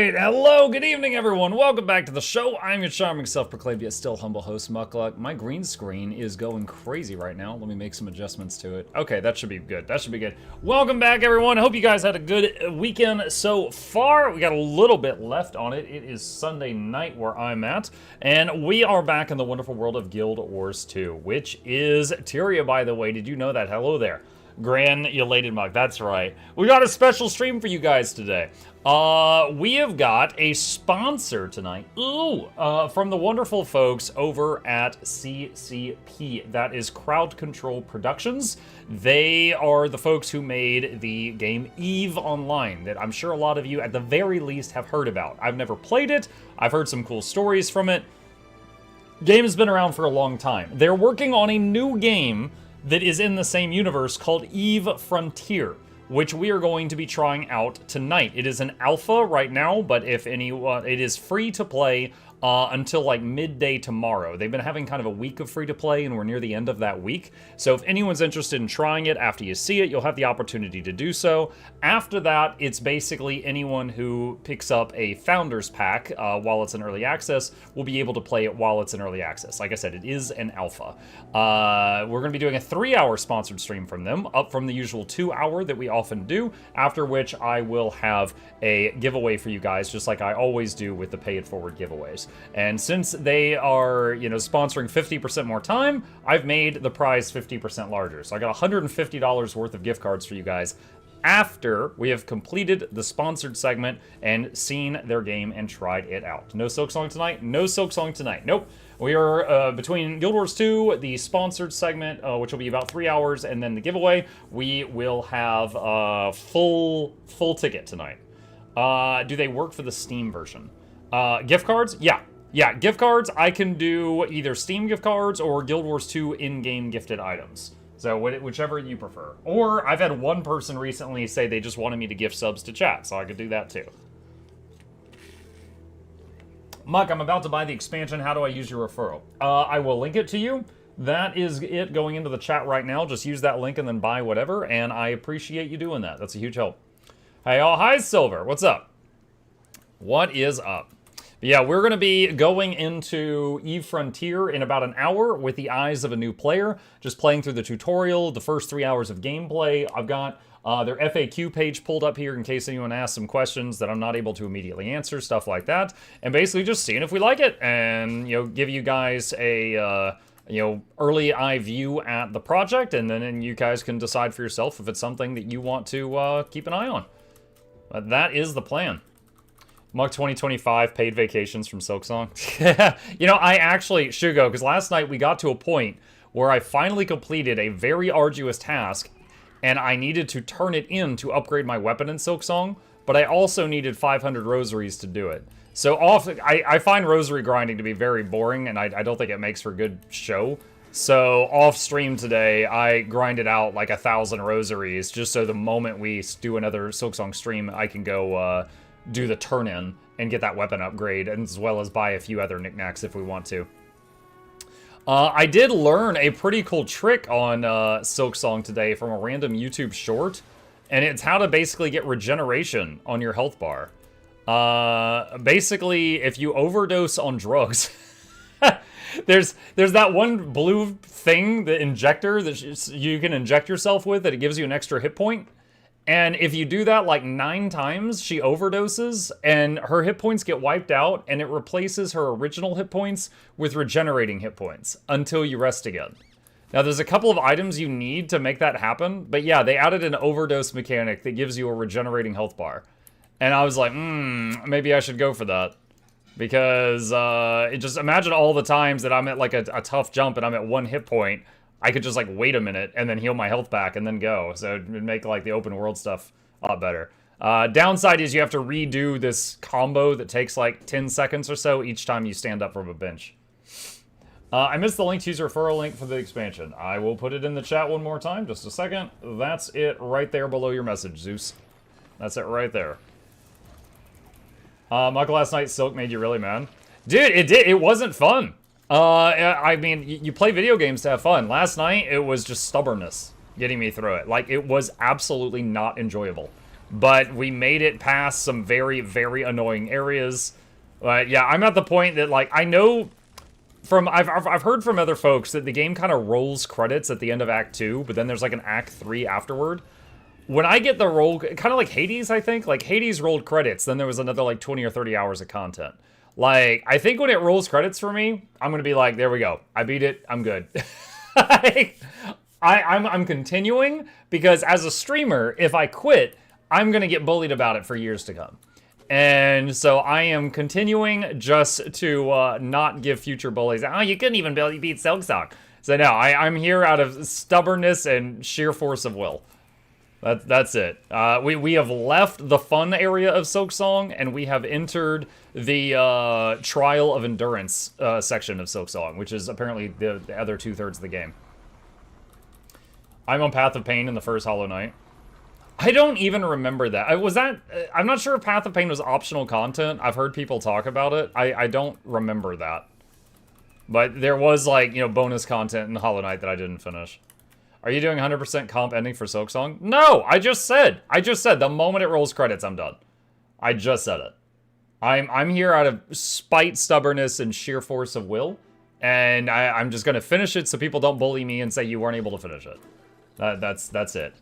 Hello, good evening, everyone. Welcome back to the show. I'm your charming, self-proclaimed yet still humble host, Mukluk. My green screen is going crazy right now. Let me make some adjustments to it. Okay, that should be good. That should be good. Welcome back, everyone. I hope you guys had a good weekend so far. We got a little bit left on it. It is Sunday night where I'm at, and we are back in the wonderful world of Guild Wars 2, which is Tyria, by the way. Did you know that? Hello there. Granulated mug, that's right. We got a special stream for you guys today. We have got a sponsor tonight. From the wonderful folks over at CCP. That is Crowd Control Productions. They are the folks who made the game EVE Online that I'm sure a lot of you at the very least have heard about. I've never played it. I've heard some cool stories from it. Game has been around for a long time. They're working on a new game that is in the same universe called EveFrontier, which we are going to be trying out tonight. It is an alpha right now, but if anyone, it is free to play until like midday tomorrow. They've been having kind of a week of free to play, and we're near the end of that week. So if anyone's interested in trying it after you see it, you'll have the opportunity to do so. After that, it's basically anyone who picks up a Founders Pack while it's in early access will be able to play it while it's in early access. Like I said, it is an alpha. We're going to be doing a 3-hour sponsored stream from them, up from the usual 2-hour that we often do, after which I will have a giveaway for you guys, just like I always do with the Pay It Forward giveaways. And since they are, sponsoring 50% more time, I've made the prize 50% larger. So I got $150 worth of gift cards for you guys after we have completed the sponsored segment and seen their game and tried it out. No Silksong tonight? No Silksong tonight. Nope. We are between Guild Wars 2, the sponsored segment, which will be about 3 hours, and then the giveaway. We will have a full ticket tonight. Do they work for the Steam version? Gift cards? Yeah, gift cards. I can do either Steam gift cards or Guild Wars 2 in-game gifted items. So whichever you prefer. Or I've had one person recently say they just wanted me to gift subs to chat, so I could do that too. Muck, I'm about to buy the expansion. How do I use your referral? I will link it to you. That is it going into the chat right now. Just use that link and then buy whatever, and I appreciate you doing that. That's a huge help. Hey, hi, Silver. What's up? What is up? But yeah, we're going to be going into EveFrontier in about an hour with the eyes of a new player, just playing through the tutorial, the first 3 hours of gameplay. I've got their FAQ page pulled up here in case anyone asks some questions that I'm not able to immediately answer, stuff like that. And basically just seeing if we like it and, give you guys a, early eye view at the project, and then you guys can decide for yourself if it's something that you want to keep an eye on. But that is the plan. Muck 2025 paid vacations from Silksong. I actually should go, because last night we got to a point where I finally completed a very arduous task, and I needed to turn it in to upgrade my weapon in Silksong, but I also needed 500 rosaries to do it. So I find rosary grinding to be very boring, and I don't think it makes for good show. So off stream today, I grinded out like 1,000 rosaries, just so the moment we do another Silksong stream, I can go do the turn-in and get that weapon upgrade, as well as buy a few other knickknacks if we want to. I did learn a pretty cool trick on Silksong today from a random YouTube short, and it's how to basically get regeneration on your health bar. Basically, if you overdose on drugs, there's that one blue thing, the injector that you can inject yourself with, that it gives you an extra hit point. And if you do that like 9 times, she overdoses, and her hit points get wiped out, and it replaces her original hit points with regenerating hit points until you rest again. Now, there's a couple of items you need to make that happen, but yeah, they added an overdose mechanic that gives you a regenerating health bar. And I was like, maybe I should go for that. Because just imagine all the times that I'm at like a tough jump and I'm at 1 hit point. I could just like wait a minute and then heal my health back and then go. So it'd make like the open world stuff a lot better. Downside is you have to redo this combo that takes like 10 seconds or so each time you stand up from a bench. I missed the link to use referral link for the expansion. I will put it in the chat one more time, just a second. That's it right there below your message, Zeus. That's it right there. Michael, last night Silk made you really mad. Dude, it did. It wasn't fun. I mean, you play video games to have fun. Last night, it was just stubbornness getting me through it. Like, it was absolutely not enjoyable. but we made it past some very, very annoying areas. But yeah, I'm at the point that, like, I know from, I've heard from other folks that the game kind of rolls credits at the end of Act 2, but then there's like an Act 3 afterward. When I get the roll, kind of like Hades, I think, like Hades rolled credits, then there was another like 20 or 30 hours of content. Like, I think when it rolls credits for me, I'm gonna be like, there we go, I beat it, I'm good. I'm continuing, because as a streamer, if I quit, I'm gonna get bullied about it for years to come. And so I am continuing just to not give future bullies, oh, you couldn't even beat Silksong. So no, I'm here out of stubbornness and sheer force of will. That's it. We have left the fun area of Silksong, and we have entered the trial of endurance section of Silksong, which is apparently the other 2/3 of the game. I'm on Path of Pain in the first Hollow Knight. I don't even remember that. I'm not sure if Path of Pain was optional content. I've heard people talk about it. I don't remember that. But there was, like, you know, bonus content in Hollow Knight that I didn't finish. Are you doing 100% comp ending for Silksong? No, I just said the moment it rolls credits, I'm done. I just said it. I'm here out of spite, stubbornness, and sheer force of will, and I'm just gonna finish it so people don't bully me and say you weren't able to finish it. That's it.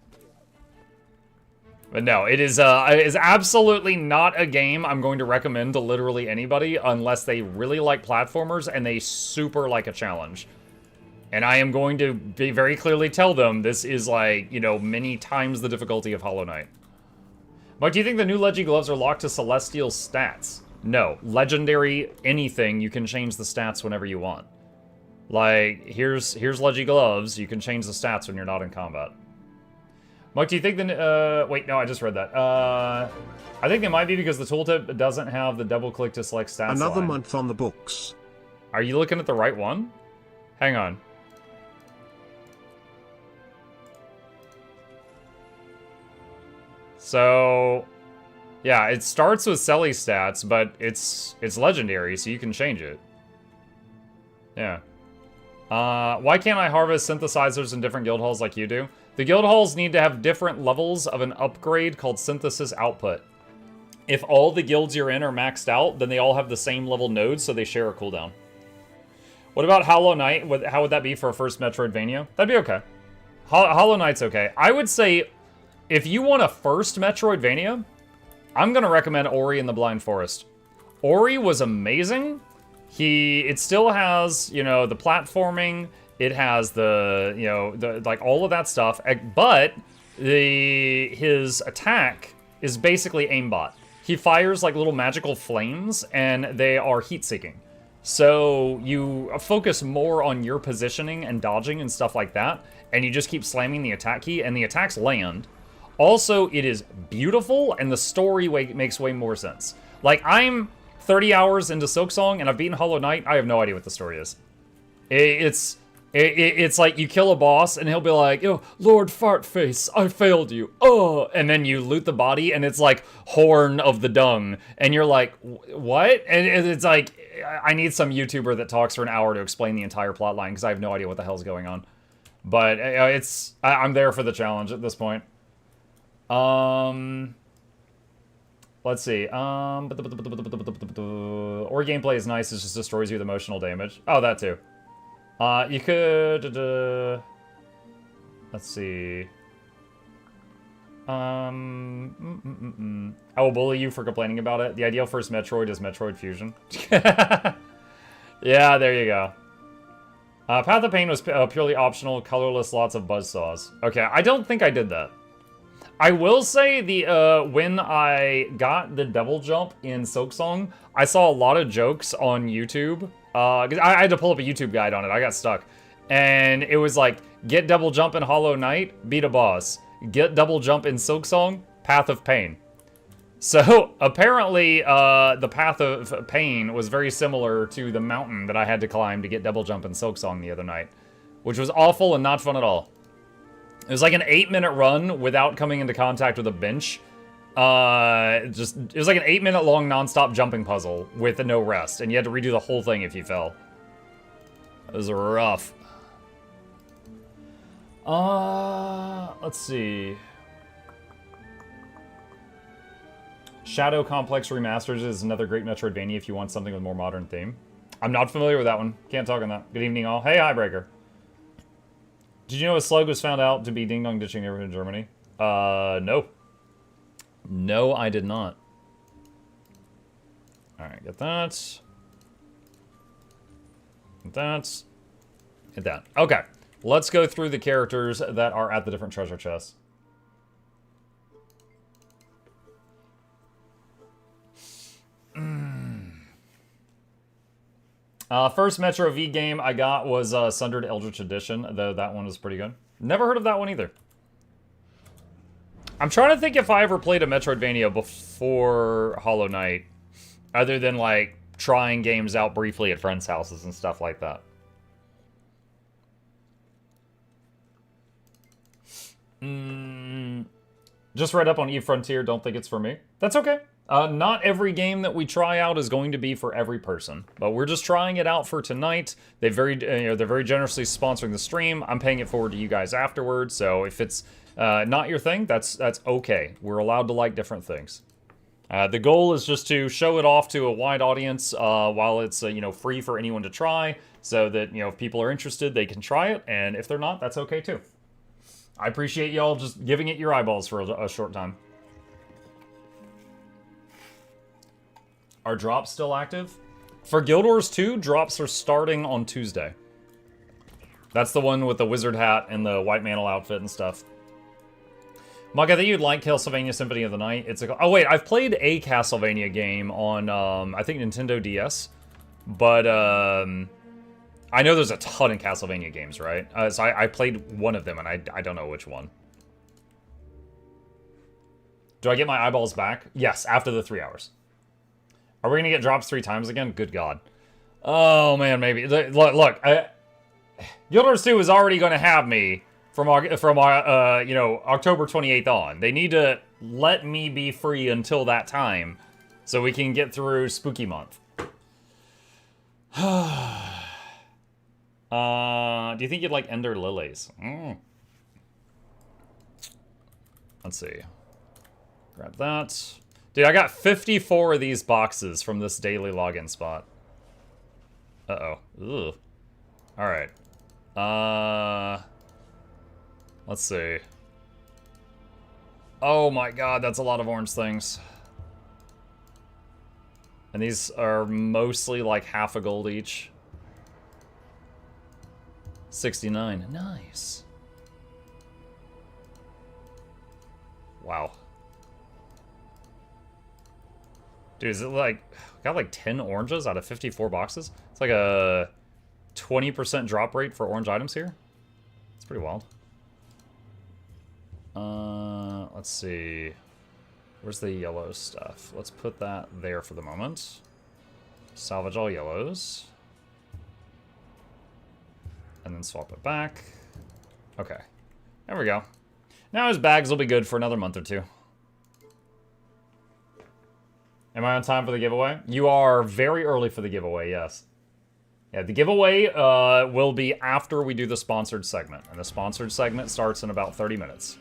But no, it is absolutely not a game I'm going to recommend to literally anybody unless they really like platformers and they super like a challenge. And I am going to be very clearly tell them this is, like, you know, many times the difficulty of Hollow Knight. Mike, do you think the new Leggy gloves are locked to Celestial stats? No. Legendary anything, you can change the stats whenever you want. Like, here's Leggy gloves, you can change the stats when you're not in combat. Mike, do you think the... wait, no, I just read that. I think it might be because the tooltip doesn't have the double click to select stats Another line. month on the books. Are you looking at the right one? Hang on. So, yeah, it starts with Selly stats, but it's legendary, so you can change it. Yeah. Why can't I harvest synthesizers in different guild halls like you do? The guild halls need to have different levels of an upgrade called synthesis output. If all the guilds you're in are maxed out, then they all have the same level nodes, so they share a cooldown. What about Hollow Knight? How would that be for a first Metroidvania? That'd be okay. Hollow Knight's okay. I would say, if you want a first Metroidvania, I'm gonna recommend Ori and the Blind Forest. Ori was amazing. It still has, you know, the platforming. It has the, you know, like all of that stuff. But his attack is basically aimbot. He fires like little magical flames, and they are heat-seeking. So you focus more on your positioning and dodging and stuff like that, and you just keep slamming the attack key, and the attacks land. Also, it is beautiful, and the story makes way more sense. Like, I'm 30 hours into Silksong, and I've beaten Hollow Knight. I have no idea what the story is. It's like you kill a boss, and he'll be like, "Oh, Lord Fartface, I failed you. Oh," and then you loot the body, and it's like Horn of the Dung, and you're like, "What?" And it's like, I need some YouTuber that talks for an hour to explain the entire plotline because I have no idea what the hell's going on. But I'm there for the challenge at this point. Let's see. Or gameplay is nice, it just destroys you with emotional damage. Oh, that too. You could... let's see. I will bully you for complaining about it. The ideal first Metroid is Metroid Fusion. Yeah, there you go. Path of Pain was purely optional, colorless, lots of buzzsaws. Okay, I don't think I did that. I will say when I got the double jump in Silksong, I saw a lot of jokes on YouTube. 'Cause I had to pull up a YouTube guide on it. I got stuck. And it was like, get double jump in Hollow Knight, beat a boss. Get double jump in Silksong, Path of Pain. So apparently the Path of Pain was very similar to the mountain that I had to climb to get double jump in Silksong the other night, which was awful and not fun at all. It was like an 8-minute run without coming into contact with a bench. It was like an 8-minute long non-stop jumping puzzle with no rest, and you had to redo the whole thing if you fell. It was rough. Let's see. Shadow Complex Remasters is another great Metroidvania if you want something with a more modern theme. I'm not familiar with that one. Can't talk on that. Good evening, all. Hey, Highbreaker. Did you know a slug was found out to be ding-dong ditching neighborhood in Germany? No. No, I did not. Alright, get that. Get that. Get that. Okay. Let's go through the characters that are at the different treasure chests. First Metro V game I got was Sundered Eldritch Edition, though that one was pretty good. Never heard of that one either. I'm trying to think if I ever played a Metroidvania before Hollow Knight, other than, like, trying games out briefly at friends' houses and stuff like that. Just read up on EveFrontier, don't think it's for me. That's okay. Not every game that we try out is going to be for every person, but we're just trying it out for tonight. They're very generously sponsoring the stream. I'm paying it forward to you guys afterwards, so if it's not your thing, that's okay. We're allowed to like different things. The goal is just to show it off to a wide audience while it's free for anyone to try, so that if people are interested, they can try it, and if they're not, that's okay too. I appreciate y'all just giving it your eyeballs for a short time. Are drops still active? For Guild Wars 2, drops are starting on Tuesday. That's the one with the wizard hat and the white mantle outfit and stuff. Mug, I think you'd like Castlevania Symphony of the Night. Oh wait, I've played a Castlevania game on, I think Nintendo DS. But, I know there's a ton of Castlevania games, right? So I played one of them, and I don't know which one. Do I get my eyeballs back? Yes, after the 3 hours. Are we going to get drops 3 times again? Good God. Oh, man, maybe. Look, Guild Wars 2 is already going to have me from October 28th on. They need to let me be free until that time so we can get through Spooky Month. Do you think you'd like Ender Lilies? Let's see. Grab that. Dude, I got 54 of these boxes from this daily login spot. Uh-oh. Ugh. Alright. Let's see. Oh my god, that's a lot of orange things. And these are mostly like half a gold each. 69. Nice. Wow. Dude, is it like... got like 10 oranges out of 54 boxes? It's like a 20% drop rate for orange items here. It's pretty wild. Let's see. Where's the yellow stuff? Let's put that there for the moment. Salvage all yellows. And then swap it back. Okay. There we go. Now his bags will be good for another month or two. Am I on time for the giveaway? You are very early for the giveaway, yes. Yeah, the giveaway will be after we do the sponsored segment. And the sponsored segment starts in about 30 minutes.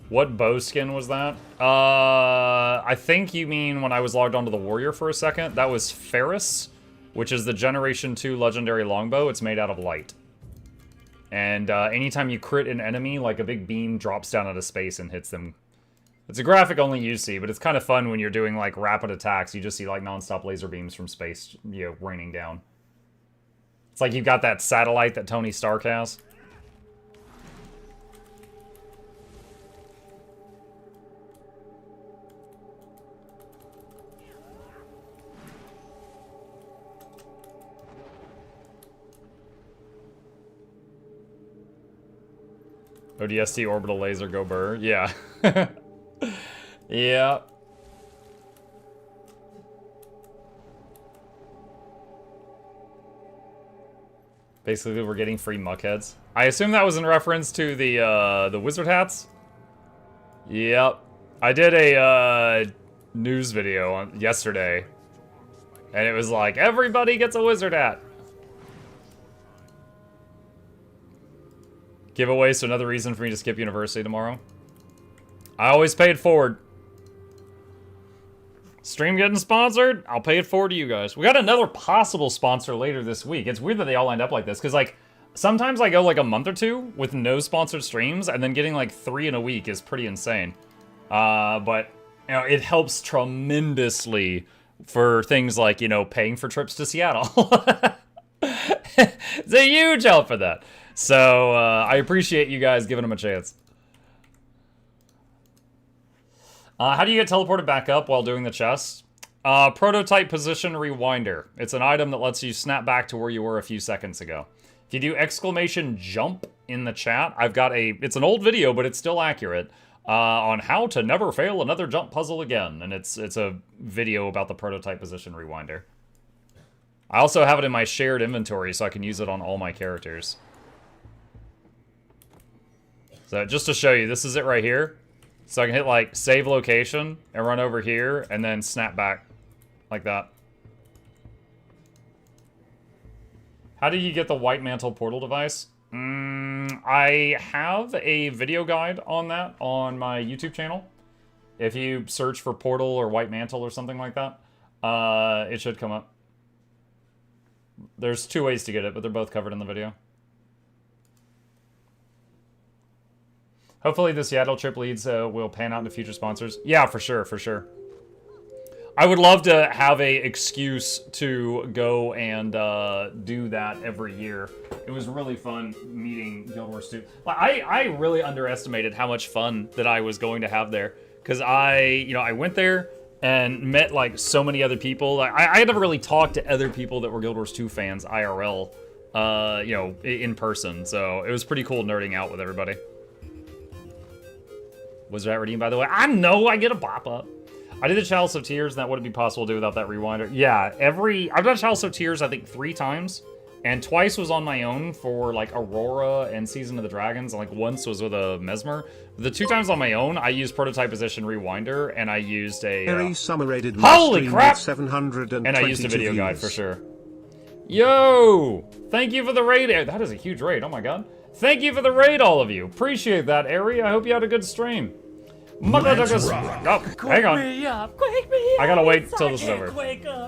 What bow skin was that? I think you mean when I was logged onto the warrior for a second. That was Ferris, which is the Generation 2 legendary longbow. It's made out of light. And anytime you crit an enemy, like a big beam drops down out of space and hits them. It's a graphic only you see, but it's kind of fun when you're doing like rapid attacks. You just see like non-stop laser beams from space, raining down. It's like you've got that satellite that Tony Stark has. ODST orbital laser go burr. Yeah. Yeah. Basically, we're getting free muckheads. I assume that was in reference to the wizard hats. Yep. I did a news video yesterday, and it was like everybody gets a wizard hat. Giveaway, so another reason for me to skip university tomorrow. I always pay it forward. Stream getting sponsored? I'll pay it forward to you guys. We got another possible sponsor later this week. It's weird that they all lined up like this, because, like, sometimes I go, like, a month or two with no sponsored streams, and then getting, like, 3 in a week is pretty insane. But, you know, it helps tremendously for things like, you know, paying for trips to Seattle. It's a huge help for that. So, I appreciate you guys giving them a chance. How do you get teleported back up while doing the chest? Prototype position rewinder. It's an item that lets you snap back to where you were a few seconds ago. If you do exclamation jump in the chat, I've got it's an old video, but it's still accurate, on how to never fail another jump puzzle again. And it's a video about the prototype position rewinder. I also have it in my shared inventory, so I can use it on all my characters. So just to show you, this is it right here. So I can hit, like, save location and run over here and then snap back like that. How do you get the white mantle portal device? I have a video guide on that on my YouTube channel. If you search for portal or white mantle or something like that, it should come up. There's 2 ways to get it, but they're both covered in the video. Hopefully the Seattle trip leads will pan out into future sponsors. Yeah, for sure, for sure. I would love to have a excuse to go and do that every year. It was really fun meeting Guild Wars 2. I really underestimated how much fun that I was going to have there. Because I went there and met, like, so many other people. I had never really talked to other people that were Guild Wars 2 fans, IRL, in person. So it was pretty cool nerding out with everybody. Was that redeemed, by the way? I know, I get a bop up. I did the Chalice of Tears, and that wouldn't be possible to do without that rewinder. Yeah, I've done Chalice of Tears, I think, 3 times. And twice was on my own for, like, Aurora and Season of the Dragons. And, like, once was with a Mesmer. The 2 times on my own, I used Prototype Position Rewinder, and I used a... holy crap! And I used a video guide, for sure. Yo! Thank you for the raid. That is a huge raid, oh my god. Thank you for the raid, all of you. Appreciate that, Ari. I hope you had a good stream. Oh, hang on. I gotta wait till this is over.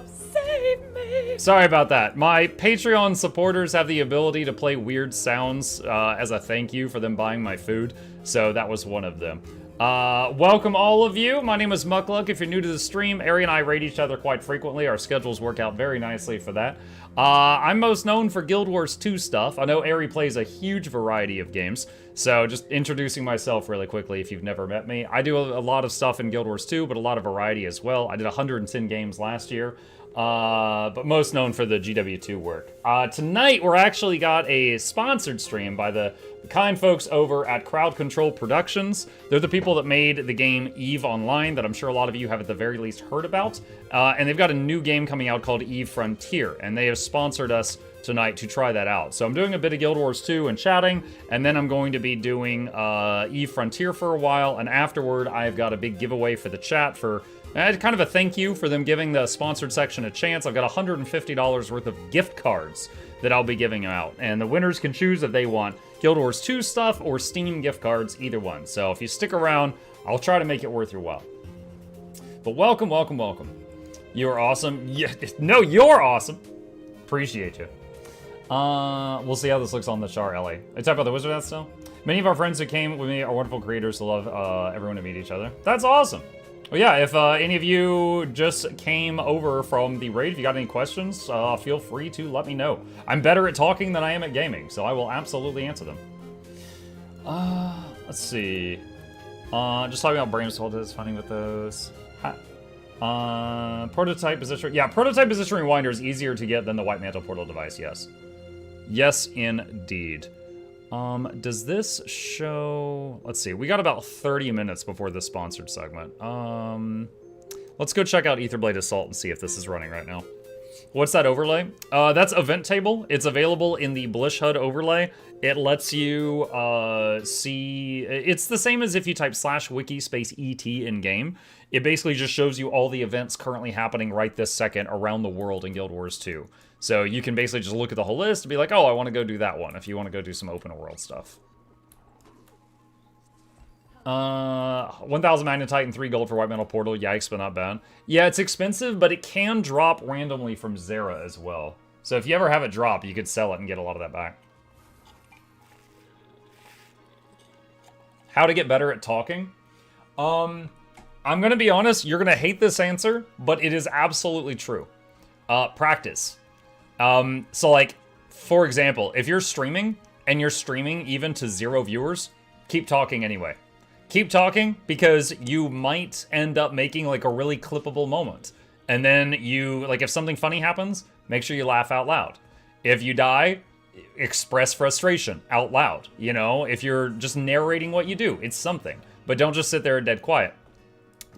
Save me. Sorry about that. My Patreon supporters have the ability to play weird sounds as a thank you for them buying my food, so that was one of them. Welcome all of you. My name is Mukluk. If you're new to the stream, Ari and I raid each other quite frequently. Our schedules work out very nicely for that. I'm most known for Guild Wars 2 stuff. I know Ari plays a huge variety of games, so just introducing myself really quickly if you've never met me. I do a lot of stuff in Guild Wars 2, but a lot of variety as well. I did 110 games last year, but most known for the GW2 work. Tonight, we're actually got a sponsored stream by the kind folks over at Crowd Control Productions. They're the people that made the game EVE Online that I'm sure a lot of you have at the very least heard about. And they've got a new game coming out called EveFrontier, and they have sponsored us tonight to try that out. So I'm doing a bit of Guild Wars 2 and chatting, and then I'm going to be doing EveFrontier for a while, and afterward I've got a big giveaway for the chat for kind of a thank you for them giving the sponsored section a chance. I've got $150 worth of gift cards that I'll be giving out, and the winners can choose if they want Guild Wars 2 stuff or Steam gift cards, either one. So if you stick around, I'll try to make it worth your while. But welcome, welcome, welcome. You're awesome. Yeah, no, you're awesome. Appreciate you. We'll see how this looks on the chart, Ellie. I talk about the Wizard Death still? Many of our friends who came with me are wonderful creators who love everyone to meet each other. That's awesome. Well, yeah, if any of you just came over from the raid, if you got any questions, feel free to let me know. I'm better at talking than I am at gaming, so I will absolutely answer them. Let's see. Just talking about Bramshold is funny with those. Prototype position. Yeah, prototype position rewinder is easier to get than the white mantle portal device, yes. Yes, indeed. Does this show... Let's see, we got about 30 minutes before this sponsored segment. Let's go check out Etherblade Assault and see if this is running right now. What's that overlay? That's Event Table. It's available in the Blish HUD overlay. It lets you see... It's the same as if you type /wiki space ET in game. It basically just shows you all the events currently happening right this second around the world in Guild Wars 2. So you can basically just look at the whole list and be like, oh, I want to go do that one, if you want to go do some open world stuff. 1,000 magnetite and 3 gold for white metal portal. Yikes, but not bad. Yeah, it's expensive, but it can drop randomly from Zera as well. So if you ever have it drop, you could sell it and get a lot of that back. How to get better at talking? I'm gonna be honest, you're gonna hate this answer, but it is absolutely true. Practice. So like, for example, if you're streaming, and you're streaming even to 0 viewers, keep talking anyway. Keep talking, because you might end up making like a really clippable moment. And then you, like if something funny happens, make sure you laugh out loud. If you die, express frustration out loud. You know, if you're just narrating what you do, it's something. But don't just sit there dead quiet.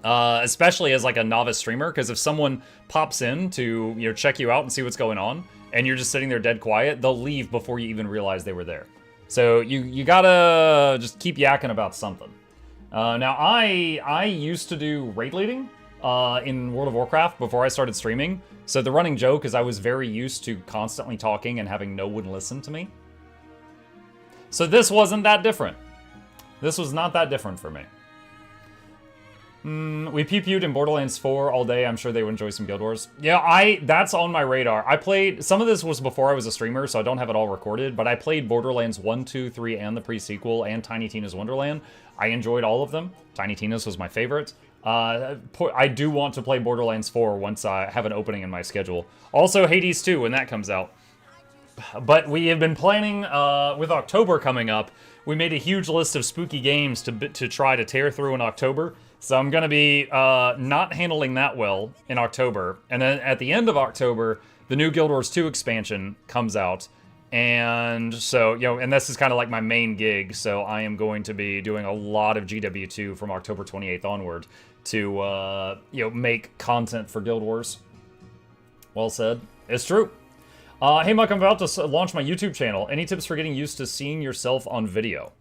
Especially as like a novice streamer, because if someone pops in to, you know, check you out and see what's going on, and you're just sitting there dead quiet, they'll leave before you even realize they were there. So you gotta just keep yakking about something. Now I used to do raid leading in World of Warcraft before I started streaming. So the running joke is I was very used to constantly talking and having no one listen to me. So this wasn't that different. This was not that different for me. We pew-pewed in Borderlands 4 all day. I'm sure they would enjoy some Guild Wars. Yeah, that's on my radar. I played, some of this was before I was a streamer, so I don't have it all recorded, but I played Borderlands 1, 2, 3, and the pre-sequel, and Tiny Tina's Wonderland. I enjoyed all of them. Tiny Tina's was my favorite. I do want to play Borderlands 4 once I have an opening in my schedule. Also, Hades 2 when that comes out. But we have been planning, with October coming up, we made a huge list of spooky games to try to tear through in October. So I'm going to be not handling that well in October. And then at the end of October, the new Guild Wars 2 expansion comes out. And so, you know, and this is kind of like my main gig. So I am going to be doing a lot of GW2 from October 28th onward to, you know, make content for Guild Wars. Well said. It's true. Hey, Muck, I'm about to launch my YouTube channel. Any tips for getting used to seeing yourself on video?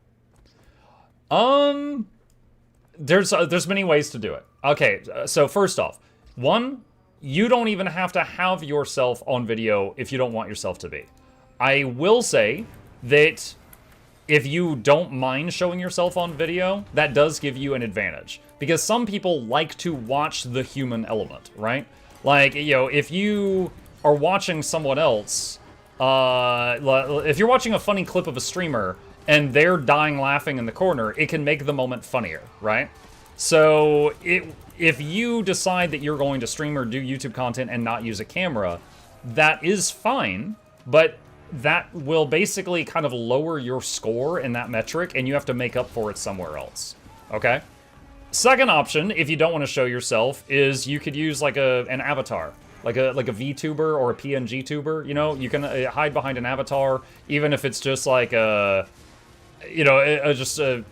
There's many ways to do it. Okay, so first off, one, you don't even have to have yourself on video if you don't want yourself to be. I will say that if you don't mind showing yourself on video, that does give you an advantage. Because some people like to watch the human element, right? Like, you know, if you are watching someone else, if you're watching a funny clip of a streamer, and they're dying laughing in the corner, it can make the moment funnier, right? So if you decide that you're going to stream or do YouTube content and not use a camera, that is fine, but that will basically kind of lower your score in that metric, and you have to make up for it somewhere else, okay? Second option, if you don't want to show yourself, is you could use like an avatar. Like a VTuber or a PNG tuber, you know? You can hide behind an avatar, even if it's just like a... You know, just a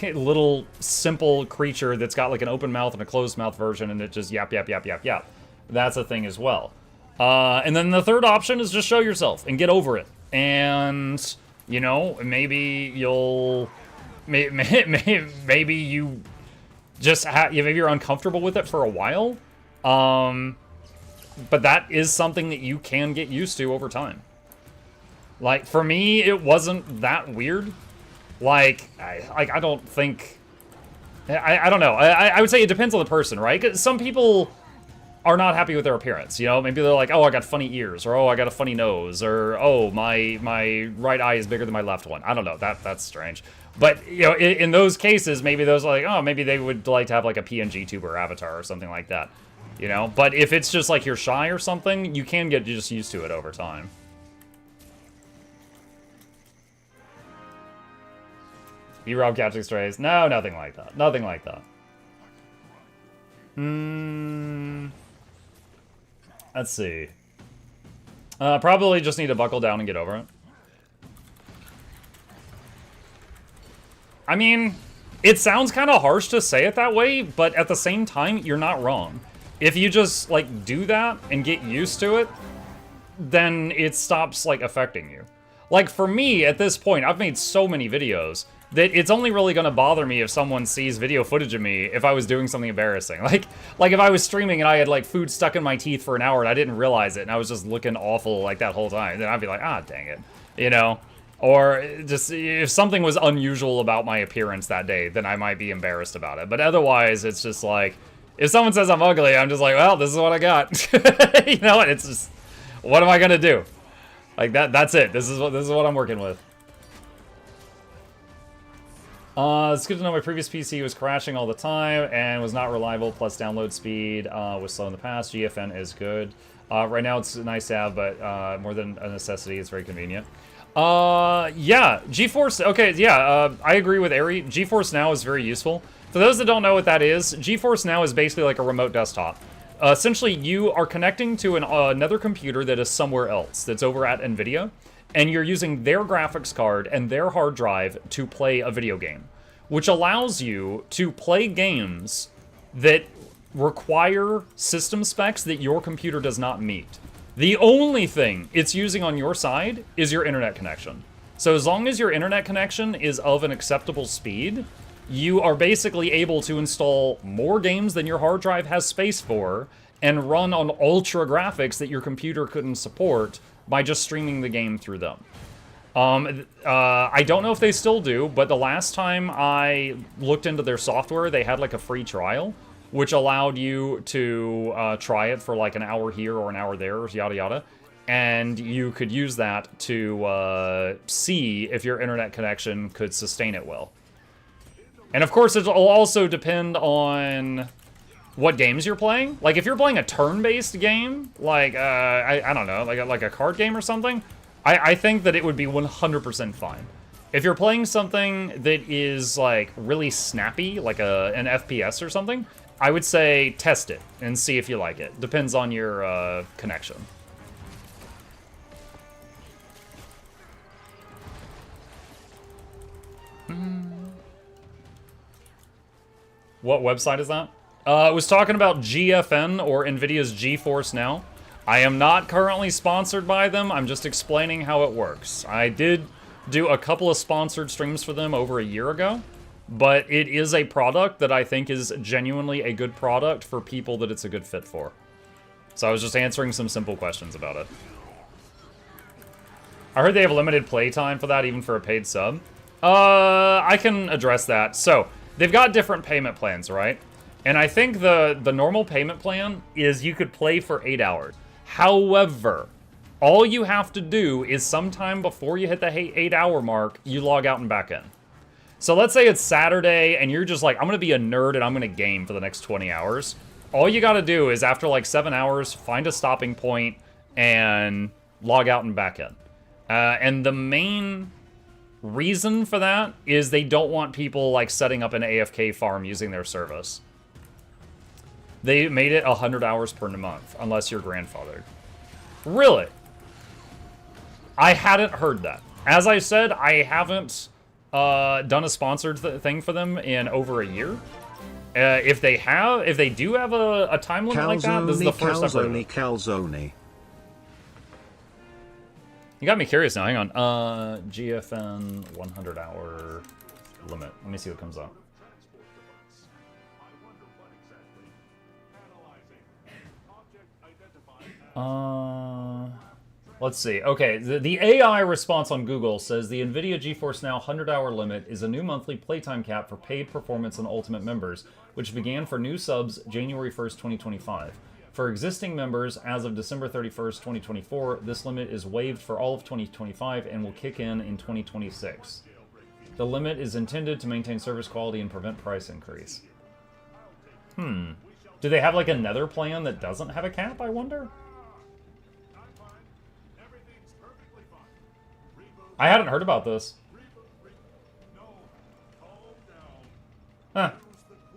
little simple creature that's got like an open mouth and a closed mouth version, and it just yap, yap, yap, yap, yap. That's a thing as well. And then the third option is just show yourself and get over it. And, you know, maybe you'll... Maybe you just maybe you're uncomfortable with it for a while. But that is something that you can get used to over time. Like, for me, it wasn't that weird. Like, I don't think... I don't know. I would say it depends on the person, right? 'Cause some people are not happy with their appearance, you know? Maybe they're like, oh, I got funny ears, or oh, I got a funny nose, or oh, my right eye is bigger than my left one. I don't know. That's strange. But, you know, in those cases, maybe those are like, oh, maybe they would like to have like a PNG tuber avatar or something like that, you know? But if it's just like you're shy or something, you can get just used to it over time. You rob catching strays? No, nothing like that. Nothing like that. Let's see. Probably just need to buckle down and get over it. I mean, it sounds kind of harsh to say it that way, but at the same time, you're not wrong. If you just, like, do that and get used to it, then it stops, like, affecting you. Like, for me, at this point, I've made so many videos that it's only really gonna bother me if someone sees video footage of me if I was doing something embarrassing. Like if I was streaming and I had, like, food stuck in my teeth for an hour and I didn't realize it and I was just looking awful, like, that whole time, then I'd be like, ah, dang it, you know? Or just if something was unusual about my appearance that day, then I might be embarrassed about it. But otherwise, it's just like, if someone says I'm ugly, I'm just like, well, this is what I got. You know, and it's just, what am I gonna do? Like that's it. This is what I'm working with. It's good to know my previous PC was crashing all the time and was not reliable, plus download speed was slow in the past. GFN is good. Right now it's nice to have, but more than a necessity, it's very convenient. Yeah, GeForce, okay, yeah, I agree with Ari. GeForce Now is very useful. For those that don't know what that is, GeForce Now is basically like a remote desktop. Essentially, you are connecting to another computer that is somewhere else, that's over at NVIDIA, and you're using their graphics card and their hard drive to play a video game, which allows you to play games that require system specs that your computer does not meet. The only thing it's using on your side is your internet connection. So as long as your internet connection is of an acceptable speed, you are basically able to install more games than your hard drive has space for and run on ultra graphics that your computer couldn't support by just streaming the game through them. I don't know if they still do, but the last time I looked into their software, they had like a free trial, which allowed you to try it for like an hour here or an hour there, yada yada. And you could use that to see if your internet connection could sustain it well. And of course, it'll also depend on what games you're playing. Like if you're playing a turn-based game, like, I don't know, like a card game or something, I think that it would be 100% fine. If you're playing something that is like really snappy, like an FPS or something, I would say test it and see if you like it. Depends on your connection. What website is that? I was talking about GFN, or NVIDIA's GeForce Now. I am not currently sponsored by them. I'm just explaining how it works. I did do a couple of sponsored streams for them over a year ago, but it is a product that I think is genuinely a good product for people that it's a good fit for. So I was just answering some simple questions about it. I heard they have limited playtime for that, even for a paid sub. I can address that. So, they've got different payment plans, right? And I think the normal payment plan is you could play for 8 hours. However, all you have to do is sometime before you hit the 8-hour mark, you log out and back in. So let's say it's Saturday and you're just like, I'm gonna be a nerd and I'm gonna game for the next 20 hours. All you gotta do is after like 7 hours, find a stopping point and log out and back in. And the main reason for that is they don't want people like setting up an AFK farm using their service. They made it 100 hours per month, unless you're grandfathered. Really? I hadn't heard that. As I said, I haven't done a sponsored thing for them in over a year. If they do have a time limit like that, this is the first I've heard of it. Calzone. You got me curious now, hang on. GFN 100-hour limit. Let me see what comes up. Let's see. Okay, the AI response on Google says the NVIDIA GeForce Now 100-hour limit is a new monthly playtime cap for paid performance and ultimate members, which began for new subs January 1st, 2025. For existing members, as of December 31st, 2024, this limit is waived for all of 2025 and will kick in 2026. The limit is intended to maintain service quality and prevent price increase. Do they have like another plan that doesn't have a cap, I wonder? I hadn't heard about this. Huh.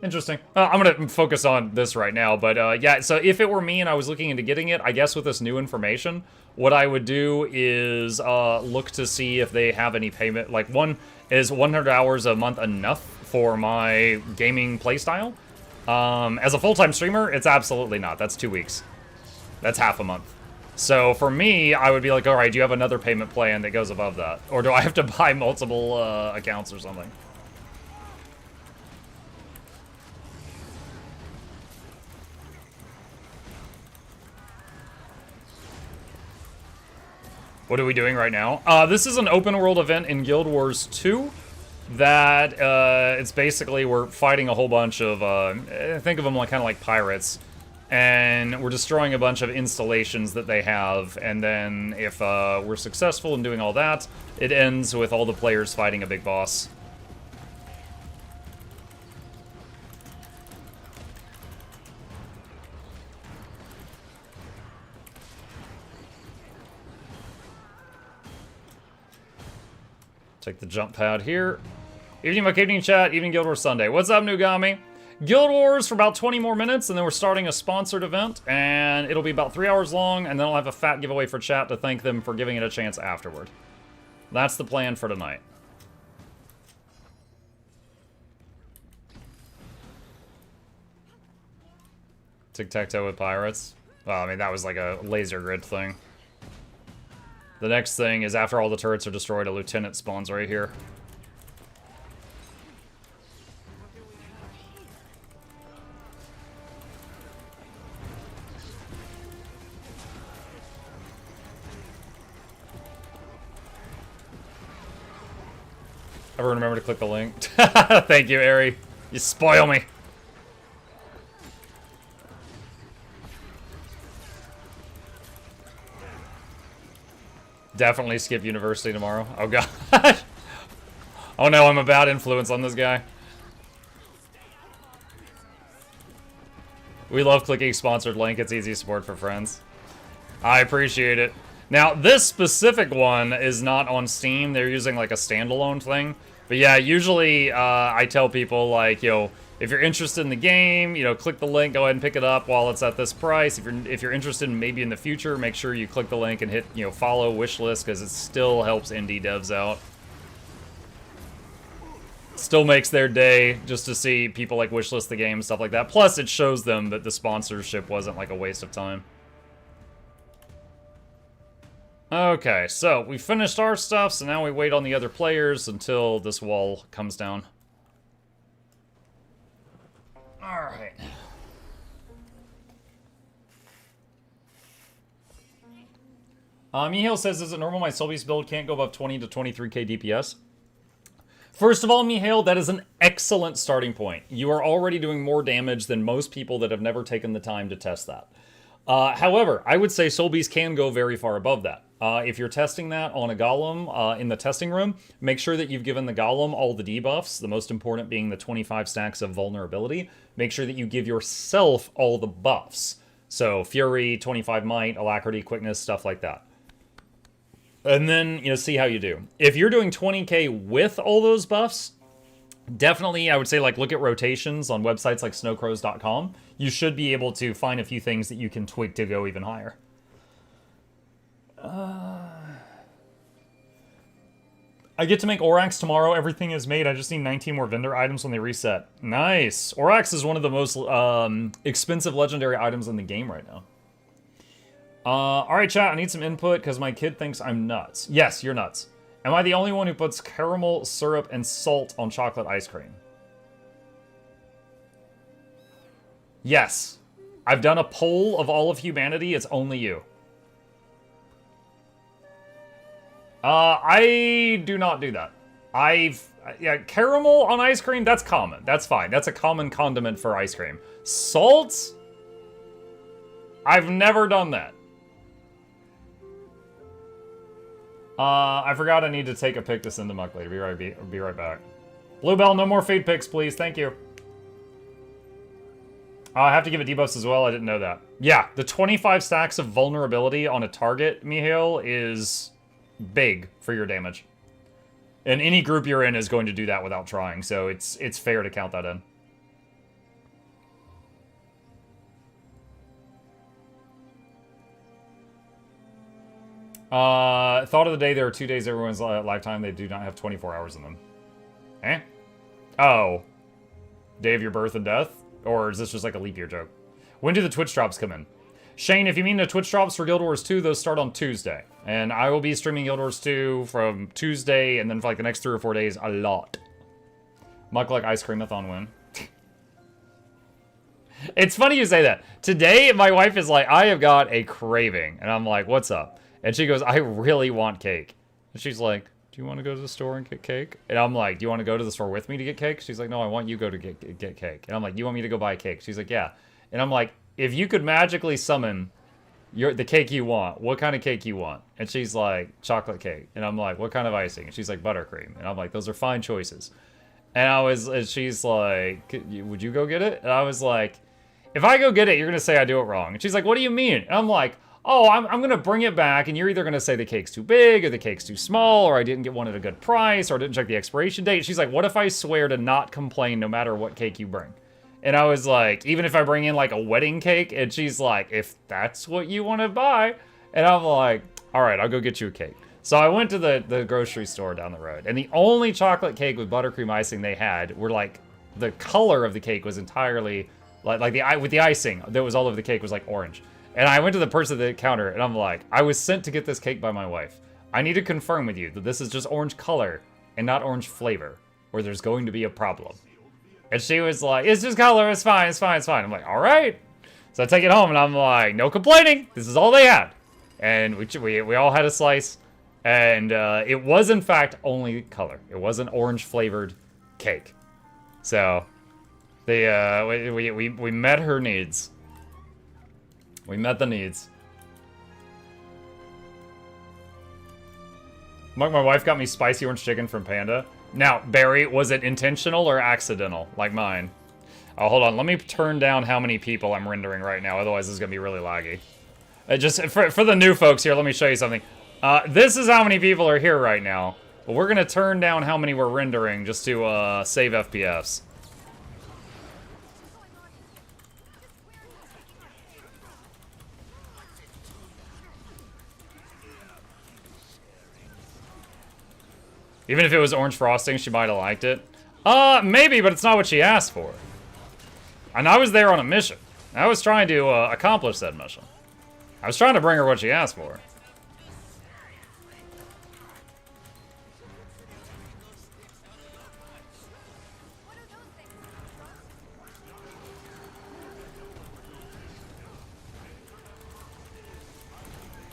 Interesting. I'm going to focus on this right now, but yeah, so if it were me and I was looking into getting it, I guess with this new information, what I would do is look to see if they have any payment. Like, one, is 100 hours a month enough for my gaming playstyle? As a full-time streamer, it's absolutely not. That's 2 weeks. That's half a month. So for me, I would be like, all right, do you have another payment plan that goes above that? Or do I have to buy multiple accounts or something? What are we doing right now? This is an open world event in Guild Wars 2 that it's basically we're fighting a whole bunch of, think of them like kind of like pirates, and we're destroying a bunch of installations that they have, and then if we're successful in doing all that, it ends with all the players fighting a big boss. Take the jump pad here. Evening, Muk, evening chat, evening Guild Wars Sunday. What's up, Nugami? Guild Wars for about 20 more minutes, and then we're starting a sponsored event, and it'll be about 3 hours long, and then I'll have a fat giveaway for chat to thank them for giving it a chance afterward. That's the plan for tonight. Tic-tac-toe with pirates. Well, I mean, that was like a laser grid thing. The next thing is after all the turrets are destroyed, a lieutenant spawns right here. Everyone remember to click the link. Thank you, Ari. You spoil me. Definitely skip university tomorrow. Oh god. Oh no, I'm a bad influence on this guy. We love clicking sponsored link. It's easy support for friends. I appreciate it. Now, this specific one is not on Steam. They're using like a standalone thing. But yeah, usually I tell people like, yo, if you're interested in the game, you know, click the link, go ahead and pick it up while it's at this price. If you're interested in maybe in the future, make sure you click the link and hit, you know, follow wishlist, because it still helps indie devs out. Still makes their day just to see people like wishlist the game and stuff like that. Plus, it shows them that the sponsorship wasn't like a waste of time. Okay, so we finished our stuff, so now we wait on the other players until this wall comes down. Alright. Mihal says, is it normal my Soul Beast build can't go above 20 to 23k DPS? First of all, Mihail, that is an excellent starting point. You are already doing more damage than most people that have never taken the time to test that. However, I would say Soul Beast can go very far above that. If you're testing that on a Golem in the testing room, make sure that you've given the Golem all the debuffs, the most important being the 25 stacks of vulnerability. Make sure that you give yourself all the buffs. So Fury, 25 Might, Alacrity, Quickness, stuff like that. And then, you know, see how you do. If you're doing 20k with all those buffs, definitely, I would say, like, look at rotations on websites like snowcrows.com. You should be able to find a few things that you can tweak to go even higher. I get to make Orax tomorrow. Everything is made. I just need 19 more vendor items when they reset. Nice. Orax is one of the most expensive legendary items in the game right now. Alright, chat. I need some input because my kid thinks I'm nuts. Yes, you're nuts. Am I the only one who puts caramel, syrup, and salt on chocolate ice cream? Yes. I've done a poll of all of humanity. It's only you. I do not do that. Yeah, caramel on ice cream, that's common. That's fine. That's a common condiment for ice cream. Salt? I've never done that. I forgot I need to take a pic to send to Muk later. Be right back. Bluebell, no more feed pics, please. Thank you. I have to give it debuffs as well. I didn't know that. Yeah, the 25 stacks of vulnerability on a target, Mihail, is big for your damage. And any group you're in is going to do that without trying, so it's fair to count that in. Thought of the day, there are 2 days everyone's lifetime, they do not have 24 hours in them. Eh? Oh. Day of your birth and death? Or is this just like a leap year joke? When do the Twitch drops come in? Shane, if you mean the Twitch drops for Guild Wars 2, those start on Tuesday. And I will be streaming Guild Wars 2 from Tuesday, and then for like the next 3 or 4 days, a lot. Mukluk ice cream-a-thon win. It's funny you say that. Today, my wife is like, I have got a craving. And I'm like, what's up? And she goes, I really want cake. And she's like, do you want to go to the store and get cake? And I'm like, do you want to go to the store with me to get cake? She's like, no, I want you to go to get cake. And I'm like, you want me to go buy cake? She's like, yeah. And I'm like, if you could magically summon the cake you want, what kind of cake you want? And she's like, chocolate cake. And I'm like, what kind of icing? And she's like, buttercream. And I'm like, those are fine choices. And she's like, would you go get it? And I was like, if I go get it, you're going to say I do it wrong. And she's like, what do you mean? And I'm like, oh, I'm going to bring it back, and you're either going to say the cake's too big, or the cake's too small, or I didn't get one at a good price, or I didn't check the expiration date. She's like, what if I swear to not complain no matter what cake you bring? And I was like, even if I bring in like a wedding cake? And she's like, if that's what you want to buy. And I'm like, all right, I'll go get you a cake. So I went to the grocery store down the road, and the only chocolate cake with buttercream icing they had were like, the color of the cake was entirely, with the icing that was all over the cake was like orange. And I went to the person at the counter, and I'm like, I was sent to get this cake by my wife. I need to confirm with you that this is just orange color and not orange flavor, or there's going to be a problem. And she was like, it's just color, it's fine, it's fine, it's fine. I'm like, all right. So I take it home, and I'm like, no complaining. This is all they had. And we all had a slice, and it was, in fact, only color. It wasn't orange-flavored cake. So we met her needs. We met the needs. My wife got me spicy orange chicken from Panda. Now, Barry, was it intentional or accidental, like mine? Oh, hold on. Let me turn down how many people I'm rendering right now. Otherwise, this is going to be really laggy. Just for the new folks here, let me show you something. This is how many people are here right now. But we're going to turn down how many we're rendering just to save FPS. Even if it was orange frosting, she might have liked it. Maybe, but it's not what she asked for. And I was there on a mission. I was trying to accomplish that mission. I was trying to bring her what she asked for.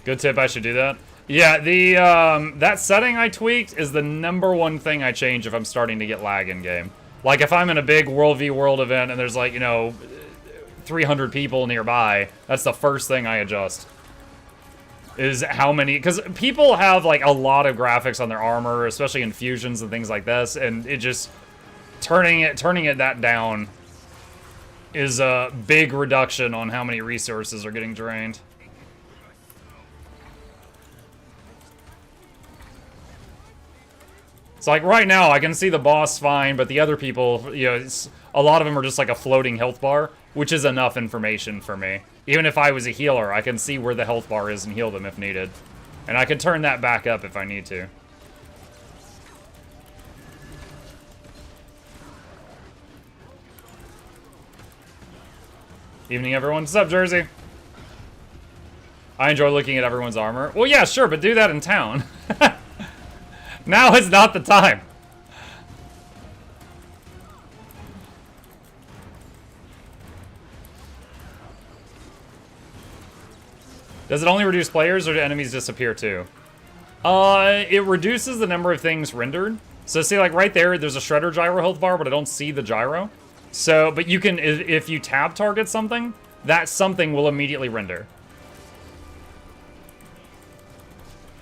Good tip, I should do that. Yeah, that setting I tweaked is the #1 thing I change if I'm starting to get lag in game. Like if I'm in a big World v World event and there's like, 300 people nearby, that's the first thing I adjust. Is how many, because people have like a lot of graphics on their armor, especially in fusions and things like this, and it just, turning it that down is a big reduction on how many resources are getting drained. It's like right now I can see the boss fine, but the other people, a lot of them are just like a floating health bar, which is enough information for me. Even if I was a healer, I can see where the health bar is and heal them if needed. And I can turn that back up if I need to. Evening, everyone. What's up, Jersey? I enjoy looking at everyone's armor. Well, yeah, sure, but do that in town. Now is not the time. Does it only reduce players, or do enemies disappear too? It reduces the number of things rendered. So see, like right there, there's a shredder gyro health bar, but I don't see the gyro. So, but you can, if you tab target something, that something will immediately render.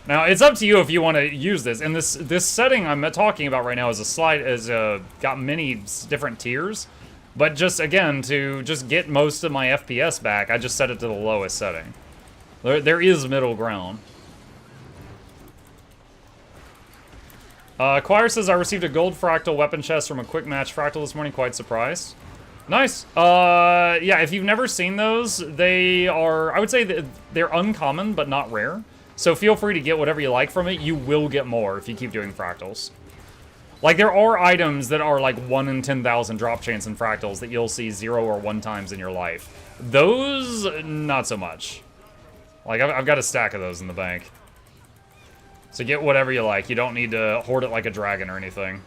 Now, it's up to you if you want to use this. And this setting I'm talking about right now is got many different tiers. But just, again, to just get most of my FPS back, I just set it to the lowest setting. There is middle ground. Choir says, I received a gold fractal weapon chest from a quick match fractal this morning. Quite surprised. Nice. Yeah, if you've never seen those, they are, I would say that they're uncommon, but not rare. So feel free to get whatever you like from it. You will get more if you keep doing fractals. Like, there are items that are like 1 in 10,000 drop chance in fractals that you'll see 0 or 1 times in your life. Those, not so much. Like, I've got a stack of those in the bank. So get whatever you like. You don't need to hoard it like a dragon or anything.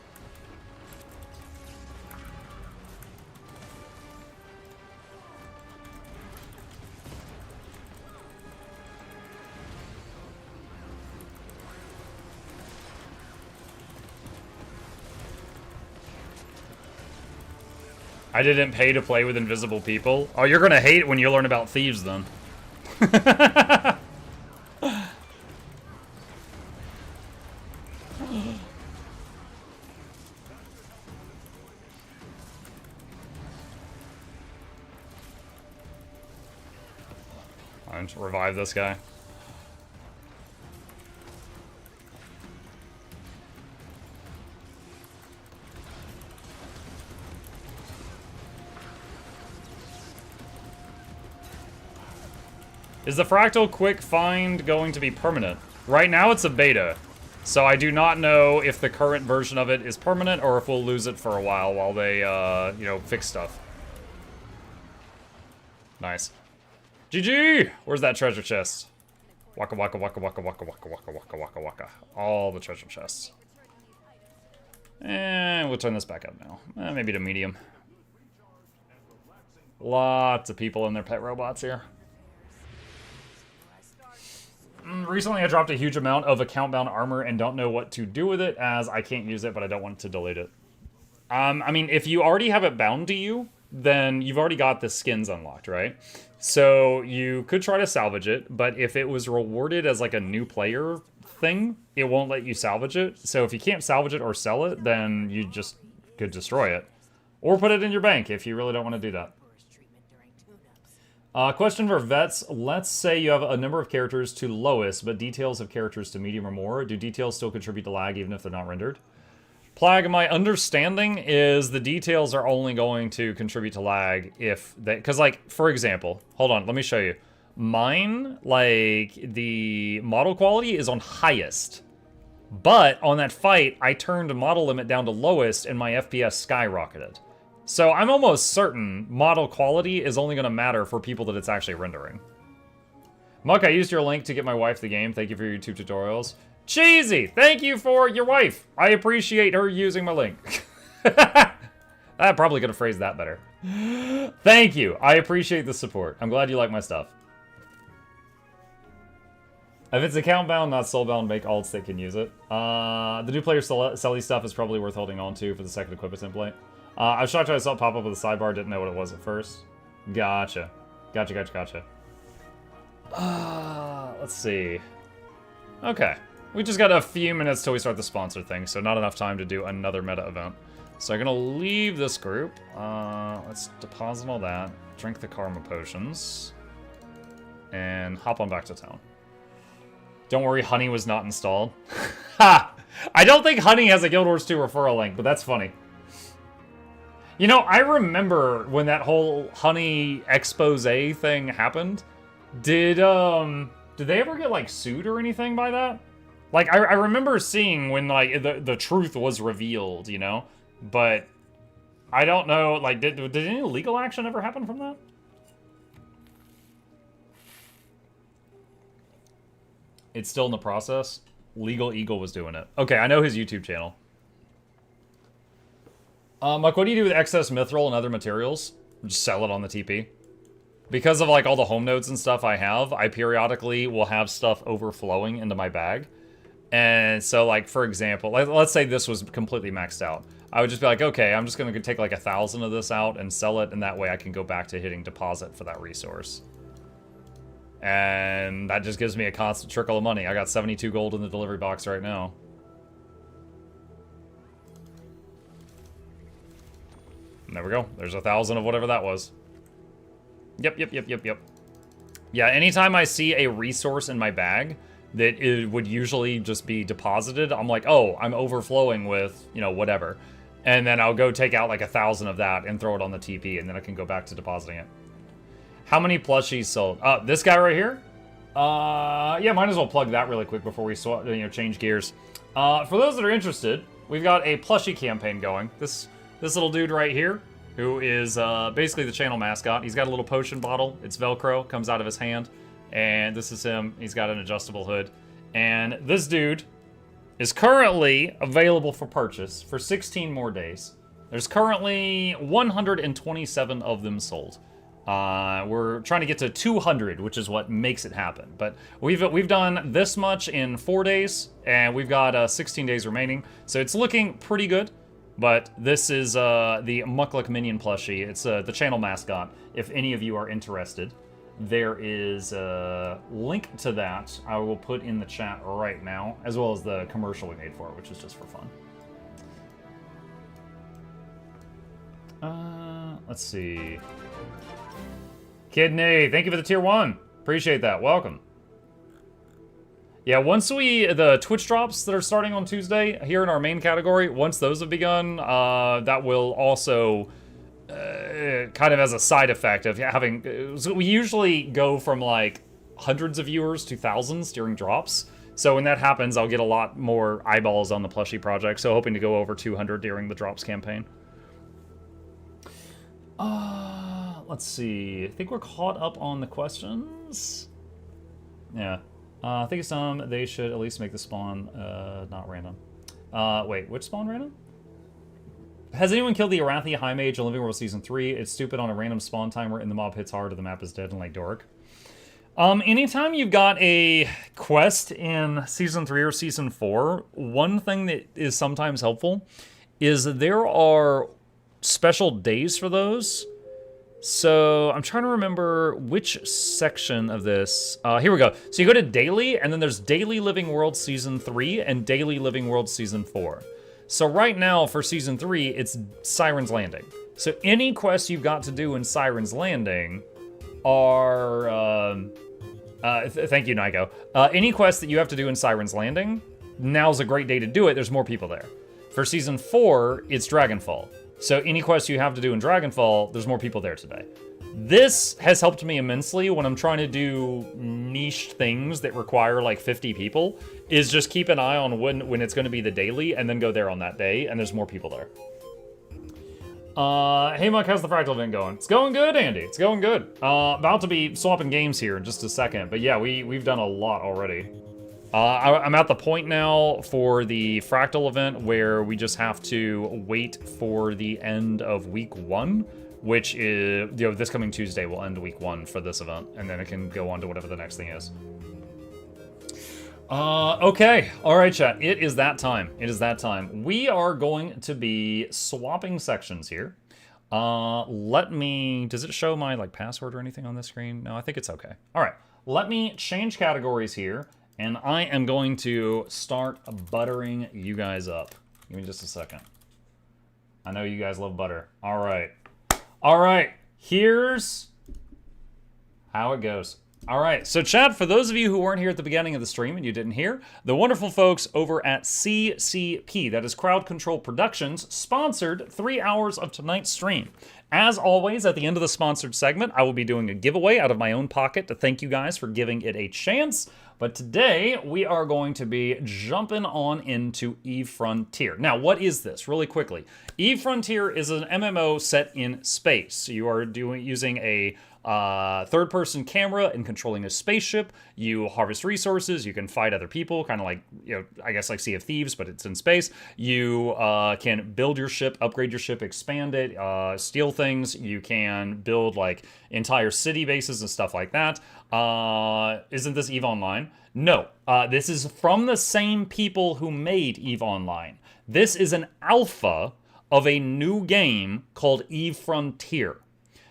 I didn't pay to play with invisible people. Oh, you're gonna hate it when you learn about thieves then. I'm to revive this guy. Is the fractal quick find going to be permanent? Right now it's a beta, so I do not know if the current version of it is permanent or if we'll lose it for a while they, you know, fix stuff. Nice. GG! Where's that treasure chest? Waka waka waka waka waka waka waka waka waka waka. All the treasure chests. And we'll turn this back up now. Maybe to medium. Lots of people and their pet robots here. Recently I dropped a huge amount of account-bound armor and don't know what to do with it as I can't use it, but I don't want to delete it. I mean, if you already have it bound to you, then you've already got the skins unlocked, right? So you could try to salvage it, but if it was rewarded as like a new player thing, it won't let you salvage it. So if you can't salvage it or sell it, then you just could destroy it. Or put it in your bank if you really don't want to do that. Question for vets. Let's say you have a number of characters to lowest, but details of characters to medium or more. Do details still contribute to lag even if they're not rendered? Plague, my understanding is the details are only going to contribute to lag if they... Because, like, for example, hold on, let me show you. Mine, like, the model quality is on highest. But on that fight, I turned model limit down to lowest and my FPS skyrocketed. So I'm almost certain model quality is only going to matter for people that it's actually rendering. Muck, I used your link to get my wife the game. Thank you for your YouTube tutorials. Cheesy! Thank you for your wife. I appreciate her using my link. I probably could have phrased that better. Thank you. I appreciate the support. I'm glad you like my stuff. If it's account bound, not soul bound, make alts that can use it. The new player selly stuff is probably worth holding on to for the second equip template. I was shocked I saw it pop up with a sidebar, didn't know what it was at first. Gotcha. Gotcha. Let's see. Okay. We just got a few minutes till we start the sponsor thing, so not enough time to do another meta event. So I'm gonna leave this group. Let's deposit all that, drink the karma potions, and hop on back to town. Don't worry, Honey was not installed. Ha! I don't think Honey has a Guild Wars 2 referral link, but that's funny. You know, I remember when that whole Honey expose thing happened. Did they ever get, like, sued or anything by that? Like, I remember seeing when, like, the truth was revealed, you know? But I don't know, like, did any legal action ever happen from that? It's still in the process? Legal Eagle was doing it. Okay, I know his YouTube channel. Like, what do you do with excess mithril and other materials? Just sell it on the TP. Because of, like, all the home nodes and stuff I have, I periodically will have stuff overflowing into my bag. And so, like, for example, let's say this was completely maxed out. I would just be like, okay, I'm just going to take, like, 1,000 of this out and sell it, and that way I can go back to hitting deposit for that resource. And that just gives me a constant trickle of money. I got 72 gold in the delivery box right now. And there we go. There's 1,000 of whatever that was. Yep. Yeah, anytime I see a resource in my bag that it would usually just be deposited, I'm like, oh, I'm overflowing with, you know, whatever. And then I'll go take out like 1,000 of that and throw it on the TP, and then I can go back to depositing it. How many plushies sold? This guy right here? Yeah, might as well plug that really quick before we change gears. For those that are interested, we've got a plushie campaign going. This little dude right here, who is basically the channel mascot. He's got a little potion bottle. It's Velcro, comes out of his hand. And this is him. He's got an adjustable hood. And this dude is currently available for purchase for 16 more days. There's currently 127 of them sold. We're trying to get to 200, which is what makes it happen. But we've done this much in 4 days, and we've got 16 days remaining. So it's looking pretty good. But this is the Mukluk minion plushie. It's the channel mascot. If any of you are interested, there is a link to that I will put in the chat right now, as well as the commercial we made for it, which is just for fun. Let's see. Kidney, thank you for the tier 1. Appreciate that. Welcome. Yeah, once the Twitch drops that are starting on Tuesday here in our main category, once those have begun, that will also kind of as a side effect of having, so we usually go from like hundreds of viewers to thousands during drops. So when that happens, I'll get a lot more eyeballs on the plushie project. So hoping to go over 200 during the drops campaign. Let's see. I think we're caught up on the questions. Yeah. I think it's they should at least make the spawn not random. Wait, which spawn random? Has anyone killed the Arathi High Mage in Living World Season 3? It's stupid on a random spawn timer and the mob hits hard or the map is dead in Lake Doric. Anytime you've got a quest in Season 3 or Season 4, one thing that is sometimes helpful is there are special days for those. So I'm trying to remember which section of this. Here we go. So you go to Daily, and then there's Daily Living World Season 3 and Daily Living World Season 4. So right now for Season 3, it's Siren's Landing. So any quests you've got to do in Siren's Landing are... thank you, Nyko. Any quests that you have to do in Siren's Landing, now's a great day to do it. There's more people there. For Season 4, it's Dragonfall. So any quest you have to do in Dragonfall, there's more people there today. This has helped me immensely when I'm trying to do niche things that require like 50 people, is just keep an eye on when it's going to be the daily and then go there on that day, and there's more people there. Hey Mike, how's the Fractal event going? It's going good, Andy. It's going good. About to be swapping games here in just a second, but yeah, we've done a lot already. I'm at the point now for the Fractal event where we just have to wait for the end of week 1, which is, this coming Tuesday will end week 1 for this event, and then it can go on to whatever the next thing is. Okay. All right, chat. It is that time. It is that time. We are going to be swapping sections here. Does it show my, password or anything on this screen? No, I think it's okay. All right. Let me change categories here. And I am going to start buttering you guys up. Give me just a second. I know you guys love butter. All right. All right. Here's how it goes. All right. So, chat, for those of you who weren't here at the beginning of the stream and you didn't hear, the wonderful folks over at CCP, that is Crowd Control Productions, sponsored 3 hours of tonight's stream. As always, at the end of the sponsored segment, I will be doing a giveaway out of my own pocket to thank you guys for giving it a chance. But today, we are going to be jumping on into EveFrontier. Now, what is this? Really quickly. EveFrontier is an MMO set in space. You are using a third-person camera and controlling a spaceship. You harvest resources. You can fight other people, kind of like, I guess like Sea of Thieves, but it's in space. You can build your ship, upgrade your ship, expand it, steal things. You can build like entire city bases and stuff like that. Isn't this EVE Online? No, this is from the same people who made EVE Online. This is an alpha of a new game called EveFrontier.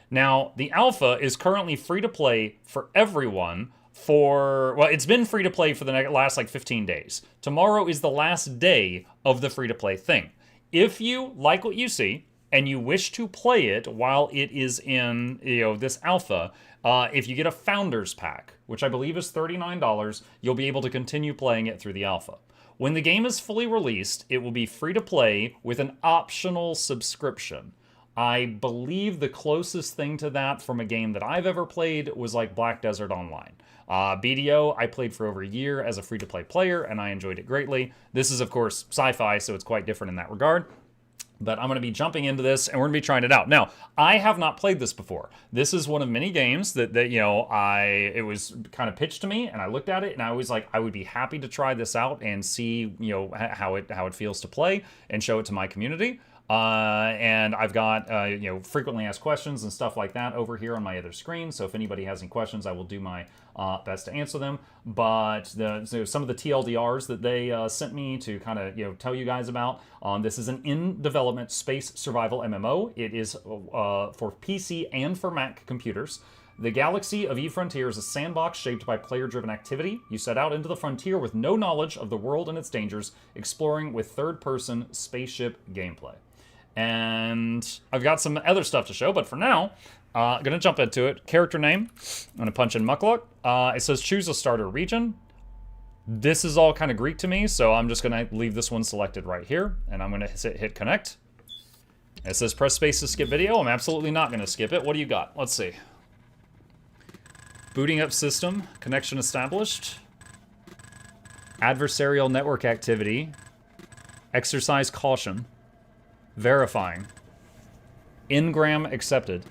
Now, the alpha is currently free to play for everyone it's been free to play for the last 15 days. Tomorrow is the last day of the free to play thing. If you like what you see and you wish to play it while it is in, this alpha, if you get a founder's pack, which I believe is $39, you'll be able to continue playing it through the alpha. When the game is fully released, it will be free to play with an optional subscription. I believe the closest thing to that from a game that I've ever played was like Black Desert Online. BDO, I played for over a year as a free-to-play player, and I enjoyed it greatly. This is, of course, sci-fi, so it's quite different in that regard. But I'm going to be jumping into this, and we're going to be trying it out. Now, I have not played this before. This is one of many games that it was kind of pitched to me, and I looked at it, and I was like, I would be happy to try this out and see, how it feels to play and show it to my community. And I've got, frequently asked questions and stuff like that over here on my other screen. So if anybody has any questions, I will do my best to answer them. But some of the TLDRs that they sent me to kind of, tell you guys about, this is an in-development space survival MMO. It is for PC and for Mac computers. The galaxy of EveFrontier is a sandbox shaped by player-driven activity. You set out into the frontier with no knowledge of the world and its dangers, exploring with third-person spaceship gameplay. And I've got some other stuff to show, but for now, gonna jump into it. Character name, I'm gonna punch in Mukluk. It says choose a starter region. This is all kind of Greek to me, so I'm just gonna leave this one selected right here, and I'm gonna hit connect. It says press space to skip video. I'm absolutely not gonna skip it. What do you got? Let's see. Booting up system, connection established. Adversarial network activity. Exercise caution. Verifying. Engram accepted.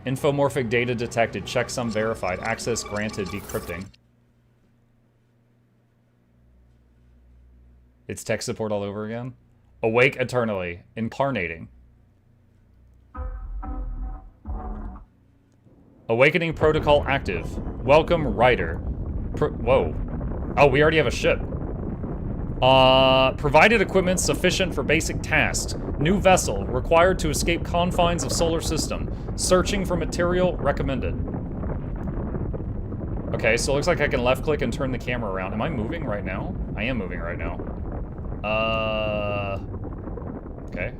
Infomorphic data detected. Checksum verified. Access granted. Decrypting. It's tech support all over again. Awake eternally. Incarnating. Awakening protocol active. Welcome, Rider. Whoa. Oh, we already have a ship. Provided equipment sufficient for basic tasks. New vessel. Required to escape confines of solar system. Searching for material recommended. Okay, so it looks like I can left click and turn the camera around. Am I moving right now? I am moving right now. Okay.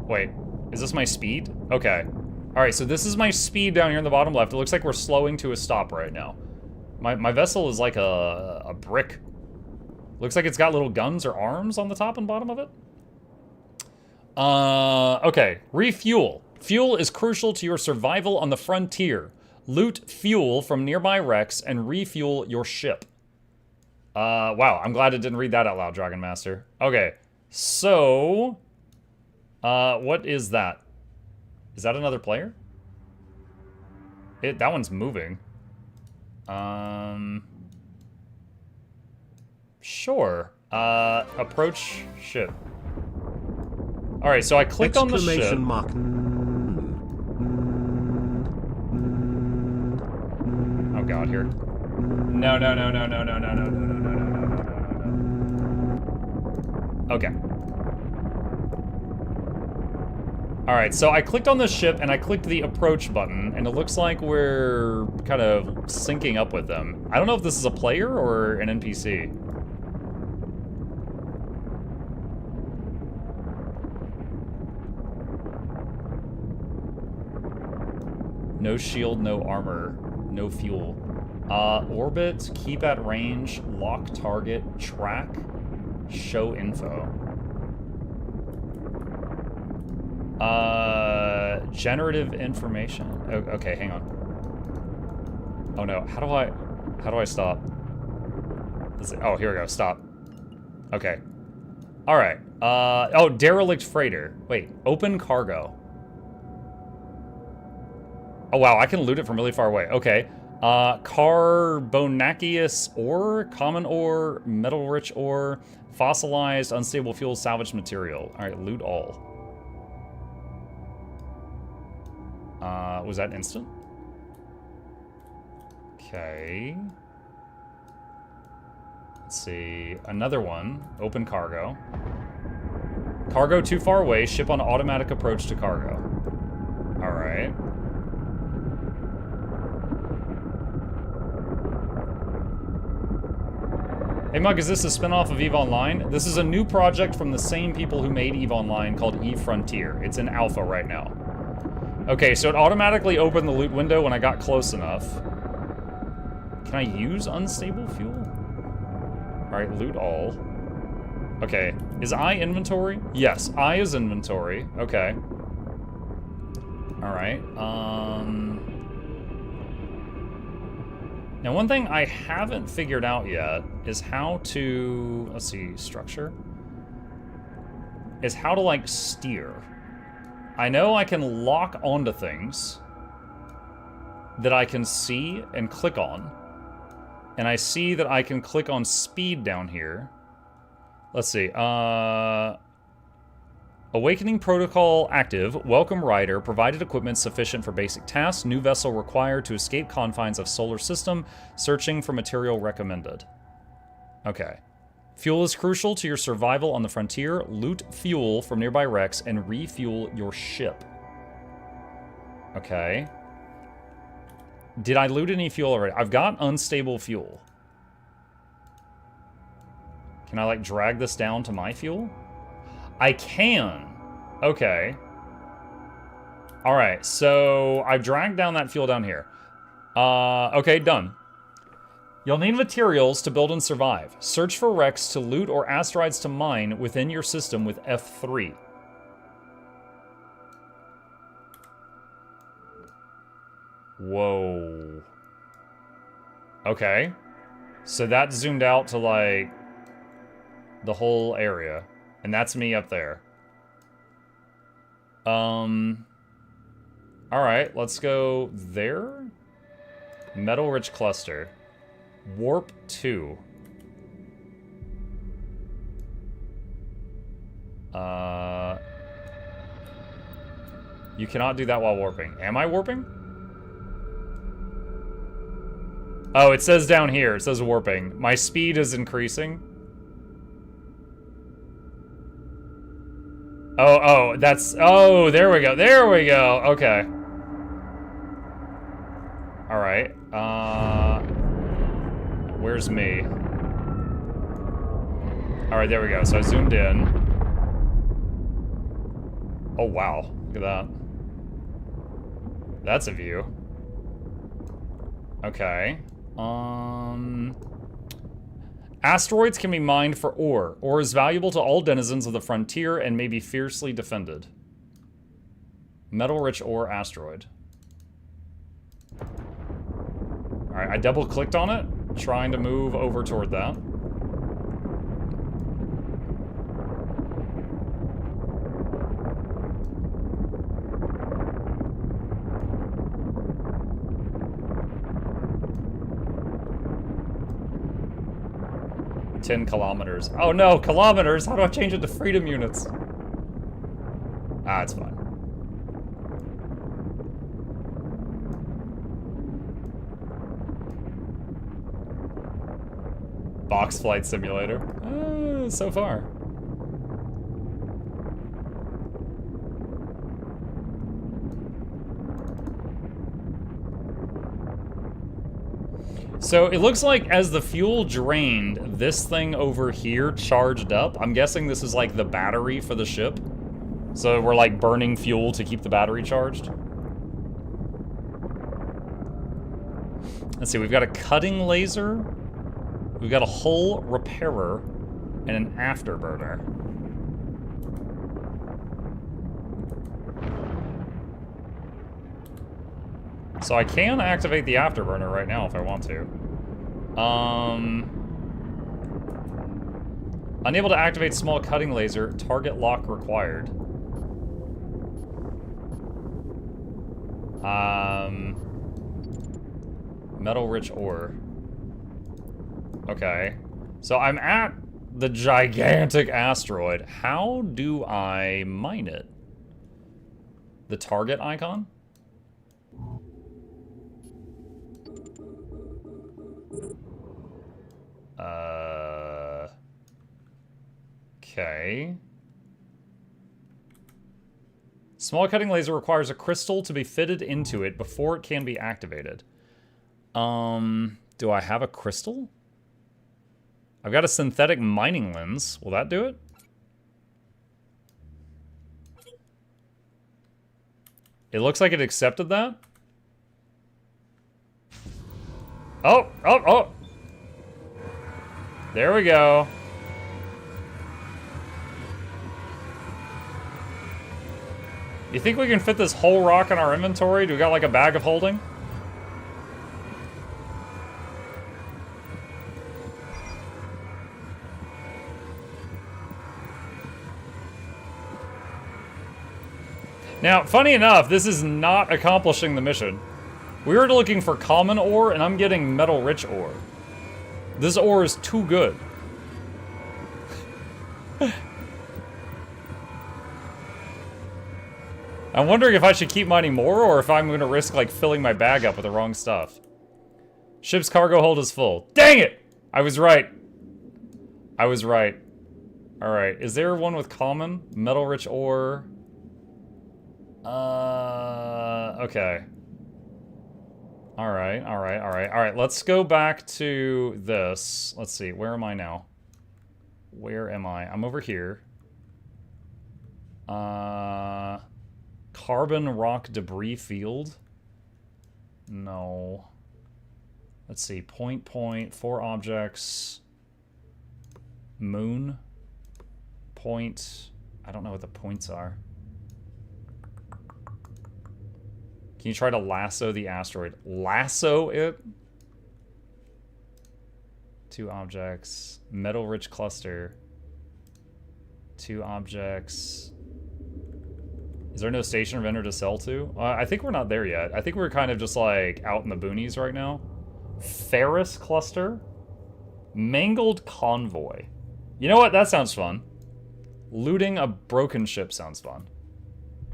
Wait, is this my speed? Okay. Alright, so this is my speed down here in the bottom left. It looks like we're slowing to a stop right now. My vessel is like a brick. Looks like it's got little guns or arms on the top and bottom of it. Okay. Refuel. Fuel is crucial to your survival on the frontier. Loot fuel from nearby wrecks and refuel your ship. Wow, I'm glad it didn't read that out loud, Dragon Master. Okay, so... what is that? Is that another player? That one's moving. Sure. Approach ship. Alright, so I clicked on the ship. Oh god, here. No. Okay. Alright, so I clicked on the ship and I clicked the approach button, and it looks like we're kind of syncing up with them. I don't know if this is a player or an NPC. No shield, no armor, no fuel. Orbit, keep at range, lock target, track, show info. Generative information. Oh, okay, hang on. Oh no, how do I stop? Oh, here we go, stop. Okay. Alright. Oh, derelict freighter. Wait, open cargo. Oh wow, I can loot it from really far away. Okay. Carbonaceous ore, common ore, metal-rich ore, fossilized, unstable fuel, salvaged material. Alright, loot all. Was that instant? Okay. Let's see. Another one. Open cargo. Cargo too far away. Ship on automatic approach to cargo. Alright. Hey Mug, is this a spinoff of EVE Online? This is a new project from the same people who made EVE Online called EveFrontier. It's in alpha right now. Okay, so it automatically opened the loot window when I got close enough. Can I use unstable fuel? Alright, loot all. Okay, is I inventory? Yes, I is inventory. Okay. Alright, Now one thing I haven't figured out yet is how to, let's see, structure? Is how to like steer. I know I can lock onto things that I can see and click on. And I see that I can click on speed down here. Let's see. Awakening protocol active. Welcome rider. Provided equipment sufficient for basic tasks. New vessel required to escape confines of solar system. Searching for material recommended. Okay. Fuel is crucial to your survival on the frontier. Loot fuel from nearby wrecks and refuel your ship. Okay. Did I loot any fuel already? I've got unstable fuel. Can I, like, drag this down to my fuel? I can. Okay. All right, so I've dragged down that fuel down here. Okay, done. You'll need materials to build and survive. Search for wrecks to loot or asteroids to mine within your system with F3. Whoa. Okay. So that zoomed out to, like, the whole area. And that's me up there. Alright, let's go there. Metal-rich cluster. Warp 2. You cannot do that while warping. Am I warping? Oh, it says down here. It says warping. My speed is increasing. Oh, that's... Oh, there we go. There we go. Okay. Alright. Where's me? Alright, there we go. So I zoomed in. Oh, wow. Look at that. That's a view. Okay. Asteroids can be mined for ore. Ore is valuable to all denizens of the frontier and may be fiercely defended. Metal-rich ore asteroid. Alright, I double-clicked on it, trying to move over toward that. $10 kilometers. Oh no, kilometers! How do I change it to freedom units? Ah, it's fine. Box flight simulator. So far. So it looks like as the fuel drained, this thing over here charged up. I'm guessing this is like the battery for the ship. So we're like burning fuel to keep the battery charged. Let's see, we've got a cutting laser. We've got a hull repairer and an afterburner. So I can activate the afterburner right now if I want to. Unable to activate small cutting laser. Target lock required. Metal-rich ore. Okay. So I'm at the gigantic asteroid. How do I mine it? The target icon? Okay. Small cutting laser requires a crystal to be fitted into it before it can be activated. Do I have a crystal? I've got a synthetic mining lens. Will that do it? It looks like it accepted that. Oh! There we go. You think we can fit this whole rock in our inventory? Do we got like a bag of holding? Now, funny enough, this is not accomplishing the mission. We were looking for common ore, and I'm getting metal-rich ore. This ore is too good. I'm wondering if I should keep mining more or if I'm gonna risk like filling my bag up with the wrong stuff. Ship's cargo hold is full. Dang it! I was right. I was right. Alright, is there one with common? Metal rich ore. Okay. Alright, let's go back to this. Let's see, where am I now? Where am I? I'm over here. Carbon rock debris field? No. Let's see, point, 4 objects. Moon. Point. I don't know what the points are. Can you try to lasso the asteroid? Lasso it? 2 objects. Metal-rich cluster. 2 objects. Is there no station or vendor to sell to? I think we're not there yet. I think we're kind of just like out in the boonies right now. Ferris cluster. Mangled convoy. You know what? That sounds fun. Looting a broken ship sounds fun.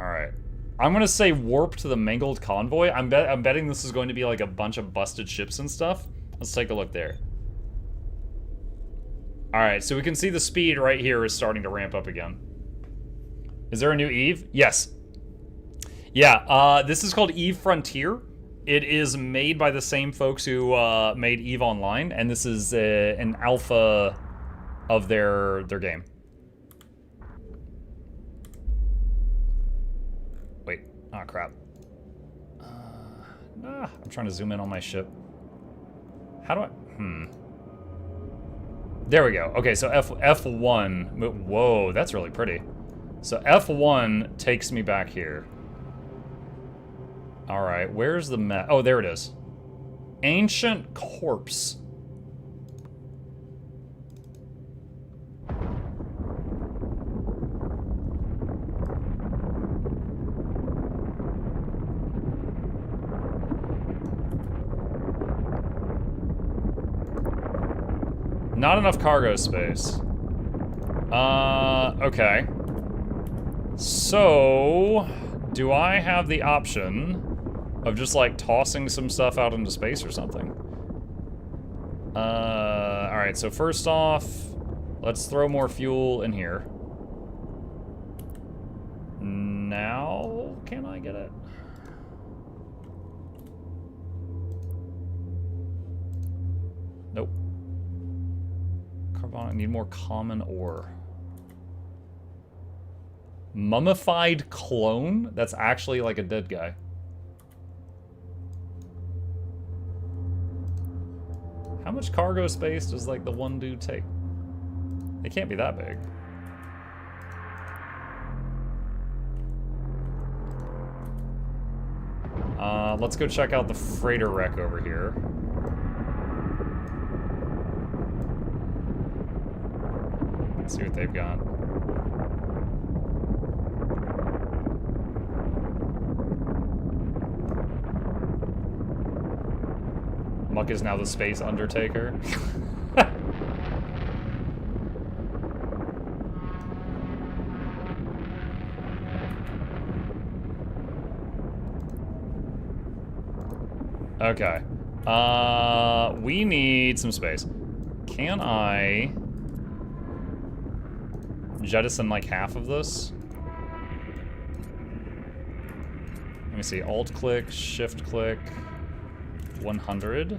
Alright. I'm gonna say warp to the mangled convoy. I'm betting this is going to be like a bunch of busted ships and stuff. Let's take a look there. Alright, so we can see the speed right here is starting to ramp up again. Is there a new Eve? Yes. Yeah, this is called EveFrontier. It is made by the same folks who made EVE Online, and this is an alpha of their game. Wait, oh crap. I'm trying to zoom in on my ship. How do I, There we go. Okay, so F1, whoa, that's really pretty. So F1 takes me back here. All right, where's the map? Oh, there it is. Ancient corpse. Not enough cargo space. Okay. So, do I have the option of just like tossing some stuff out into space or something? Alright, so first off, let's throw more fuel in here. Now, can I get it? Nope. Carbonic, need more common ore. Mummified clone? That's actually like a dead guy. How much cargo space does like the one dude take? It can't be that big. Let's go check out the freighter wreck over here. Let's see what they've got. Muck is now the space undertaker. Okay. We need some space. Can I jettison like half of this? Let me see. Alt click, shift click. 100.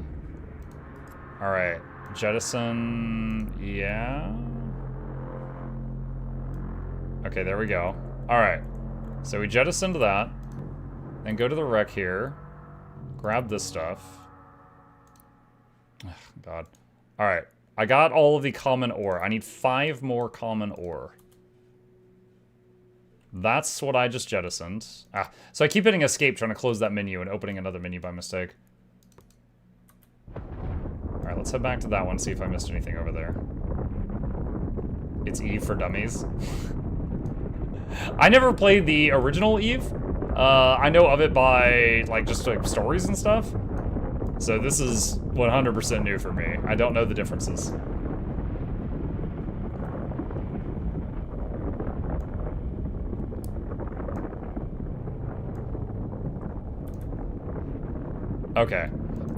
All right, jettison, yeah. Okay, there we go. All right, so we jettisoned that, then go to the wreck here, grab this stuff. Oh, God. All right, I got all of the common ore. I need 5 more common ore. That's what I just jettisoned. So I keep hitting escape trying to close that menu and opening another menu by mistake. Alright, let's head back to that one, see if I missed anything over there. It's Eve for Dummies. I never played the original Eve. I know of it by, like, just like stories and stuff. So this is 100% new for me. I don't know the differences. Okay.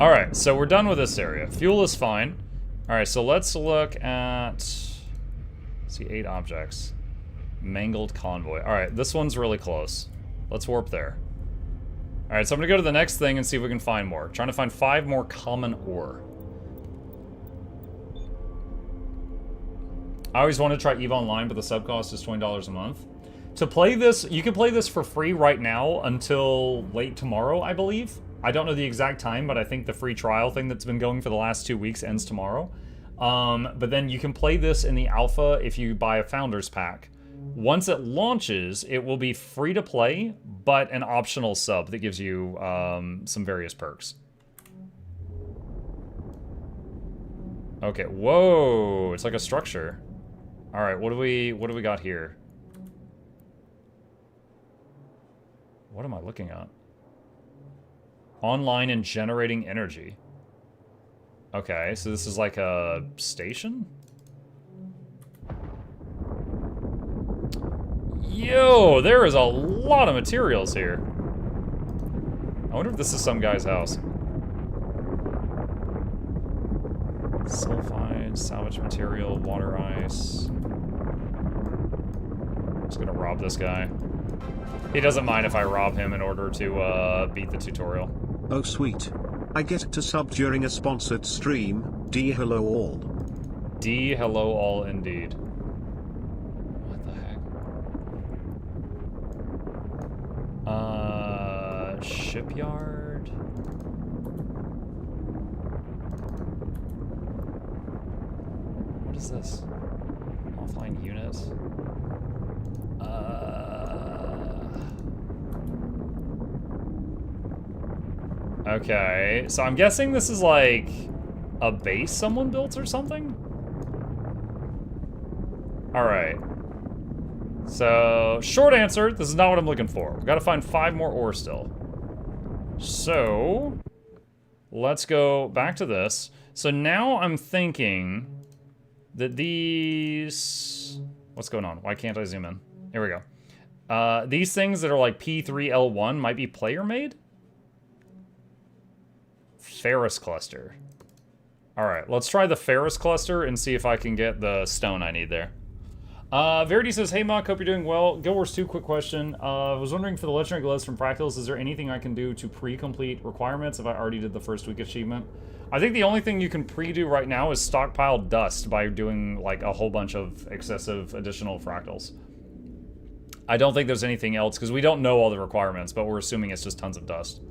Alright, so we're done with this area. Fuel is fine. Alright, so let's look at... Let's see, 8 objects. Mangled convoy. Alright, this one's really close. Let's warp there. Alright, so I'm gonna go to the next thing and see if we can find more. Trying to find 5 more common ore. I always wanted to try EVE Online, but the sub cost is $20 a month. To play this, you can play this for free right now until late tomorrow, I believe. I don't know the exact time, but I think the free trial thing that's been going for the last 2 weeks ends tomorrow. But then you can play this in the alpha if you buy a Founders Pack. Once it launches, it will be free to play, but an optional sub that gives you some various perks. Okay, whoa, it's like a structure. All right, what do we got here? What am I looking at? Online and generating energy. Okay, so this is like a station? Yo, there is a lot of materials here. I wonder if this is some guy's house. Sulfide, salvage material, water ice. Just gonna rob this guy. He doesn't mind if I rob him in order to beat the tutorial. Oh sweet. I get to sub during a sponsored stream. D hello all. D hello all indeed. What the heck? Shipyard. What is this? Offline unit. Okay, so I'm guessing this is like a base someone built or something? Alright. So, short answer, this is not what I'm looking for. We've got to find 5 more ore still. So, let's go back to this. So now I'm thinking that these... What's going on? Why can't I zoom in? Here we go. These things that are like P3L1 might be player-made? Ferrous cluster. Alright, let's try the Ferrous cluster and see if I can get the stone I need there. Verity says, hey Muk, hope you're doing well. Guild Wars 2, quick question. I was wondering for the legendary gloves from Fractals, is there anything I can do to pre-complete requirements if I already did the first week achievement? I think the only thing you can pre-do right now is stockpile dust by doing like a whole bunch of excessive additional fractals. I don't think there's anything else because we don't know all the requirements, but we're assuming it's just tons of dust.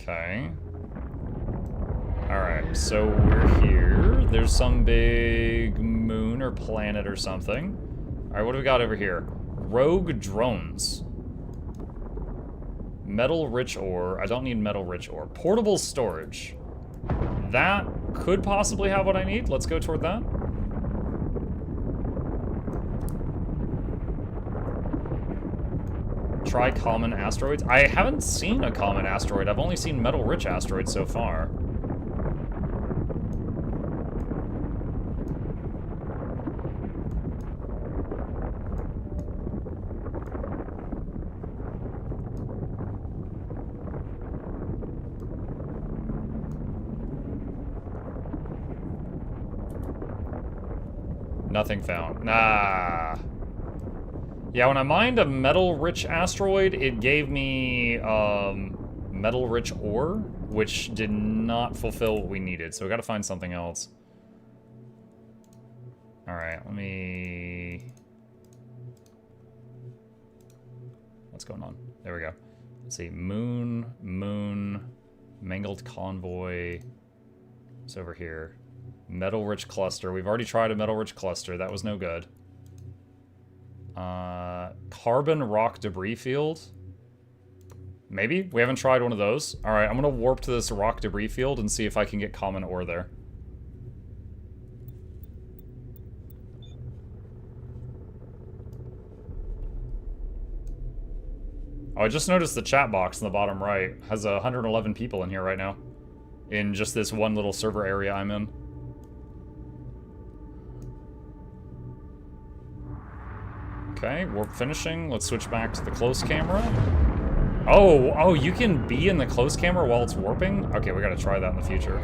Okay. Alright, so we're here. There's some big moon or planet or something. Alright, what do we got over here? Rogue drones. Metal-rich ore. I don't need metal-rich ore. Portable storage. That could possibly have what I need. Let's go toward that. Try common asteroids. I haven't seen a common asteroid. I've only seen metal-rich asteroids so far. Nothing found. Nah. Yeah, when I mined a metal-rich asteroid, it gave me metal-rich ore, which did not fulfill what we needed. So we gotta find something else. Alright, let me... What's going on? There we go. Let's see. Moon, mangled convoy. It's over here. Metal-rich cluster. We've already tried a metal-rich cluster. That was no good. Carbon rock debris field. Maybe? We haven't tried one of those. Alright, I'm gonna warp to this rock debris field and see if I can get common ore there. Oh, I just noticed the chat box in the bottom right has 111 people in here right now. In just this one little server area I'm in. Okay, warp finishing. Let's switch back to the close camera. Oh, you can be in the close camera while it's warping? Okay, we gotta try that in the future.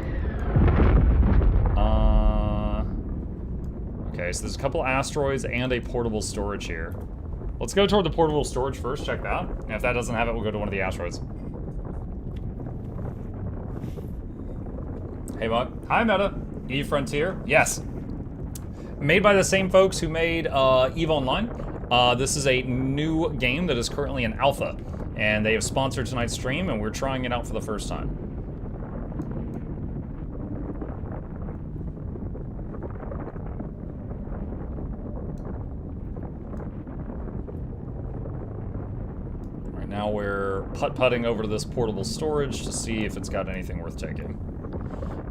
Okay, so there's a couple asteroids and a portable storage here. Let's go toward the portable storage first, check that. And if that doesn't have it, we'll go to one of the asteroids. Hey, Mug. Hi, Meta. EveFrontier. Yes. Made by the same folks who made EVE Online. This is a new game that is currently in alpha. And they have sponsored tonight's stream, and we're trying it out for the first time. Right now we're putt-putting over to this portable storage to see if it's got anything worth taking.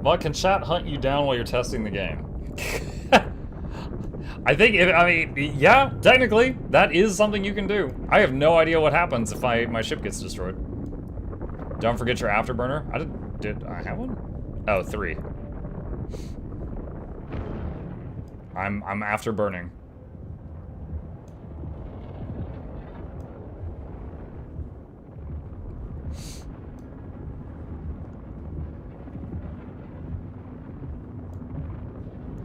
But can chat hunt you down while you're testing the game? I mean, yeah, technically, that is something you can do. I have no idea what happens if my ship gets destroyed. Don't forget your afterburner. Did I have one? Oh, 3. I'm afterburning.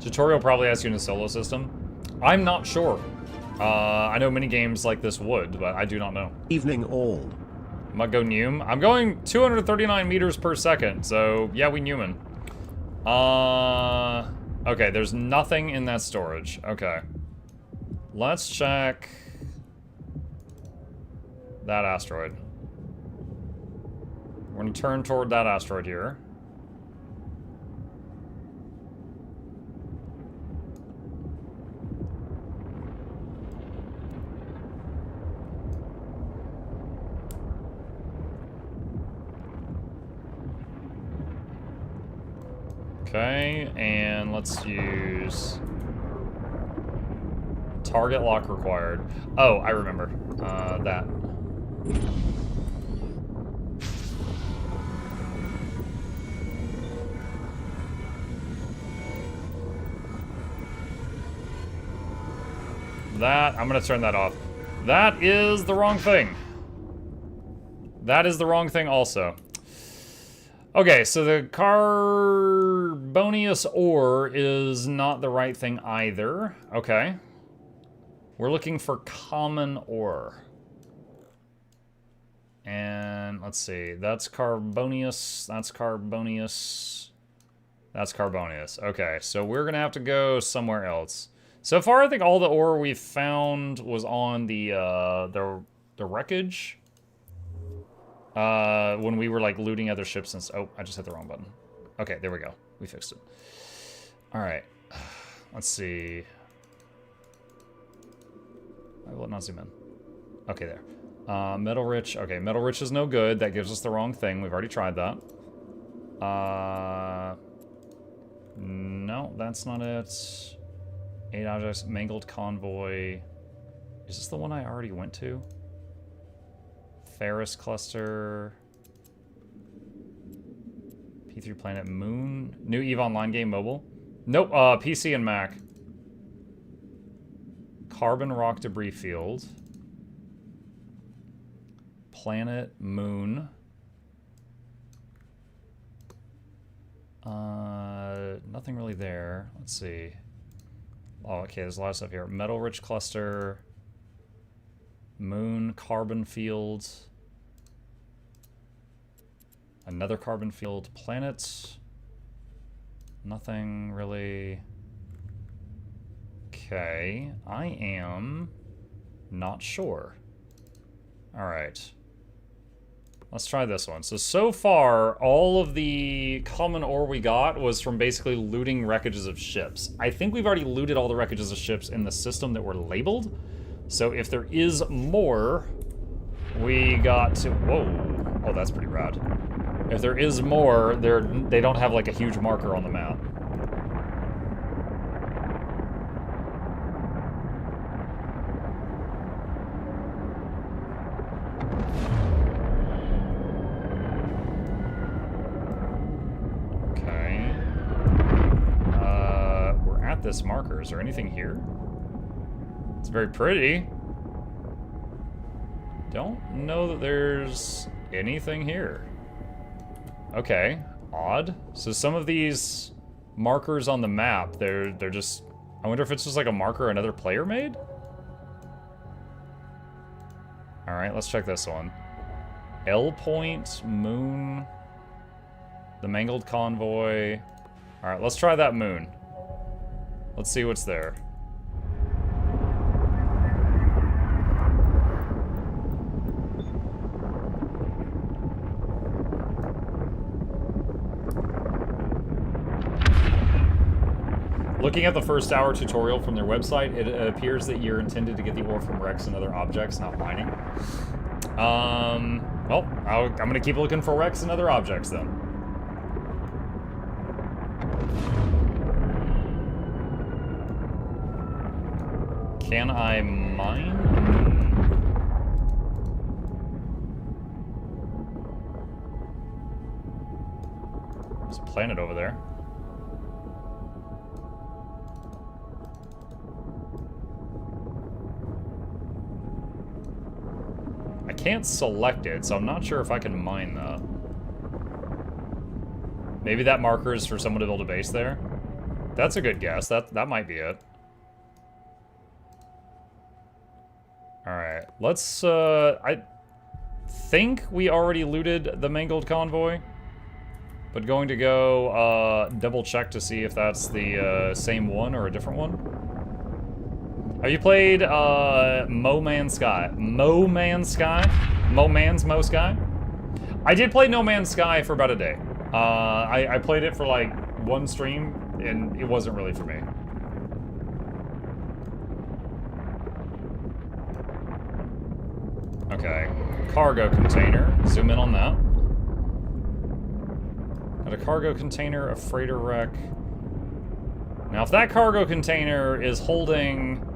Tutorial probably asks you in a solo system. I'm not sure. I know many games like this would, but I do not know. Evening all. I'm gonna go Nume. I'm going 239 meters per second, so yeah, we Newman. Okay, there's nothing in that storage. Okay. Let's check that asteroid. We're gonna turn toward that asteroid here. Okay, and let's use target lock required. Oh, I remember that. I'm gonna turn that off. That is the wrong thing. That is the wrong thing also. Okay, so the carbonious ore is not the right thing either. Okay. We're looking for common ore. And let's see, that's carbonious, that's carbonious, that's carbonious. Okay, so we're gonna have to go somewhere else. So far, I think all the ore we found was on the wreckage. When we were like looting other ships and oh, I just hit the wrong button. Okay, there we go. We fixed it. All right. Let's see. I will not zoom in. Okay, there. Metal rich. Okay, metal rich is no good. That gives us the wrong thing. We've already tried that. No, that's not it. 8 objects. Mangled convoy. Is this the one I already went to? Ferris cluster. P3 planet moon. New EVE Online game mobile. Nope, PC and Mac. Carbon rock debris field. Planet moon. Nothing really there. Let's see. Oh, okay, there's a lot of stuff here. Metal rich cluster. Moon, carbon field. Another carbon field. Planets. Nothing really. Okay, I am not sure. All right. Let's try this one. So far, all of the common ore we got was from basically looting wreckages of ships. I think we've already looted all the wreckages of ships in the system that were labeled. So if there is more, we got to... Whoa. Oh, that's pretty rad. If there is more, they don't have like a huge marker on the map. Okay. We're at this marker. Is there anything here? It's very pretty. Don't know that there's anything here. Okay, odd. So some of these markers on the map, they're just... I wonder if it's just like a marker another player made? Alright, let's check this one. L Point, Moon, the Mangled Convoy. Alright, let's try that moon. Let's see what's there. Looking at the first hour tutorial from their website, it appears that you're intended to get the ore from wrecks and other objects, not mining. Well, I'm gonna keep looking for wrecks and other objects then. Can I mine? There's a planet over there. I can't select it, so I'm not sure if I can mine that. Maybe that marker is for someone to build a base there? That's a good guess. That might be it. Alright, let's, I think we already looted the Mangled Convoy, but going to go, double check to see if that's the, same one or a different one. Have you played, Mo Man's Sky? Mo Man's Sky? Mo Sky? I did play No Man's Sky for about a day. I played it for like one stream, and it wasn't really for me. Okay, cargo container. Zoom in on that. Got a cargo container, a freighter wreck. Now, if that cargo container is holding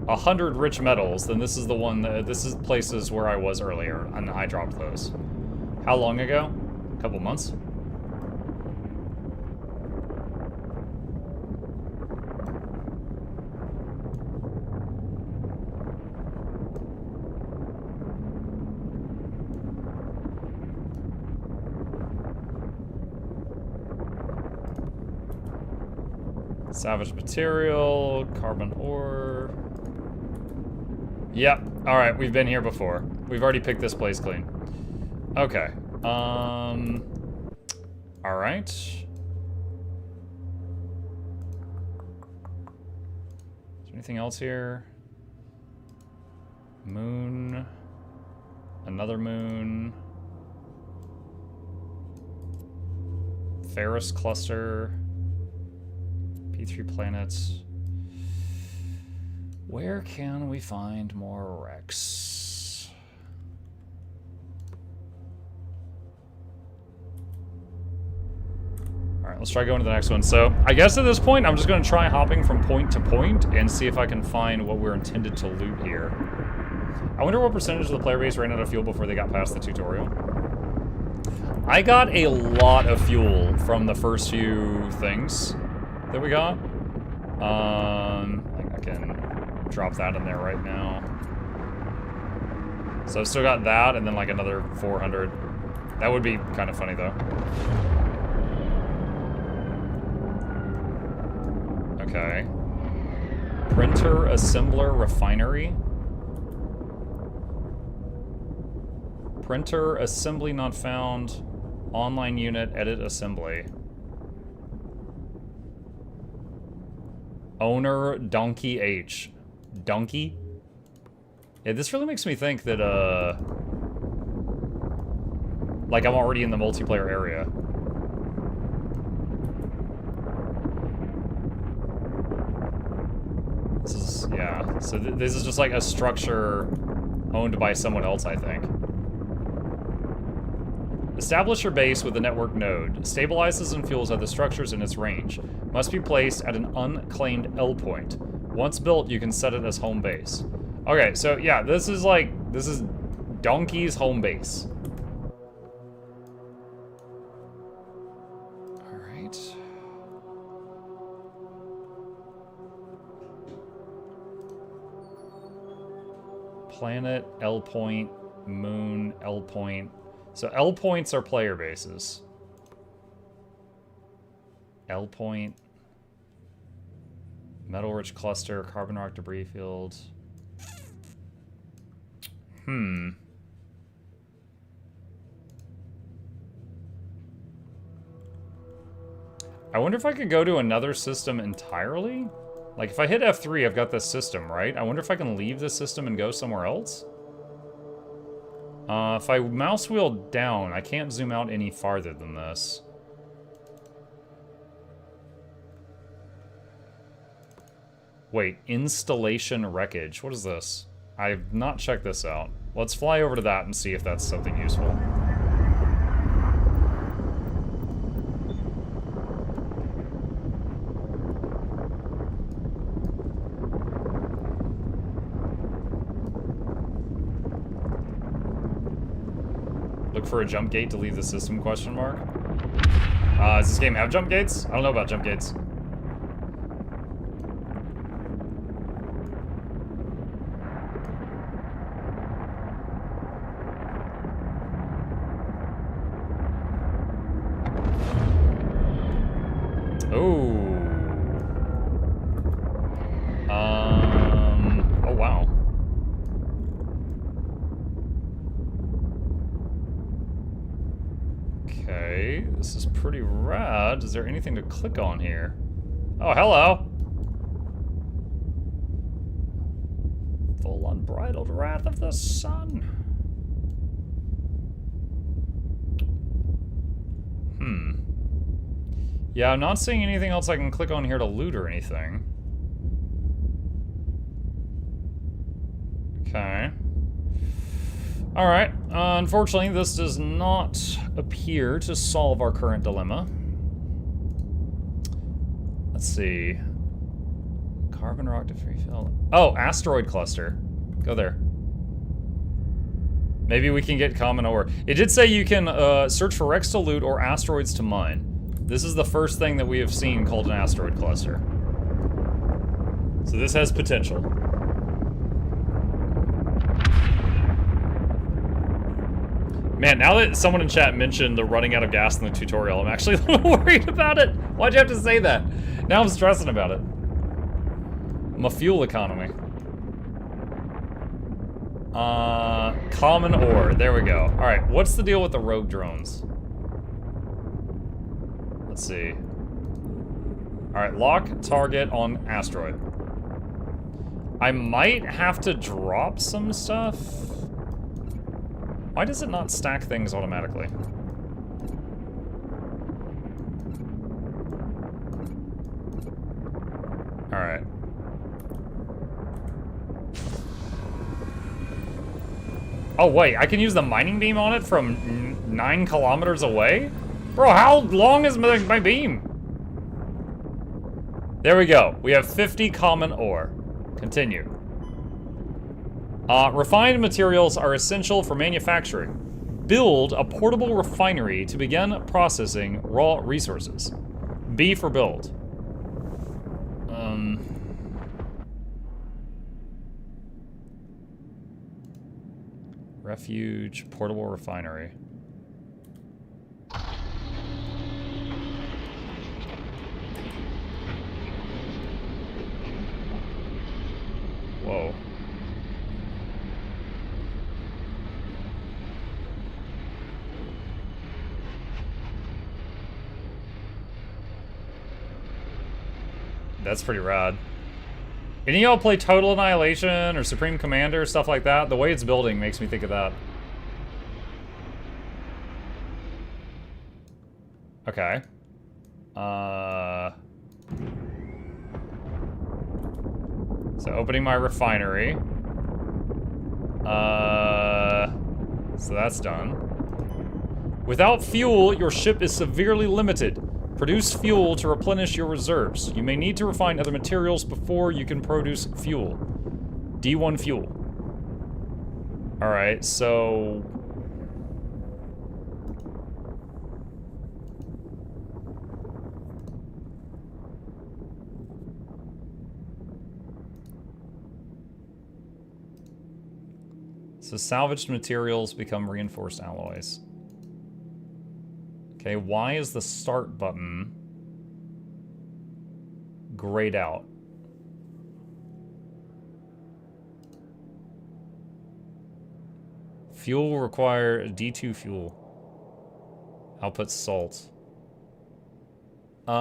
100 rich metals, then this is the one that, this is places where I was earlier, and I dropped those. How long ago? A couple months? Salvage material, carbon ore. Yep, alright, we've been here before. We've already picked this place clean. Okay, alright. Is there anything else here? Moon. Another moon. Ferris cluster. P3 planets. Where can we find more wrecks? Alright, let's try going to the next one. So, I guess at this point, I'm just going to try hopping from point to point and see if I can find what we're intended to loot here. I wonder what percentage of the player base ran out of fuel before they got past the tutorial. I got a lot of fuel from the first few things that we got. I can drop that in there right now. So I've still got that and then like another 400. That would be kind of funny though. Okay. Printer, assembler, refinery. Printer, assembly not found. Online unit, edit assembly. Owner, Donkey H. Donkey? Yeah, this really makes me think that, like I'm already in the multiplayer area. This is, yeah, so this is just like a structure owned by someone else, I think. Establish your base with a network node. Stabilizes and fuels other structures in its range. Must be placed at an unclaimed L point. Once built, you can set it as home base. Okay, so yeah, this is Donkey's home base. Alright. Planet, L point, moon, L point. So L points are player bases. L point. Metal-rich cluster, carbon rock debris field. I wonder if I could go to another system entirely? Like, if I hit F3, I've got this system, right? I wonder if I can leave this system and go somewhere else? If I mouse wheel down, I can't zoom out any farther than this. Wait, installation wreckage. What is this? I've not checked this out. Let's fly over to that and see if that's something useful. Look for a jump gate to leave the system, question mark. Does this game have jump gates? I don't know about jump gates. Oh, wow. Okay, this is pretty rad. Is there anything to click on here? Oh, hello. Full unbridled wrath of the sun. Yeah, I'm not seeing anything else I can click on here to loot or anything. Okay. Alright, unfortunately this does not appear to solve our current dilemma. Let's see. Carbon rock to free field. Oh, asteroid cluster. Go there. Maybe we can get common ore. It did say you can search for wrecks to loot or asteroids to mine. This is the first thing that we have seen called an asteroid cluster. So this has potential. Man, now that someone in chat mentioned the running out of gas in the tutorial, I'm actually a little worried about it. Why'd you have to say that? Now I'm stressing about it. My fuel economy. Common ore. There we go. Alright, what's the deal with the rogue drones? Let's see. Alright, lock target on asteroid. I might have to drop some stuff. Why does it not stack things automatically? Alright. Oh wait, I can use the mining beam on it from 9 kilometers away? Bro, how long is my beam? There we go. We have 50 common ore. Continue. Refined materials are essential for manufacturing. Build a portable refinery to begin processing raw resources. B for build. Refuge, portable refinery. Whoa. That's pretty rad. Any of y'all play Total Annihilation or Supreme Commander, stuff like that? The way it's building makes me think of that. Okay. So opening my refinery. So that's done. Without fuel, your ship is severely limited. Produce fuel to replenish your reserves. You may need to refine other materials before you can produce fuel. D1 fuel. Alright, so... So salvaged materials become reinforced alloys. Okay, why is the start button grayed out? Fuel require D2 fuel. Output salt. Do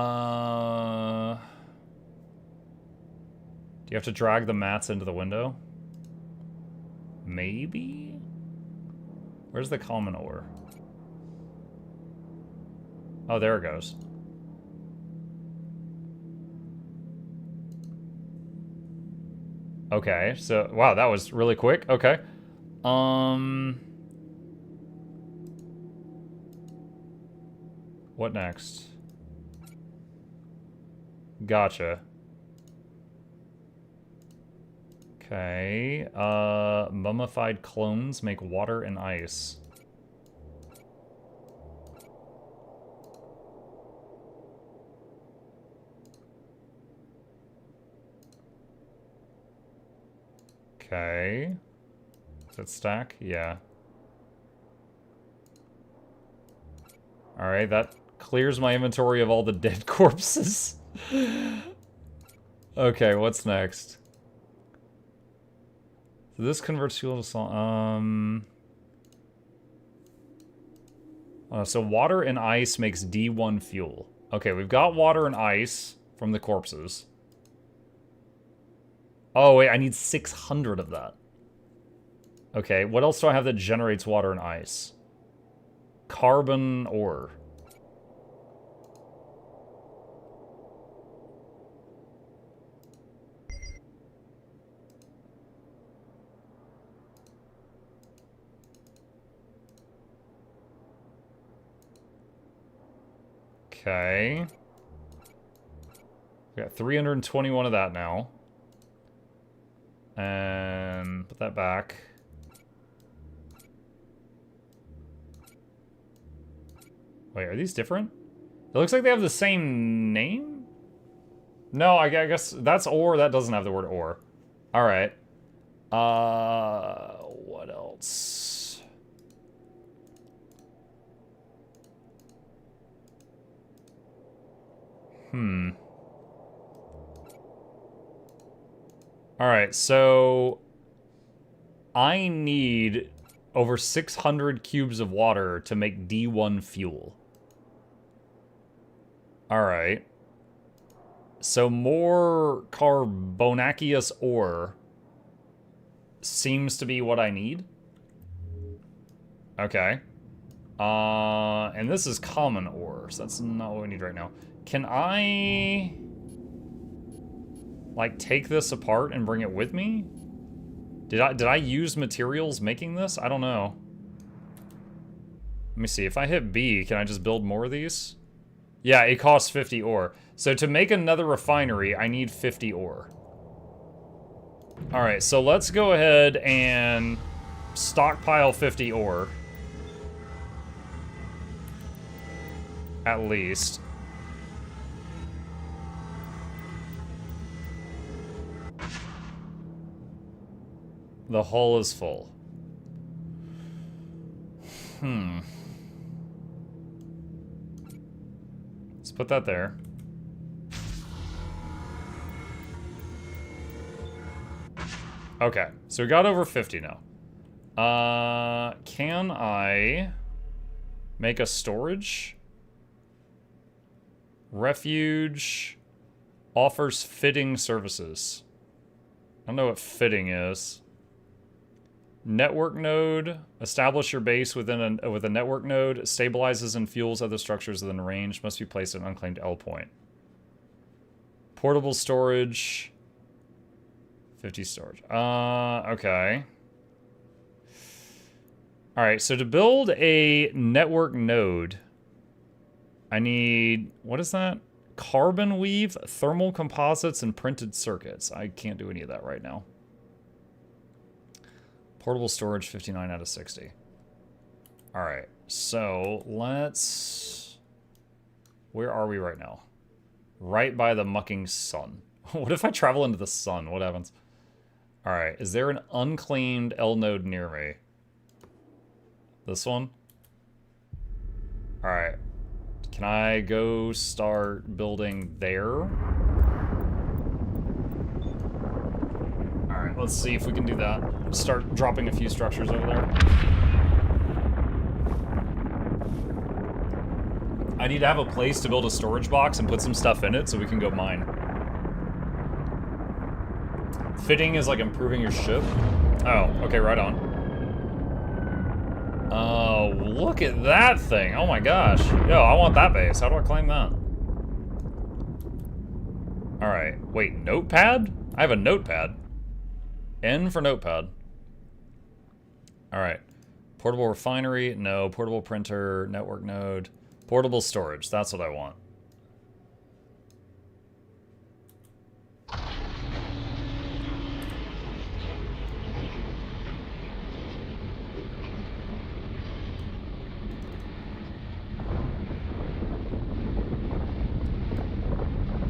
you have to drag the mats into the window? Maybe? Where's the common ore? Oh, there it goes. Okay, so, wow, that was really quick. Okay. What next? Gotcha. Okay, mummified clones make water and ice. Okay. Does it stack? Yeah. Alright, that clears my inventory of all the dead corpses. Okay, what's next? So this converts fuel to salt. So water and ice makes D1 fuel. Okay, we've got water and ice from the corpses. Oh, wait, I need 600 of that. Okay, what else do I have that generates water and ice? Carbon ore. Okay. We got 321 of that now. And put that back. Wait, are these different? It looks like they have the same name? No, I guess that's ore. That doesn't have the word ore. All right. What else? All right, so I need over 600 cubes of water to make D1 fuel. All right. So more carbonaceous ore seems to be what I need. Okay. And this is common ore, so that's not what we need right now. Can I, like, take this apart and bring it with me? Did I use materials making this? I don't know. Let me see. If I hit B, can I just build more of these? Yeah, it costs 50 ore. So to make another refinery, I need 50 ore. All right, so let's go ahead and stockpile 50 ore. At least. The hull is full. Let's put that there. Okay, so we got over 50 now. Can I make a storage? Refuge offers fitting services. I don't know what fitting is. Network node. Establish your base with a network node. Stabilizes and fuels other structures within range. Must be placed at an unclaimed L point. Portable storage. 50 storage. Okay. Alright, so to build a network node, I need, what is that? Carbon weave, thermal composites, and printed circuits. I can't do any of that right now. Portable storage, 59 out of 60. Alright, so let's... Where are we right now? Right by the mucking sun. What if I travel into the sun? What happens? Alright, is there an unclaimed L node near me? This one? Alright. Can I go start building there? Alright, let's see if we can do that. Start dropping a few structures over there. I need to have a place to build a storage box and put some stuff in it so we can go mine. Fitting is like improving your ship. Oh, okay, right on. Oh, look at that thing. Oh my gosh. Yo, I want that base. How do I claim that? Alright, wait, notepad? I have a notepad. N for notepad. Alright. Portable refinery, no. Portable printer, network node. Portable storage, that's what I want.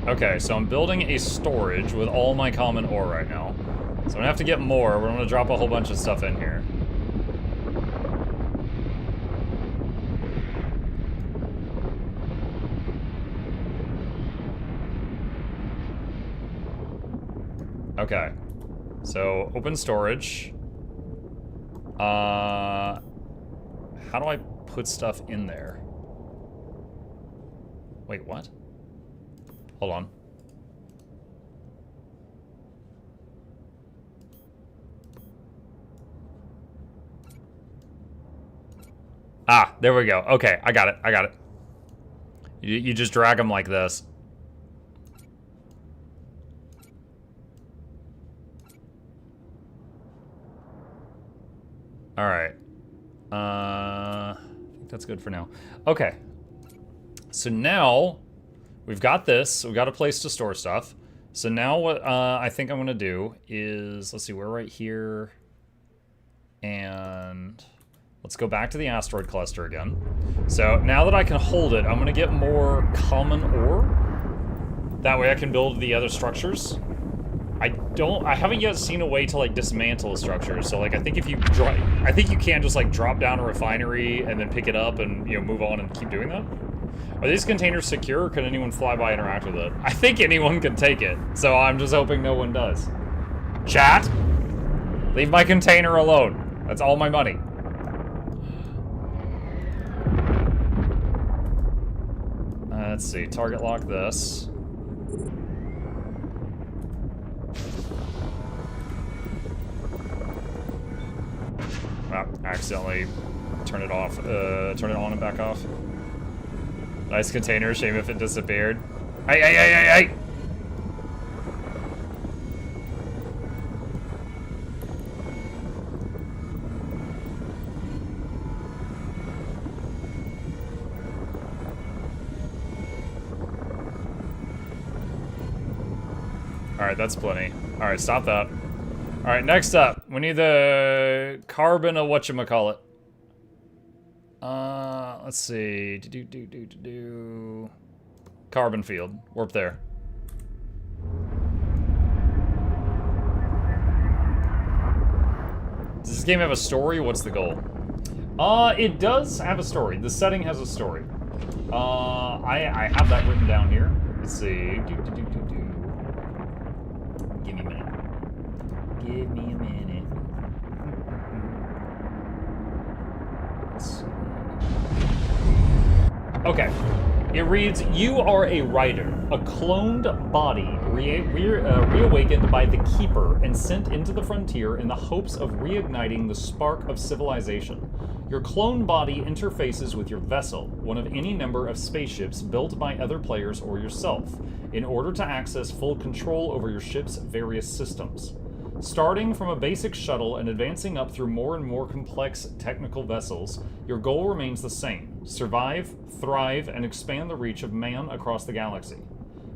Okay, so I'm building a storage with all my common ore right now. So I'm gonna have to get more, but I'm gonna drop a whole bunch of stuff in here. Okay. So, open storage. How do I put stuff in there? Wait, what? Hold on. Ah, there we go. Okay, I got it. I got it. You just drag them like this. All right. I think that's good for now. Okay. So now we've got this. We've got a place to store stuff. So now what I think I'm going to do is, let's see, we're right here. And let's go back to the asteroid cluster again. So now that I can hold it, I'm going to get more common ore. That way I can build the other structures. I haven't yet seen a way to like dismantle a structure. So like I think if you I think you can just like drop down a refinery and then pick it up and, you know, move on and keep doing that. Are these containers secure, or can anyone fly by and interact with it? I think anyone can take it, so I'm just hoping no one does. Chat, leave my container alone. That's all my money. Let's see, target lock this. Oh, accidentally turn it off, turn it on and back off. Nice container, shame if it disappeared. Hey, hey, hey, hey, hey! Alright, that's plenty. Alright, stop that. Alright, next up, we need the carbon of whatchamacallit. Let's see. Carbon field. Warp there. Does this game have a story? What's the goal? It does have a story. The setting has a story. I have that written down here. Let's see. Give me a minute. Give me a minute. Let's see. Okay. It reads, you are a writer, a cloned body reawakened by the Keeper and sent into the frontier in the hopes of reigniting the spark of civilization. Your clone body interfaces with your vessel, one of any number of spaceships built by other players or yourself, in order to access full control over your ship's various systems. Starting from a basic shuttle and advancing up through more and more complex technical vessels, your goal remains the same: survive, thrive, and expand the reach of man across the galaxy.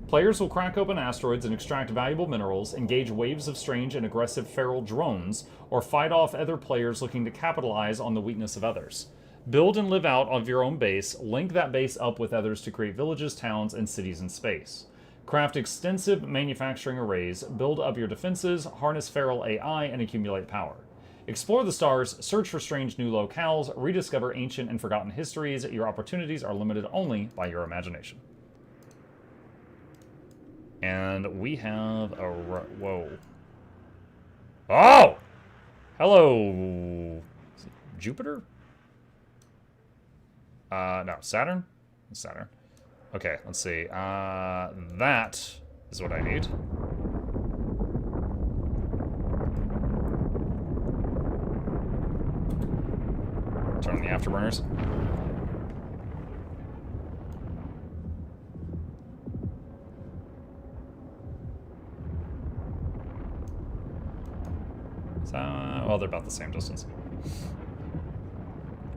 Players will crack open asteroids and extract valuable minerals, engage waves of strange and aggressive feral drones, or fight off other players looking to capitalize on the weakness of others. Build and live out of your own base, link that base up with others to create villages, towns, and cities in space. Craft extensive manufacturing arrays, build up your defenses, harness feral AI, and accumulate power. Explore the stars, search for strange new locales, rediscover ancient and forgotten histories. Your opportunities are limited only by your imagination. And we have a... Whoa. Oh! Hello. Is it Jupiter? No, Saturn? Saturn. Okay, let's see. That is what I need. Turn on the afterburners. Well, they're about the same distance.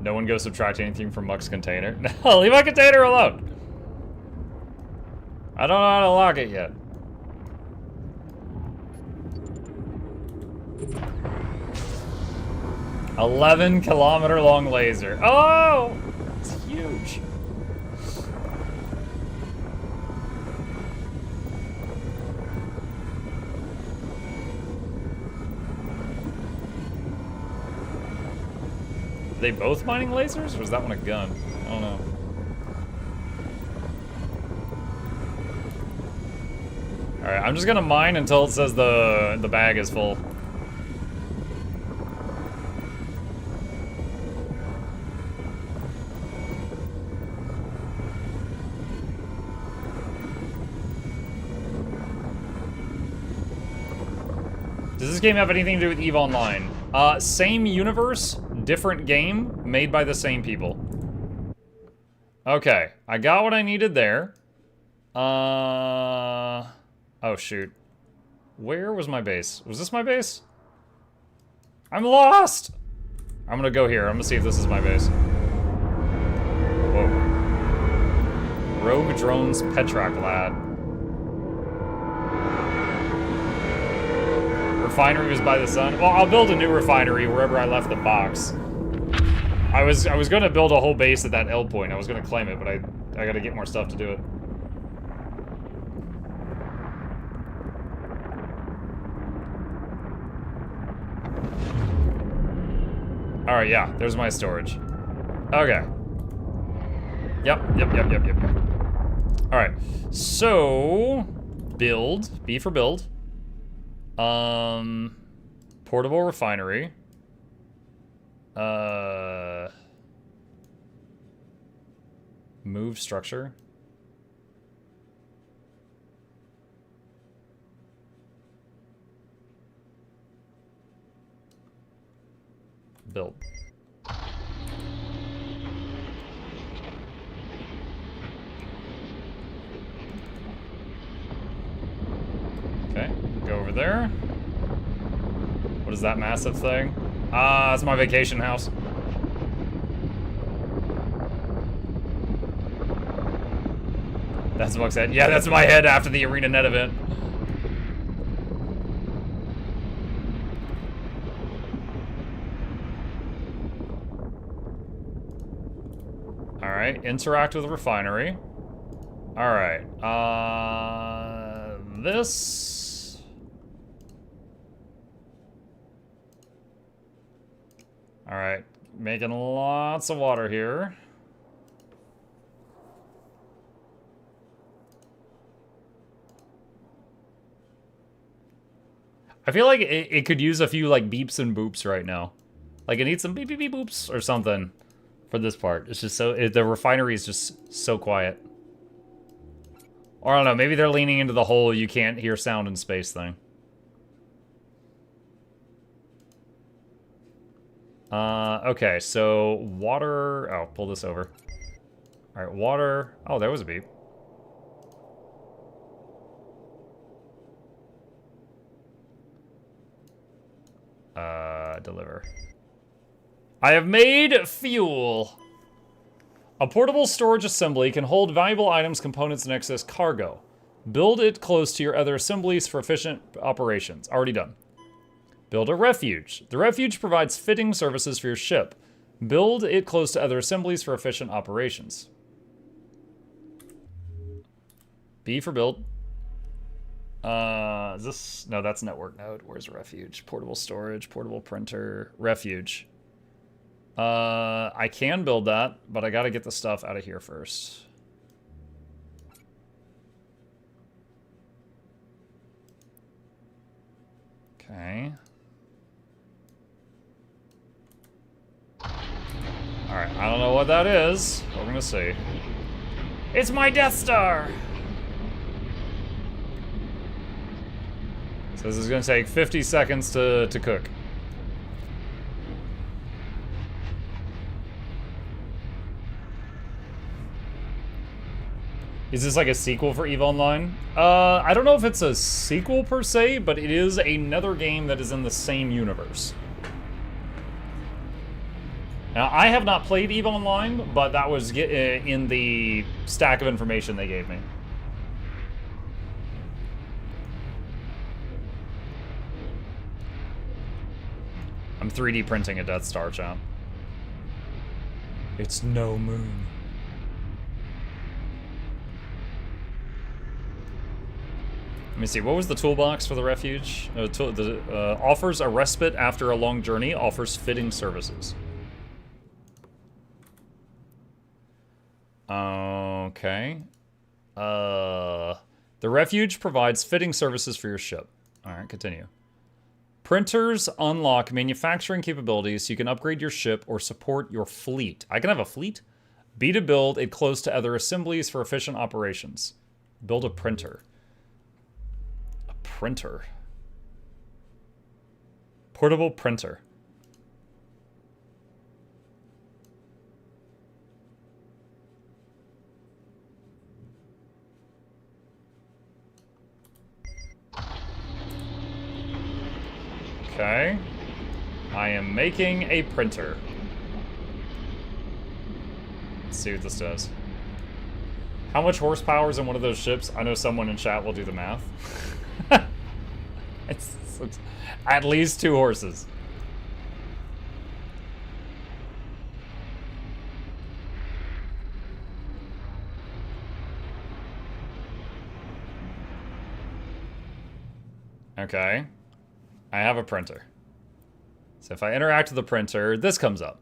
No one goes subtract anything from Muck's container. No, leave my container alone! I don't know how to lock it yet. $11-kilometer-long laser. Oh! It's huge. Are they both mining lasers, or is that one a gun? I don't know. Alright, I'm just gonna mine until it says the bag is full. Does this game have anything to do with EVE Online? Same universe, different game, made by the same people. Okay, I got what I needed there. Oh shoot. Where was my base? Was this my base? I'm lost! I'm gonna go here. I'm gonna see if this is my base. Whoa. Rogue Drones Petrak Lad. Refinery was by the sun. Well, I'll build a new refinery wherever I left the box. I was gonna build a whole base at that L point. I was gonna claim it, but I gotta get more stuff to do it. Alright, yeah, there's my storage. Okay. Yep. Alright, so... Build. B for build. Portable refinery. Move structure. Build. Okay, go over there. What is that massive thing? Ah, it's my vacation house. That's Buck's head. Yeah, that's my head after the ArenaNet event. Alright, interact with the refinery. Alright, this... Alright, making lots of water here. I feel like it could use a few, like, beeps and boops right now. Like, it needs some beep beep beep boops or something for this part. It's just so... the refinery is just so quiet. Or I don't know, maybe they're leaning into the whole you can't hear sound in space thing. Okay, so water... Oh, pull this over. Alright, water... Oh, there was a beep. Deliver. I have made fuel! A portable storage assembly can hold valuable items, components, and excess cargo. Build it close to your other assemblies for efficient operations. Already done. Build a refuge. The refuge provides fitting services for your ship. Build it close to other assemblies for efficient operations. B for build. Is this... No, that's network node. Where's refuge? Portable storage, portable printer, refuge. I can build that, but I gotta get the stuff out of here first. Okay. Alright, I don't know what that is. We're gonna see. It's my Death Star! So this is gonna take 50 seconds to cook. Is this like a sequel for EVE Online? I don't know if it's a sequel per se, but it is another game that is in the same universe. Now, I have not played EVE Online, but that was in the stack of information they gave me. I'm 3D printing a Death Star, chat. It's no moon. Let me see, what was the toolbox for the refuge? Offers a respite after a long journey, offers fitting services. Okay. The refuge provides fitting services for your ship. Alright, continue. Printers unlock manufacturing capabilities so you can upgrade your ship or support your fleet. I can have a fleet? B to build it close to other assemblies for efficient operations. Build a printer. Printer. Portable printer. Okay. I am making a printer. Let's see what this does. How much horsepower is in one of those ships? I know someone in chat will do the math. It's at least 2 horses. Okay. I have a printer. So if I interact with the printer, this comes up.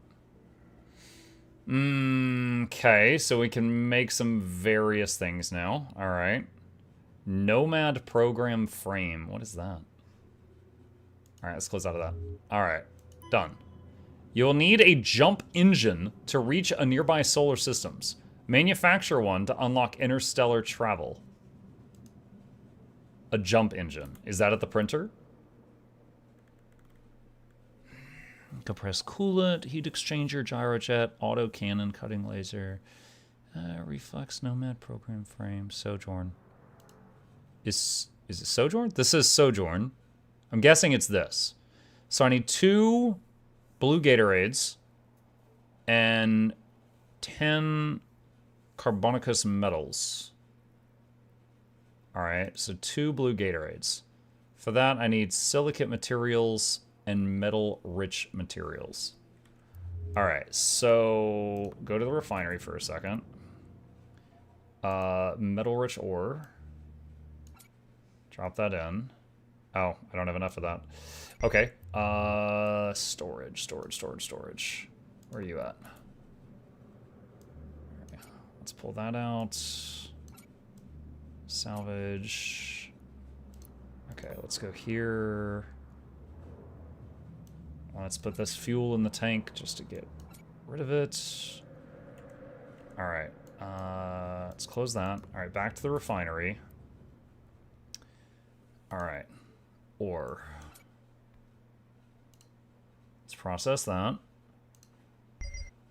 Okay, so we can make some various things now. All right. Nomad program frame. What is that? All right, let's close out of that. All right, done. You'll need a jump engine to reach a nearby solar systems. Manufacture one to unlock interstellar travel. A jump engine. Is that at the printer? Compressed coolant, heat exchanger, gyrojet, auto cannon, cutting laser, reflex, nomad program frame, sojourn. Is it sojourn? This is sojourn. I'm guessing it's this. So I need 2 blue Gatorades and 10 carbonicus metals. All right, so 2 blue Gatorades. For that, I need silicate materials and metal-rich materials. All right, so go to the refinery for a second. Metal-rich ore. Drop that in. Oh, I don't have enough of that. Okay. Storage. Where are you at? Right. Let's pull that out. Salvage. Okay, let's go here. Let's put this fuel in the tank just to get rid of it. All right. Let's close that. All right, back to the refinery. All right. Ore. Let's process that.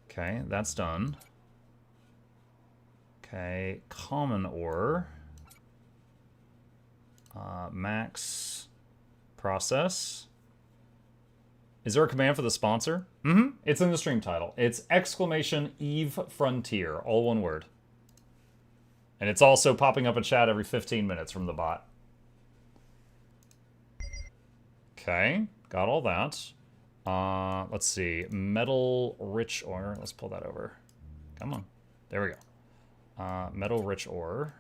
Okay, that's done. Okay, common ore. Max process. Is there a command for the sponsor? Mm-hmm. It's in the stream title. It's exclamation EveFrontier, all one word. And it's also popping up in chat every 15 minutes from the bot. Okay, got all that. Let's see, metal-rich ore. Let's pull that over. Come on. There we go. Metal-rich ore.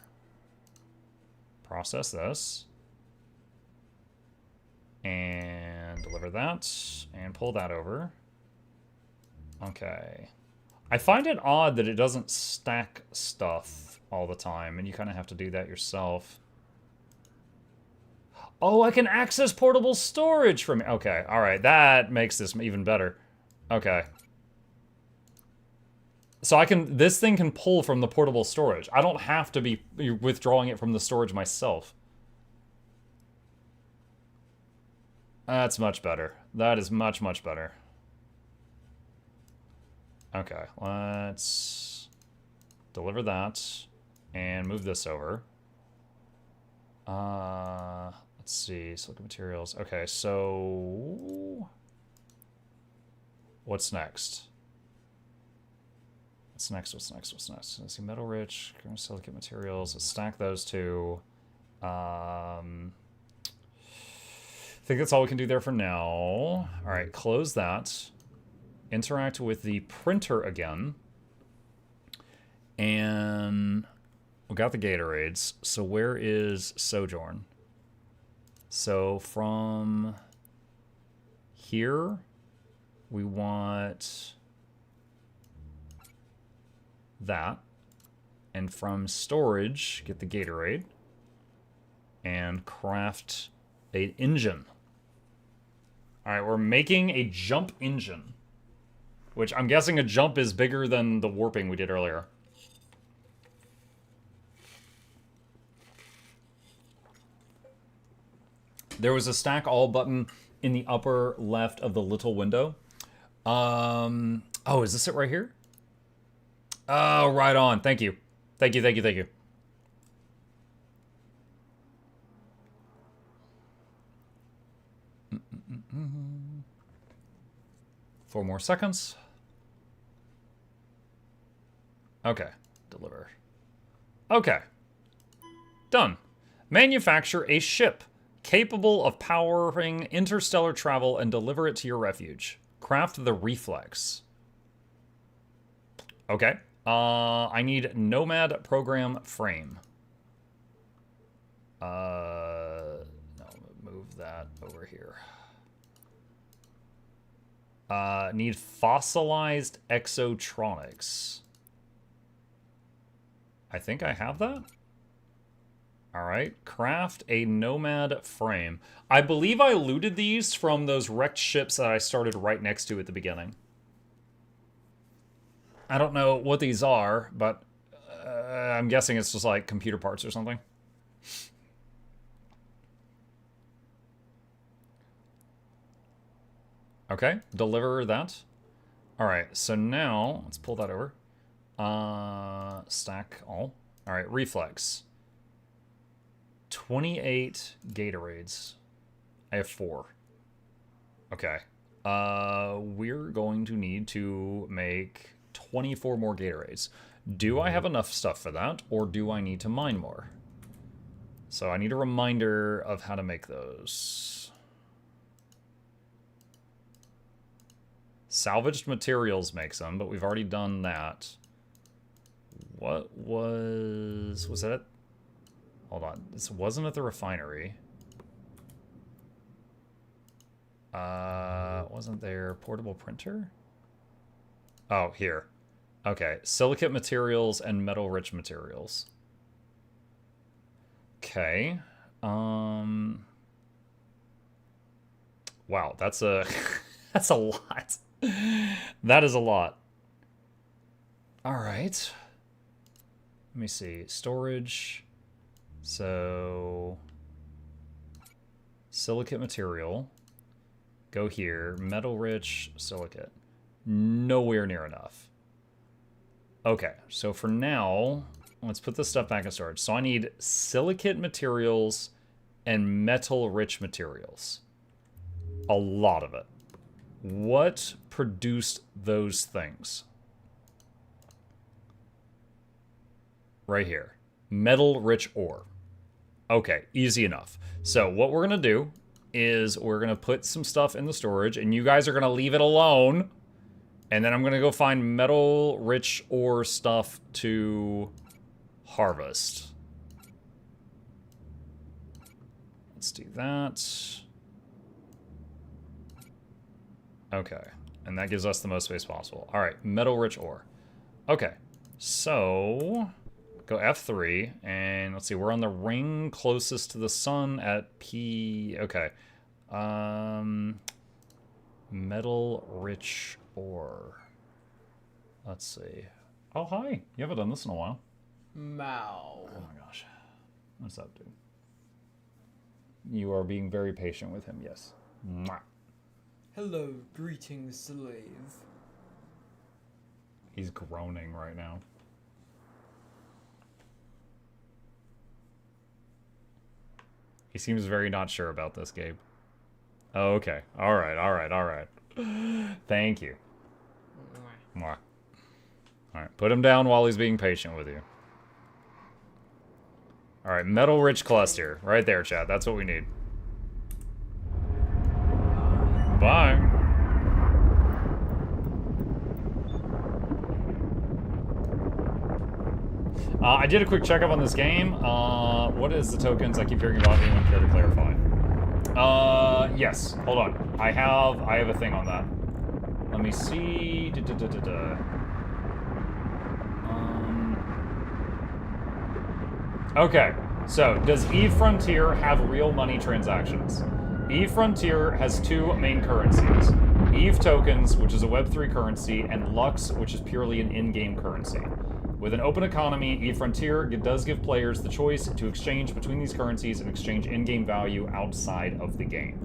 Process this. And deliver that, and pull that over. Okay. I find it odd that it doesn't stack stuff all the time, and you kind of have to do that yourself. Oh, I can access portable storage from... Okay, alright, that makes this even better. Okay. So I can... This thing can pull from the portable storage. I don't have to be withdrawing it from the storage myself. That's much better. That is much, much better. Okay, let's deliver that and move this over. Let's see, silicon materials. Okay, so what's next? What's next? What's next? What's next? Let's see, metal rich, silicon materials. Let's stack those two. I think that's all we can do there for now. All right, close that. Interact with the printer again. And we got the Gatorades. So where is Sojourn? So from here, we want that. And from storage, get the Gatorade. And craft an engine. All right, we're making a jump engine. Which I'm guessing a jump is bigger than the warping we did earlier. There was a stack all button in the upper left of the little window. Oh, is this it right here? Oh, right on. Thank you. Thank you, thank you, thank you. Four more seconds. Okay, deliver. Okay, done. Manufacture a ship capable of powering interstellar travel and deliver it to your refuge. Craft the Reflex. Okay, I need Nomad program frame. No, move that over here. Need fossilized exotronics. I think I have that. All right, craft a Nomad frame. I believe I looted these from those wrecked ships that I started right next to at the beginning. I don't know what these are, but I'm guessing it's just like computer parts or something. Okay, deliver that. All right, so now let's pull that over. Stack all. All right, reflex. 28 Gatorades. I have 4. Okay. We're going to need to make 24 more Gatorades. Do I have enough stuff for that, or do I need to mine more? So I need a reminder of how to make those. Salvaged materials makes them, but we've already done that. What was that it? Hold on, this wasn't at the refinery. Wasn't there portable printer? Oh, here. Okay, silicate materials and metal rich materials. Okay. Wow, that's a that's a lot. That is a lot. All right. Let me see. Storage. So silicate material. Go here. Metal rich silicate. Nowhere near enough. Okay, so for now, let's put this stuff back in storage. So I need silicate materials and metal rich materials. A lot of it. What produced those things? Right here. Metal rich ore. Okay, easy enough. So what we're gonna do is we're gonna put some stuff in the storage and you guys are gonna leave it alone. And then I'm gonna go find metal rich ore stuff to harvest. Let's do that. Okay. And that gives us the most space possible. All right, metal-rich ore. Okay, so go F3, and let's see, we're on the ring closest to the sun at P. Okay. Metal-rich ore. Let's see. Oh, hi. You haven't done this in a while. Mao. Oh my gosh. What's up, dude? You are being very patient with him, yes. Mwah. Hello, greetings, slave. He's groaning right now. He seems very not sure about this, Gabe. Oh, okay. All right, all right, all right. Thank you. Mwah. All right, put him down while he's being patient with you. All right, metal-rich cluster. Right there, chat. That's what we need. Bye. I did a quick checkup on this game. What is the tokens? I keep hearing about. Anyone care to clarify? Yes. Hold on. I have a thing on that. Let me see. Okay. So, does EveFrontier have real money transactions? EveFrontier has two main currencies. Eve tokens, which is a Web3 currency, and Lux, which is purely an in-game currency. With an open economy, EveFrontier does give players the choice to exchange between these currencies and exchange in-game value outside of the game.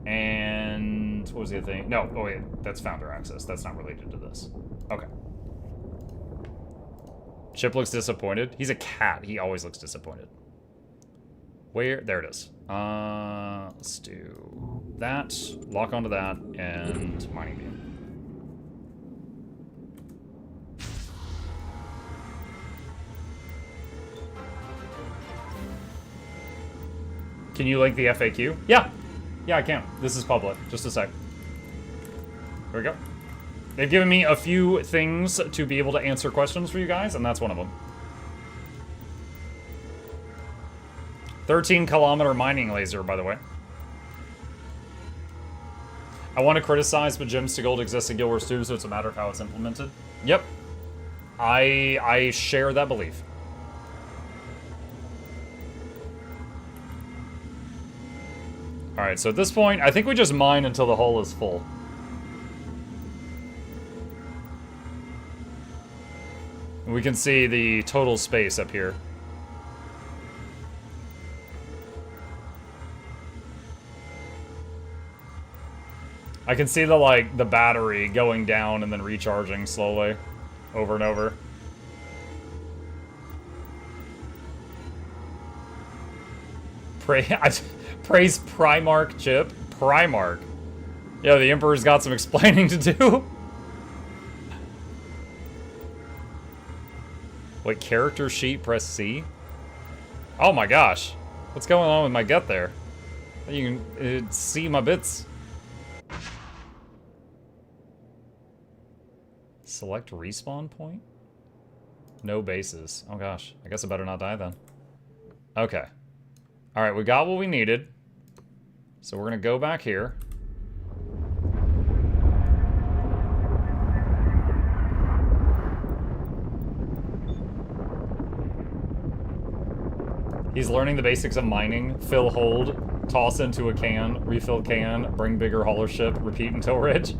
And what was the other thing? No, oh wait, that's founder access. That's not related to this. Okay. Chip looks disappointed. He's a cat. He always looks disappointed. Where? There it is. Let's do that. Lock onto that and mining beam. Can you link the FAQ? Yeah. Yeah, I can. This is public. Just a sec. Here we go. They've given me a few things to be able to answer questions for you guys, and that's one of them. 13-kilometer mining laser, by the way. I want to criticize, but Gems to Gold exists in Guild Wars 2, so it's a matter of how it's implemented. Yep. I share that belief. Alright, so at this point, I think we just mine until the hole is full. We can see the total space up here. I can see the battery going down and then recharging slowly over and over. Praise Primark Chip. Primark. Yeah, the Emperor's got some explaining to do. Wait, character sheet, press C? Oh my gosh. What's going on with my gut there? You can see my bits. Select respawn point? No bases. Oh gosh. I guess I better not die then. Okay. Alright, we got what we needed. So we're gonna go back here. He's learning the basics of mining. Fill hold, toss into a can, refill can, bring bigger hauler ship, repeat until rich.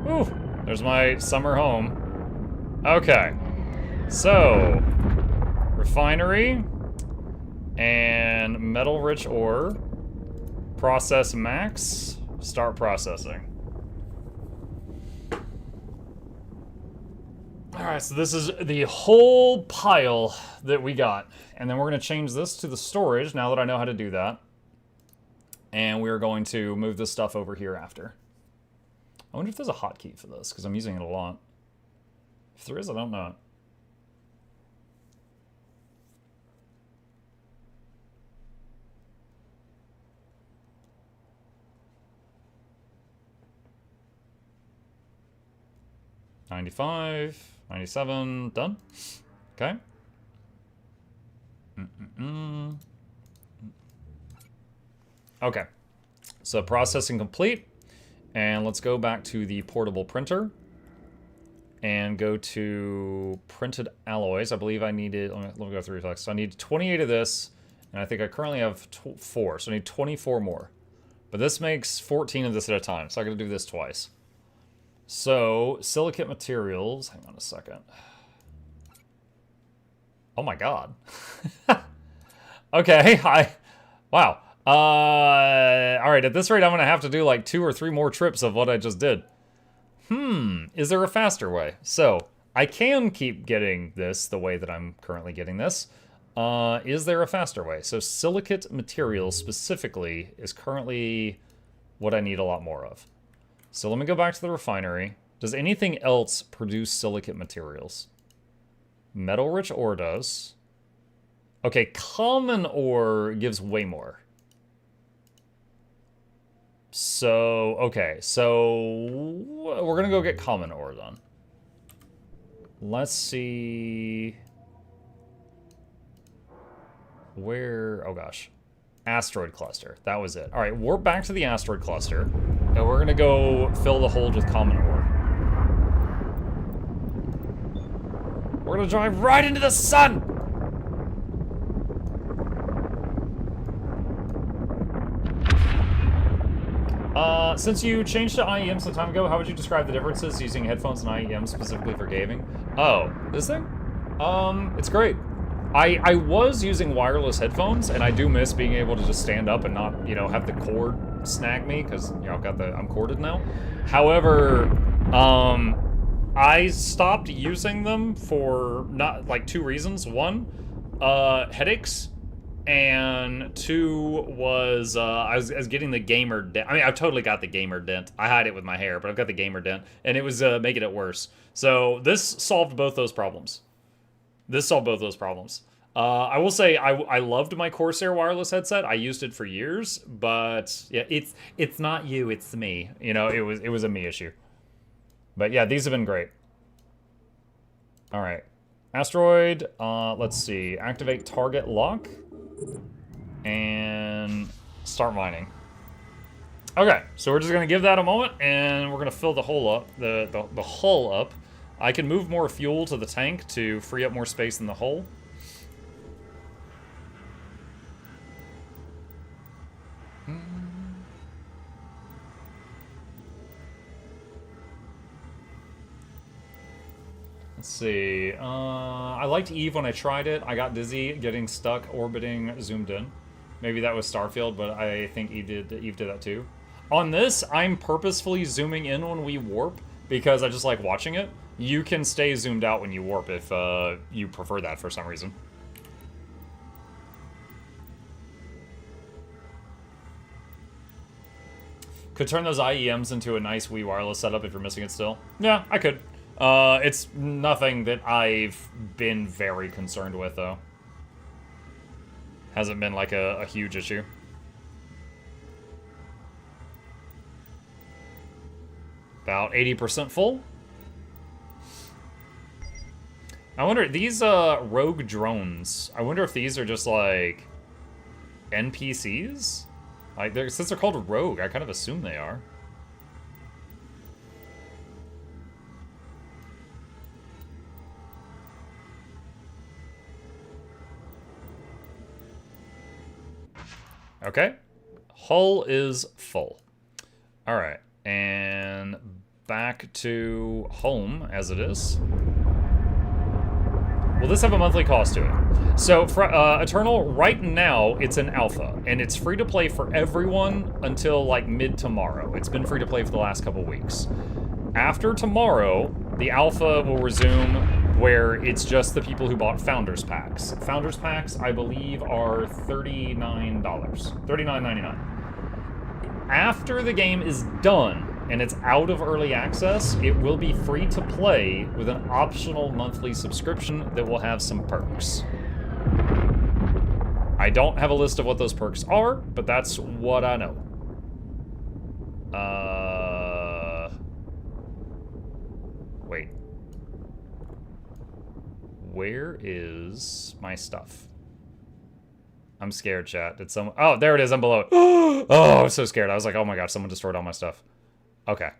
Ooh, there's my summer home. Okay, so refinery. And metal-rich ore. Process max. Start processing. Alright, so this is the whole pile that we got. And then we're going to change this to the storage, now that I know how to do that. And we're going to move this stuff over here after. I wonder if there's a hotkey for this, because I'm using it a lot. If there is, I don't know. 95, 97, done. Okay. Okay, so processing complete. And let's go back to the portable printer and go to printed alloys. I believe I needed, let me go through real fast. So I need 28 of this, and I think I currently have 4, so I need 24 more. But this makes 14 of this at a time, so I gotta do this twice. So, silicate materials, hang on a second. Oh my god. Okay, wow. Alright, at this rate I'm gonna have to do like 2 or 3 more trips of what I just did. Is there a faster way? So, I can keep getting this the way that I'm currently getting this. Is there a faster way? So, silicate materials specifically is currently what I need a lot more of. So let me go back to the refinery. Does anything else produce silicate materials? Metal-rich ore does. Okay, common ore gives way more. So, okay, so we're gonna go get common ore then. Let's see... Where... Oh gosh. Asteroid cluster. That was it. Alright, we're back to the asteroid cluster. And we're gonna go fill the hold with common ore. We're gonna drive right into the sun! Since you changed to IEM some time ago, how would you describe the differences using headphones and IEM specifically for gaming? Oh, this thing? It's great. I was using wireless headphones, and I do miss being able to just stand up and not, you know, have the cord snag me, because, you know, I'm corded now. However, I stopped using them for not, like, 2 reasons. 1, headaches, and 2 was, I was getting the gamer dent. I mean, I've totally got the gamer dent. I hide it with my hair, but I've got the gamer dent, and it was, making it worse. So, this solved both those problems. I will say I loved my Corsair wireless headset. I used it for years, but yeah, it's not you, it's me. You know, it was a me issue. But yeah, these have been great. All right, asteroid. Let's see. Activate target lock and start mining. Okay, so we're just gonna give that a moment, and we're gonna fill the hull up. The hull up. I can move more fuel to the tank to free up more space in the hull. Let's see. I liked Eve when I tried it. I got dizzy getting stuck orbiting zoomed in. Maybe that was Starfield, but I think Eve did that too. On this, I'm purposefully zooming in when we warp because I just like watching it. You can stay zoomed out when you warp if you prefer that for some reason. Could turn those IEMs into a nice Wii wireless setup if you're missing it still. Yeah, I could. It's nothing that I've been very concerned with, though. Hasn't been like a huge issue. About 80% full. I wonder, these rogue drones, I wonder if these are just like NPCs? Like, since they're called rogue, I kind of assume they are. Okay. Hull is full. Alright, and back to home as it is. Will this have a monthly cost to it? So, for Eternal, right now, it's an alpha, and it's free to play for everyone until, like, mid-tomorrow. It's been free to play for the last couple weeks. After tomorrow, the alpha will resume where it's just the people who bought Founders Packs. Founders Packs, I believe, are $39. $39.99. After the game is done, and it's out of early access, it will be free to play with an optional monthly subscription that will have some perks. I don't have a list of what those perks are, but that's what I know. Wait. where is my stuff? I'm scared, chat. Did someone... Oh, there it is. I'm below it. Oh, I'm so scared. I was like, oh my gosh, someone destroyed all my stuff. Okay.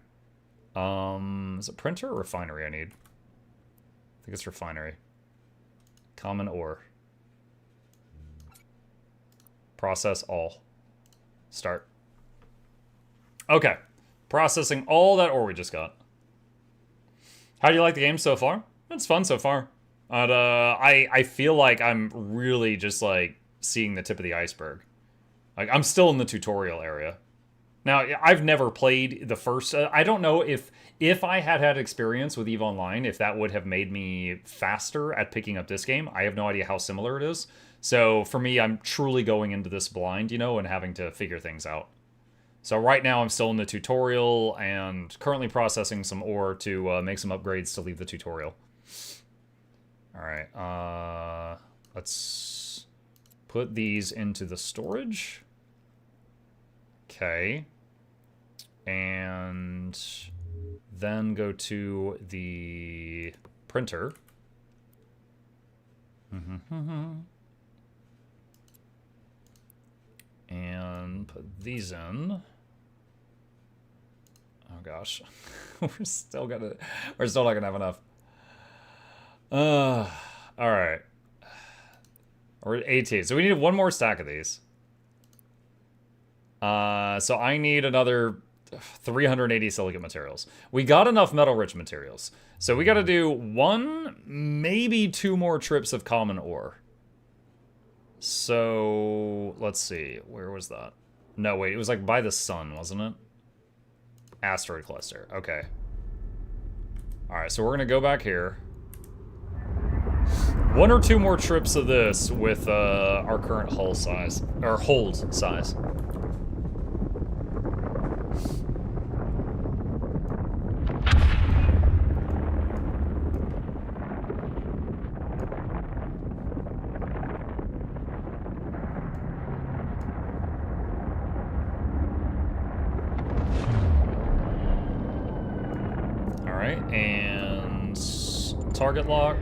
Is it printer or refinery I need? I think it's refinery. Common ore. Process all. Start. Okay. Processing all that ore we just got. How do you like the game so far? It's fun so far. But, I feel like I'm really just, like, seeing the tip of the iceberg. Like, I'm still in the tutorial area. Now, I've never played the first... I don't know if I had experience with EVE Online, if that would have made me faster at picking up this game. I have no idea how similar it is. So, for me, I'm truly going into this blind, you know, and having to figure things out. So right now I'm still in the tutorial and currently processing some ore to make some upgrades to leave the tutorial. Alright, let's put these into the storage. Okay. And then go to the printer. And put these in. Oh gosh, we're still not gonna have enough. All right. We're at 18, so we need one more stack of these. So I need another 380 silicate materials. We got enough metal-rich materials, so we got to do one, maybe two more trips of common ore. So let's see, where was that? No, wait, it was like by the sun, wasn't it? Asteroid cluster. Okay. Alright, so we're gonna go back here. One or two more trips of this with our current hull size. Or hold size. And target lock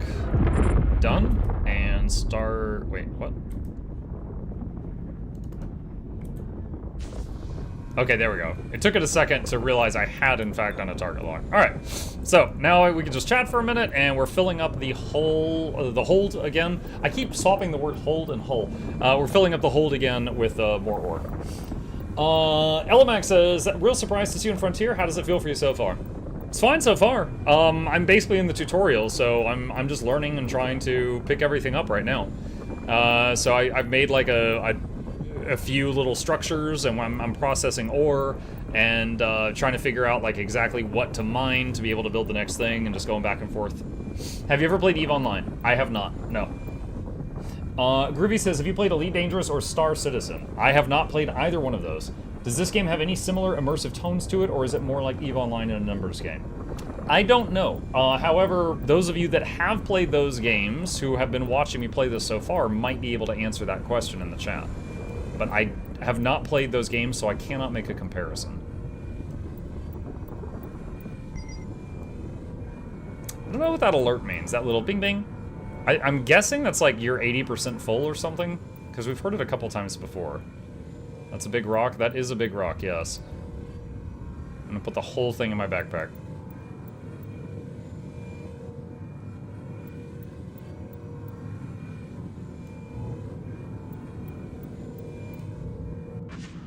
done, and start. Wait, what? Okay, there we go. It took it a second to realize I had in fact done a target lock. All right, so now we can just chat for a minute, and we're filling up the hold again. I keep swapping the word hold and hull. We're filling up the hold again with more ore. Elamax says, real surprised to see you in Frontier. How does it feel for you so far? It's fine so far. I'm basically in the tutorial, so I'm just learning and trying to pick everything up right now. So I've made like a few little structures, and I'm processing ore and trying to figure out like exactly what to mine to be able to build the next thing, and just going back and forth. Have you ever played EVE Online? I have not. No. Groovy says, have you played Elite Dangerous or Star Citizen? I have not played either one of those. Does this game have any similar immersive tones to it, or is it more like EVE Online in a numbers game? I don't know. However, those of you that have played those games, who have been watching me play this so far, might be able to answer that question in the chat. But I have not played those games, so I cannot make a comparison. I don't know what that alert means, that little bing bing. I'm guessing that's like you're 80% full or something, because we've heard it a couple times before. That's a big rock? That is a big rock, yes. I'm gonna put the whole thing in my backpack.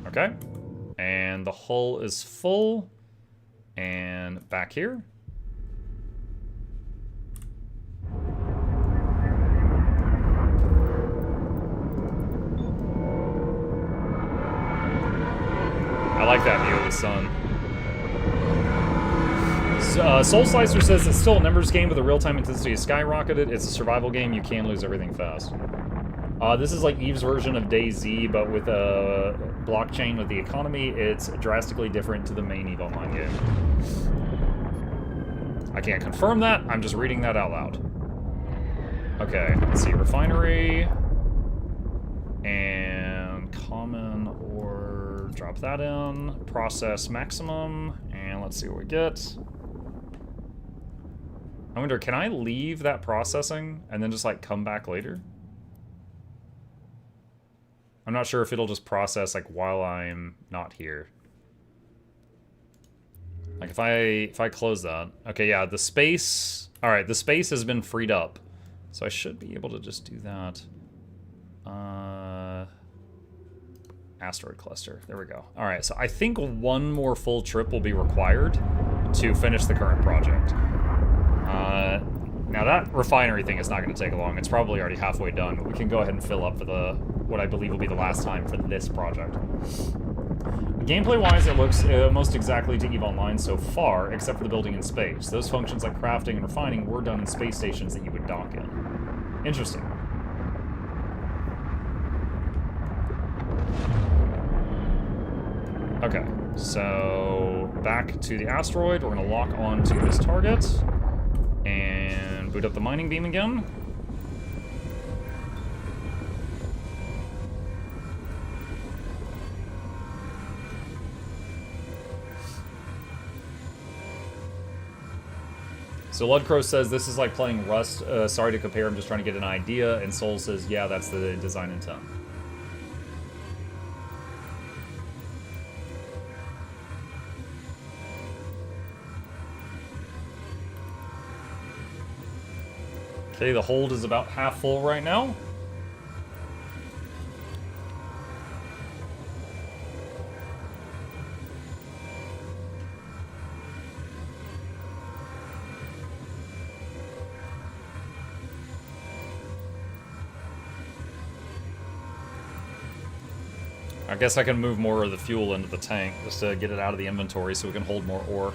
Okay. And the hull is full. And back here. I like that view of the sun. Soul Slicer says it's still a numbers game, but the real-time intensity is skyrocketed. It's a survival game. You can lose everything fast. This is like Eve's version of DayZ, but with a blockchain with the economy. It's drastically different to the main EVE Online game. I can't confirm that. I'm just reading that out loud. Okay, let's see. Refinery. And common ore. Drop that in. Process maximum. And let's see what we get. I wonder, can I leave that processing and then just, like, come back later? I'm not sure if it'll just process, like, while I'm not here. Like, if I close that... Okay, yeah, the space... Alright, the space has been freed up. So I should be able to just do that. Asteroid cluster. There we go. Alright, so I think one more full trip will be required to finish the current project. Now that refinery thing is not going to take long. It's probably already halfway done, but we can go ahead and fill up for the what I believe will be the last time for this project. Gameplay-wise, it looks most exactly to EVE Online so far, except for the building in space. Those functions like crafting and refining were done in space stations that you would dock in. Interesting. Okay, so back to the asteroid. We're going to lock on to this target and boot up the mining beam again. So Ludcrow says this is like playing Rust. Sorry to compare, I'm just trying to get an idea. And Soul says, yeah, that's the design intent. Okay, the hold is about half full right now. I guess I can move more of the fuel into the tank just to get it out of the inventory so we can hold more ore.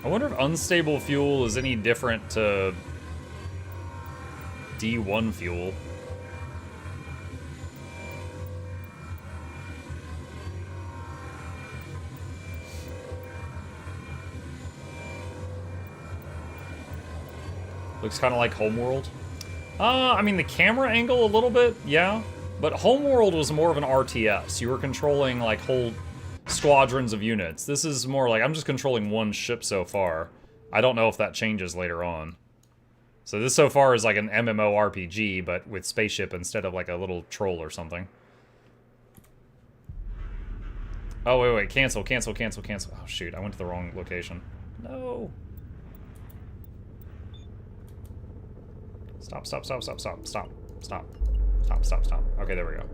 I wonder if unstable fuel is any different to D1 fuel. Looks kind of like Homeworld. I mean, the camera angle a little bit, yeah. But Homeworld was more of an RTS. You were controlling, like, whole squadrons of units. This is more like, I'm just controlling one ship so far. I don't know if that changes later on. So this so far is like an MMORPG, but with spaceship instead of like a little troll or something. Oh, wait, cancel. Oh, shoot, I went to the wrong location. No. Stop. Okay, there we go.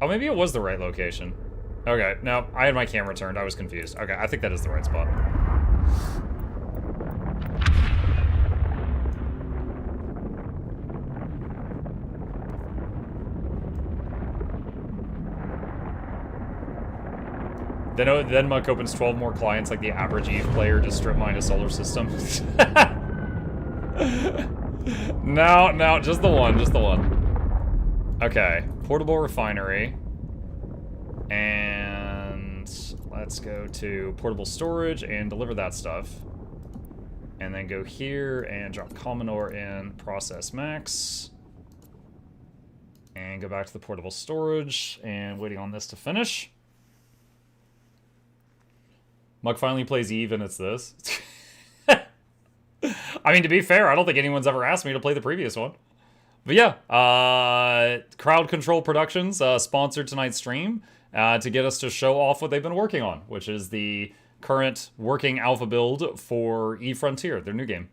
Oh, maybe it was the right location. Okay, no, I had my camera turned. I was confused. Okay, I think that is the right spot. Then Muck opens 12 more clients like the average EVE player to strip mine a solar system. No, just the one. Okay, portable refinery. And let's go to portable storage and deliver that stuff. And then go here and drop common ore in process max. And go back to the portable storage and waiting on this to finish. Muck finally plays EVE and it's this. I mean, to be fair, I don't think anyone's ever asked me to play the previous one. But yeah, Crowd Control Productions sponsored tonight's stream to get us to show off what they've been working on, which is the current working alpha build for EveFrontier, their new game.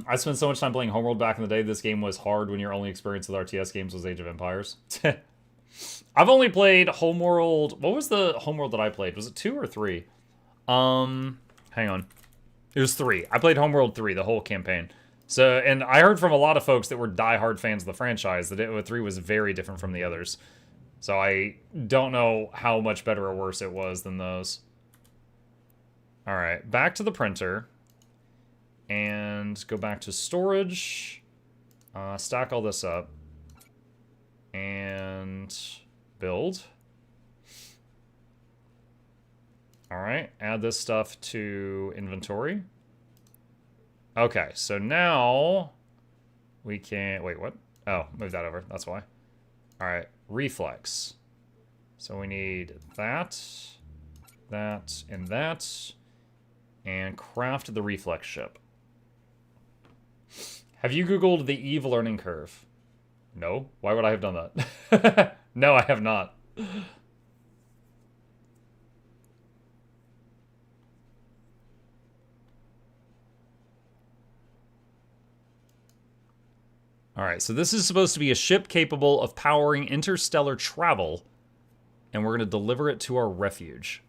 I spent so much time playing Homeworld back in the day. This game was hard when your only experience with RTS games was Age of Empires. I've only played Homeworld. What was the Homeworld that I played? Was it 2 or 3? Hang on. It was 3. I played Homeworld 3, the whole campaign. So, and I heard from a lot of folks that were diehard fans of the franchise that 3 was very different from the others. So I don't know how much better or worse it was than those. Alright, back to the printer. And go back to storage. Stack all this up. And build. All right, add this stuff to inventory. Okay, so now we can, wait, what? Oh, move that over, that's why. All right, reflex. So we need that, and craft the reflex ship. Have you Googled the Eve learning curve? No? Why would I have done that? No, I have not. Alright, so this is supposed to be a ship capable of powering interstellar travel, and we're going to deliver it to our refuge.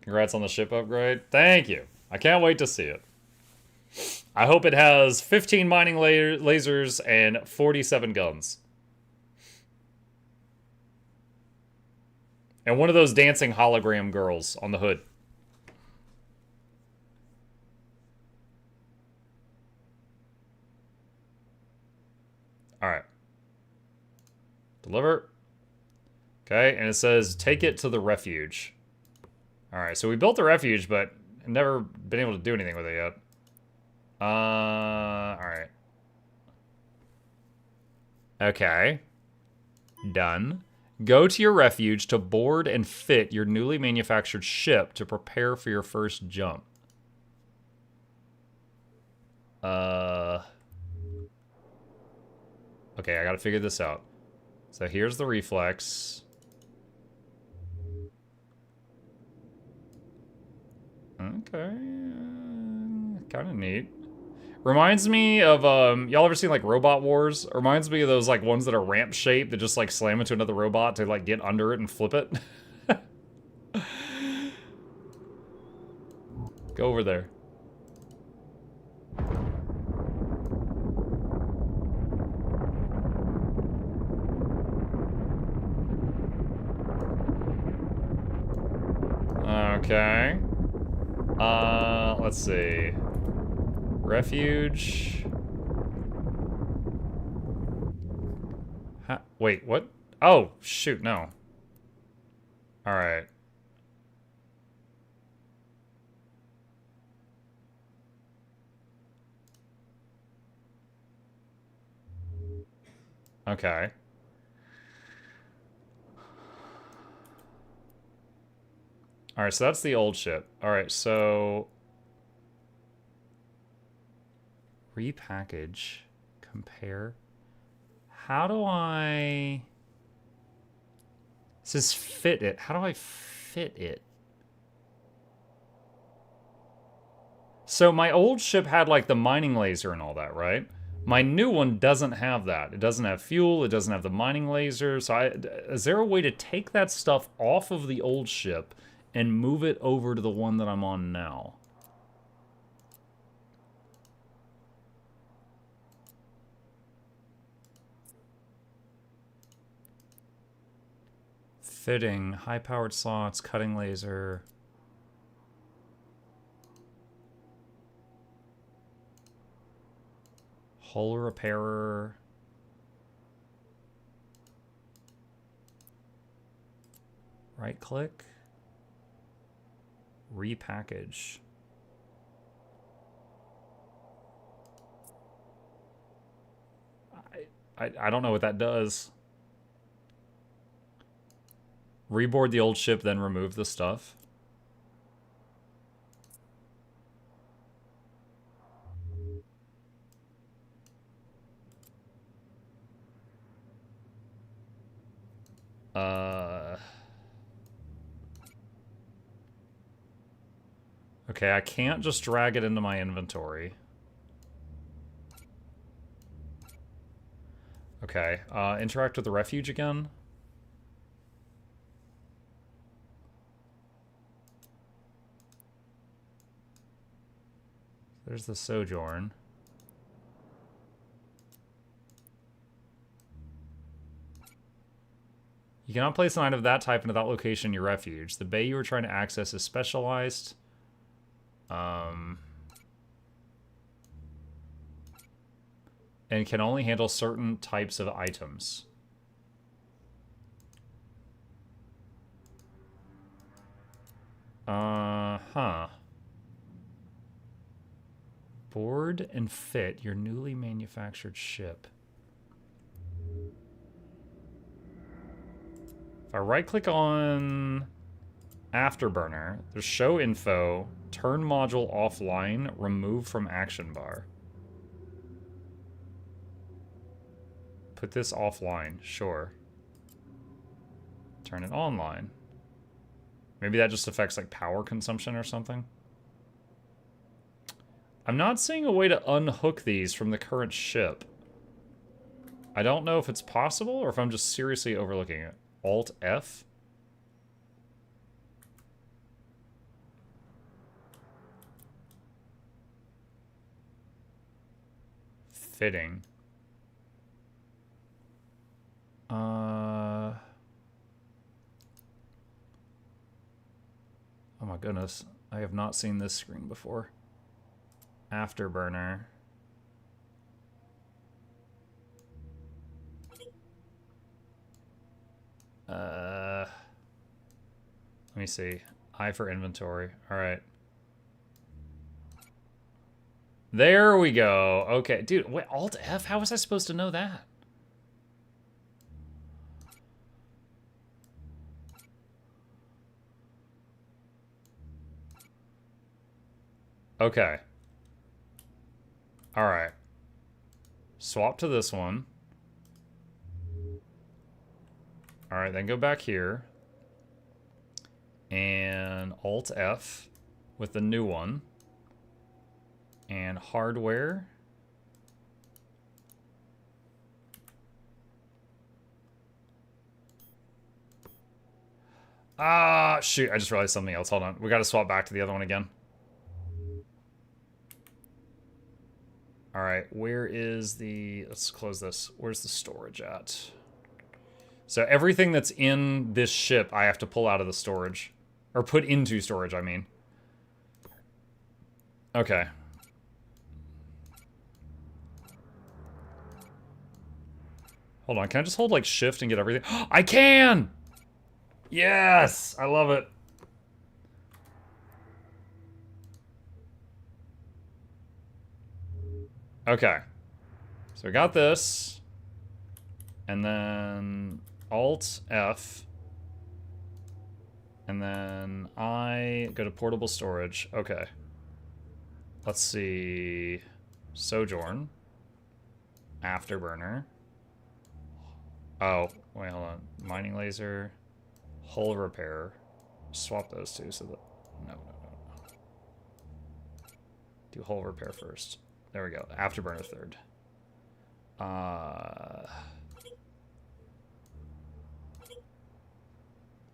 Congrats on the ship upgrade. Thank you. I can't wait to see it. I hope it has 15 mining lasers and 47 guns. And one of those dancing hologram girls on the hood. Alright. Deliver. Okay, and it says, take it to the refuge. Alright, so we built the refuge, but never been able to do anything with it yet. Alright. Okay. Done. Go to your refuge to board and fit your newly manufactured ship to prepare for your first jump. Okay, I gotta figure this out. So here's the reflex. Okay. Kind of neat. Reminds me of, y'all ever seen, like, Robot Wars? Reminds me of those, like, ones that are ramp-shaped that just, like, slam into another robot to, like, get under it and flip it. Go over there. Okay. Let's see. Refuge. Wait, what? Oh, shoot, no. Alright. Okay. Alright, so that's the old ship. Alright, so... repackage. Compare. How do I... It says fit it. How do I fit it? So my old ship had, like, the mining laser and all that, right? My new one doesn't have that. It doesn't have fuel. It doesn't have the mining laser. So is there a way to take that stuff off of the old ship and move it over to the one that I'm on now? Fitting, high-powered slots, cutting laser. Hull repairer. Right-click. Repackage. I don't know what that does. Reboard the old ship, then remove the stuff. Okay, I can't just drag it into my inventory. Okay, interact with the refuge again. There's the Sojourn. You cannot place an item of that type into that location in your refuge. The bay you were trying to access is specialized. And can only handle certain types of items. Huh. Board and fit your newly manufactured ship. If I right-click on Afterburner, there's show info, turn module offline, remove from action bar. Put this offline, sure. Turn it online. Maybe that just affects like power consumption or something. I'm not seeing a way to unhook these from the current ship. I don't know if it's possible or if I'm just seriously overlooking it. Alt F? Fitting. Oh my goodness. I have not seen this screen before. Afterburner. Let me see. I for inventory. All right. There we go. Okay, dude, wait, Alt F? How was I supposed to know that? Okay. All right. Swap to this one. All right, then go back here. And Alt F with the new one. And hardware. Ah, shoot, I just realized something else. Hold on. We got to swap back to the other one again. All right, where is the... Let's close this. Where's the storage at? So everything that's in this ship, I have to pull out of the storage. Or put into storage, I mean. Okay. Hold on, can I just hold, like, shift and get everything? I can! Yes! I love it. Okay. So we got this. And then Alt F. And then I go to portable storage. Okay. Let's see. Sojourn. Afterburner. Oh, wait, hold on. Mining laser. Hull repair. Swap those two so that... No. Do hull repair first. There we go. Afterburner third.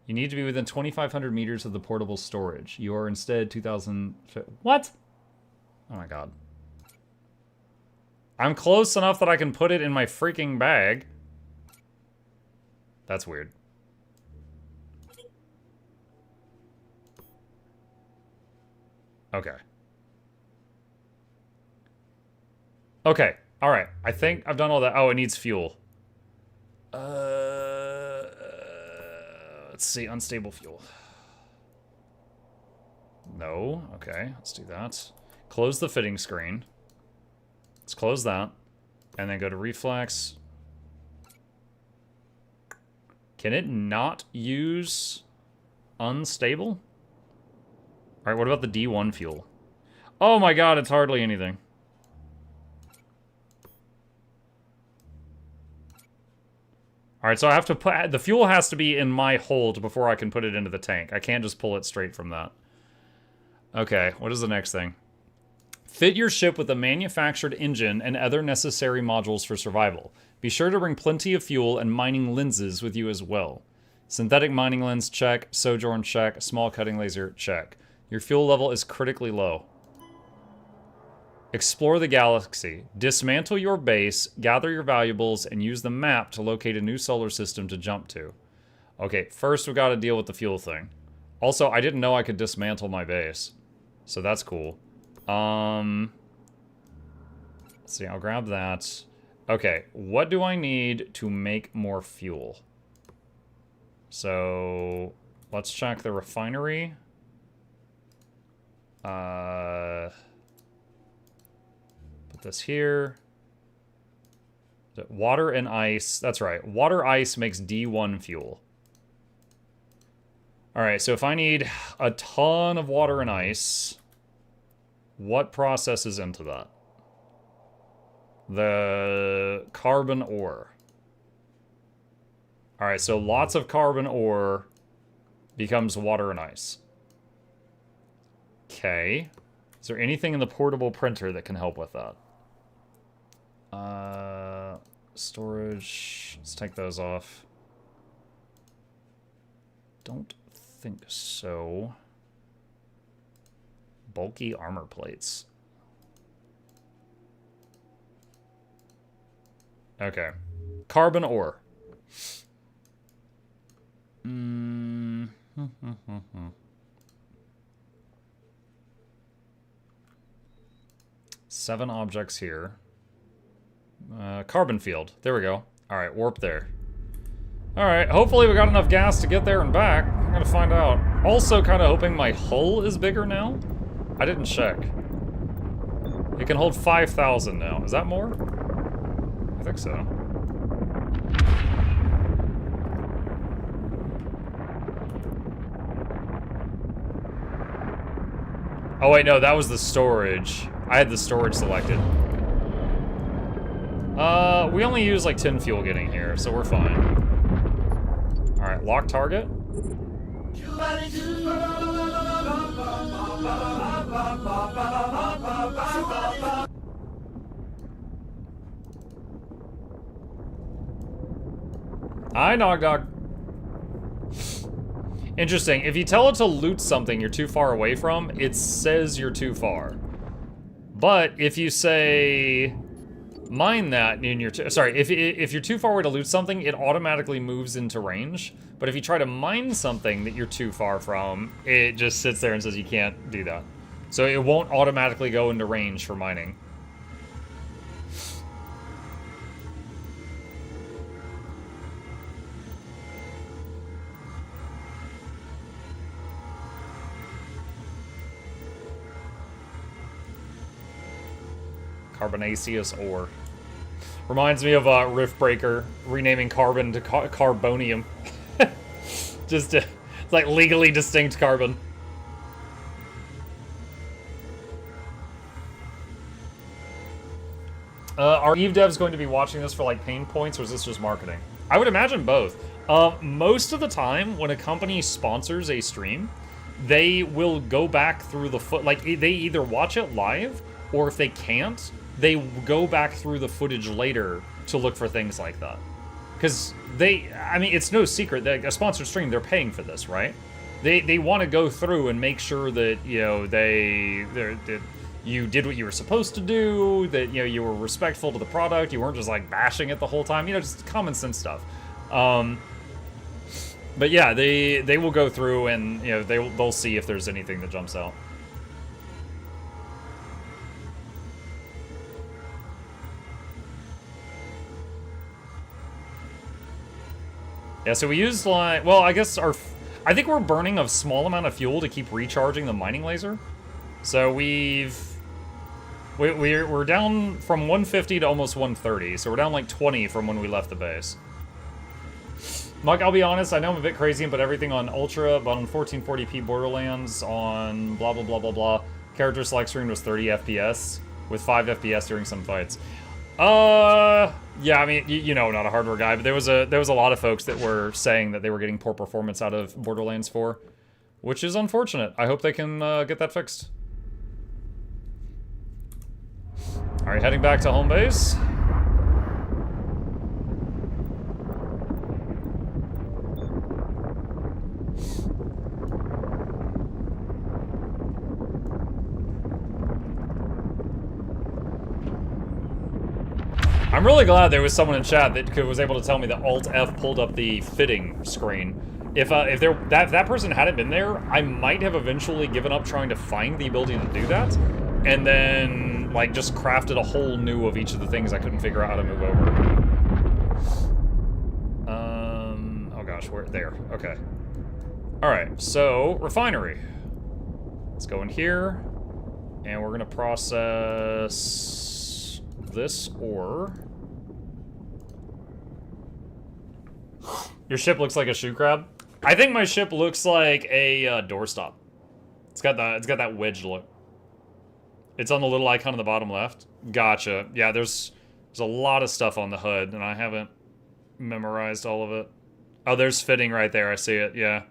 You need to be within 2,500 meters of the portable storage. You are instead 2,000... What? Oh my god. I'm close enough that I can put it in my freaking bag. That's weird. Okay. Okay. All right. I think I've done all that. Oh, it needs fuel. Let's see. Unstable fuel. No. Okay. Let's do that. Close the fitting screen. Let's close that. And then go to reflex. Can it not use unstable? All right, what about the D1 fuel? Oh my god, it's hardly anything. All right, so I have to put... The fuel has to be in my hold before I can put it into the tank. I can't just pull it straight from that. Okay, what is the next thing? Fit your ship with a manufactured engine and other necessary modules for survival. Be sure to bring plenty of fuel and mining lenses with you as well. Synthetic mining lens, check. Sojourn, check. Small cutting laser, check. Your fuel level is critically low. Explore the galaxy. Dismantle your base, gather your valuables, and use the map to locate a new solar system to jump to. Okay, first we gotta deal with the fuel thing. Also, I didn't know I could dismantle my base. So that's cool. Let's see, I'll grab that. Okay, what do I need to make more fuel? So, let's check the refinery. Put this here. Water and ice. That's right. Water ice makes D1 fuel. All right, so if I need a ton of water and ice, what processes into that? The carbon ore. All right, so lots of carbon ore becomes water and ice. Okay. Is there anything in the portable printer that can help with that? Storage. Let's take those off. Don't think so. Bulky armor plates. Okay. Carbon ore. 7 objects here. Carbon field. There we go. Alright, warp there. Alright, hopefully we got enough gas to get there and back. I'm gonna find out. Also kind of hoping my hull is bigger now. I didn't check. It can hold 5,000 now. Is that more? I think so. Oh wait, no, that was the storage. I had the storage selected. We only use like 10 fuel getting here, so we're fine. Alright, lock target. Hi, Nog Dog. Interesting. If you tell it to loot something you're too far away from, it says you're too far. But if you say mine that and you're sorry, if you're too far away to loot something, it automatically moves into range. But if you try to mine something that you're too far from, it just sits there and says you can't do that. So it won't automatically go into range for mining. Carbonaceous ore. Reminds me of Riftbreaker renaming carbon to carbonium. Just it's like legally distinct carbon. Are Eve devs going to be watching this for like pain points, or is this just marketing? I would imagine both. Most of the time, when a company sponsors a stream, they will go back through the like they either watch it live, or if they can't, they go back through the footage later to look for things like that. Because I mean, it's no secret that a sponsored stream, they're paying for this, right? They want to go through and make sure that, you know, that you did what you were supposed to do, that, you know, you were respectful to the product, you weren't just like bashing it the whole time, you know, just common sense stuff. But yeah, they will go through and, you know, they'll see if there's anything that jumps out. Yeah, so we used like, well, I guess I think we're burning a small amount of fuel to keep recharging the mining laser. So we're down from 150 to almost 130, so we're down like 20 from when we left the base. Mike, I'll be honest, I know I'm a bit crazy, but everything on Ultra, but on 1440p Borderlands, on blah blah blah blah blah, character select screen was 30 FPS, with 5 FPS during some fights. Yeah, I mean, you know, not a hardware guy, but there was a lot of folks that were saying that they were getting poor performance out of Borderlands 4, which is unfortunate. I hope they can get that fixed. All right, heading back to home base. I'm really glad there was someone in chat that was able to tell me that Alt-F pulled up the fitting screen. If that person hadn't been there, I might have eventually given up trying to find the ability to do that, and then like just crafted a whole new of each of the things I couldn't figure out how to move over. Oh gosh, we're there. Okay. All right, so refinery. Let's go in here. And we're gonna process this ore. Your ship looks like a shoe crab? I think my ship looks like a doorstop. It's got that wedged look. It's on the little icon on the bottom left. Gotcha. Yeah, there's a lot of stuff on the hood, and I haven't memorized all of it. Oh, there's fitting right there. I see it. Yeah.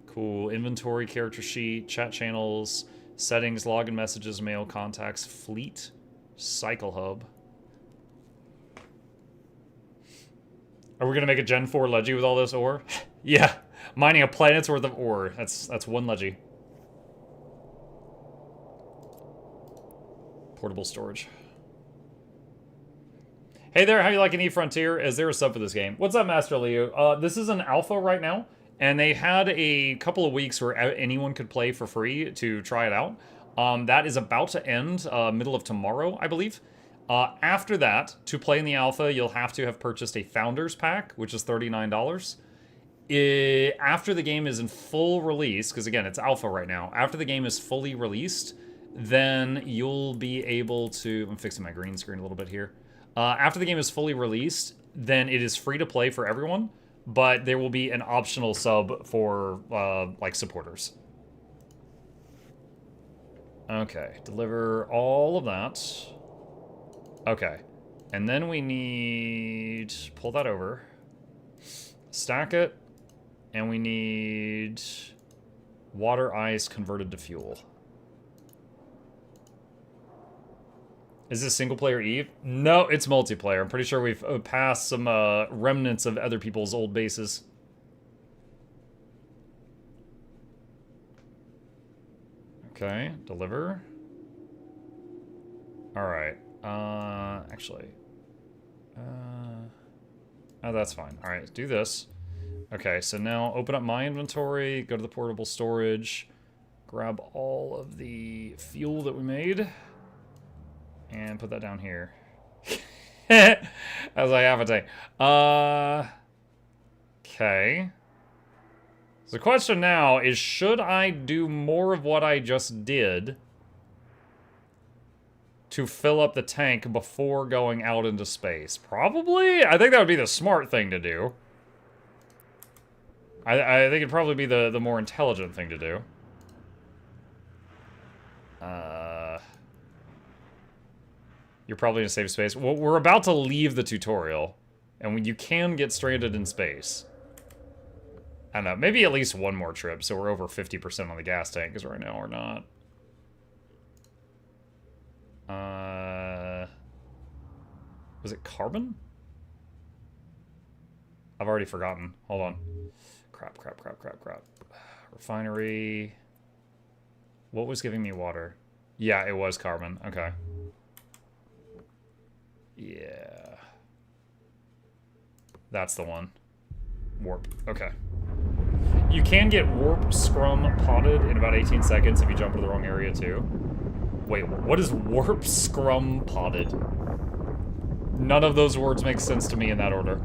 Cool. Inventory, character sheet, chat channels, settings, login messages, mail, contacts, fleet, cycle hub. Are we gonna make a Gen 4 Leggy with all this ore? Yeah, mining a planet's worth of ore. That's one Leggy. Portable storage. Hey there, how you liking EveFrontier? Is there a sub for this game? What's up, Master Leo? This is an alpha right now, and they had a couple of weeks where anyone could play for free to try it out. That is about to end middle of tomorrow, I believe. After that, to play in the alpha, you'll have to have purchased a Founders Pack, which is $39. After the game is in full release, because again, it's alpha right now. After the game is fully released, then you'll be able to... I'm fixing my green screen a little bit here. After the game is fully released, then it is free to play for everyone, but there will be an optional sub for, like, supporters. Okay, deliver all of that. Okay, and then we need... Pull that over. Stack it, and we need water ice converted to fuel. Is this single player Eve? No, it's multiplayer. I'm pretty sure we've passed some remnants of other people's old bases. Okay, deliver. Alright, actually. Oh, that's fine. Alright, do this. Okay, so now open up my inventory, go to the portable storage, grab all of the fuel that we made, and put that down here. As I have a day. Okay. So the question now is, should I do more of what I just did to fill up the tank before going out into space? Probably. I think that would be the smart thing to do. I think it'd probably be the more intelligent thing to do. You're probably in a safe space. Well, we're about to leave the tutorial, and you can get stranded in space. I don't know, maybe at least one more trip, so we're over 50% on the gas tanks right now, or not. Was it carbon? I've already forgotten. Hold on. Crap. Refinery. What was giving me water? Yeah, it was carbon. Okay. Yeah. That's the one. Warp. Okay. You can get warp scrum potted in about 18 seconds if you jump into the wrong area too. Wait, what is warp scrum potted? None of those words make sense to me in that order.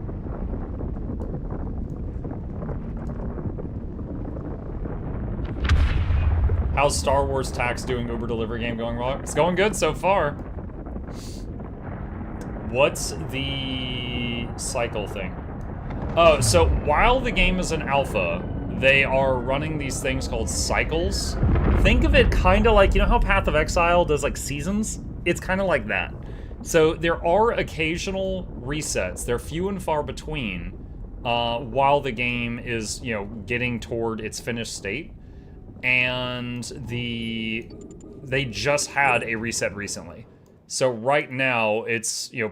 How's Star Wars Tax doing Uber delivery game going wrong? It's going good so far. What's the cycle thing? Oh, so while the game is in alpha, they are running these things called cycles. Think of it kind of like, you know how Path of Exile does like seasons? It's kind of like that. So there are occasional resets. They're few and far between while the game is, you know, getting toward its finished state. And they just had a reset recently. So right now, it's, you know,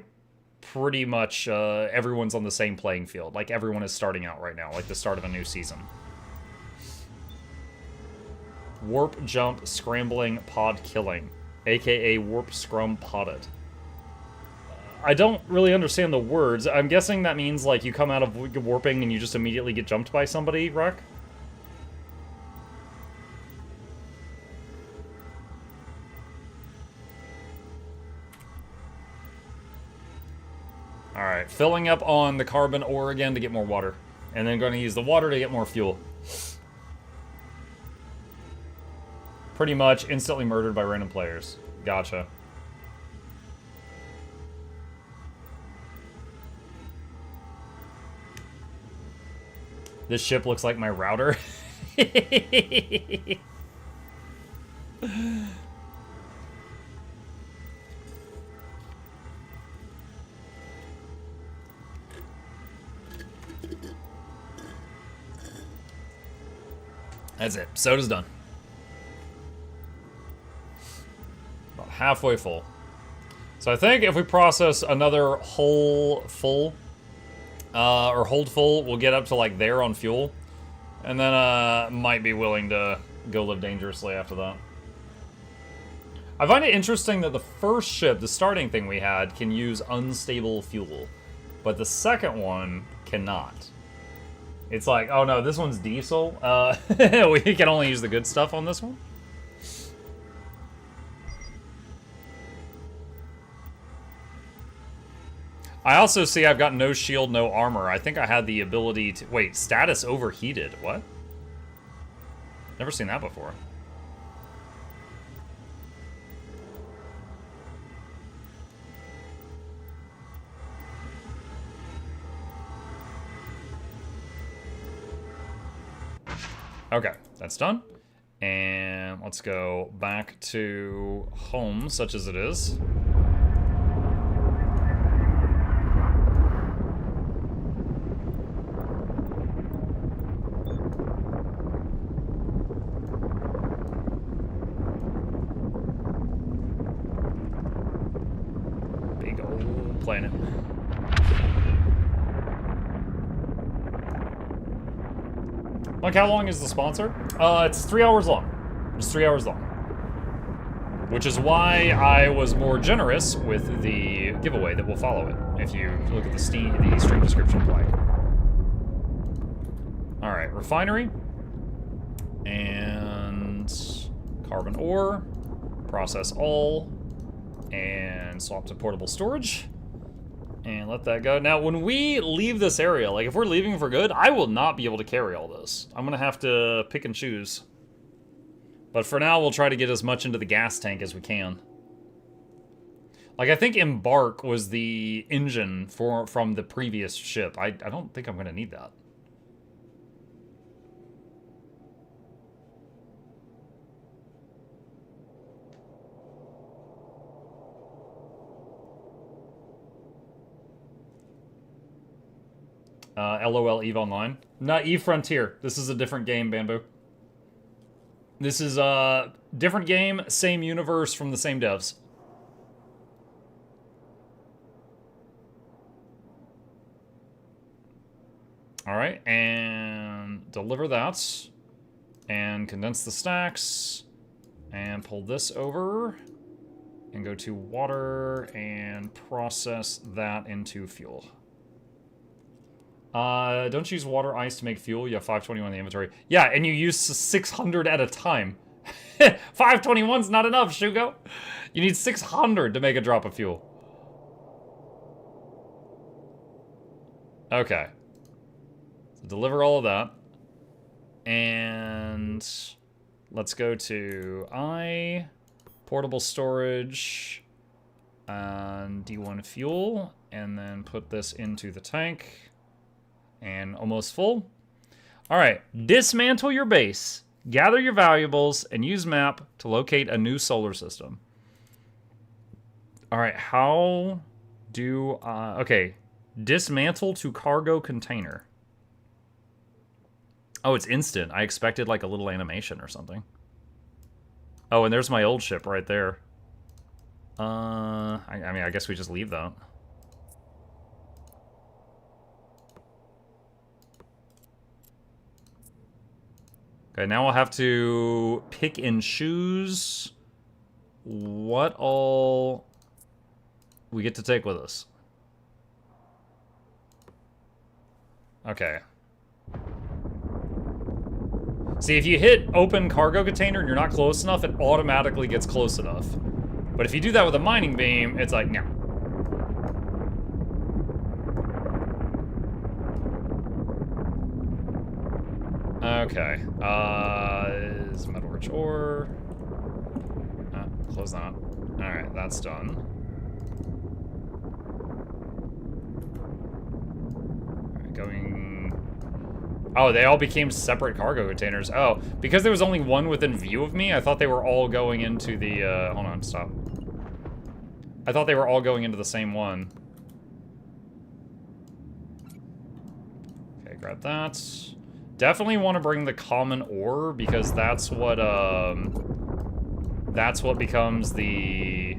pretty much everyone's on the same playing field. Like, everyone is starting out right now, like the start of a new season. Warp jump scrambling pod killing, aka warp scrum potted. I don't really understand the words. I'm guessing that means, like, you come out of warping and you just immediately get jumped by somebody, Ruck? Alright, filling up on the carbon ore again to get more water. And then going to use the water to get more fuel. Pretty much instantly murdered by random players. Gotcha. This ship looks like my router. That's it. Soda's done. About halfway full. So I think if we process another whole full, or hold full, we'll get up to like there on fuel. And then might be willing to go live dangerously after that. I find it interesting that the first ship, the starting thing we had, can use unstable fuel. But the second one cannot. It's like, oh no, this one's diesel. We can only use the good stuff on this one. I also see I've got no shield, no armor. I think I had the ability to... Wait, status overheated. What? Never seen that before. Okay, that's done. And let's go back to home, such as it is. Big old planet. Like, how long is the sponsor? It's 3 hours long. It's 3 hours long. Which is why I was more generous with the giveaway that will follow it. If you look at the stream description blank. Alright, refinery. And carbon ore. Process all. And swap to portable storage. And let that go. Now, when we leave this area, like if we're leaving for good, I will not be able to carry all this. I'm gonna have to pick and choose. But for now, we'll try to get as much into the gas tank as we can. Like, I think Embark was the engine from the previous ship. I don't think I'm gonna need that. LOL EVE Online. Not EveFrontier. This is a different game, Bamboo. This is a different game, same universe from the same devs. Alright, and deliver that. And condense the stacks. And pull this over. And go to water and process that into fuel. Don't use water ice to make fuel. You have 521 in the inventory. Yeah, and you use 600 at a time. 521's not enough, Shugo. You need 600 to make a drop of fuel. Okay. So deliver all of that. And let's go to portable storage, and D1 fuel, and then put this into the tank. And almost full. Alright, dismantle your base, gather your valuables, and use map to locate a new solar system. Alright, how do okay, dismantle to cargo container. Oh, it's instant. I expected like a little animation or something. Oh, and there's my old ship right there. I mean, I guess we just leave that. Okay, now we'll have to pick and choose what all we get to take with us. Okay. See, if you hit open cargo container and you're not close enough, it automatically gets close enough. But if you do that with a mining beam, it's like, no. Okay, is metal rich ore. close that. Alright, that's done. Alright, going... Oh, they all became separate cargo containers. Oh, because there was only one within view of me, I thought they were all going into the, hold on, stop. I thought they were all going into the same one. Okay, grab that. Definitely want to bring the common ore, because that's what becomes the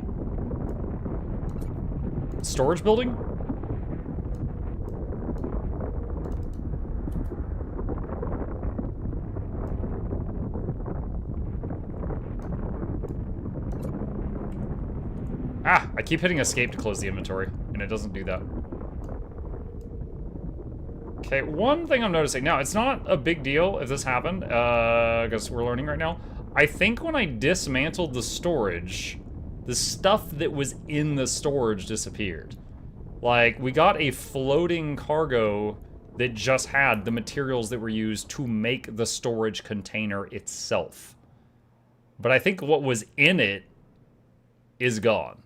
storage building? Ah, I keep hitting escape to close the inventory, and it doesn't do that. Okay, one thing I'm noticing, now, it's not a big deal if this happened, because we're learning right now. I think when I dismantled the storage, the stuff that was in the storage disappeared. Like, we got a floating cargo that just had the materials that were used to make the storage container itself. But I think what was in it is gone.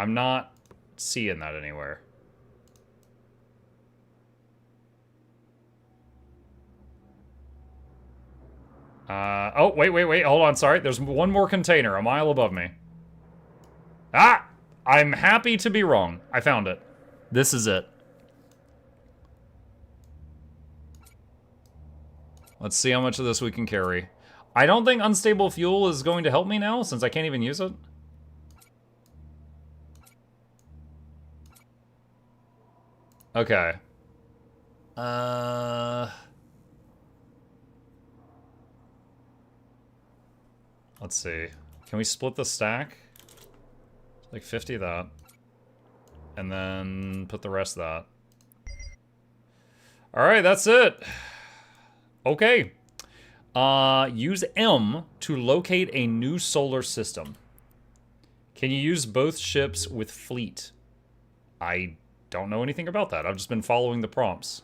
I'm not seeing that anywhere. Oh, wait, hold on, sorry. There's one more container a mile above me. Ah! I'm happy to be wrong. I found it. This is it. Let's see how much of this we can carry. I don't think unstable fuel is going to help me now, since I can't even use it. Okay. Let's see. Can we split the stack? Like 50 of that. And then put the rest of that. Alright, that's it. Okay. Use M to locate a new solar system. Can you use both ships with fleet? I don't know anything about that. I've just been following the prompts.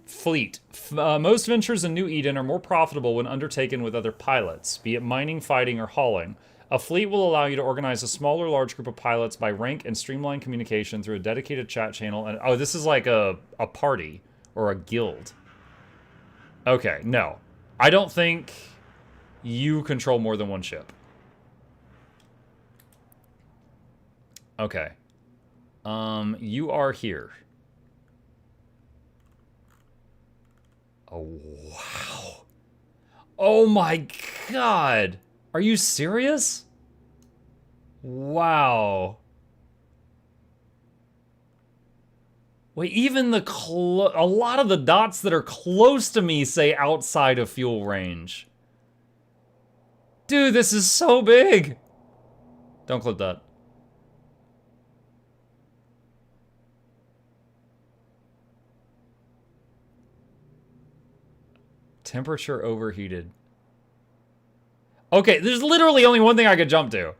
Fleet. Most ventures in New Eden are more profitable when undertaken with other pilots, be it mining, fighting, or hauling. A fleet will allow you to organize a small or large group of pilots by rank and streamline communication through a dedicated chat channel. And oh, this is like a party or a guild. Okay, no. I don't think you control more than one ship. Okay. You are here. Oh, wow. Oh my god. Are you serious? Wow. Wait, even the a lot of the dots that are close to me say outside of fuel range. Dude, this is so big. Don't clip that. Temperature overheated. Okay, there's literally only one thing I could jump to.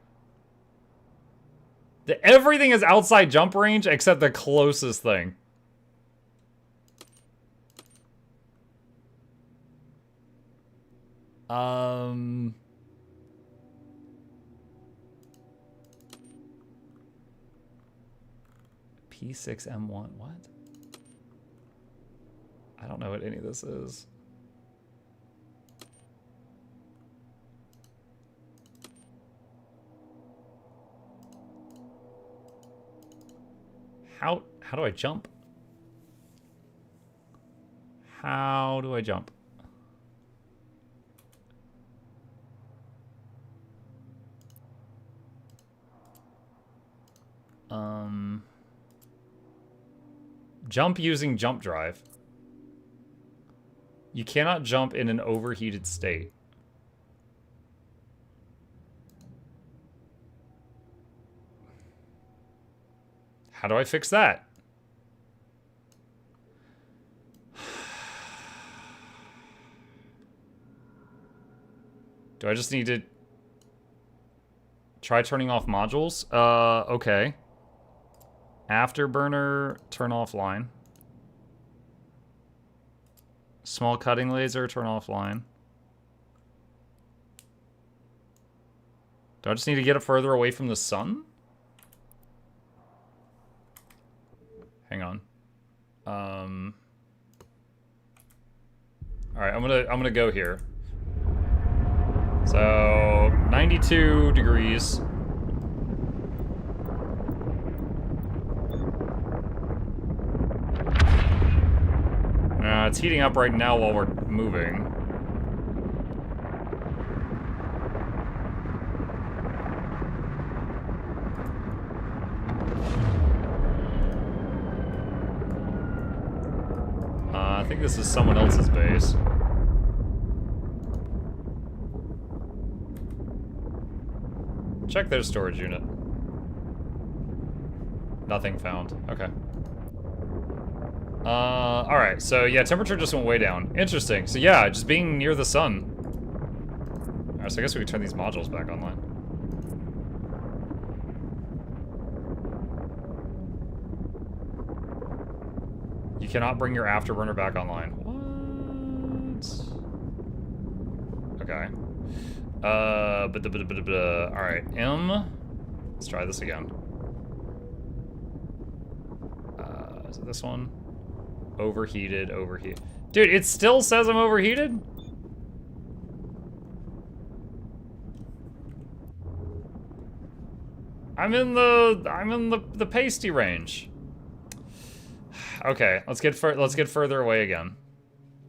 Everything is outside jump range except the closest thing. P6M1, what? I don't know what any of this is. How do I jump? How do I jump? Jump using jump drive. You cannot jump in an overheated state. How do I fix that? Do I just need to try turning off modules? Okay. Afterburner, turn offline. Small cutting laser, turn offline. Do I just need to get it further away from the sun? Hang on. Alright, I'm gonna go here. So 92 degrees. It's heating up right now while we're moving. I think this is someone else's base. Check their storage unit. Nothing found. Okay. Alright, so yeah, temperature just went way down. Interesting. So yeah, just being near the sun. Alright, so I guess we can turn these modules back online. You cannot bring your afterburner back online. What? Okay. Alright, M. Let's try this again. Is it this one? Overheated, overheat. Dude, it still says I'm overheated? I'm in the pasty range. Okay, let's get further away again.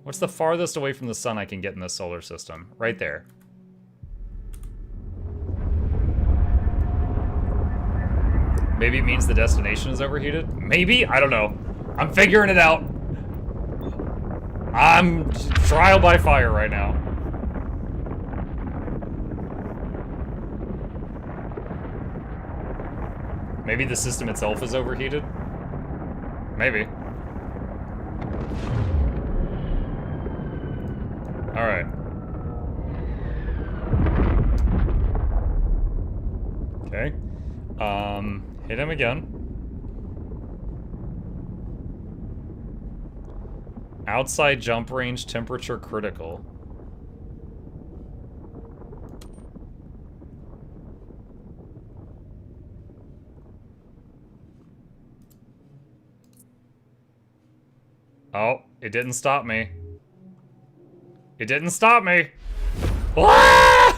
What's the farthest away from the sun I can get in this solar system? Right there. Maybe it means the destination is overheated? Maybe? I don't know. I'm figuring it out. I'm trial by fire right now. Maybe the system itself is overheated? Maybe. Alright. Okay. Hit him again. Outside jump range, temperature critical. Oh, it didn't stop me. It didn't stop me. Ah!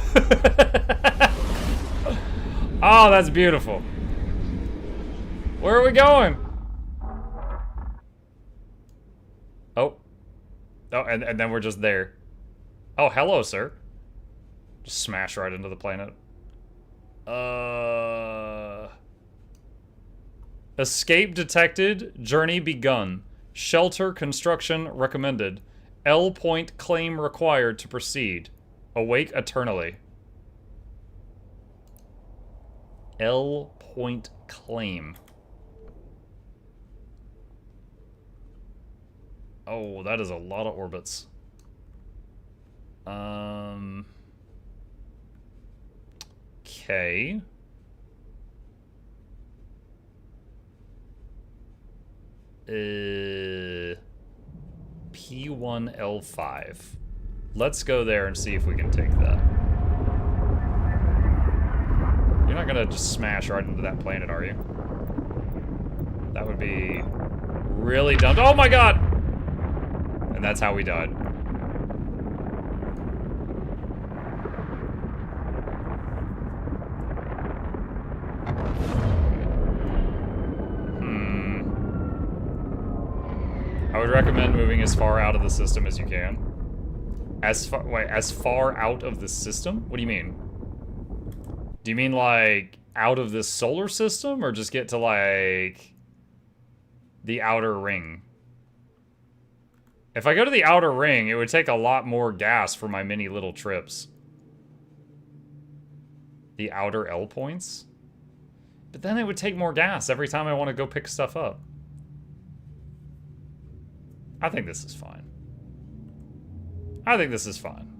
Oh, that's beautiful. Where are we going? Oh. Oh, and then we're just there. Oh, hello, sir. Just smash right into the planet. Escape detected. Journey begun. Shelter construction recommended. L point claim required to proceed. Awake eternally. L point claim. Oh, that is a lot of orbits. Okay. P1L5. Let's go there and see if we can take that. You're not gonna just smash right into that planet, are you? That would be really dumb. Oh my god! And that's how we died. I would recommend moving as far out of the system as you can. As far out of the system? What do you mean? Do you mean like out of this solar system, or just get to like the outer ring? If I go to the outer ring, it would take a lot more gas for my many little trips. The outer L points? But then it would take more gas every time I want to go pick stuff up. I think this is fine. I think this is fine.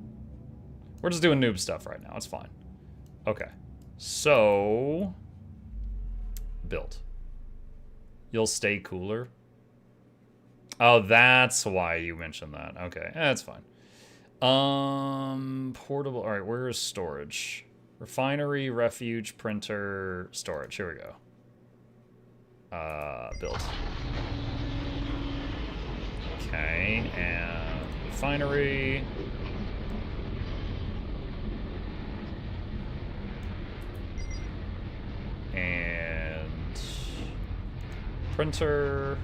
We're just doing noob stuff right now. It's fine. Okay. So... build. You'll stay cooler? Oh, that's why you mentioned that. Okay, that's fine. Portable. All right, where is storage? Refinery, refuge, printer, storage. Here we go. Build. Okay, and refinery. And printer.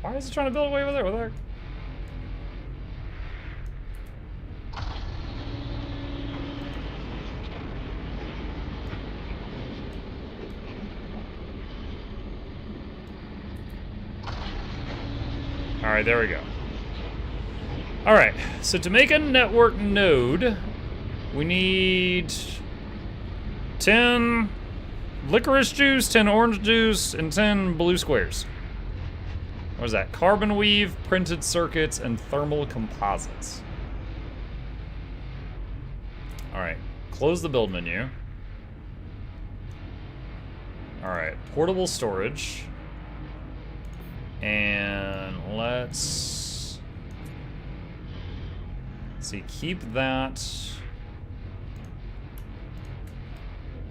Why is it trying to build away over there? What the heck? All right, there we go. All right, so to make a network node, we need 10 licorice juice, 10 orange juice, and 10 blue squares. What is that? Carbon weave, printed circuits, and thermal composites. All right, close the build menu. All right, portable storage. And let's see, keep that.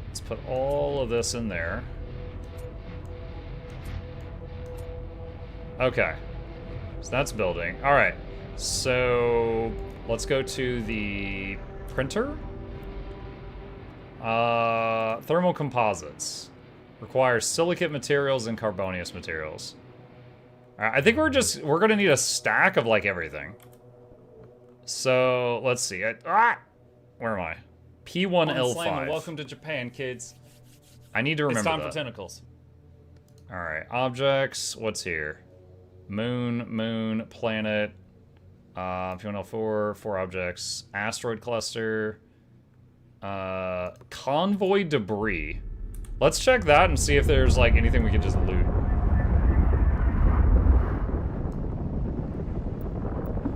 Let's put all of this in there. Okay, so that's building. All right, so let's go to the printer. Thermal composites requires silicate materials and carbonious materials. All right, I think we're gonna need a stack of like everything. So let's see. Where am I? P1L5. Welcome to Japan, kids. I need to remember It's time that. for tentacles. All right, objects. What's here? Moon, planet. P1L4, 4 objects. Asteroid cluster. Convoy debris. Let's check that and see if there's like anything we can just loot.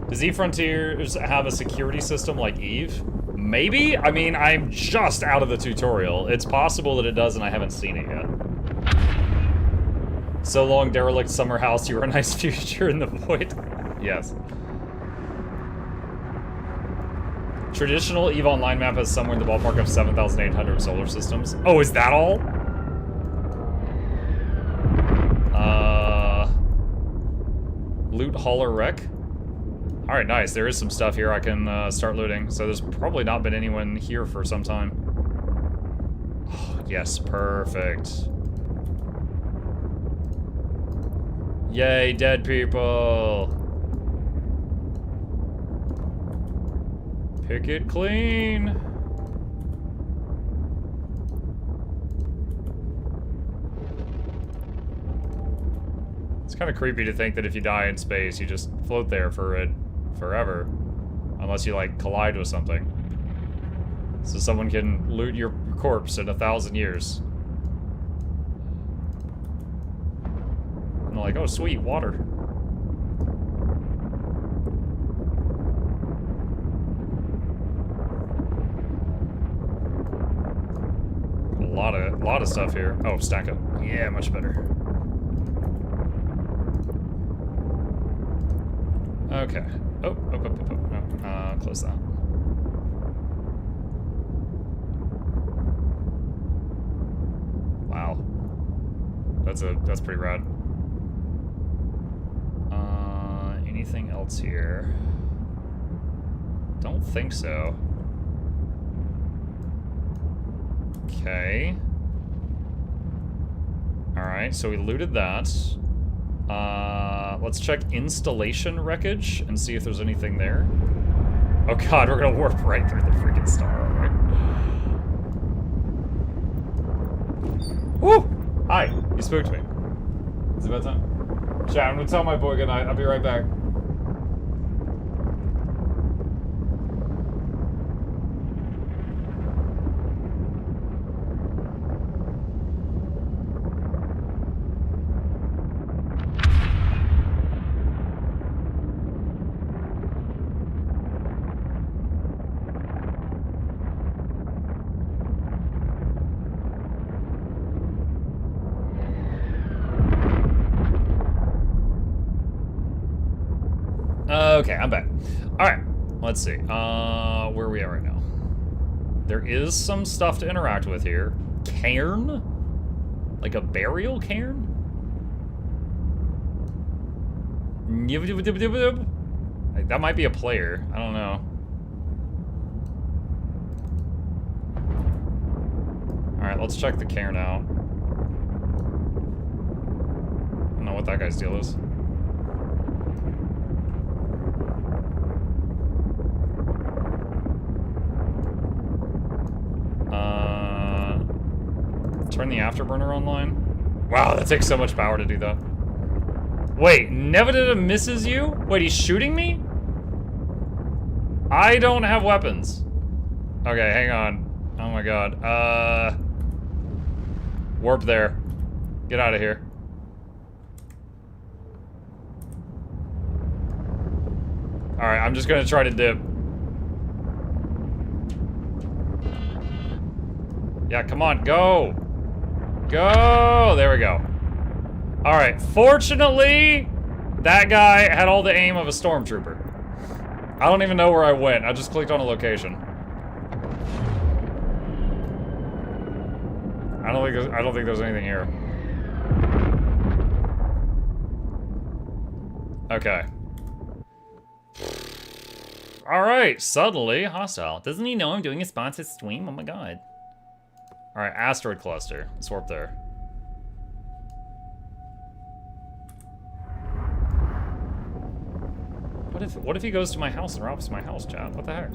Does EveFrontier have a security system like Eve? Maybe? I mean, I'm just out of the tutorial. It's possible that it does and I haven't seen it yet. So long, derelict summer house, you were a nice future in the void. Yes. Traditional EVE Online map has somewhere in the ballpark of 7,800 solar systems. Oh, is that all? Loot hauler wreck. All right, nice. There is some stuff here I can start looting. So there's probably not been anyone here for some time. Oh, yes, perfect. Yay, dead people. Pick it clean. It's kind of creepy to think that if you die in space, you just float there for forever. Unless you, like, collide with something. So someone can loot your corpse in 1,000 years. And they're like, oh, sweet, water. A lot of stuff here. Oh, stack up. Yeah, much better. Okay. Oh. No, close that. Wow. That's pretty rad. Anything else here? Don't think so. Okay. Alright, so we looted that. Let's check installation wreckage and see if there's anything there. Oh god, we're gonna warp right through the freaking star, alright? Woo! Hi, you spooked me. Is it bedtime? Chat, I'm gonna tell my boy goodnight. I'll be right back. Okay, I'm back. All right, Let's see. Where are we at right now? There is some stuff to interact with here. Cairn? Like a burial cairn? That might be a player. I don't know. Alright, let's check the cairn out. I don't know what that guy's deal is. Turn the afterburner online. Wow, that takes so much power to do that. Wait, Nevada misses you? Wait, he's shooting me? I don't have weapons. Okay, hang on. Oh my god. Warp there. Get out of here. Alright, I'm just gonna try to dip. Yeah, come on, go! Go! There we go. Alright, fortunately, that guy had all the aim of a stormtrooper. I don't even know where I went. I just clicked on a location. I don't think there's anything here. Okay. Alright, suddenly hostile. Doesn't he know I'm doing a sponsored stream? Oh my god. Alright, asteroid cluster. Let's warp there. What if he goes to my house and robs my house, chat? What the heck?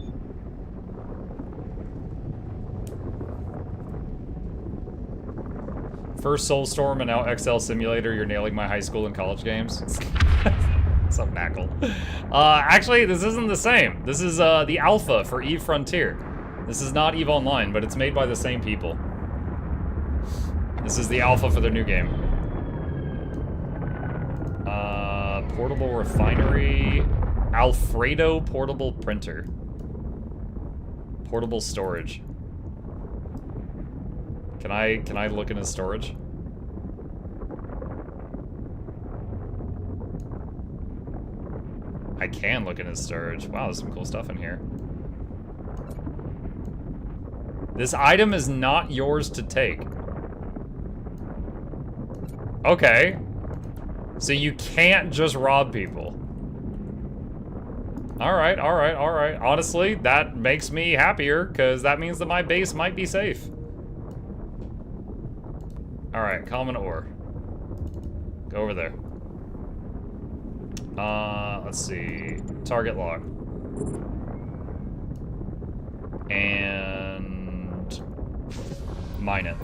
First Soulstorm and now XL Simulator, you're nailing my high school and college games. What's up, Knackle? Actually, this isn't the same. This is the alpha for EveFrontier. This is not EVE Online, but it's made by the same people. This is the alpha for their new game. Portable refinery. Alfredo portable printer. Portable storage. Can I look in his storage? I can look in his storage. Wow, there's some cool stuff in here. This item is not yours to take. Okay. So you can't just rob people. Alright, alright, alright. Honestly, that makes me happier, because that means that my base might be safe. Alright, common ore. Go over there. Let's see. Target lock. And mine it.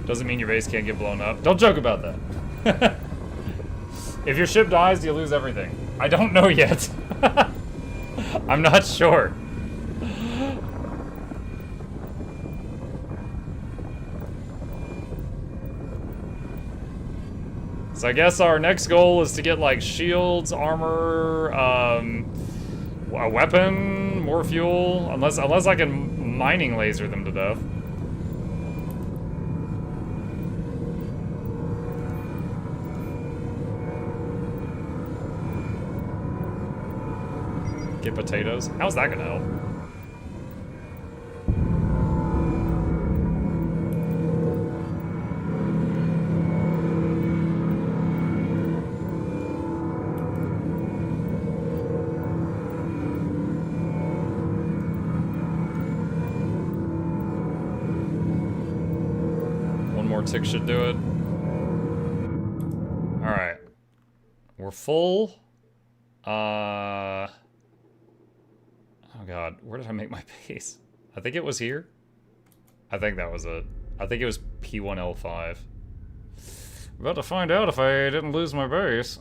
Doesn't mean your base can't get blown up. Don't joke about that. If your ship dies, you lose everything. I don't know yet. I'm not sure. So I guess our next goal is to get like shields, armor, a weapon, more fuel, unless I can mining laser them to death. Get potatoes. How's that gonna help? One more tick should do it. Alright. We're full. Oh god, where did I make my base? I think it was here. I think that was it. I think it was P1L5. About to find out if I didn't lose my base.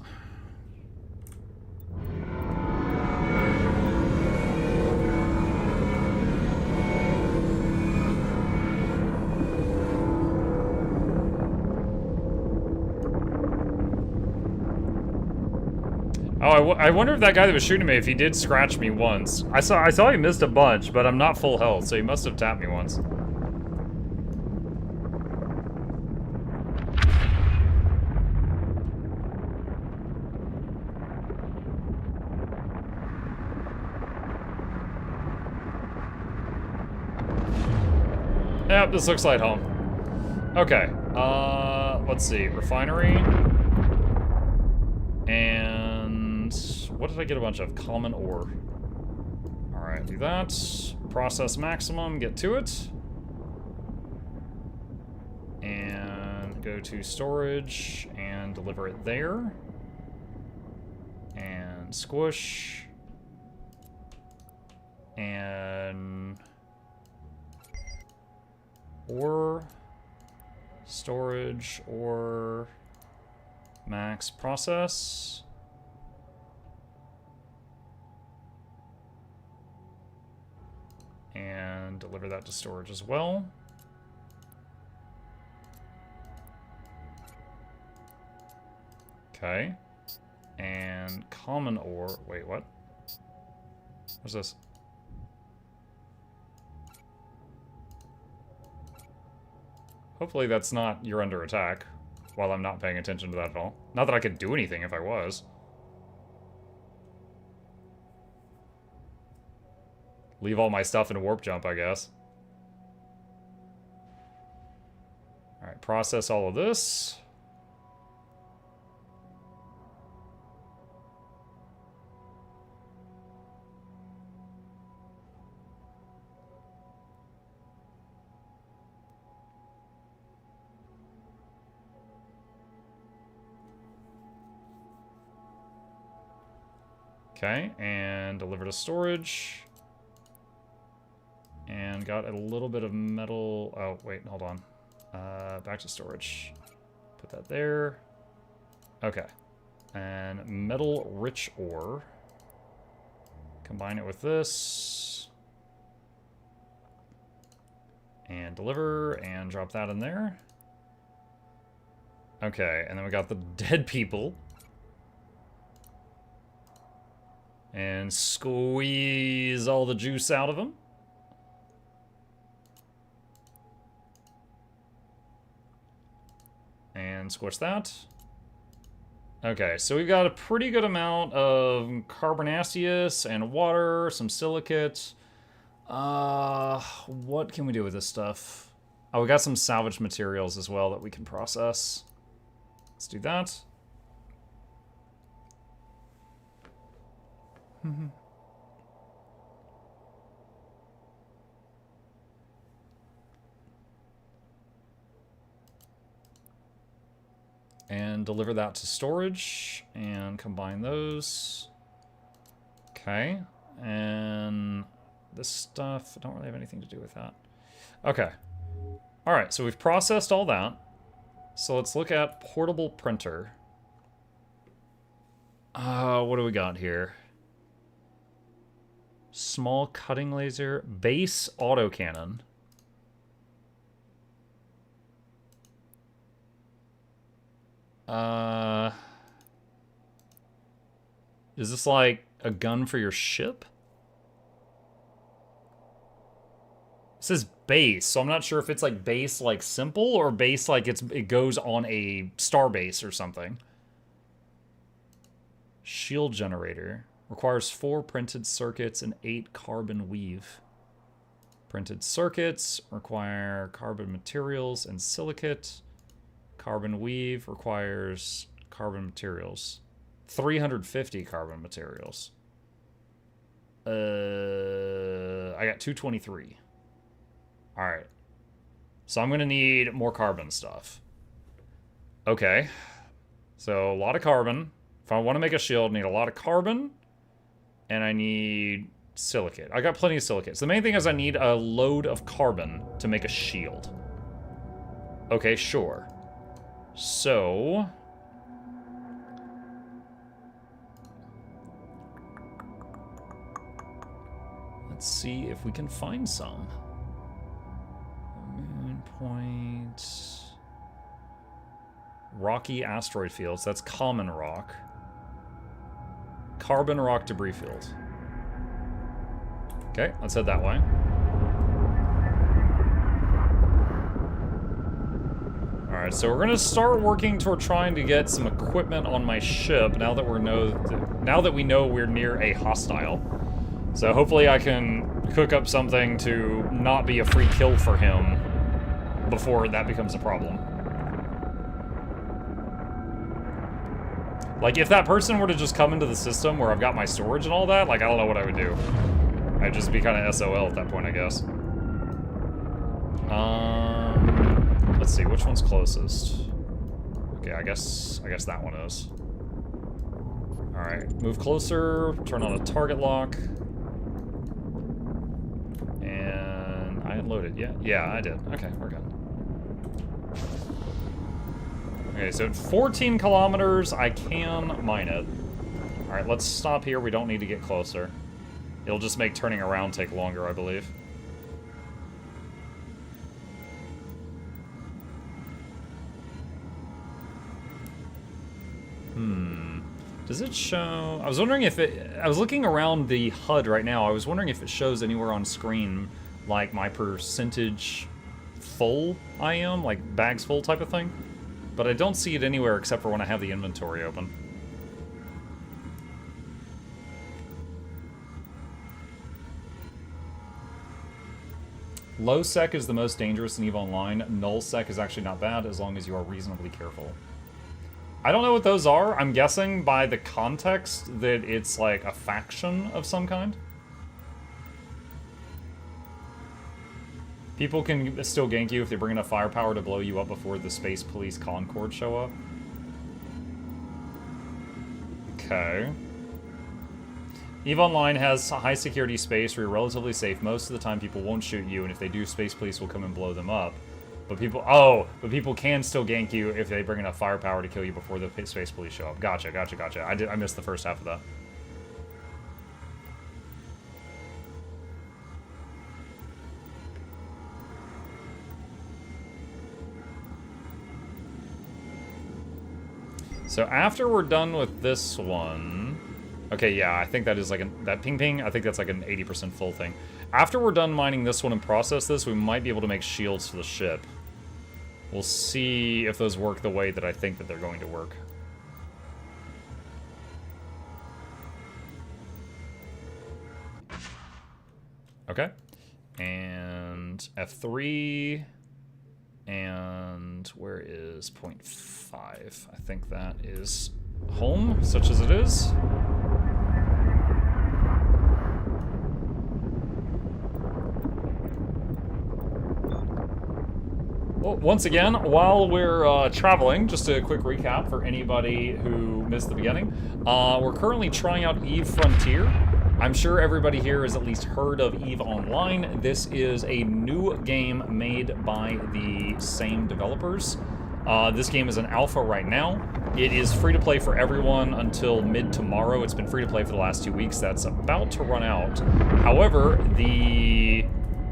Oh, I wonder if that guy that was shooting me, if he did scratch me once. I saw he missed a bunch, but I'm not full health, so he must have tapped me once. Yep, this looks like home. Okay, let's see. Refinery. And what did I get a bunch of? Common ore. Alright, do that. Process maximum, get to it. And go to storage and deliver it there. And squish. And ore, storage, or max process. And deliver that to storage as well. Okay. And common ore. Wait, what? What's this? Hopefully that's not you're under attack, while I'm not paying attention to that at all. Not that I could do anything if I was. Leave all my stuff in warp jump, I guess. Alright, process all of this. Okay, and deliver to storage. And got a little bit of metal. Oh, wait, hold on. Back to storage. Put that there. Okay. And metal rich ore. Combine it with this. And deliver, and drop that in there. Okay, and then we got the dead people. And squeeze all the juice out of them. And squish that. Okay, so we've got a pretty good amount of carbonaceous and water, some silicate. What can we do with this stuff? Oh, we got some salvage materials as well that we can process. Let's do that. And deliver that to storage and combine those. Okay, and this stuff, I don't really have anything to do with that. Okay, all right, so we've processed all that. So let's look at portable printer. What do we got here? Small cutting laser, base autocannon. Is this like a gun for your ship? It says base, so I'm not sure if it's like base like simple or base like it goes on a star base or something. Shield generator. Requires 4 printed circuits and 8 carbon weave. Printed circuits require carbon materials and silicate. Carbon weave requires carbon materials. 350 carbon materials. I got 223. Alright. So I'm gonna need more carbon stuff. Okay. So a lot of carbon. If I want to make a shield, I need a lot of carbon. And I need silicate. I got plenty of silicate. So the main thing is I need a load of carbon to make a shield. Okay, sure. So... let's see if we can find some. Moon point... rocky asteroid fields. That's common rock. Carbon rock debris field. Okay, let's head that way. Alright, so we're gonna start working toward trying to get some equipment on my ship now that we know we're near a hostile. So hopefully I can cook up something to not be a free kill for him before that becomes a problem. Like, if that person were to just come into the system where I've got my storage and all that, like, I don't know what I would do. I'd just be kind of SOL at that point, I guess. Let's see, which one's closest? Okay, I guess that one is. Alright, move closer, turn on a target lock. And I unloaded, yeah? Yeah, I did. Okay, we're good. Okay, so at 14 kilometers, I can mine it. Alright, let's stop here. We don't need to get closer. It'll just make turning around take longer, I believe. Does it show... I was wondering if it... I was looking around the HUD right now. I was wondering if it shows anywhere on screen, like, my percentage full I am, like, bags full type of thing. But I don't see it anywhere except for when I have the inventory open. Low sec is the most dangerous in EVE Online. Null sec is actually not bad as long as you are reasonably careful. I don't know what those are. I'm guessing by the context that it's like a faction of some kind. People can still gank you if they bring enough firepower to blow you up before the Space Police Concord show up. Okay. EVE Online has a high security space where you're relatively safe. Most of the time people won't shoot you, and if they do, Space Police will come and blow them up. But people can still gank you if they bring enough firepower to kill you before the Space Police show up. Gotcha. I missed the first half of that. So after we're done with this one... Okay, yeah, I think that is like that ping, I think that's like an 80% full thing. After we're done mining this one and process this, we might be able to make shields for the ship. We'll see if those work the way that I think that they're going to work. Okay. And F3... And where is 0.5? I think that is home, such as it is. Well, once again, while we're traveling, just a quick recap for anybody who missed the beginning. We're currently trying out EveFrontier. I'm sure everybody here has at least heard of EVE Online. This is a new game made by the same developers. This game is an alpha right now. It is free to play for everyone until mid-tomorrow. It's been free to play for the last 2 weeks. That's about to run out. However, the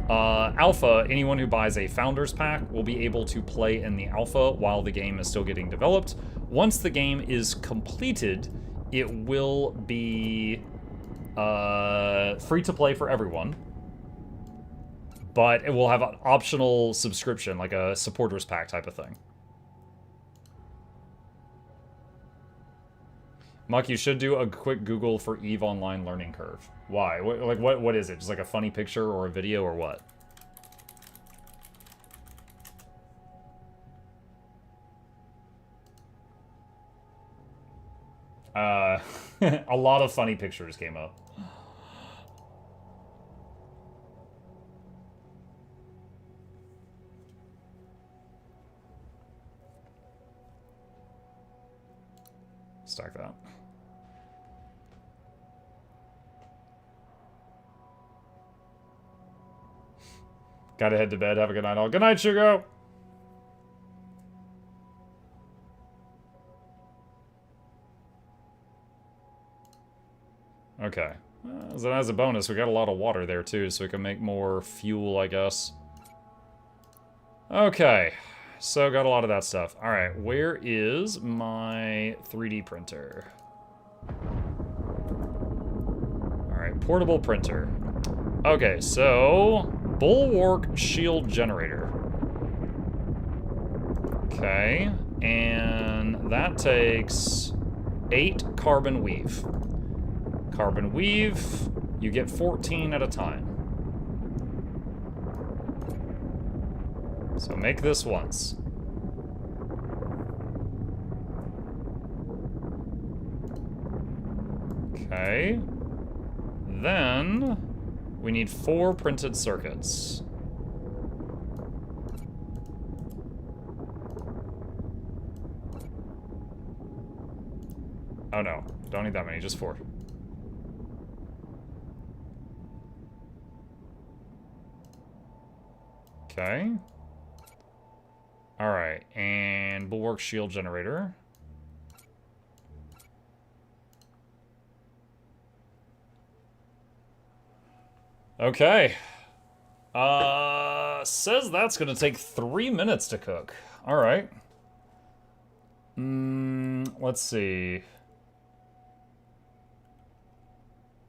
alpha, anyone who buys a Founders Pack will be able to play in the alpha while the game is still getting developed. Once the game is completed, it will be... free to play for everyone, but it will have an optional subscription, like a supporters pack type of thing. Muck, you should do a quick Google for EVE Online learning curve. Why? What is it? Just like a funny picture or a video or what? A lot of funny pictures came up. Stack that. Gotta head to bed. Have a good night all. Good night, Shugo! Okay. So as a bonus, we got a lot of water there too, so we can make more fuel, I guess. Okay. So got a lot of that stuff. Alright, where is my 3D printer? Alright, portable printer. Okay, so... Bulwark shield generator. Okay, and that takes 8 carbon weave. Carbon weave, you get 14 at a time. So make this once. Okay. Then we need 4 printed circuits. Oh no, don't need that many, just 4. Okay. Alright, and bulwark shield generator. Okay. Says that's gonna take 3 minutes to cook. Alright. Let's see.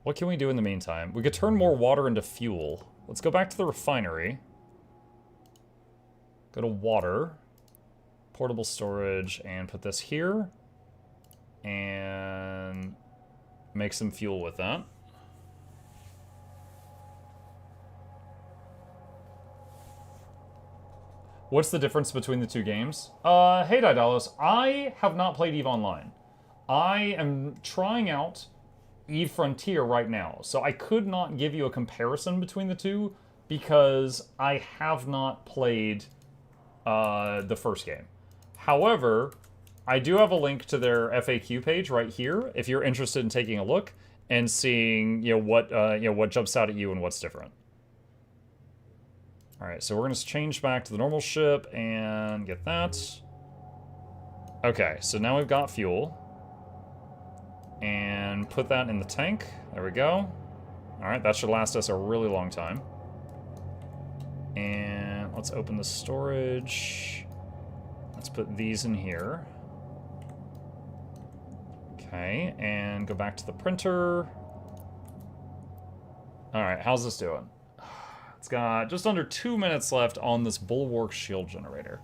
What can we do in the meantime? We could turn more water into fuel. Let's go back to the refinery. Go to water. Portable storage, and put this here. And make some fuel with that. What's the difference between the 2 games? Hey Didalos, I have not played EVE Online. I am trying out EveFrontier right now, so I could not give you a comparison between the 2 because I have not played the first game. However, I do have a link to their FAQ page right here if you're interested in taking a look and seeing, what jumps out at you and what's different. All right, so we're gonna change back to the normal ship and get that. Okay, so now we've got fuel. And put that in the tank. There we go. All right, that should last us a really long time. And let's open the storage. Let's put these in here. Okay, and go back to the printer. All right, how's this doing? It's got just under 2 minutes left on this bulwark shield generator.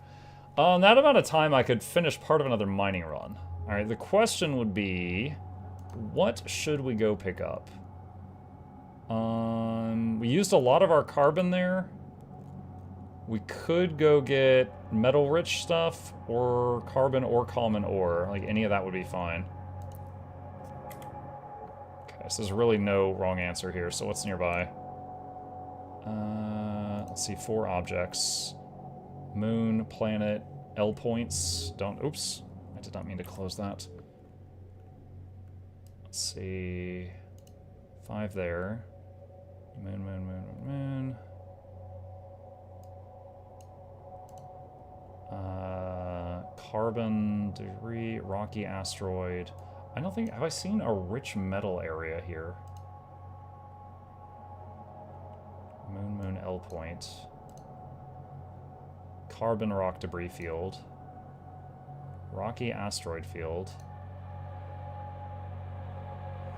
On that amount of time, I could finish part of another mining run. All right, the question would be, what should we go pick up? We used a lot of our carbon there. We could go get metal-rich stuff, or carbon or common ore. Like, any of that would be fine. Okay, so there's really no wrong answer here, so what's nearby? Let's see, 4 objects. Moon, planet, L points. Oops. I did not mean to close that. Let's see. 5 there. Moon, moon, moon, moon, moon. Carbon, debris, rocky asteroid. I don't think, have I seen a rich metal area here? Moon, moon, L point. Carbon rock debris field. Rocky asteroid field.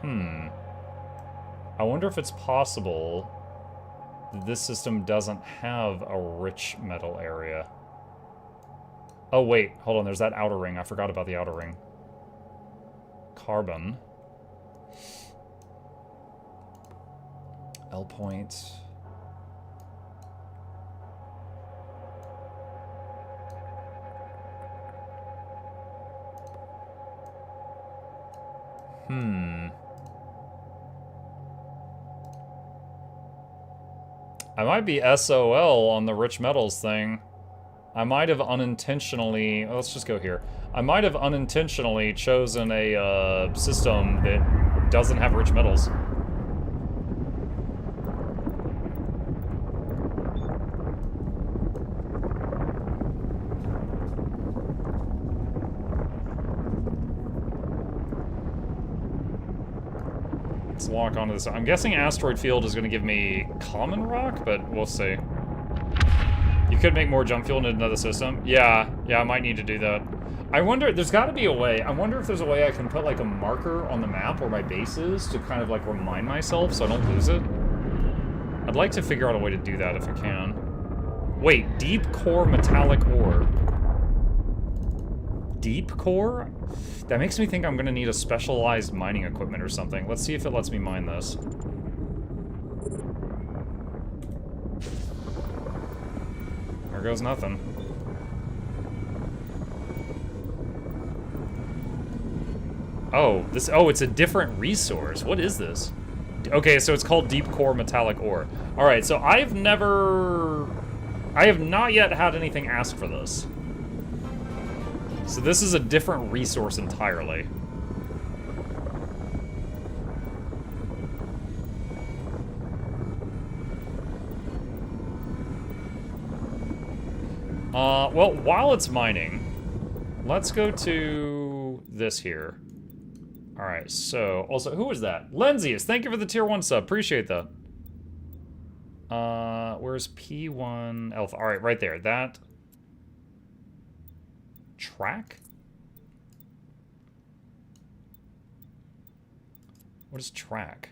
I wonder if it's possible that this system doesn't have a rich metal area. Oh wait, hold on, there's that outer ring. I forgot about the outer ring. Carbon. L point. I might be SOL on the rich metals thing. I might have unintentionally... let's just go here. I might have unintentionally chosen a system that doesn't have rich metals. Let's lock onto this. I'm guessing asteroid field is going to give me common rock, but we'll see. You could make more jump fuel into another system. Yeah, I might need to do that. I wonder, there's got to be a way. I wonder if there's a way I can put like a marker on the map where my base is to kind of like remind myself so I don't lose it. I'd like to figure out a way to do that if I can. Wait, deep core metallic ore. Deep core? That makes me think I'm gonna need a specialized mining equipment or something. Let's see if it lets me mine this. There There goes nothing. Oh, it's a different resource. What is this? Okay, so it's called Deep Core Metallic Ore. Alright, so I have not yet had anything ask for this. So this is a different resource entirely. Well, while it's mining, let's go to this here. Alright, so, also, who is that? Lenzius, thank you for the tier 1 sub, appreciate that. Where's P1 Alpha? Alright, right there, that... Track? What is track?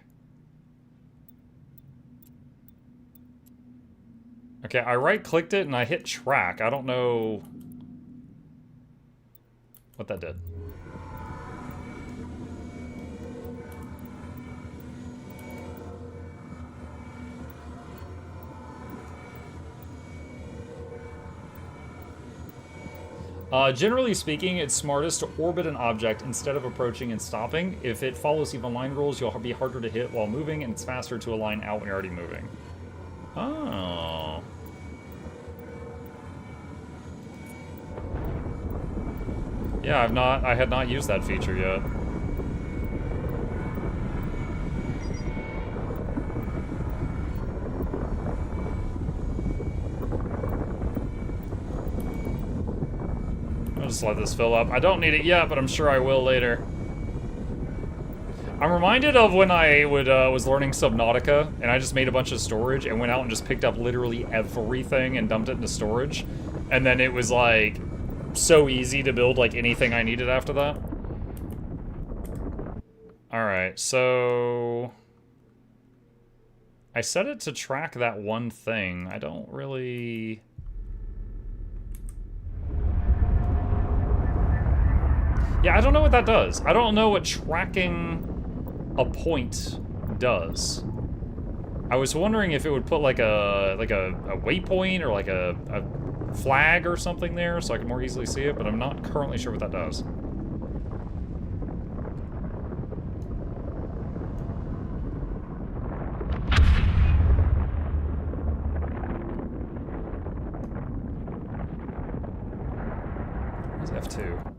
Okay, I right-clicked it and I hit track. I don't know what that did. Generally speaking, it's smartest to orbit an object instead of approaching and stopping. If it follows even line rules, you'll be harder to hit while moving, and it's faster to align out when you're already moving. Oh. Yeah, I had not used that feature yet. I'll just let this fill up. I don't need it yet, but I'm sure I will later. I'm reminded of when I was learning Subnautica, and I just made a bunch of storage and went out and just picked up literally everything and dumped it into storage. And then it was like so easy to build like anything I needed after that. Alright, so I set it to track that one thing. I don't really... Yeah, I don't know what that does. I don't know what tracking a point does. I was wondering if it would put like a waypoint or like a flag or something there so I can more easily see it, but I'm not currently sure what that does. Where's F2?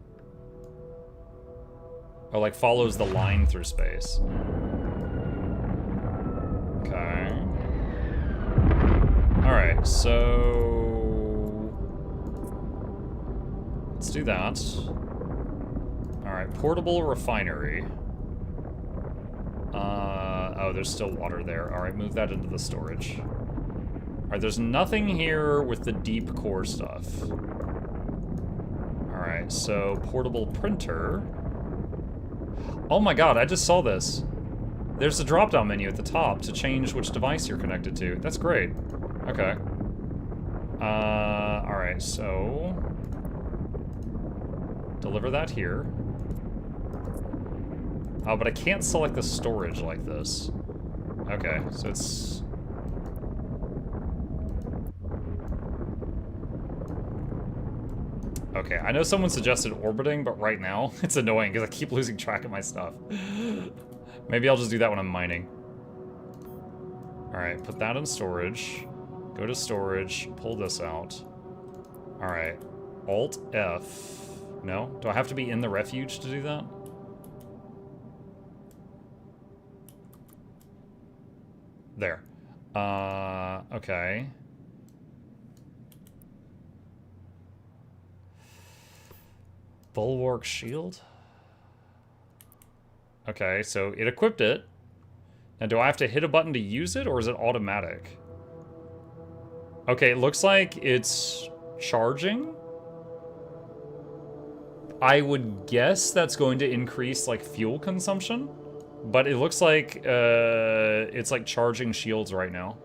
Oh, like follows the line through space. Okay. Alright, so... let's do that. Alright, portable refinery. Oh, there's still water there. Alright, move that into the storage. Alright, there's nothing here with the deep core stuff. Alright, so portable printer. Oh my god, I just saw this. There's a drop-down menu at the top to change which device you're connected to. That's great. Okay. Alright, so... deliver that here. Oh, but I can't select the storage like this. Okay, so it's... okay, I know someone suggested orbiting, but right now, it's annoying because I keep losing track of my stuff. Maybe I'll just do that when I'm mining. Alright, put that in storage. Go to storage, pull this out. Alright, Alt-F. No? Do I have to be in the refuge to do that? There. Okay. Bulwark shield? Okay, so it equipped it. Now, do I have to hit a button to use it, or is it automatic? Okay, it looks like it's charging. I would guess that's going to increase, like, fuel consumption. But it looks like it's, like, charging shields right now.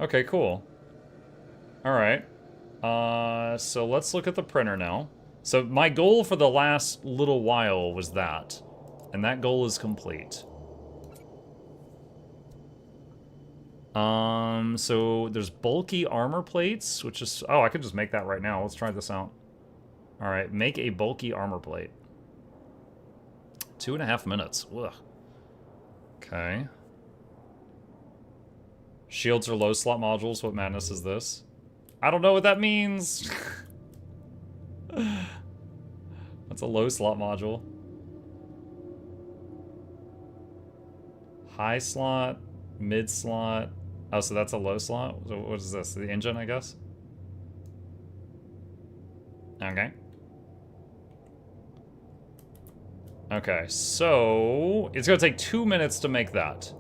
Okay, cool. Alright. So let's look at the printer now. So my goal for the last little while was that. And that goal is complete. So there's bulky armor plates, which is... Oh, I could just make that right now. Let's try this out. All right, make a bulky armor plate. 2.5 minutes. Ugh. Okay. Shields are low slot modules. What madness is this? I don't know what that means. That's a low slot module. High slot, mid slot. Oh, so that's a low slot? So what is this? The engine, I guess? Okay. Okay, so it's gonna take 2 minutes to make that.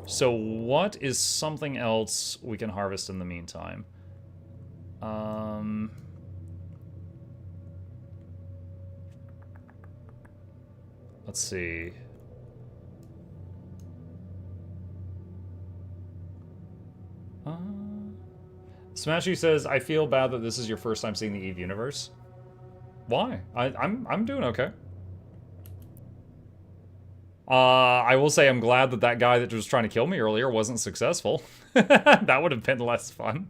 So what is something else we can harvest in the meantime? Let's see. Smashy says, I feel bad that this is your first time seeing the Eve universe. Why? I'm doing okay. I will say I'm glad that that guy that was trying to kill me earlier wasn't successful. That would have been less fun.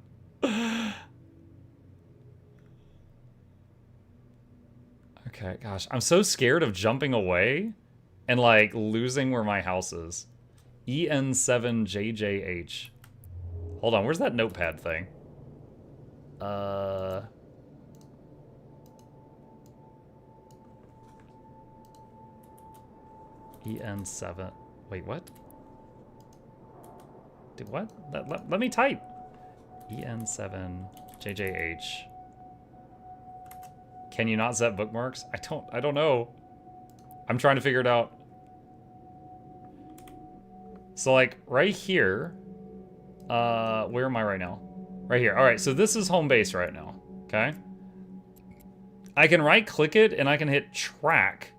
Okay, gosh. I'm so scared of jumping away and, like, losing where my house is. EN7JJH. Hold on, where's that notepad thing? EN7. Wait, what? Dude, what? Let me type. EN7JJH. Can you not set bookmarks? I don't know. I'm trying to figure it out. So, like, right here. Where am I right now? Right here. All right, so this is home base right now. Okay. I can right click it and I can hit track.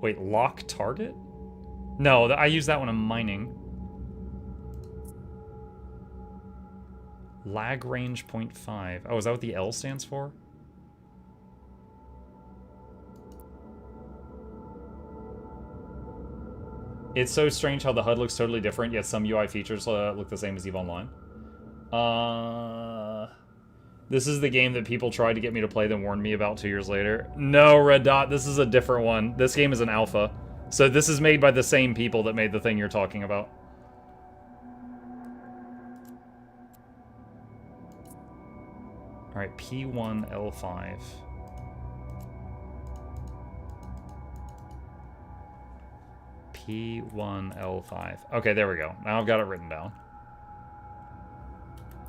Wait, lock target? No, I use that when I'm mining. Lag range 0.5. Oh, is that what the L stands for? It's so strange how the HUD looks totally different, yet some UI features look the same as EVE Online. This is the game that people tried to get me to play then warned me about 2 years later. No, Red Dot, this is a different one. This game is an alpha. So this is made by the same people that made the thing you're talking about. Alright, P1L5. P1L5. Okay, there we go. Now I've got it written down.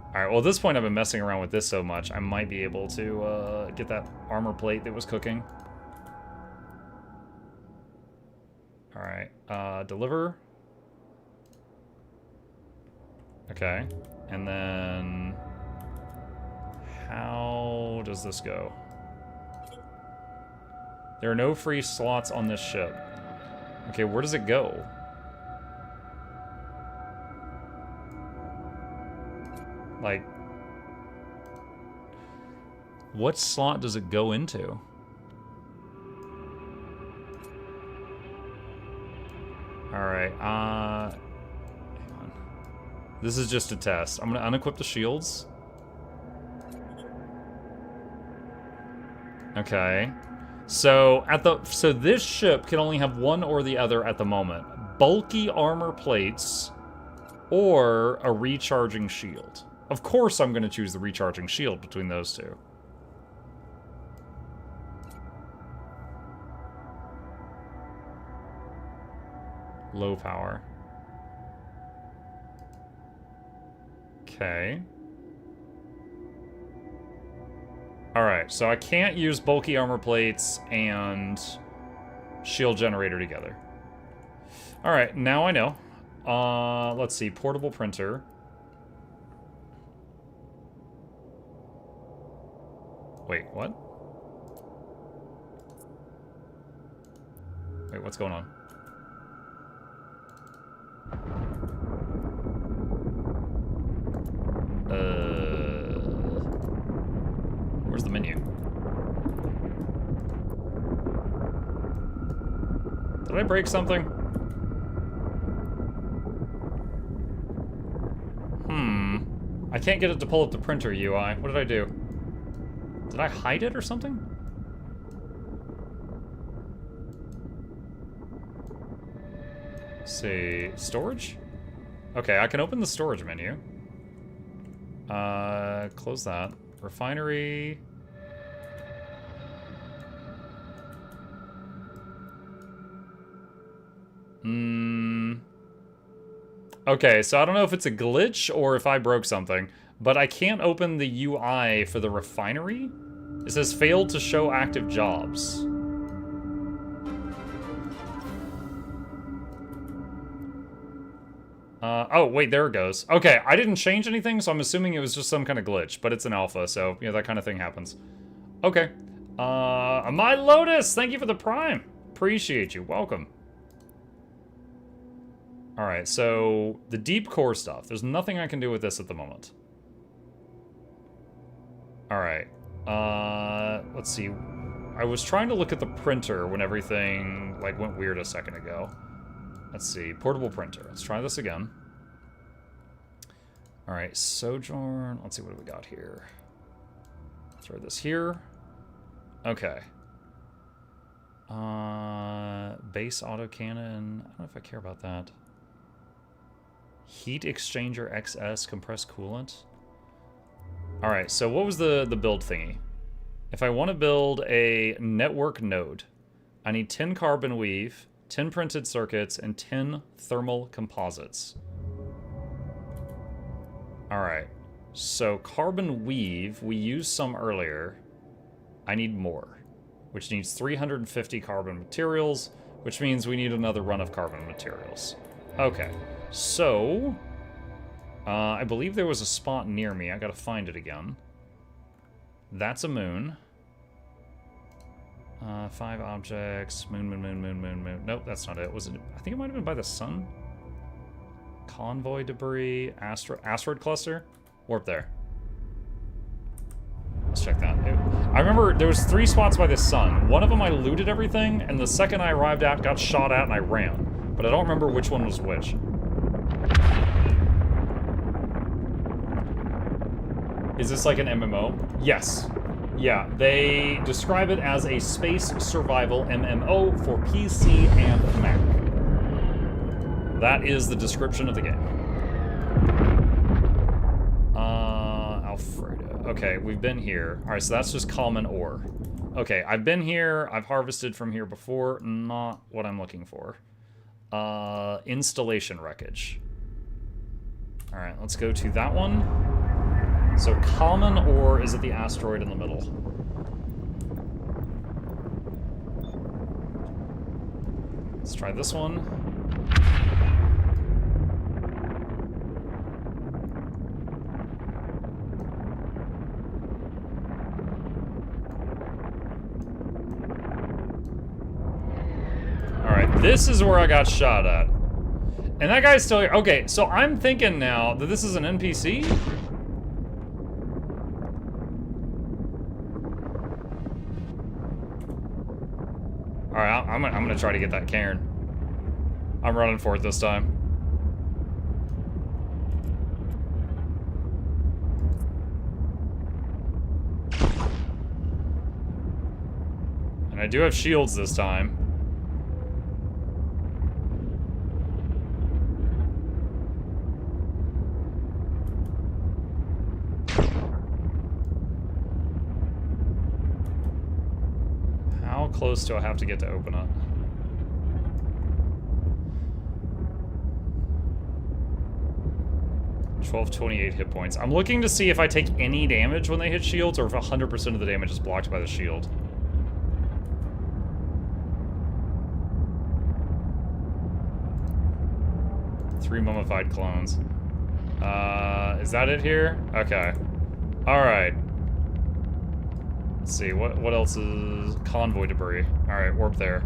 Alright, well at this point I've been messing around with this so much, I might be able to get that armor plate that was cooking. Alright, deliver. Okay, and then... how does this go? There are no free slots on this ship. Okay, where does it go? Like, what slot does it go into? Alright, hang on. This is just a test. I'm gonna unequip the shields. Okay. So this ship can only have one or the other at the moment. Bulky armor plates or a recharging shield. Of course I'm going to choose the recharging shield between those two. Low power. Okay. Alright, so I can't use bulky armor plates and shield generator together. Alright, now I know. Let's see, portable printer. Wait, what? Wait, what's going on? Where's the menu? Did I break something? can't get it to pull up the printer UI. What did I do? Did I hide it or something? Let's see, storage? Okay, I can open the storage menu. Close that. Refinery. Okay, so I don't know if it's a glitch or if I broke something, but I can't open the UI for the refinery. It says failed to show active jobs. Oh, wait, there it goes. Okay, I didn't change anything, so I'm assuming it was just some kind of glitch, but it's an alpha, so, you know, that kind of thing happens. Okay. My Lotus, thank you for the Prime. Appreciate you, welcome. Alright, so the deep core stuff. There's nothing I can do with this at the moment. Alright. Let's see. I was trying to look at the printer when everything, like, went weird a second ago. Let's see. Portable printer. Let's try this again. Alright, Sojourn. Let's see, what do we got here? Throw this here. Okay. Base autocannon. I don't know if I care about that. Heat exchanger XS compressed coolant. Alright, so what was the build thingy? If I want to build a network node, I need 10 carbon weave, 10 printed circuits, and 10 thermal composites. Alright, so carbon weave, we used some earlier. I need more, which needs 350 carbon materials, which means we need another run of carbon materials. Okay, so I believe there was a spot near me. I gotta find it again. That's a moon. 5 objects. Moon. Nope, that's not it. Was it? I think it might have been by the sun. Convoy debris. Asteroid cluster. Warp there. Let's check that. I remember there was 3 spots by the sun. One of them I looted everything, and the second I arrived at, got shot at, and I ran. But I don't remember which one was which. Is this like an MMO? Yes. Yeah, they describe it as a space survival MMO for PC and Mac. That is the description of the game. Alfredo. Okay, we've been here. Alright, so that's just common ore. Okay, I've been here. I've harvested from here before. Not what I'm looking for. Installation wreckage. Alright, let's go to that one. So common ore is at the asteroid in the middle. Let's try this one. Alright, this is where I got shot at. And that guy's still here. Okay, so I'm thinking now that this is an NPC? Alright, I'm gonna try to get that cairn. I'm running for it this time. And I do have shields this time. How close do I have to get to open it? $1228 hit points. I'm looking to see if I take any damage when they hit shields or if 100% of the damage is blocked by the shield. Three mummified clones. Is that it here? Okay. Alright. Let's see, what else is convoy debris? Alright, warp there.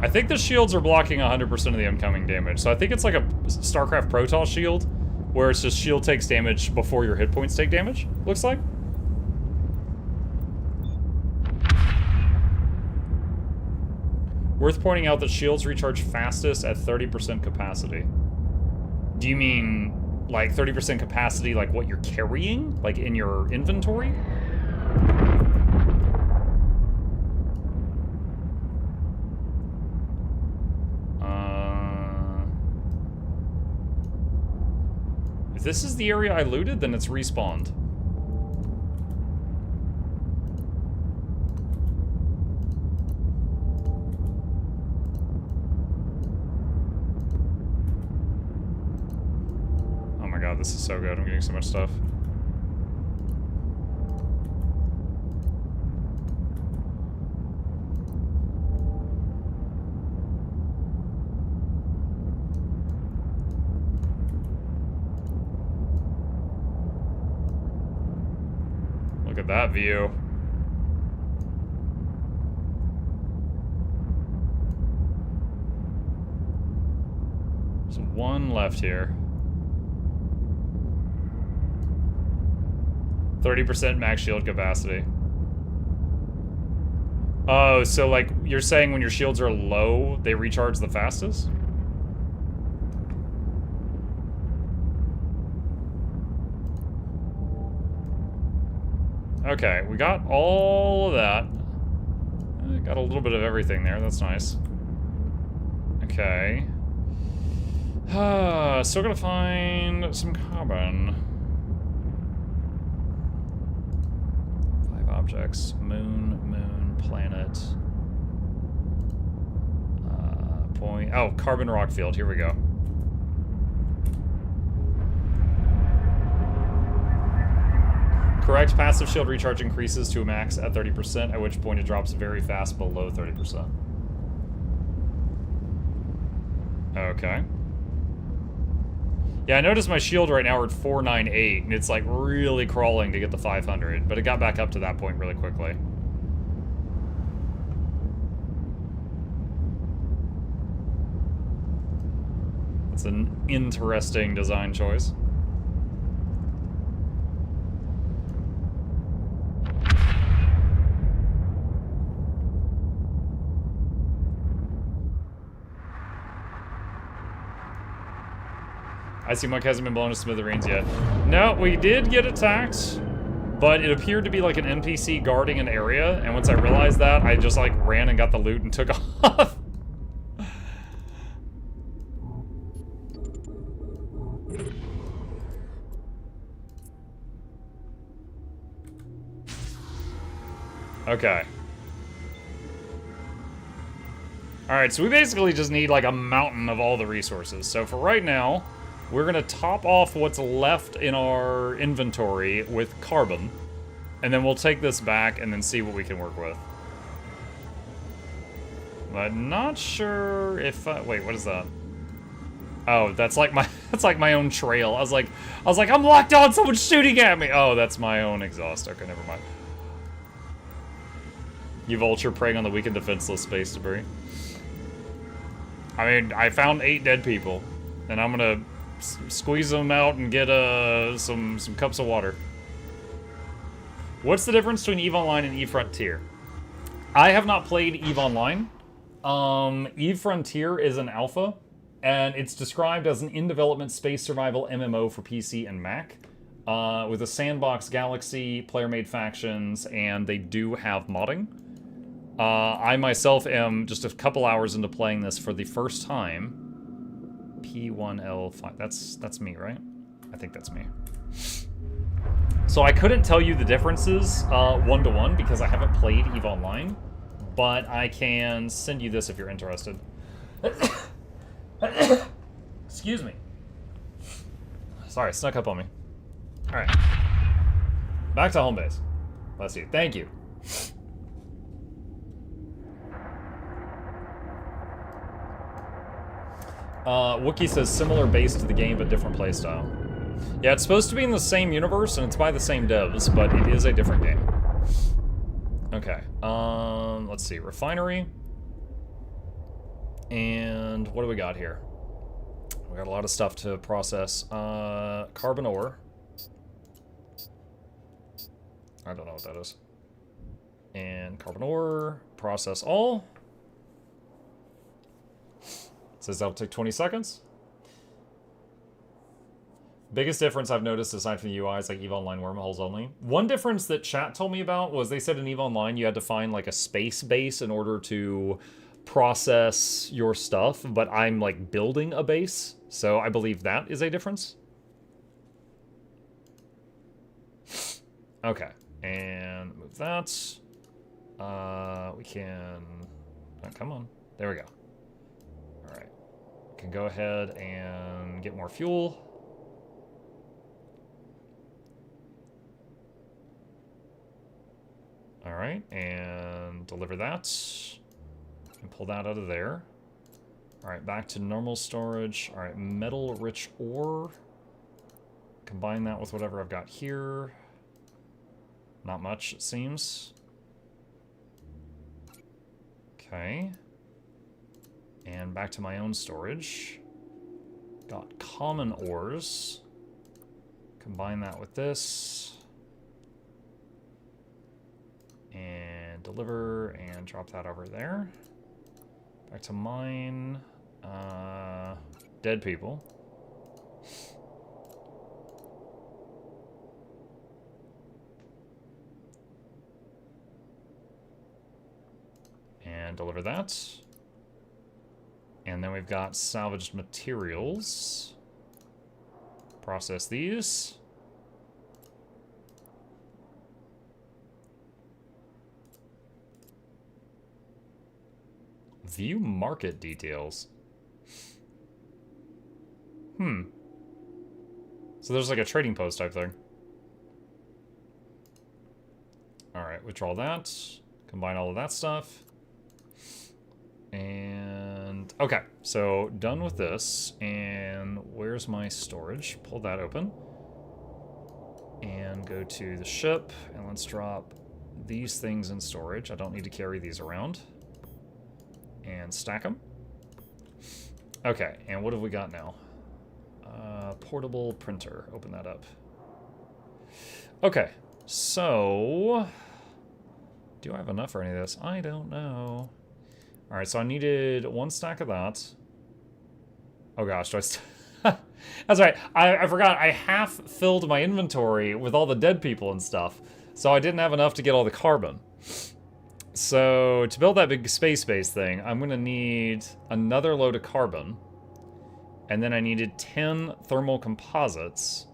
I think the shields are blocking 100% of the incoming damage, so I think it's like a StarCraft Protoss shield, where it's just shield takes damage before your hit points take damage, looks like. Worth pointing out that shields recharge fastest at 30% capacity. Do you mean like 30% capacity, like what you're carrying? Like in your inventory? If this is the area I looted, then it's respawned. Oh my god, this is so good. I'm getting so much stuff. Look at that view. There's one left here. 30% max shield capacity. Oh, so like you're saying when your shields are low, they recharge the fastest? Okay, we got all of that. Got a little bit of everything there, that's nice. Okay. Still gotta find some carbon. 5 objects. Moon, planet. Point. Oh, carbon rock field, here we go. Correct, passive shield recharge increases to a max at 30%, at which point it drops very fast below 30%. Okay. Yeah, I noticed my shield right now are at 498, and it's like really crawling to get to 500, but it got back up to that point really quickly. It's an interesting design choice. I see Monk hasn't been blown to smithereens yet. No, we did get attacked, but it appeared to be like an NPC guarding an area, and once I realized that, I just like ran and got the loot and took off. Okay. Alright, so we basically just need like a mountain of all the resources. So for right now, we're gonna top off what's left in our inventory with carbon, and then we'll take this back and then see what we can work with. But not sure if wait, what is that? Oh, that's like my that's like my own trail. I was like I'm locked on, someone's shooting at me. Oh, that's my own exhaust. Okay, never mind. You vulture preying on the weak and defenseless space debris. I mean, I found 8 dead people, and I'm gonna squeeze them out and get some cups of water. What's the difference between EVE Online and EveFrontier? I have not played EVE Online. EveFrontier is an alpha, and it's described as an in-development space survival MMO for PC and Mac, with a sandbox galaxy, player-made factions, and they do have modding. I myself am just a couple hours into playing this for the first time. P1L5, that's me, right? I think that's me. So I couldn't tell you the differences one-to-one because I haven't played EVE Online, but I can send you this if you're interested. Excuse me. Sorry, it snuck up on me. Alright. Back to home base. Let's see. Thank you. Wookie says similar base to the game, but different playstyle. Yeah, it's supposed to be in the same universe, and it's by the same devs, but it is a different game. Okay, let's see, refinery. And what do we got here? We got a lot of stuff to process. Carbon ore. I don't know what that is. And carbon ore, process all. says that'll take 20 seconds. Biggest difference I've noticed aside from the UI is like EVE Online wormholes only. One difference that chat told me about was they said in EVE Online you had to find like a space base in order to process your stuff, but I'm like building a base, so I believe that is a difference. Okay, and move that. We can... Oh, come on. There we go. Alright. We can go ahead and get more fuel. Alright, and deliver that. And pull that out of there. Alright, back to normal storage. Alright, metal-rich ore. Combine that with whatever I've got here. Not much, it seems. Okay. And back to my own storage. Got common ores. Combine that with this. And deliver and drop that over there. Back to mine. Dead people. And deliver that. And then we've got salvaged materials. Process these. View market details. So there's like a trading post type thing. Alright, withdraw that. Combine all of that stuff. And... okay, so done with this. And where's my storage? Pull that open. And go to the ship. And let's drop these things in storage. I don't need to carry these around. And stack them. Okay, and what have we got now? Portable printer. Open that up. Okay, so... do I have enough for any of this? I don't know. Alright, so I needed 1 stack of that. Oh gosh, do I that's right, I forgot, I half filled my inventory with all the dead people and stuff. So I didn't have enough to get all the carbon. So, to build that big space base thing, I'm gonna need another load of carbon. And then I needed 10 thermal composites.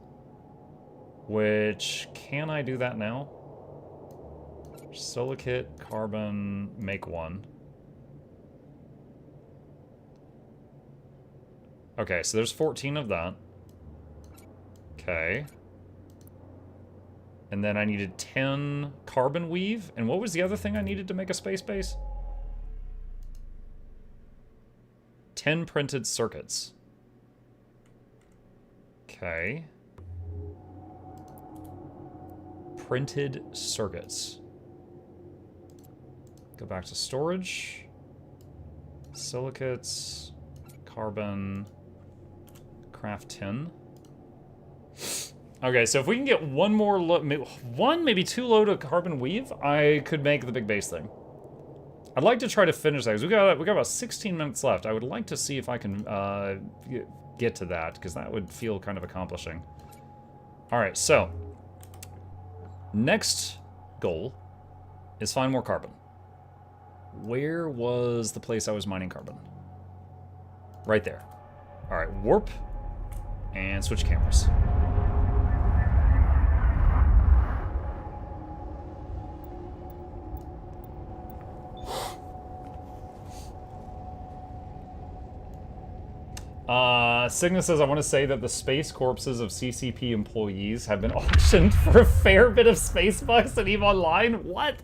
Which, can I do that now? Silicate, carbon, make 1. Okay, so there's 14 of that. Okay. And then I needed 10 carbon weave. And what was the other thing I needed to make a space base? 10 printed circuits. Okay. Printed circuits. Go back to storage. Silicates. Carbon. Craft 10. Okay, so if we can get one more maybe 2 load of carbon weave, I could make the big base thing. I'd like to try to finish that, because we got about 16 minutes left. I would like to see if I can get to that, because that would feel kind of accomplishing. Alright, so next goal is find more carbon. Where was the place I was mining carbon? Right there. Alright, warp and switch cameras. Cygnus says, I want to say that the space corpses of CCP employees have been auctioned for a fair bit of space bucks in EVE Online. What?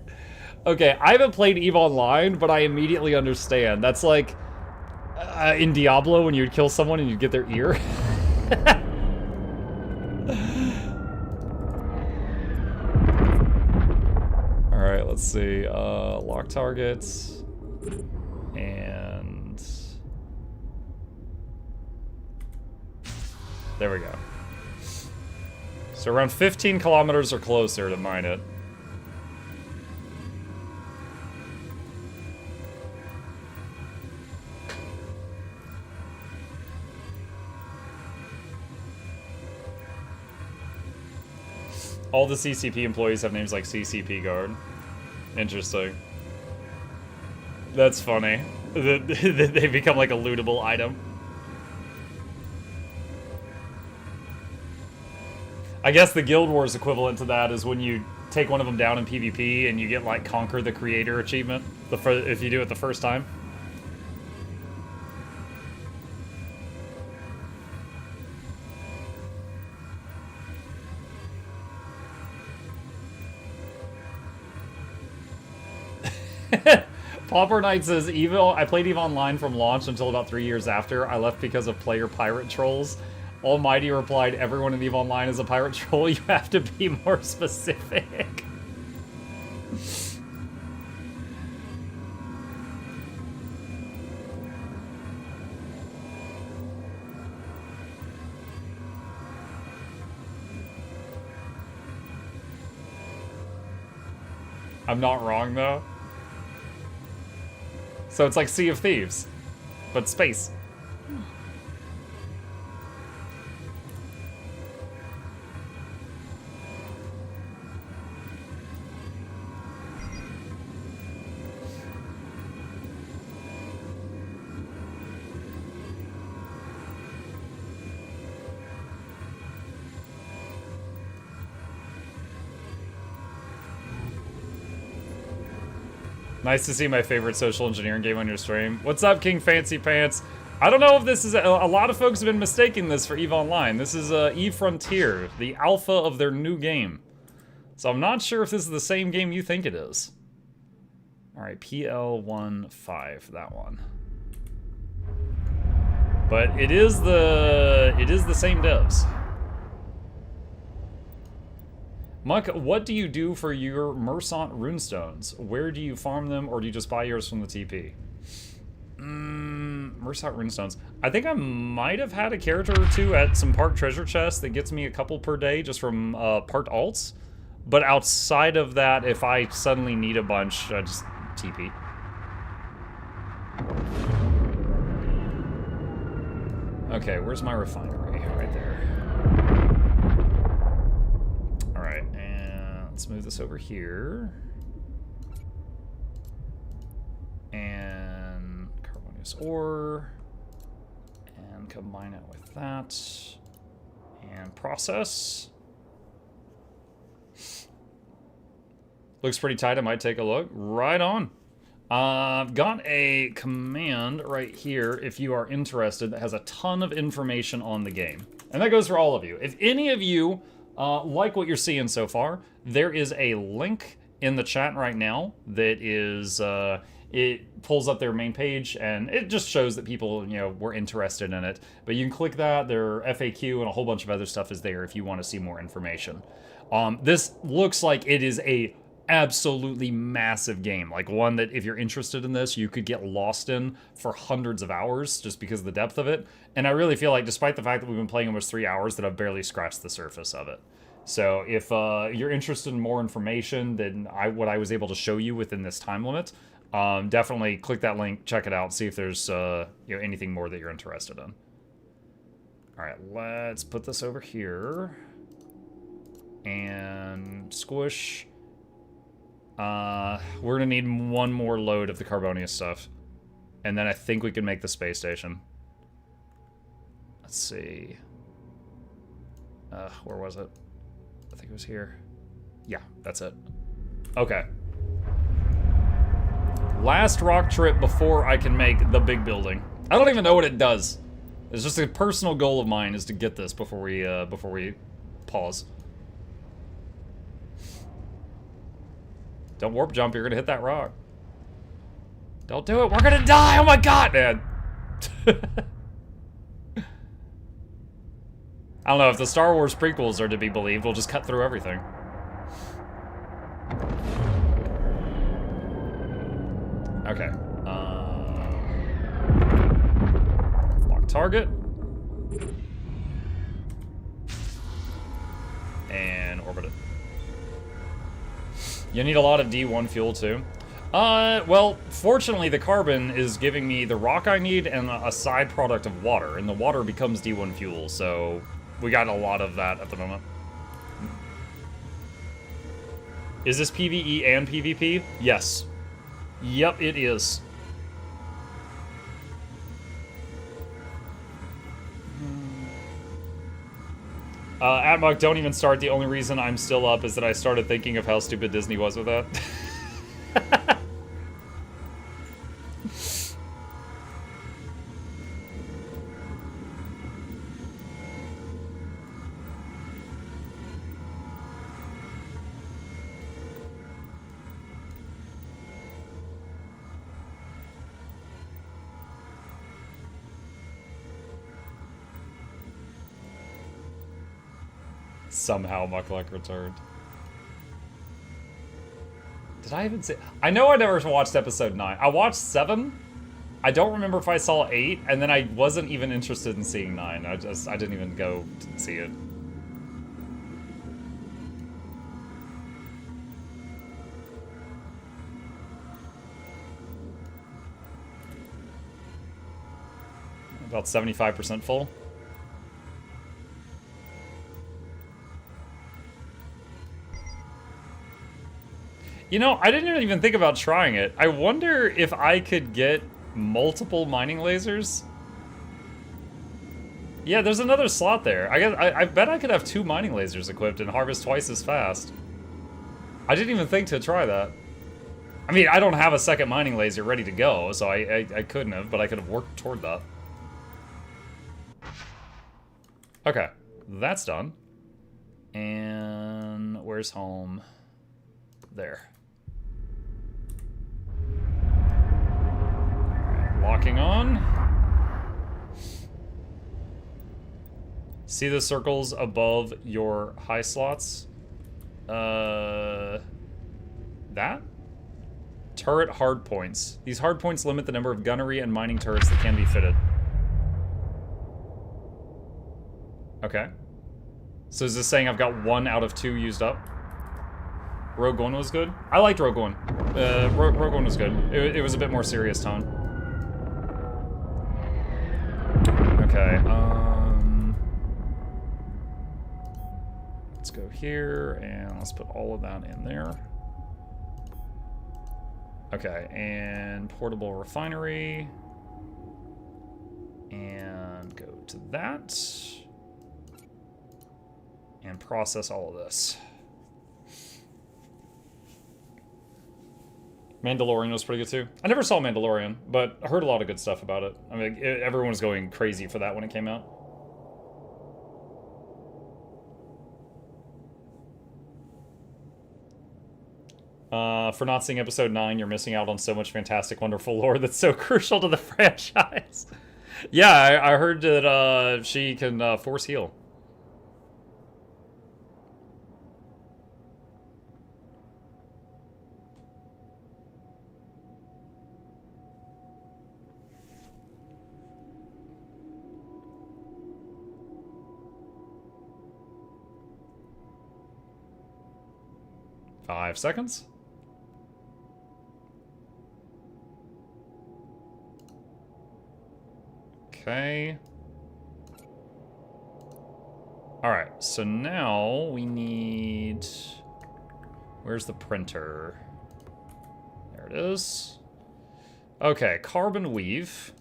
Okay, I haven't played EVE Online, but I immediately understand. That's like in Diablo when you'd kill someone and you'd get their ear. Alright, let's see. Lock targets. And... there we go. So around 15 kilometers or closer to mine it. All the CCP employees have names like CCP guard. Interesting. That's funny. They become like a lootable item. I guess the Guild Wars equivalent to that is when you take one of them down in PvP and you get like Conquer the Creator achievement if you do it the first time. Pauper Knight says, I played EVE Online from launch until about 3 years after. I left because of player pirate trolls. Almighty replied, everyone in EVE Online is a pirate troll. You have to be more specific. I'm not wrong, though. So it's like Sea of Thieves, but space. Nice to see my favorite social engineering game on your stream. What's up, King Fancy Pants? I don't know if this is... A lot of folks have been mistaking this for EVE Online. This is EveFrontier, the alpha of their new game. So I'm not sure if this is the same game you think it is. Alright, PL15, that one. But it is the same devs. Muck, what do you do for your Mersant runestones? Where do you farm them, or do you just buy yours from the TP? Mersant runestones. I think I might have had a character or two at some park treasure chests that gets me a couple per day just from parked alts. But outside of that, if I suddenly need a bunch, I just TP. Okay, where's my refinery? Right there. Alright, and let's move this over here. And carbonious ore. And combine it with that. And process. Looks pretty tight, I might take a look. Right on. I've got a command right here, if you are interested, that has a ton of information on the game. And that goes for all of you. If any of you like what you're seeing so far, there is a link in the chat right now that is, it pulls up their main page, and it just shows that people, you know, were interested in it. But you can click that, their FAQ and a whole bunch of other stuff is there if you want to see more information. This looks like it is a absolutely massive game, like one that if you're interested in this, you could get lost in for hundreds of hours just because of the depth of it. And I really feel like, despite the fact that we've been playing almost 3 hours, that I've barely scratched the surface of it. So if you're interested in more information than what I was able to show you within this time limit, definitely click that link, check it out, see if there's you know, anything more that you're interested in. All right, let's put this over here and squish. We're gonna need one more load of the Carbonius stuff. And then I think we can make the space station. Let's see. Where was it? I think it was here. Yeah, that's it. Okay. Last rock trip before I can make the big building. I don't even know what it does. It's just a personal goal of mine is to get this before we pause. Don't warp jump, you're gonna hit that rock. Don't do it, we're gonna die! Oh my god, man! I don't know, if the Star Wars prequels are to be believed, we'll just cut through everything. Okay. Lock target. And orbit it. You need a lot of D1 fuel too. Well, fortunately the carbon is giving me the rock I need and a side product of water, and the water becomes D1 fuel, so we got a lot of that at the moment. Is this PvE and PvP? Yes. Yep, it is. Atmok, don't even start. The only reason I'm still up is that I started thinking of how stupid Disney was with that. Somehow Mukluk returned. Did I even see? I know I never watched episode 9. I watched 7. I don't remember if I saw 8, and then I wasn't even interested in seeing 9. I didn't even go to see it. About 75% full. You know, I didn't even think about trying it. I wonder if I could get multiple mining lasers. Yeah, there's another slot there. I bet I could have 2 mining lasers equipped and harvest twice as fast. I didn't even think to try that. I mean, I don't have a second mining laser ready to go, so I couldn't have, but I could have worked toward that. Okay, that's done. And where's home? There. Locking on. See the circles above your high slots? That? Turret hardpoints. These hardpoints limit the number of gunnery and mining turrets that can be fitted. Okay. So is this saying I've got 1 out of 2 used up? Rogue One was good? I liked Rogue One. Rogue One was good. It was a bit more serious tone. Okay, let's go here, and let's put all of that in there. Okay, and portable refinery. And go to that. And process all of this. Mandalorian was pretty good too. I never saw Mandalorian, but I heard a lot of good stuff about it. I mean, everyone was going crazy for that when it came out. For not seeing episode 9, you're missing out on so much fantastic, wonderful lore that's so crucial to the franchise. Yeah, I heard that she can force heal. Five seconds. Okay. Alright, so now we need... Where's the printer? There it is. Okay, carbon weave.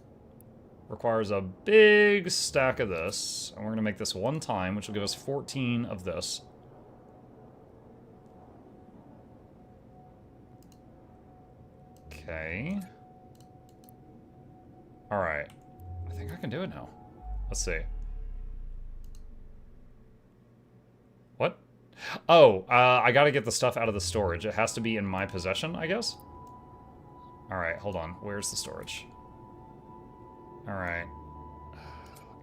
Requires a big stack of this. And we're going to make this 1 time, which will give us 14 of this. Okay. Alright. I think I can do it now. Let's see. What? Oh, I gotta get the stuff out of the storage. It has to be in my possession, I guess? Alright, hold on. Where's the storage? Alright.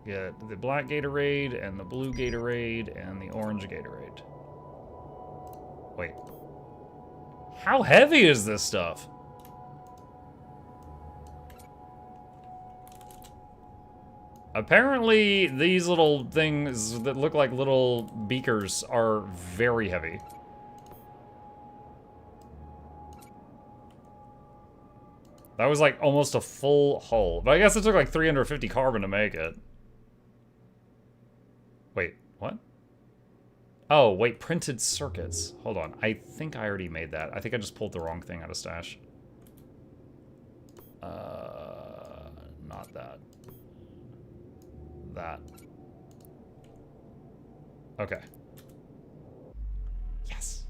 Get the black Gatorade, and the blue Gatorade, and the orange Gatorade. Wait. How heavy is this stuff? Apparently, these little things that look like little beakers are very heavy. That was like almost a full hull. But I guess it took like 350 carbon to make it. Wait, what? Oh, wait, printed circuits. Hold on. I think I already made that. I think I just pulled the wrong thing out of stash. Not that. That. Okay. Yes.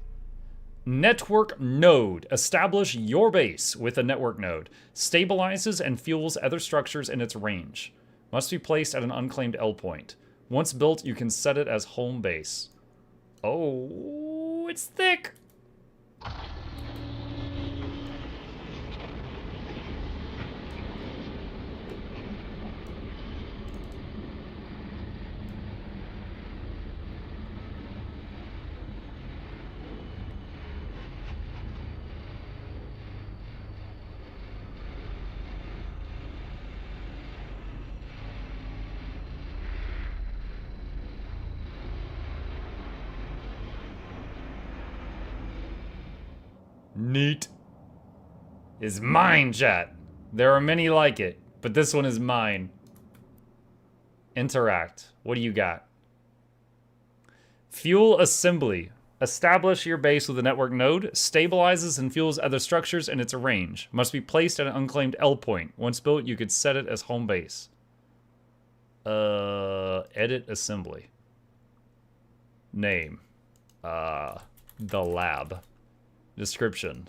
Network node. Establish your base with a network node. Stabilizes and fuels other structures in its range. Must be placed at an unclaimed L point. Once built, you can set it as home base. Oh, it's thick. Neat. Is mine, chat. There are many like it, but this one is mine. Interact. What do you got? Fuel assembly. Establish your base with a network node. Stabilizes and fuels other structures in its range. Must be placed at an unclaimed L point. Once built, you could set it as home base. Edit assembly. Name. The lab. Description.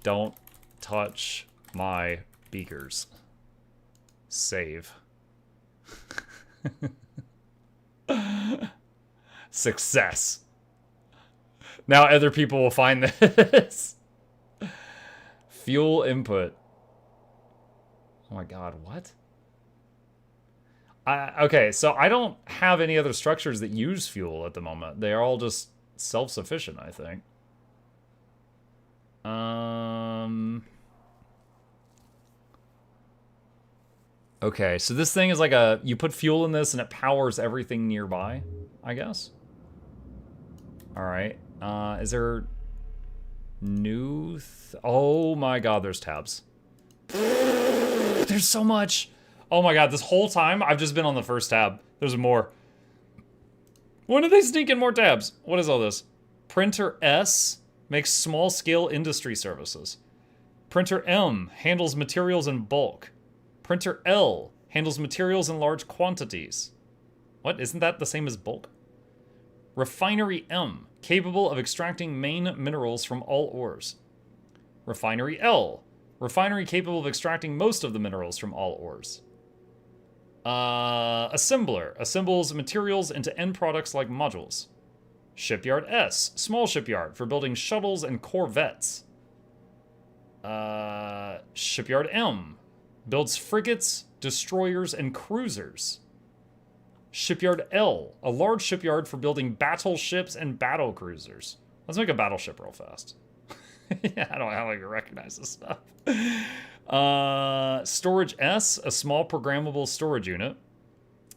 Don't touch my beakers. Save. Success. Now other people will find this. Fuel input. Oh my god, what? Okay, so I don't have any other structures that use fuel at the moment. They are all just self-sufficient, I think. Okay, so this thing is like a... You put fuel in this and it powers everything nearby, I guess? Alright. Is there... New... Oh my god, there's tabs. There's so much! Oh my god, this whole time, I've just been on the first tab. There's more. When did they sneak in more tabs? What is all this? Printer S makes small-scale industry services. Printer M handles materials in bulk. Printer L handles materials in large quantities. What? Isn't that the same as bulk? Refinery M, capable of extracting main minerals from all ores. Refinery L, refinery capable of extracting most of the minerals from all ores. Assembler, assembles materials into end products like modules. Shipyard S, small shipyard for building shuttles and corvettes. Shipyard M, builds frigates, destroyers, and cruisers. Shipyard L, a large shipyard for building battleships and battle cruisers. Let's make a battleship real fast. Yeah, I don't know how I can recognize this stuff. Storage S, a small programmable storage unit.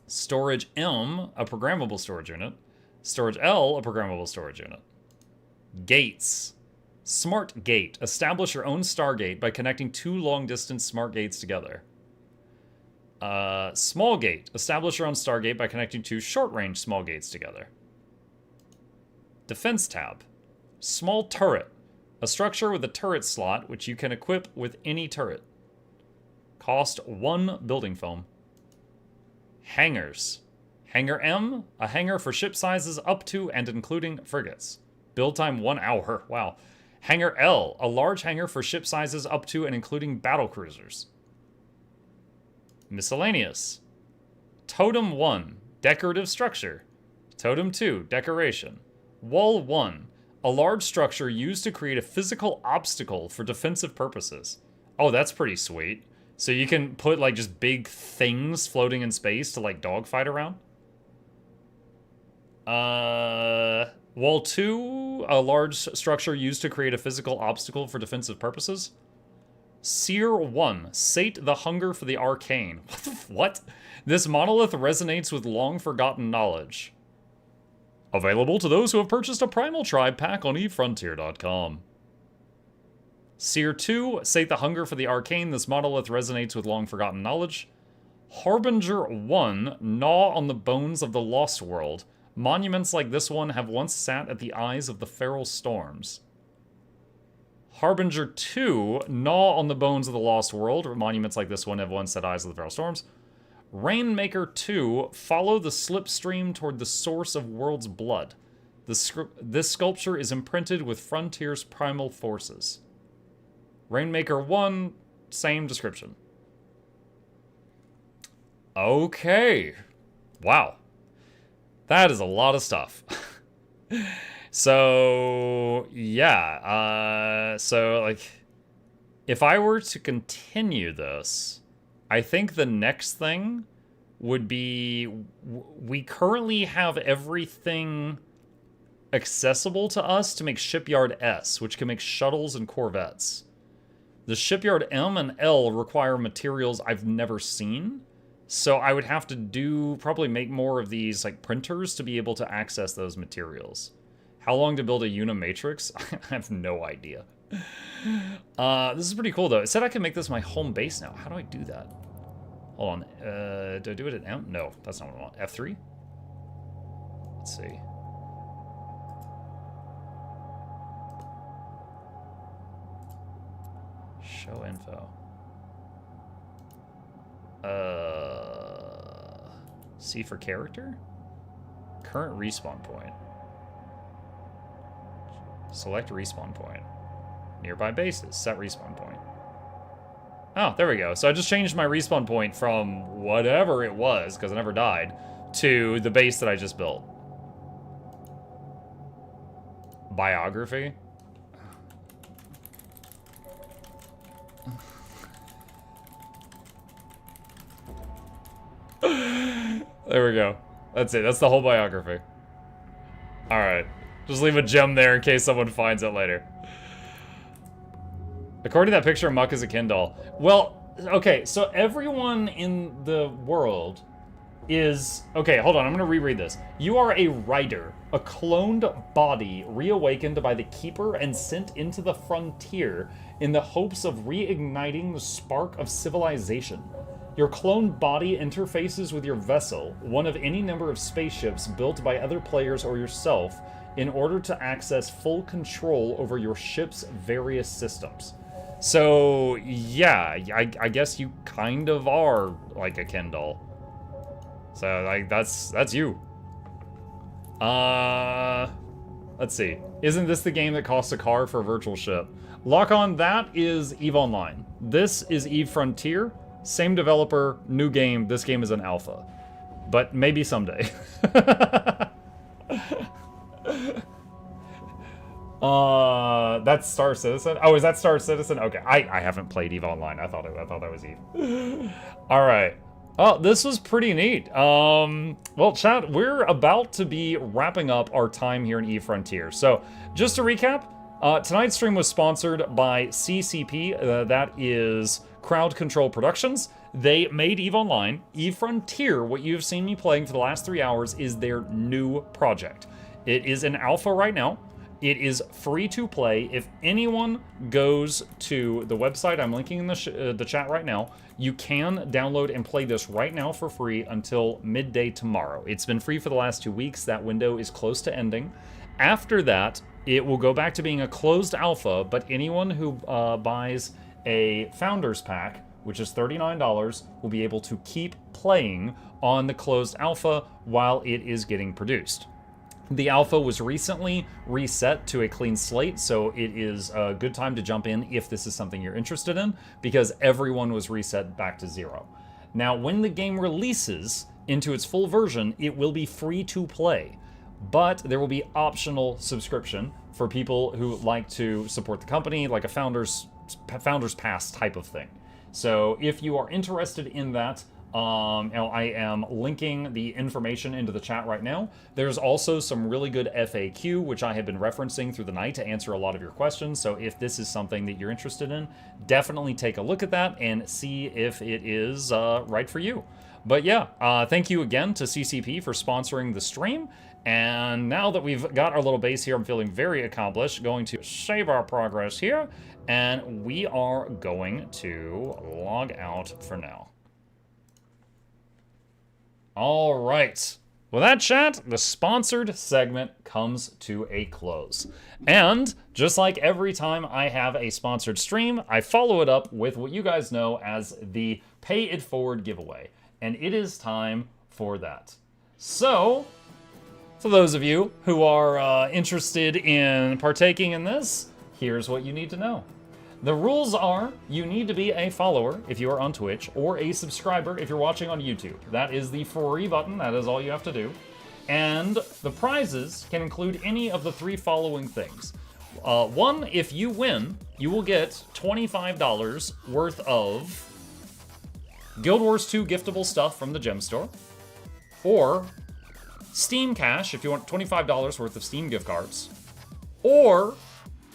Storage M, a programmable storage unit. Storage L, a programmable storage unit. Gates. Smart Gate. Establish your own Stargate by connecting two long-distance smart gates together. Small Gate. Establish your own Stargate by connecting two short-range small gates together. Defense tab. Small Turret. A structure with a turret slot, which you can equip with any turret. Cost 1 building foam. Hangars. Hangar M, a hangar for ship sizes up to and including frigates. Build time 1 hour. Wow. Hangar L, a large hangar for ship sizes up to and including battle cruisers. Miscellaneous. Totem 1, decorative structure. Totem 2, decoration. Wall 1, a large structure used to create a physical obstacle for defensive purposes. Oh, that's pretty sweet. So you can put like just big things floating in space to like dogfight around. Wall 2, a large structure used to create a physical obstacle for defensive purposes. Seer 1, sate the hunger for the arcane. What? This monolith resonates with long-forgotten knowledge. Available to those who have purchased a Primal Tribe pack on EveFrontier.com. Seer 2, sate the hunger for the arcane. This monolith resonates with long-forgotten knowledge. Harbinger 1, gnaw on the bones of the lost world. Monuments like this one have once sat at the eyes of the feral storms. Harbinger 2, gnaw on the bones of the lost world. Monuments like this one have once set eyes of the feral storms. Rainmaker 2, follow the slipstream toward the source of world's blood. This sculpture is imprinted with Frontier's primal forces. Rainmaker 1, same description. Okay. Wow. That is a lot of stuff. So, yeah. So, like, if I were to continue this, I think the next thing would be, we currently have everything accessible to us to make Shipyard S, which can make shuttles and corvettes. The Shipyard M and L require materials I've never seen, so I would have to probably make more of these like printers to be able to access those materials. How long to build a Unimatrix? I have no idea. This is pretty cool, though. It said I can make this my home base now. How do I do that? Hold on. Do I do it at M? No, that's not what I want. F3? Let's see. Show info. C for character? Current respawn point. Select respawn point. Nearby bases. Set respawn point. Oh, there we go. So I just changed my respawn point from whatever it was, because I never died, to the base that I just built. Biography? There we go. That's it. That's the whole biography. Alright. Just leave a gem there in case someone finds it later. According to that picture, Muck is a Ken doll. Well, okay, so everyone in the world is... Okay, hold on, I'm gonna reread this. You are a rider, a cloned body reawakened by the Keeper and sent into the frontier in the hopes of reigniting the spark of civilization. Your cloned body interfaces with your vessel, one of any number of spaceships built by other players or yourself, in order to access full control over your ship's various systems. So, yeah, I guess you kind of are like a Ken doll. So, like, that's you. Let's see. Isn't this the game that costs a car for a virtual ship? Lock on, that is EVE Online. This is EveFrontier. Same developer, new game. This game is an alpha. But maybe someday. That's Star Citizen. Oh, is that Star Citizen? Okay, I haven't played EVE Online. I thought that was EVE. All right. Oh, this was pretty neat. Well, chat, we're about to be wrapping up our time here in EveFrontier. So, just to recap, tonight's stream was sponsored by CCP. That is Crowd Control Productions. They made EVE Online. EveFrontier, what you've seen me playing for the last 3 hours, is their new project. It is in alpha right now. It is free to play. If anyone goes to the website I'm linking in the chat right now, you can download and play this right now for free until midday tomorrow. It's been free for the last 2 weeks. That window is close to ending. After that, it will go back to being a closed alpha, but anyone who buys a Founders Pack, which is $39, will be able to keep playing on the closed alpha while it is getting produced. The alpha was recently reset to a clean slate, so it is a good time to jump in if this is something you're interested in, because everyone was reset back to 0. Now, when the game releases into its full version, it will be free to play, but there will be optional subscription for people who like to support the company, like a Founders Pass type of thing. So if you are interested in that, I am linking the information into the chat right now. There's also some really good FAQ, which I have been referencing through the night to answer a lot of your questions. So if this is something that you're interested in, definitely take a look at that and see if it is right for you. But yeah, thank you again to CCP for sponsoring the stream. And now that we've got our little base here, I'm feeling very accomplished. Going to save our progress here. And we are going to log out for now. All right. With that, chat, the sponsored segment comes to a close. And just like every time I have a sponsored stream, I follow it up with what you guys know as the Pay It Forward giveaway. And it is time for that. So, for those of you who are interested in partaking in this, here's what you need to know. The rules are, you need to be a follower if you are on Twitch, or a subscriber if you're watching on YouTube. That is the free button, that is all you have to do. And the prizes can include any of the 3 following things. 1, if you win, you will get $25 worth of Guild Wars 2 giftable stuff from the gem store. Or Steam Cash, if you want $25 worth of Steam gift cards. Or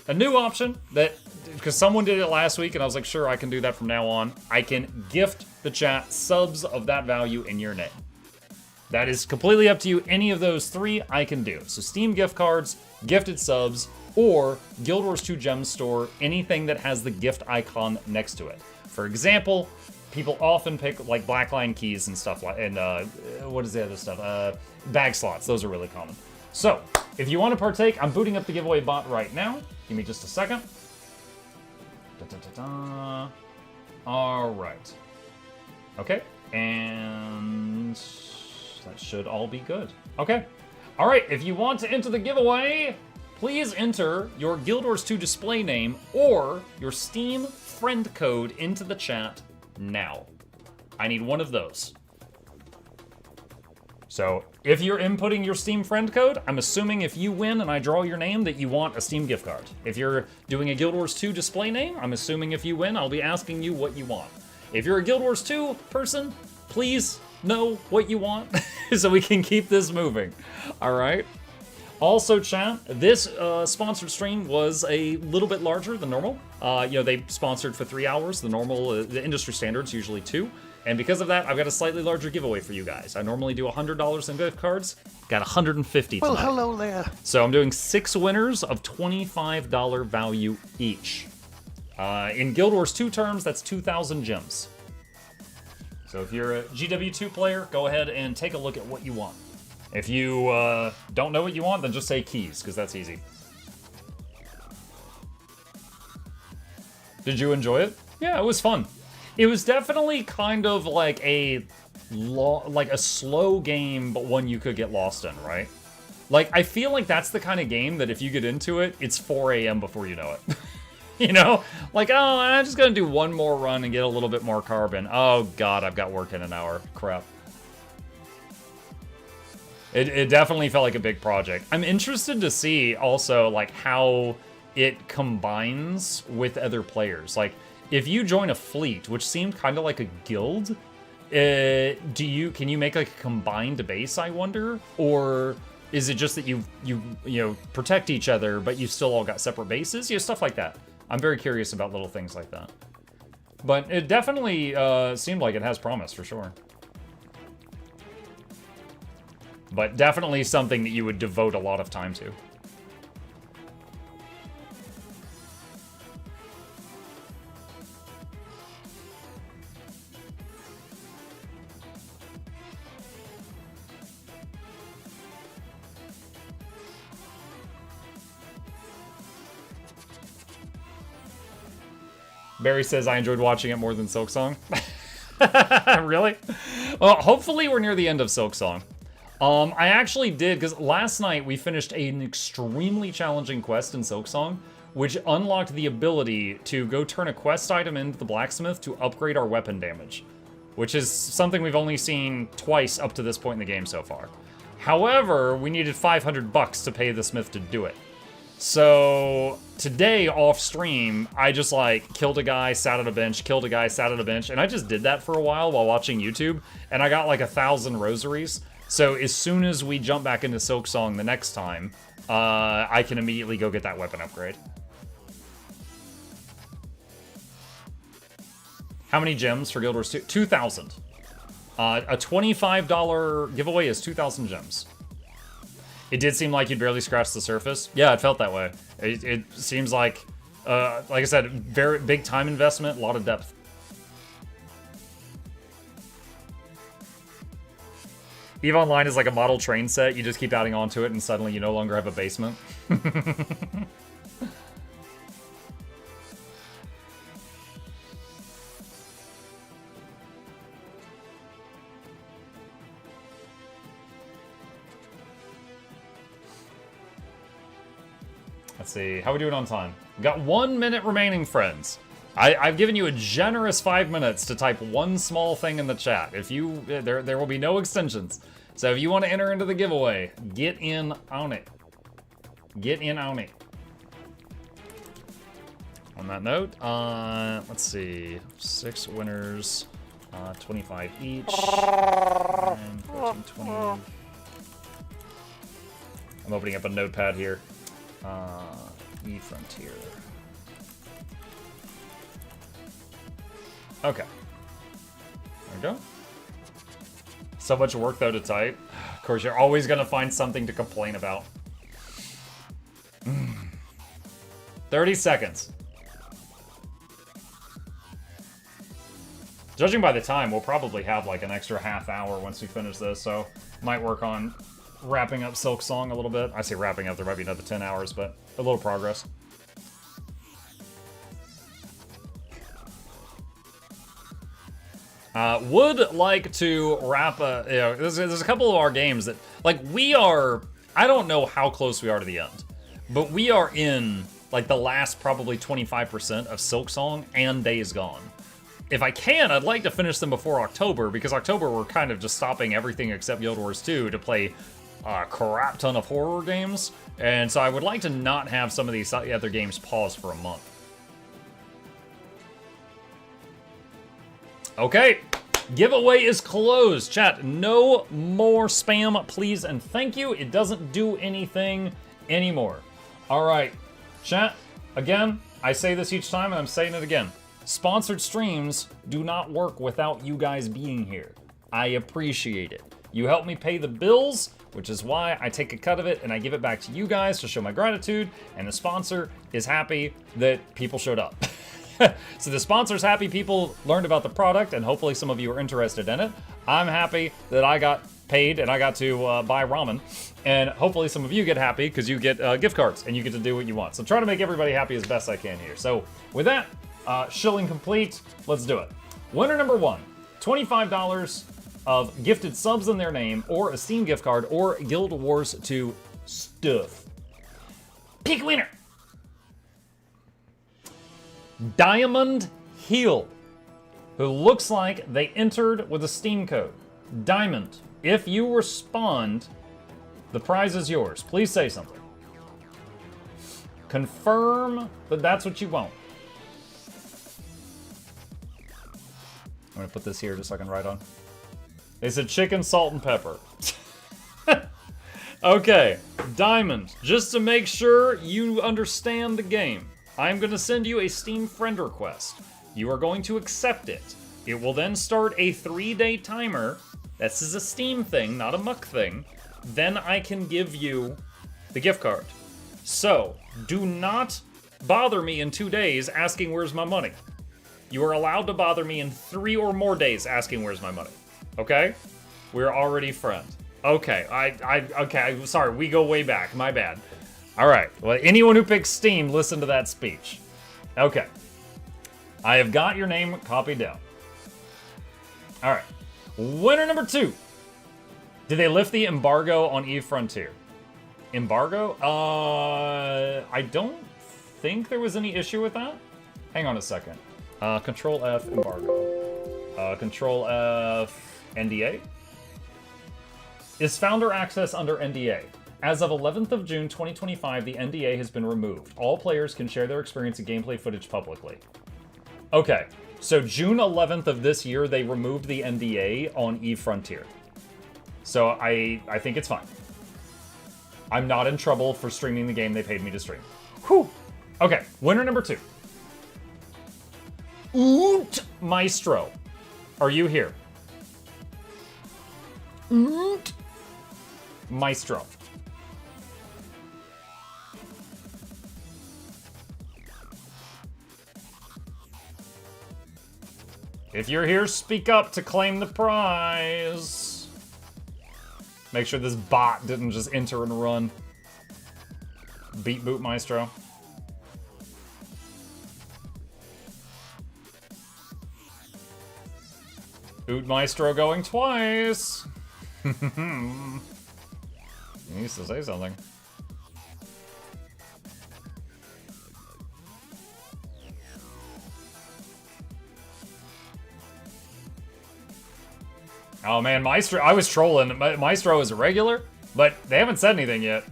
a new option that, because someone did it last week and I was like, sure, I can do that from now on. I can gift the chat subs of that value in your name. That is completely up to you. Any of those 3 I can do. So Steam gift cards, gifted subs, or Guild Wars 2 Gem Store, anything that has the gift icon next to it. For example, people often pick like Blackline keys and stuff like, and what is the other stuff? Bag slots, those are really common. So, if you want to partake, I'm booting up the giveaway bot right now. Give me just a second. All right. Okay, and that should all be good. Okay. All right, if you want to enter the giveaway, please enter your Guild Wars 2 display name or your Steam friend code into the chat now. I need one of those. So, if you're inputting your Steam friend code, I'm assuming if you win and I draw your name that you want a Steam gift card. If you're doing a Guild Wars 2 display name, I'm assuming if you win, I'll be asking you what you want. If you're a Guild Wars 2 person, please know what you want so we can keep this moving. All right? Also, chat, this sponsored stream was a little bit larger than normal. They sponsored for 3 hours. The normal, the industry standard's usually 2. And because of that, I've got a slightly larger giveaway for you guys. I normally do $100 in gift cards. Got 150 tonight. Well, hello there. So I'm doing 6 winners of $25 value each. In Guild Wars 2 terms, that's 2,000 gems. So if you're a GW2 player, go ahead and take a look at what you want. If you don't know what you want, then just say keys, because that's easy. Did you enjoy it? Yeah, it was fun. It was definitely kind of like a slow game, but one you could get lost in, right? Like, I feel like that's the kind of game that if you get into it, it's 4 a.m. before you know it. You know? Like, oh, I'm just gonna do one more run and get a little bit more carbon. Oh god, I've got work in an hour. Crap. It definitely felt like a big project. I'm interested to see also, like, how it combines with other players. Like, if you join a fleet, which seemed kind of like a guild, can you make like a combined base, I wonder? Or is it just that you protect each other, but you still all got separate bases? Stuff like that. I'm very curious about little things like that. But it definitely seemed like it has promise, for sure. But definitely something that you would devote a lot of time to. Barry says, I enjoyed watching it more than Silksong. Really? Well, hopefully we're near the end of Silksong. I actually did, because last night we finished an extremely challenging quest in Silksong, which unlocked the ability to go turn a quest item into the blacksmith to upgrade our weapon damage, which is something we've only seen twice up to this point in the game so far. However, we needed $500 to pay the smith to do it. So today off stream, I just like killed a guy, sat at a bench, killed a guy, sat at a bench, and I just did that for a while watching YouTube, and I got like 1,000 rosaries. So as soon as we jump back into Silksong the next time, I can immediately go get that weapon upgrade. How many gems for Guild Wars 2? 2,000. A $25 giveaway is 2,000 gems. It did seem like you'd barely scratched the surface. Yeah, it felt that way. It seems like I said, very big time investment, a lot of depth. EVE Online is like a model train set. You just keep adding onto it, and suddenly you no longer have a basement. Let's see, how are we doing on time? We've got 1 minute remaining, friends. I've given you a generous 5 minutes to type one small thing in the chat. If you, there will be no extensions. So if you want to enter into the giveaway, get in on it. Get in on it. On that note, let's see, 6 winners, 25 each, 9, 14, 20. I'm opening up a notepad here. EveFrontier. Okay. There we go. So much work, though, to type. Of course, you're always going to find something to complain about. 30 seconds. Judging by the time, we'll probably have like an extra half hour once we finish this, so might work on wrapping up Silksong a little bit. I say wrapping up, there might be another 10 hours, but a little progress. Would like to wrap a, you know, there's a couple of our games that, like, we are, I don't know how close we are to the end, but we are in, like, the last probably 25% of Silksong and Days Gone. If I can, I'd like to finish them before October, because October we're kind of just stopping everything except Guild Wars 2 to play a crap ton of horror games, and so I would like to not have some of these other games pause for a month. Okay, giveaway is closed. Chat, no more spam, please and thank you. It doesn't do anything anymore. All right, chat, again, I say this each time and I'm saying it again. Sponsored streams do not work without you guys being here. I appreciate it. You help me pay the bills, which is why I take a cut of it and I give it back to you guys to show my gratitude, and the sponsor is happy that people showed up. So the sponsor's happy people learned about the product, and hopefully some of you are interested in it. I'm happy that I got paid and I got to buy ramen, and hopefully some of you get happy because you get gift cards and you get to do what you want. So try to make everybody happy as best I can here. So with that, shilling complete, let's do it. Winner number 1, $25 of gifted subs in their name, or a Steam gift card, or Guild Wars 2 stuff. Pick winner! Diamond Heel, who looks like they entered with a Steam code. Diamond, if you respond, the prize is yours. Please say something. Confirm that that's what you want. I'm gonna put this here just so I can write on. They said chicken, salt, and pepper. Okay, Diamond, just to make sure you understand the game, I'm gonna send you a Steam friend request. You are going to accept it. It will then start a 3-day timer. This is a Steam thing, not a Muck thing. Then I can give you the gift card. So, do not bother me in 2 days asking where's my money. You are allowed to bother me in 3 or more days asking where's my money. Okay? We're already friends. Okay, okay, sorry, we go way back, my bad. All right, well, anyone who picks Steam, listen to that speech. Okay. I have got your name copied down. All right. Winner number 2. Did they lift the embargo on EveFrontier? Embargo? I don't think there was any issue with that. Hang on a second. Control F, embargo. Control F, NDA. Is founder access under NDA? As of 11th of June 2025, the NDA has been removed. All players can share their experience and gameplay footage publicly. Okay, so June 11th of this year, they removed the NDA on EveFrontier. So I think it's fine. I'm not in trouble for streaming the game they paid me to stream. Whew. Okay, winner number 2. Oot Maestro. Are you here? Oot Maestro. If you're here, speak up to claim the prize. Make sure this bot didn't just enter and run. Beat Boot Maestro. Boot Maestro going twice. He needs to say something. Oh man, Maestro, I was trolling. Maestro is a regular, but they haven't said anything yet.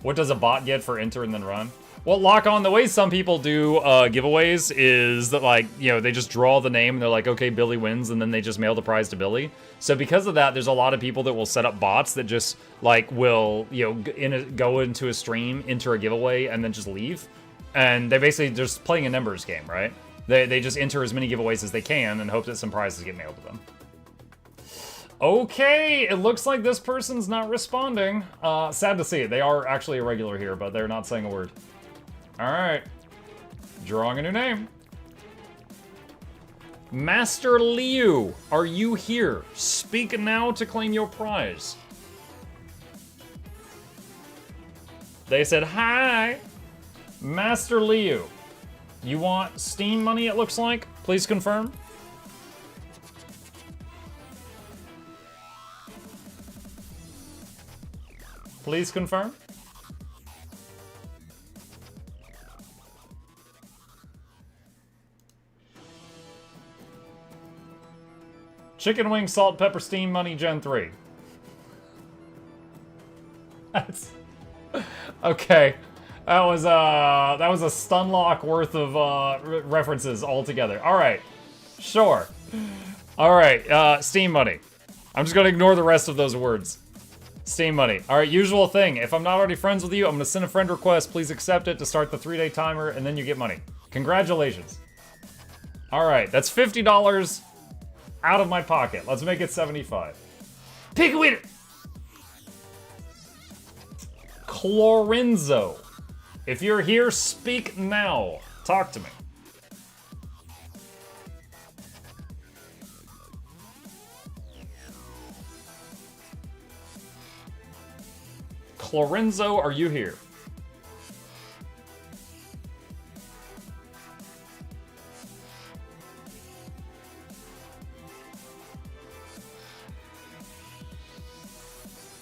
What does a bot get for enter and then run? Well, Lock On, the way some people do giveaways is that, like, you know, they just draw the name and they're like, okay, Billy wins, and then they just mail the prize to Billy. So because of that, there's a lot of people that will set up bots that just, like, will, you know, go into a stream, enter a giveaway, and then just leave. And they're basically just playing a numbers game, right? They just enter as many giveaways as they can and hope that some prizes get mailed to them. Okay, it looks like this person's not responding. Sad to see it. They are actually a regular here, but they're not saying a word. Alright. Drawing a new name. Master Liu, are you here? Speak now to claim your prize. They said, hi. Master Liu. You want Steam money, it looks like? Please confirm. Please confirm. Chicken wing, salt, pepper, Steam money, Gen 3. That's... Okay. That was a stun lock worth of references altogether. All right, sure. All right, Steam money. I'm just gonna ignore the rest of those words. Steam money. All right, usual thing. If I'm not already friends with you, I'm gonna send a friend request. Please accept it to start the 3-day timer, and then you get money. Congratulations. All right, that's $50 out of my pocket. Let's make it 75. Pick a winner. Clorenzo. If you're here, speak now. Talk to me. Clorenzo, are you here?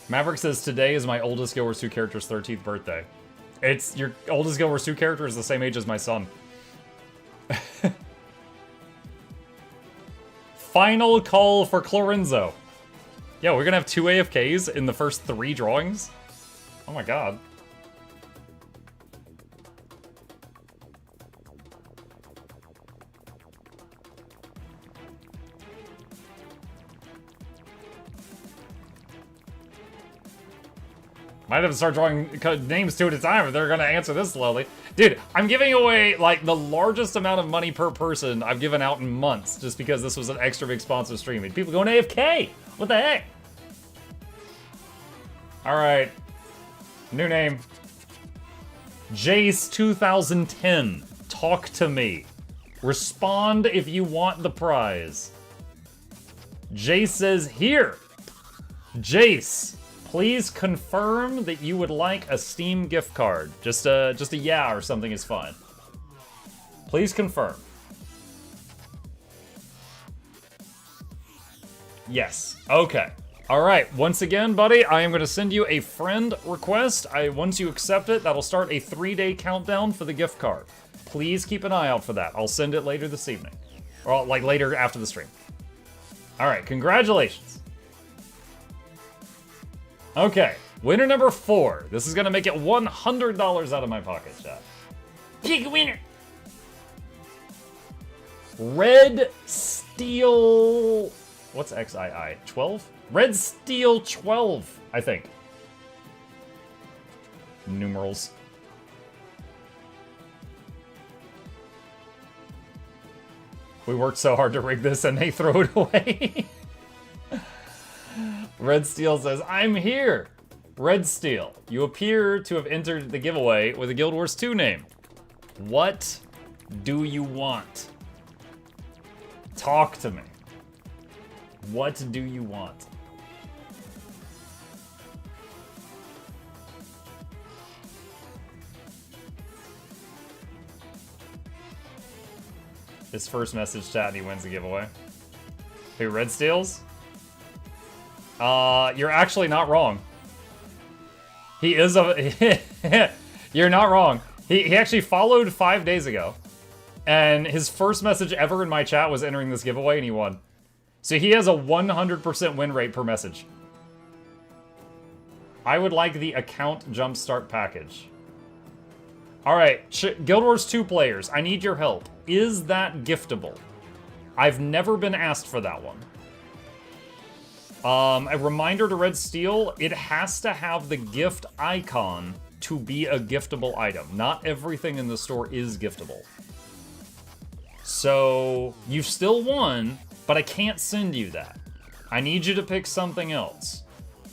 Maverick says, today is my oldest Guild Wars 2 character's 13th birthday. It's your oldest Guild Wars 2 character is the same age as my son. Final call for Clorenzo. Yeah, we're gonna have 2 AFKs in the first 3 drawings? Oh my god. Might have to start drawing names 2 at a time if they're gonna answer this slowly. Dude, I'm giving away, like, the largest amount of money per person I've given out in months just because this was an extra big sponsor stream. And people going AFK! What the heck? Alright. New name. Jace 2010. Talk to me. Respond if you want the prize. Jace says, here! Jace. Please confirm that you would like a Steam gift card. Just a yeah or something is fine. Please confirm. Yes. Okay. All right. Once again, buddy, I am going to send you a friend request. Once you accept it, that'll start a 3-day countdown for the gift card. Please keep an eye out for that. I'll send it later this evening. Or, like, later after the stream. All right. Congratulations. Okay, winner number 4. This is gonna make it $100 out of my pocket, chat. Pick a winner. Red Steel... What's XII? 12? Red Steel 12, I think. Numerals. We worked so hard to rig this and they throw it away. Red Steel says, I'm here. Red Steel, you appear to have entered the giveaway with a Guild Wars 2 name. What do you want? Talk to me. What do you want? his first message chat and he wins the giveaway. Who, Red Steels? You're actually not wrong. He is a... You're not wrong. He actually followed 5 days ago. And his first message ever in my chat was entering this giveaway and he won. So he has a 100% win rate per message. I would like the account jumpstart package. Alright, Guild Wars 2 players, I need your help. Is that giftable? I've never been asked for that one. A reminder to Red Steel, it has to have the gift icon to be a giftable item. Not everything in the store is giftable. So, you've still won, but I can't send you that. I need you to pick something else.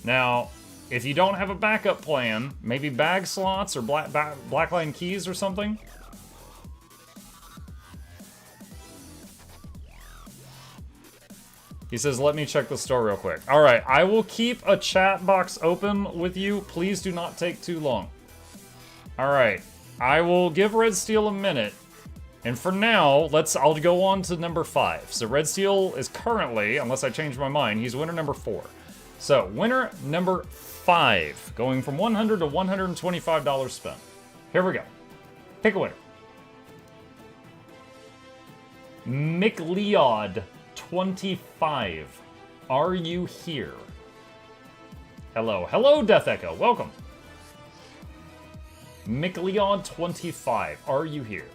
Now, if you don't have a backup plan, maybe bag slots or blackline keys or something. He says, let me check the store real quick. All right, I will keep a chat box open with you. Please do not take too long. All right, I will give Red Steel a minute. And for now, I'll go on to number 5. So Red Steel is currently, unless I change my mind, he's winner number 4. So winner number 5, going from $100 to $125 spent. Here we go. Pick a winner. MuklukYoutube are you here? Hello. Hello, Death Echo. Welcome. MuklukYoutube, are you here?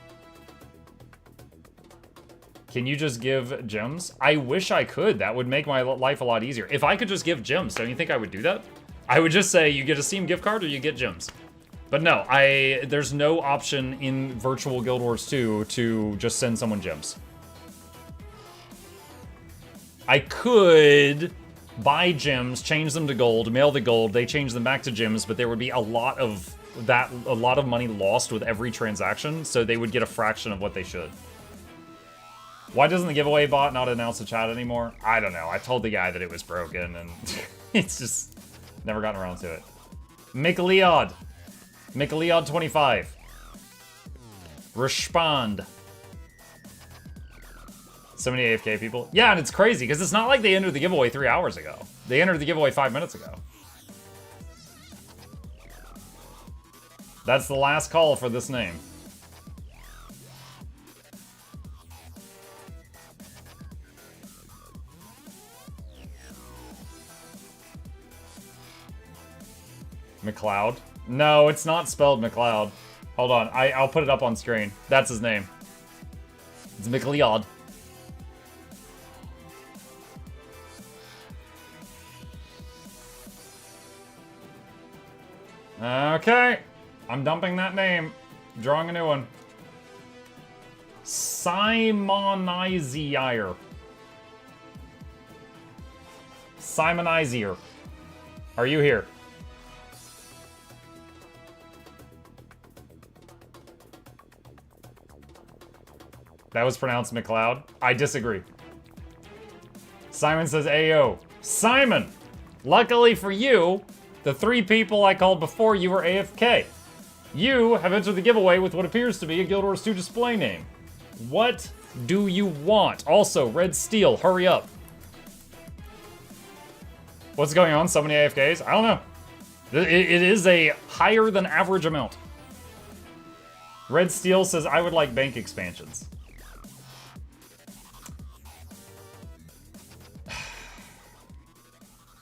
Can you just give gems? I wish I could. That would make my life a lot easier. If I could just give gems, don't you think I would do that? I would just say you get a Steam gift card or you get gems. But no, there's no option in virtual Guild Wars 2 to just send someone gems. I could buy gems, change them to gold, mail the gold, they change them back to gems, but there would be a lot of money lost with every transaction, so they would get a fraction of what they should. Why doesn't the giveaway bot not announce the chat anymore? I don't know. I told the guy that it was broken, and it's just never gotten around to it. MuklukYoutube respond. So many AFK people. Yeah, and it's crazy, because it's not like they entered the giveaway 3 hours ago. They entered the giveaway 5 minutes ago. That's the last call for this name. McLeod? No, it's not spelled McLeod. Hold on, I'll put it up on screen. That's his name. It's MuklukYoutube. Okay, I'm dumping that name. Drawing a new one. Simonizier. Simonizier. Are you here? That was pronounced McLeod. I disagree. Simon says, Ayo. Simon! Luckily for you, the 3 people I called before you were AFK. You have entered the giveaway with what appears to be a Guild Wars 2 display name. What do you want? Also, Red Steel, hurry up. What's going on? So many AFKs? I don't know. It is a higher than average amount. Red Steel says, I would like bank expansions.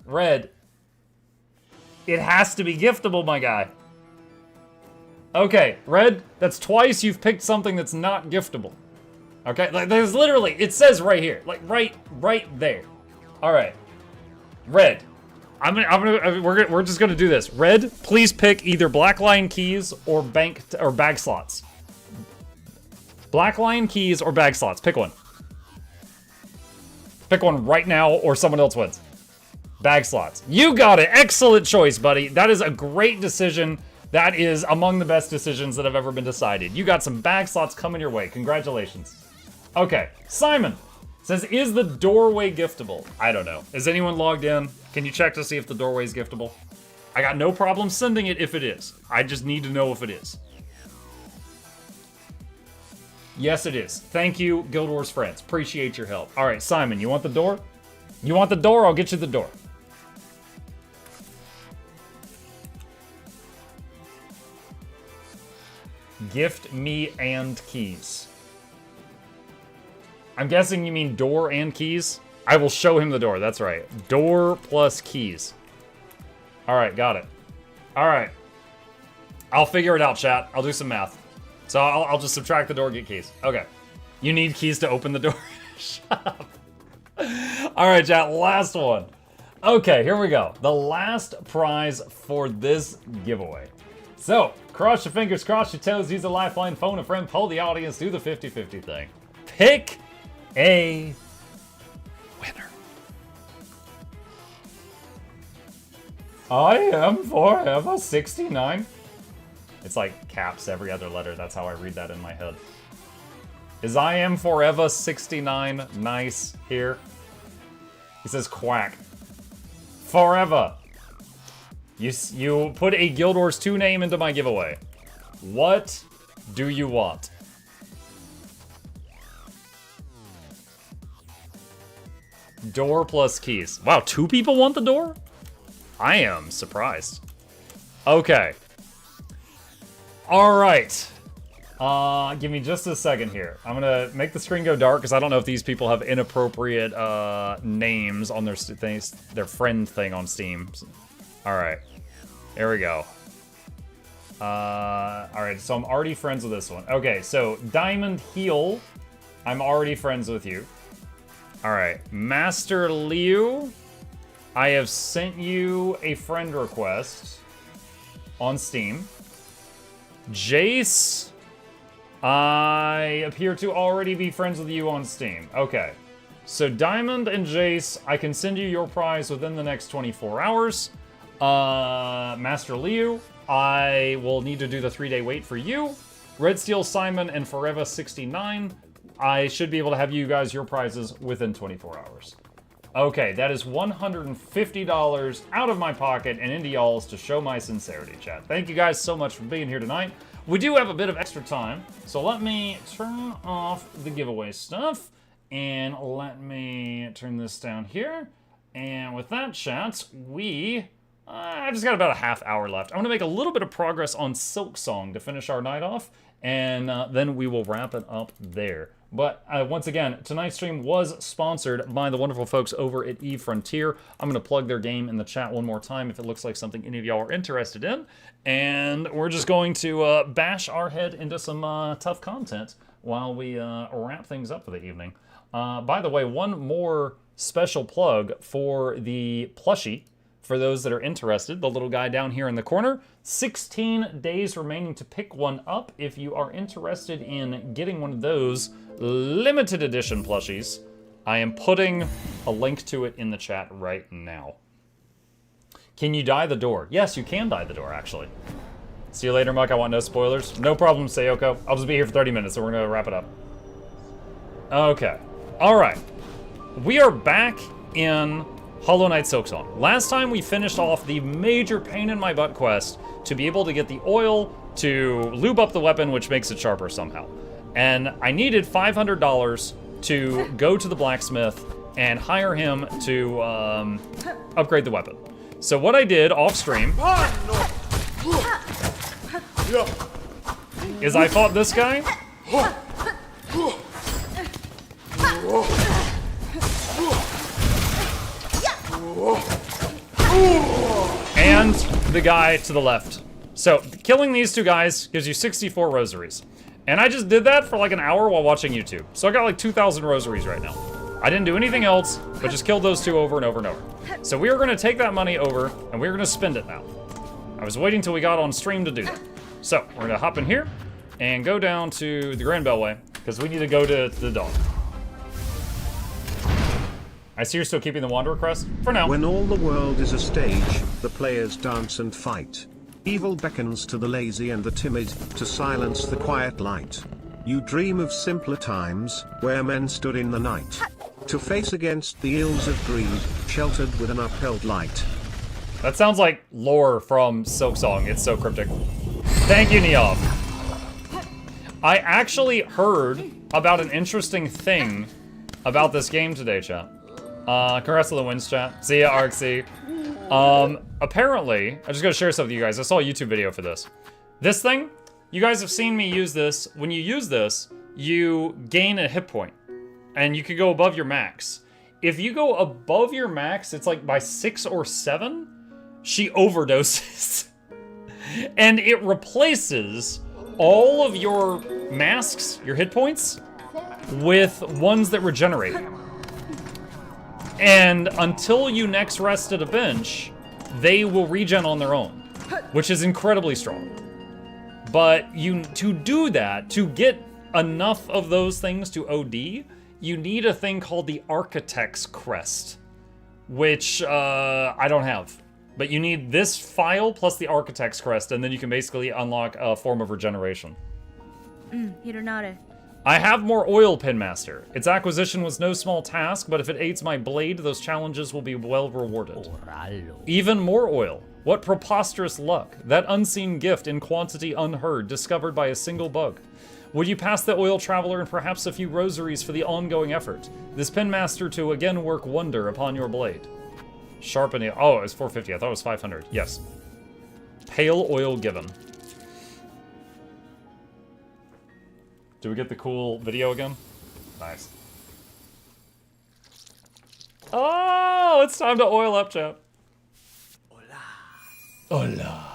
Red. It has to be giftable, my guy. Okay, Red, that's twice you've picked something that's not giftable. Okay, like there's literally, it says right here, like right there. All right, Red, we're just gonna do this. Red, please pick either blackline keys or bag slots. Blackline keys or bag slots, pick one. Pick one right now or someone else wins. Bag slots. You got it. Excellent choice, buddy. That is a great decision. That is among the best decisions that have ever been decided. You got some bag slots coming your way. Congratulations. Okay. Simon says, is the doorway giftable? I don't know. Is anyone logged in? Can you check to see if the doorway is giftable? I got no problem sending it if it is. I just need to know if it is. Yes, it is. Thank you, Guild Wars friends. Appreciate your help. All right, Simon, you want the door? You want the door? I'll get you the door. Gift me and keys. I'm guessing you mean door and keys? I will show him the door. That's right. Door plus keys. All right, got it. All right. I'll figure it out, chat. I'll do some math. So I'll just subtract the door, get keys. Okay. You need keys to open the door? Shut up. All right, chat, last one. Okay, here we go. The last prize for this giveaway. So, cross your fingers, cross your toes, use a lifeline, phone a friend, poll the audience, do the 50-50 thing. Pick a winner. I am forever 69. It's like caps every other letter. That's how I read that in my head. Is I am forever 69 nice here? He says quack. Forever. You put a Guild Wars 2 name into my giveaway. What do you want? Door plus keys. Wow, 2 people want the door? I am surprised. Okay. All right. Give me just a second here. I'm gonna make the screen go dark because I don't know if these people have inappropriate names on their friend thing on Steam. All right, there we go. All right, so I'm already friends with this one. Okay, so Diamond Heel, I'm already friends with you. All right, Master Liu, I have sent you a friend request on Steam. Jace, I appear to already be friends with you on Steam. Okay. So Diamond and Jace, I can send you your prize within the next 24 hours. Master Liu, I will need to do the 3-day wait for you. Red Steel Simon and Forever 69, I should be able to have you guys your prizes within 24 hours. Okay, that is $150 out of my pocket and into y'all's to show my sincerity, chat. Thank you guys so much for being here tonight. We do have a bit of extra time, so let me turn off the giveaway stuff, and let me turn this down here. And with that, chat, I've just got about a half hour left. I'm gonna make a little bit of progress on Silksong to finish our night off, and then we will wrap it up there. But once again, tonight's stream was sponsored by the wonderful folks over at EveFrontier. I'm going to plug their game in the chat one more time if it looks like something any of y'all are interested in. And we're just going to bash our head into some tough content while we wrap things up for the evening. By the way, one more special plug for the plushie. For those that are interested, the little guy down here in the corner, 16 days remaining to pick one up. If you are interested in getting one of those limited edition plushies, I am putting a link to it in the chat right now. Can you dye the door? Yes, you can dye the door, actually. See you later, Muck. I want no spoilers. No problem, Sayoko. I'll just be here for 30 minutes, so we're gonna wrap it up. Okay. All right. We are back in Hollow Knight Silksong. Last time we finished off the major pain in my butt quest to be able to get the oil to lube up the weapon, which makes it sharper somehow. And I needed $500 to go to the blacksmith and hire him to upgrade the weapon. So what I did off stream is I fought this guy. And the guy to the left. So killing these two guys gives you 64 rosaries. And I just did that for like an hour while watching YouTube. So I got like 2,000 rosaries right now. I didn't do anything else, but just killed those two over and over and over. So we are gonna take that money over and we're gonna spend it now. I was waiting till we got on stream to do that. So we're gonna hop in here and go down to the Grand Bellway because we need to go to the dog. I see you're still keeping the Wanderer crest for now. When all the world is a stage, the players dance and fight. Evil beckons to the lazy and the timid, to silence the quiet light. You dream of simpler times, where men stood in the night, to face against the ills of greed, sheltered with an upheld light. That sounds like lore from Silksong. It's so cryptic. Thank you, Neov. I actually heard about an interesting thing about this game today, chat. Congrats on the wins, chat. See ya, Arxie. Apparently, I just gotta share something with you guys. I saw a YouTube video for this. This thing, you guys have seen me use this. When you use this, you gain a hit point, and you can go above your max. If you go above your max, it's like by 6 or 7, she overdoses. And it replaces all of your masks, your hit points, with ones that regenerate. And until you next rest at a bench, they will regen on their own, which is incredibly strong. But to do that, to get enough of those things to OD, you need a thing called the Architect's Crest, which I don't have. But you need this file plus the Architect's Crest, and then you can basically unlock a form of regeneration. I have more oil, Pinmaster. Its acquisition was no small task, but if it aids my blade, those challenges will be well rewarded. Even more oil. What preposterous luck. That unseen gift in quantity unheard, discovered by a single bug. Would you pass the oil traveler and perhaps a few rosaries for the ongoing effort? This Pinmaster to again work wonder upon your blade. Sharpening. Oh, it was 450. I thought it was 500. Yes. Pale oil given. Do we get the cool video again? Nice. Oh, it's time to oil up, chat. Hola. Hola.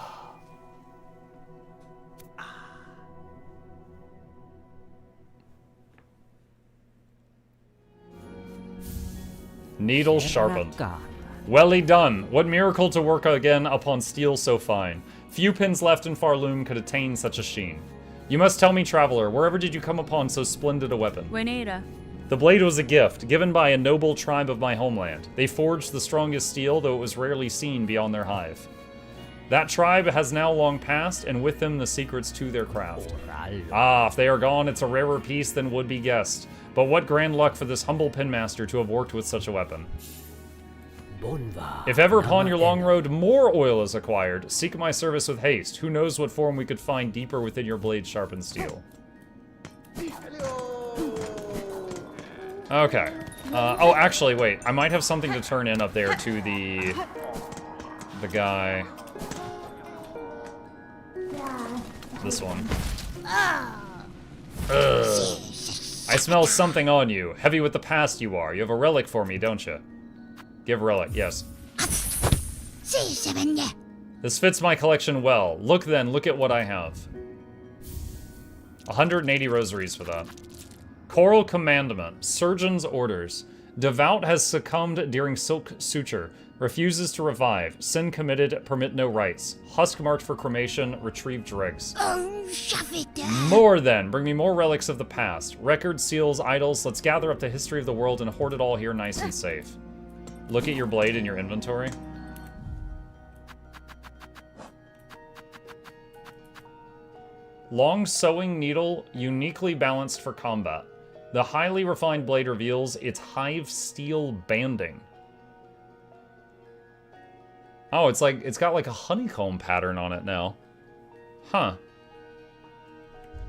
Needle sharpened. Welly done. What miracle to work again upon steel so fine. Few pins left in Farloom could attain such a sheen. You must tell me, traveler, wherever did you come upon so splendid a weapon? The blade was a gift, given by a noble tribe of my homeland. They forged the strongest steel, though it was rarely seen beyond their hive. That tribe has now long passed, and with them the secrets to their craft. Ah, if they are gone, it's a rarer piece than would be guessed. But what grand luck for this humble pinmaster to have worked with such a weapon. If ever upon your long road more oil is acquired, seek my service with haste. Who knows what form we could find deeper within your blade sharpened steel. Okay. Oh, actually, wait. I might have something to turn in up there to the guy. This one. I smell something on you. Heavy with the past you are. You have a relic for me, don't you? Give relic, yes. This fits my collection well. Look then, look at what I have. 180 rosaries for that. Choral commandment, surgeon's orders. Devout has succumbed during silk suture. Refuses to revive. Sin committed, permit no rites. Husk marked for cremation, retrieve dregs. More then, bring me more relics of the past. Records, seals, idols, let's gather up the history of the world and hoard it all here nice and safe. Look at your blade in your inventory. Long sewing needle, uniquely balanced for combat. The highly refined blade reveals its hive steel banding. Oh, it's got like a honeycomb pattern on it now. Huh.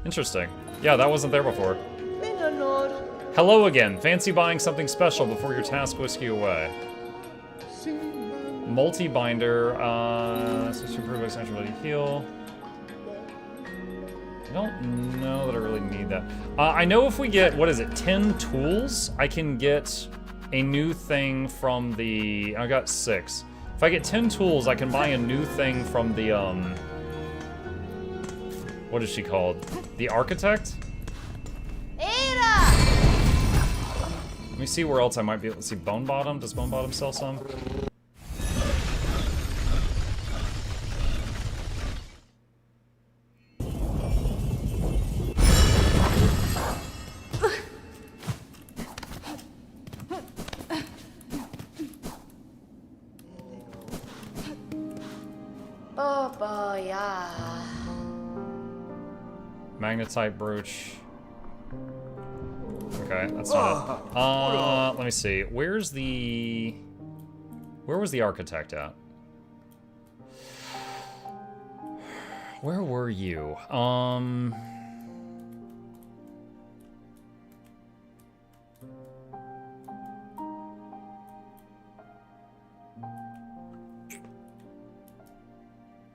Interesting. Yeah, that wasn't there before. Hello again. Fancy buying something special before your task whisks you away. Multi-binder, so to improve extension ability heal. I don't know that I really need that. I know if we get, what is it, 10 tools, I can get a new thing from the, I got 6. If I get 10 tools, I can buy a new thing from the, what is she called? The Architect? Let me see where else I might be able to see. Bone Bottom? Does Bone Bottom sell some? Oh boy, yeah. Magnetite brooch. Okay, that's not it. Let me see. Where was the Architect at? Where were you?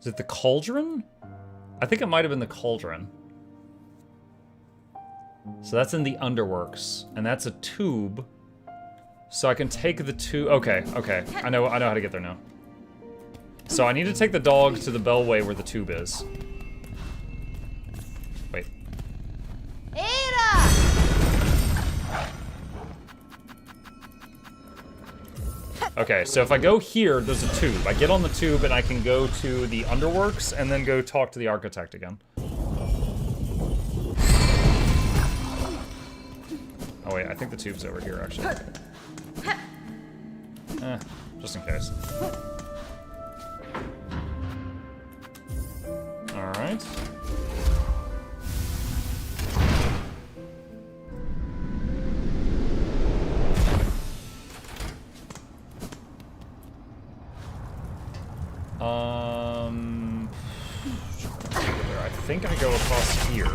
Is it the cauldron? I think it might have been the cauldron. So that's in the underworks, and that's a tube. So I can take the tube. Okay, okay. I know how to get there now. So I need to take the dog to the bellway where the tube is. Wait. Ada! Okay, so if I go here, there's a tube. I get on the tube and I can go to the underworks and then go talk to the architect again. Oh wait, I think the tube's over here actually. Just in case. Alright. I think I go across here.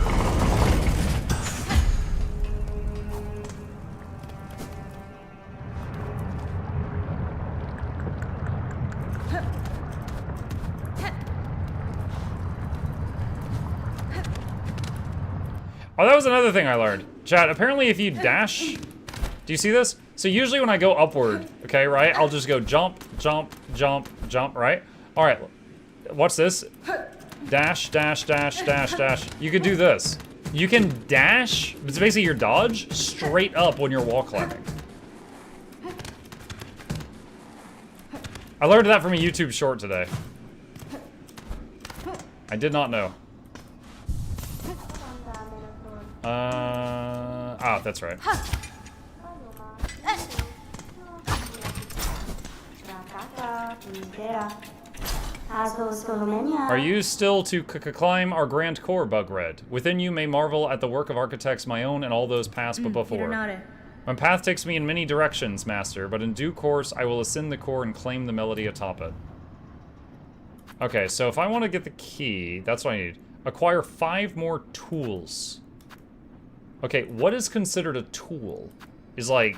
Oh, that was another thing I learned. Chat, apparently if you dash... Do you see this? So usually when I go upward, okay, right? I'll just go jump, jump, jump, jump, right? Alright, what's this? Dash, dash, dash, dash, dash. You could do this. You can dash, it's basically your dodge, straight up when you're wall climbing. I learned that from a YouTube short today. I did not know. That's right. Are you still to climb our grand core, Bugred? Within you may marvel at the work of architects my own and all those past but before. My path takes me in many directions, master, but in due course I will ascend the core and claim the melody atop it. Okay, so if I want to get the key, that's what I need. Acquire 5 more tools. Okay, what is considered a tool? Is like...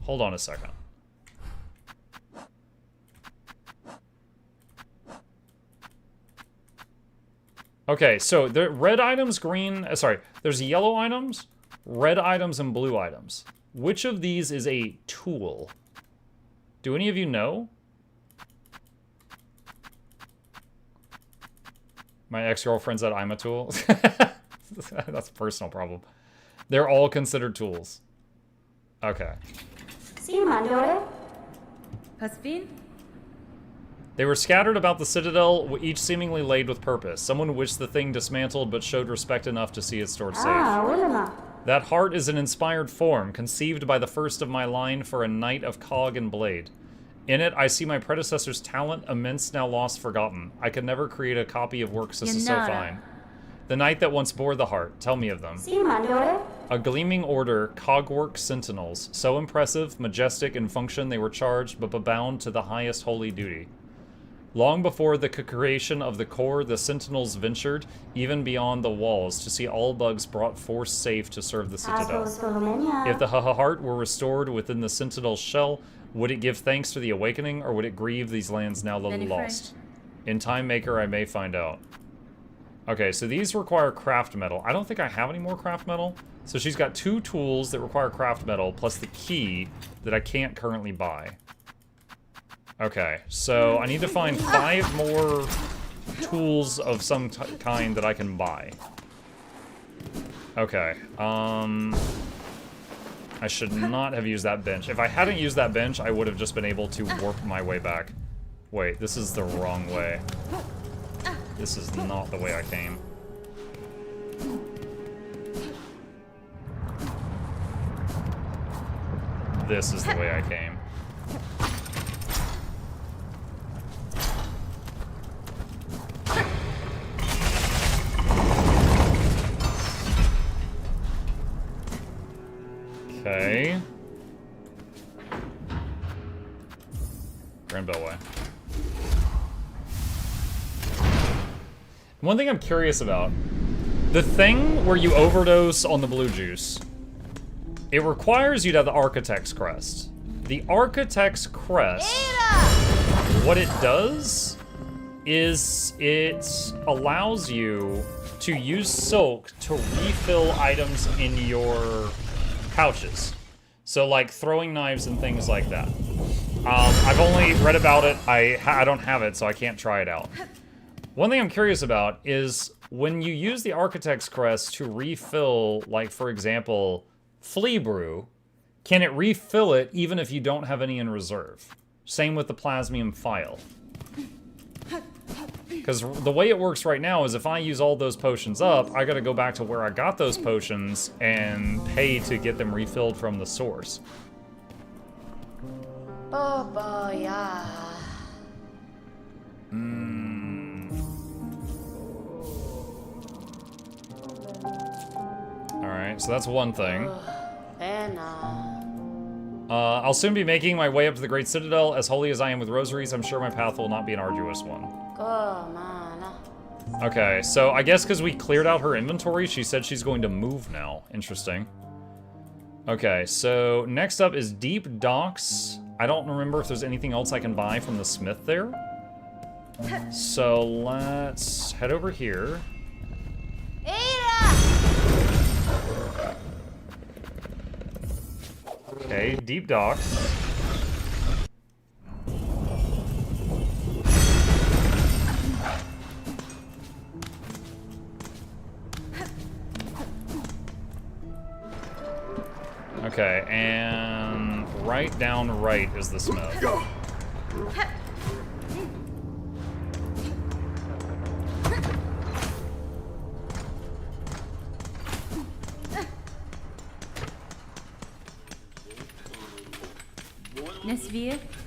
Hold on a second. Okay, so the red items, green... sorry, there's yellow items, red items, and blue items. Which of these is a tool? Do any of you know? My ex-girlfriend said I'm a tool. That's a personal problem. They're all considered tools. Okay. They were scattered about the citadel, each seemingly laid with purpose. Someone wished the thing dismantled, but showed respect enough to see it stored safe. That heart is an inspired form, conceived by the first of my line for a knight of cog and blade. In it, I see my predecessor's talent, immense, now lost, forgotten. I could never create a copy of works so fine. The knight that once bore the heart, tell me of them. A gleaming order, cogwork sentinels, so impressive, majestic in function they were charged, but bound to the highest holy duty. Long before the creation of the core, the sentinels ventured, even beyond the walls, to see all bugs brought forth safe to serve the citadel. If the heart were restored within the sentinel's shell, would it give thanks to the awakening, or would it grieve these lands now lost? In Time Maker, I may find out. Okay, so these require craft metal. I don't think I have any more craft metal. So she's got 2 tools that require craft metal, plus the key that I can't currently buy. Okay, so I need to find 5 more tools of some kind that I can buy. Okay, I should not have used that bench. If I hadn't used that bench, I would have just been able to warp my way back. Wait, this is the wrong way. This is not the way I came. This is the way I came. Okay. Grand Bellway. One thing I'm curious about, the thing where you overdose on the blue juice, it requires you to have the Architect's Crest. The Architect's Crest, what it does is it allows you to use Silk to refill items in your pouches. So like throwing knives and things like that. I've only read about it. I don't have it, so I can't try it out. One thing I'm curious about is when you use the Architect's Crest to refill, like for example, Flea Brew, can it refill it even if you don't have any in reserve? Same with the Plasmium File. Because the way it works right now is if I use all those potions up, I gotta go back to where I got those potions and pay to get them refilled from the source. Oh boy, yeah. Alright, so that's one thing. Pena. I'll soon be making my way up to the Great Citadel. As holy as I am with rosaries, I'm sure my path will not be an arduous one. Come on. Okay, so I guess because we cleared out her inventory, she said she's going to move now. Interesting. Okay, so next up is Deep Docks. I don't remember if there's anything else I can buy from the smith there. So let's head over here. Okay, Deep Docks. Okay, and right down right is the smith.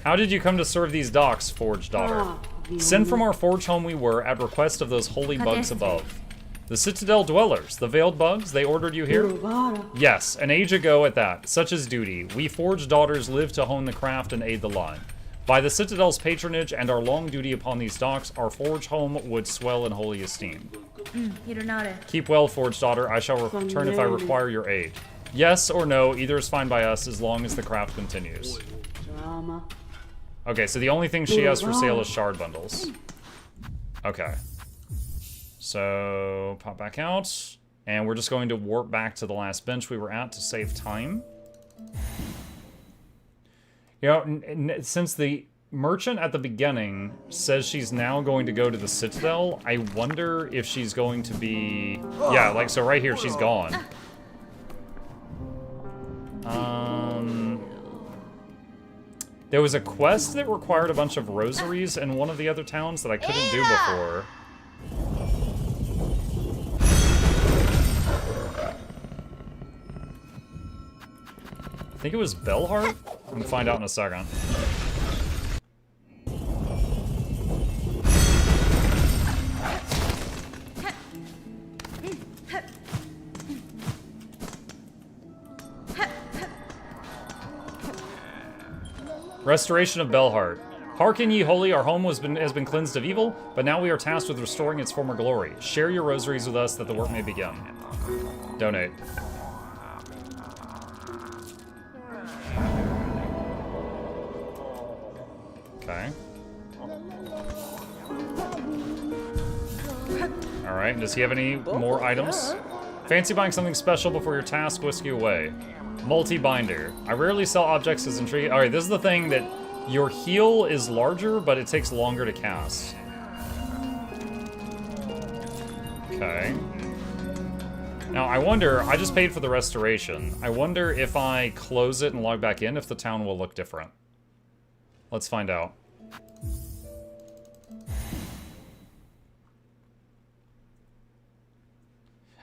How did you come to serve these docks, Forge Daughter? Sent from our forge home we were, at request of those holy bugs above. The Citadel Dwellers, the Veiled Bugs, they ordered you here? Yes, an age ago at that. Such is duty. We Forge Daughters live to hone the craft and aid the line. By the Citadel's patronage and our long duty upon these docks, our forge home would swell in holy esteem. Keep well, Forge Daughter. I shall return if I require your aid. Yes or no, either is fine by us as long as the craft continues. Okay, so the only thing she has for sale is shard bundles. Okay. So, pop back out. And we're just going to warp back to the last bench we were at to save time. You know, since the merchant at the beginning says she's now going to go to the Citadel, I wonder if she's going to be... Yeah, like, so right here, she's gone. There was a quest that required a bunch of rosaries in one of the other towns that I couldn't do before. I think it was Bellheart? I'm gonna find out in a second. Restoration of Bellheart. Hearken ye holy, our home has been cleansed of evil, but now we are tasked with restoring its former glory. Share your rosaries with us that the work may begin. Donate. Okay. Alright, does he have any more items? Fancy buying something special before your task whisks you away. Multi-binder. I rarely sell objects as intriguing. Alright, this is the thing that your heal is larger, but it takes longer to cast. Okay. Now, I wonder, I just paid for the restoration. I wonder if I close it and log back in, if the town will look different. Let's find out.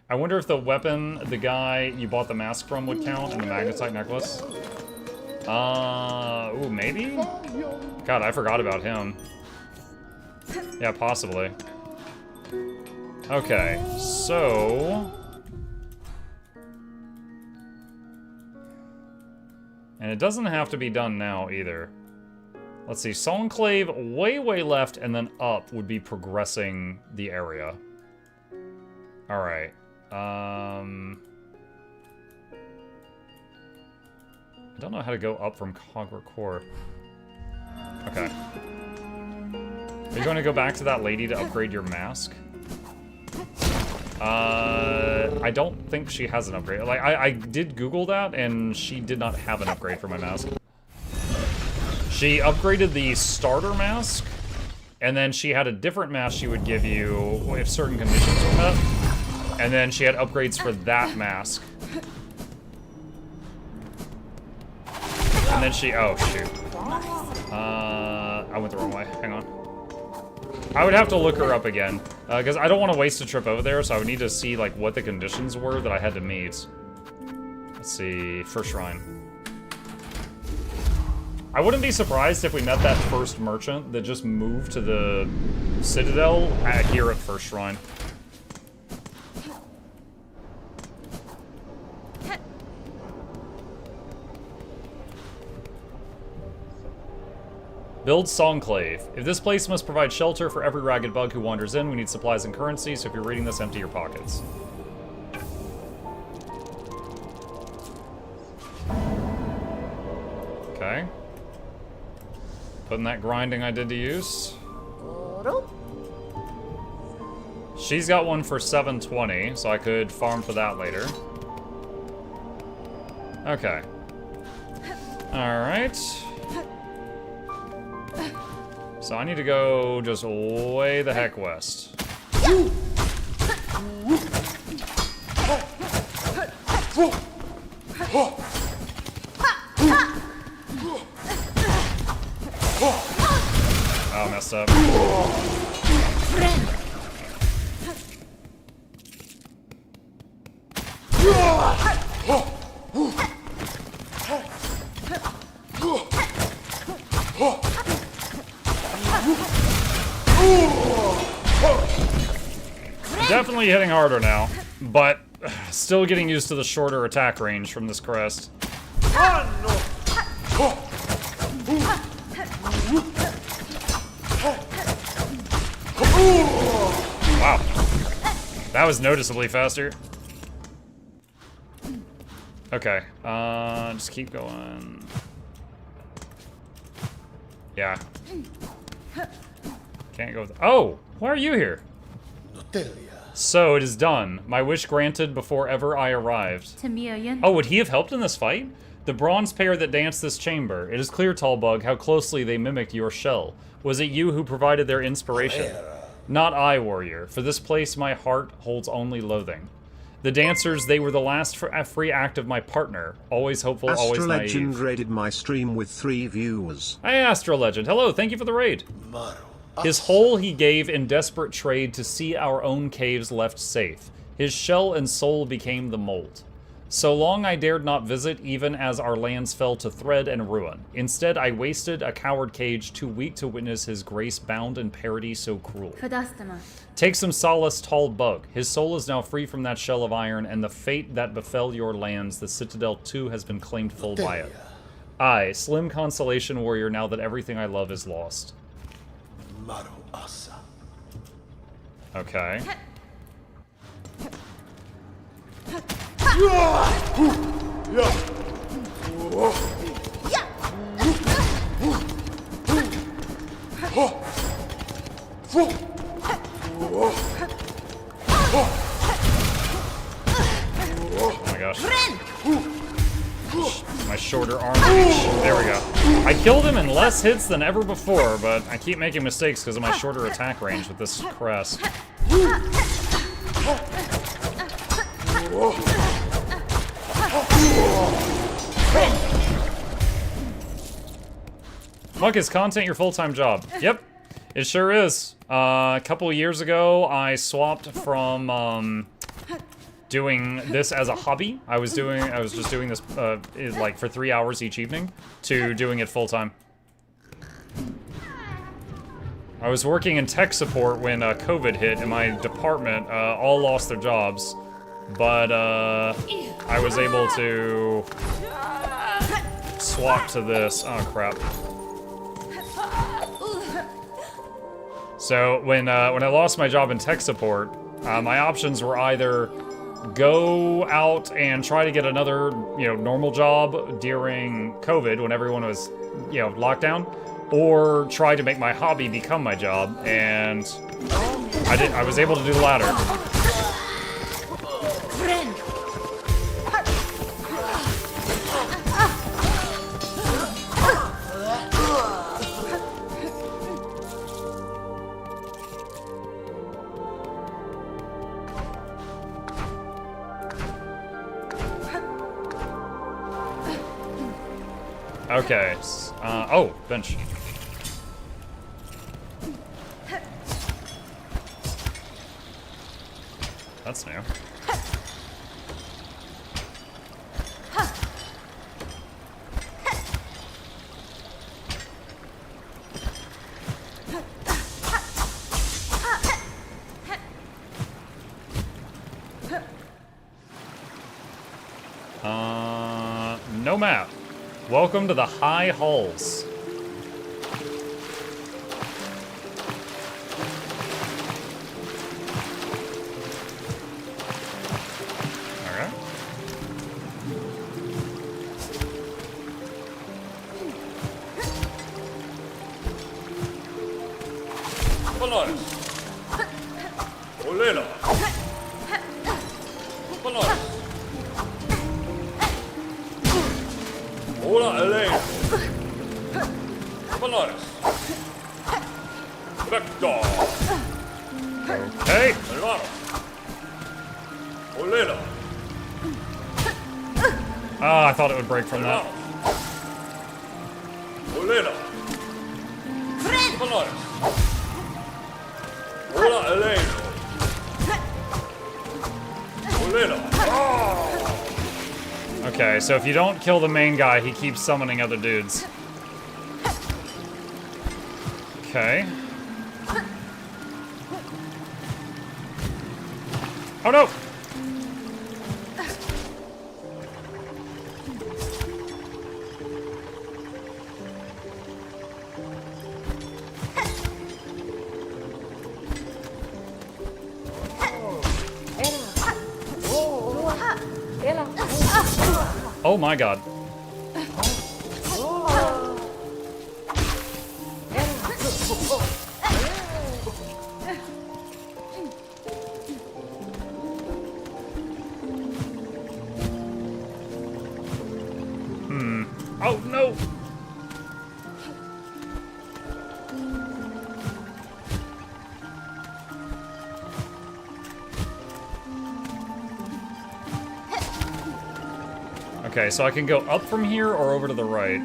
I wonder if the weapon the guy you bought the mask from would count, and the magnetite necklace. Ooh, maybe? God, I forgot about him. Yeah, possibly. Okay, so... And it doesn't have to be done now, either. Let's see, Songclave way left, and then up would be progressing the area. Alright. I don't know how to go up from Cogwer Core. Okay. Are you going to go back to that lady to upgrade your mask? I don't think she has an upgrade. Like, I did Google that, and she did not have an upgrade for my mask. She upgraded the starter mask, and then she had a different mask she would give you if certain conditions were met. And then she had upgrades for that mask. And then she, oh shoot. I went the wrong way, hang on. I would have to look her up again, because I don't want to waste a trip over there, so I would need to see like what the conditions were that I had to meet. Let's see, first shrine. I wouldn't be surprised if we met that first merchant that just moved to the Citadel here at first shrine. Build Songclave. If this place must provide shelter for every ragged bug who wanders in, we need supplies and currency, so if you're reading this, empty your pockets. Okay. Putting that grinding I did to use. She's got one for 720, so I could farm for that later. Okay. Alright. So I need to go just way the heck west. Oh, messed up. Definitely hitting harder now, but still getting used to the shorter attack range from this crest. Wow. That was noticeably faster. Okay, just keep going. Yeah. Can't go with... Oh! Why are you here? So, it is done. My wish granted before ever I arrived. Oh, would he have helped in this fight? The bronze pair that danced this chamber. It is clear, Tallbug, how closely they mimicked your shell. Was it you who provided their inspiration? Not I, warrior. For this place, my heart holds only loathing. The dancers, they were the last free act of my partner. Always hopeful, always naive. AstroLegend raided my stream with 3 viewers. Hey, AstroLegend. Hello, thank you for the raid. His whole he gave in desperate trade to see our own caves left safe. His shell and soul became the mold. So long I dared not visit, even as our lands fell to thread and ruin. Instead, I wasted a coward cage, too weak to witness his grace bound in parody so cruel. Take some solace, Tallbug. His soul is now free from that shell of iron, and the fate that befell your lands, the Citadel too has been claimed full by it. I, slim consolation warrior, now that everything I love is lost. Okay. Oh my gosh. My shorter arm reach. There we go. I killed him in less hits than ever before, but I keep making mistakes because of my shorter attack range with this crest. Muck, is content your full-time job? Yep, it sure is. A couple years ago, I swapped from doing this as a hobby. I was just doing this like for 3 hours each evening to doing it full-time. I was working in tech support when COVID hit, and my department all lost their jobs. But I was able to swap to this. Oh crap! So when I lost my job in tech support, my options were either go out and try to get another normal job during COVID when everyone was locked down, or try to make my hobby become my job, and I was able to do the latter. Okay, oh, bench. That's new. No map. Welcome to the High Halls. Okay. Colores. Olera. Colores. Hola, Elena. Colores. Vector. Okay. Hermano. Olera. Ah, I thought it would break from that. Olera. Colores. Hola, Elena. Olera. Okay, so if you don't kill the main guy, he keeps summoning other dudes. Okay. Oh no! Oh my god. Oh no! Okay, so I can go up from here or over to the right.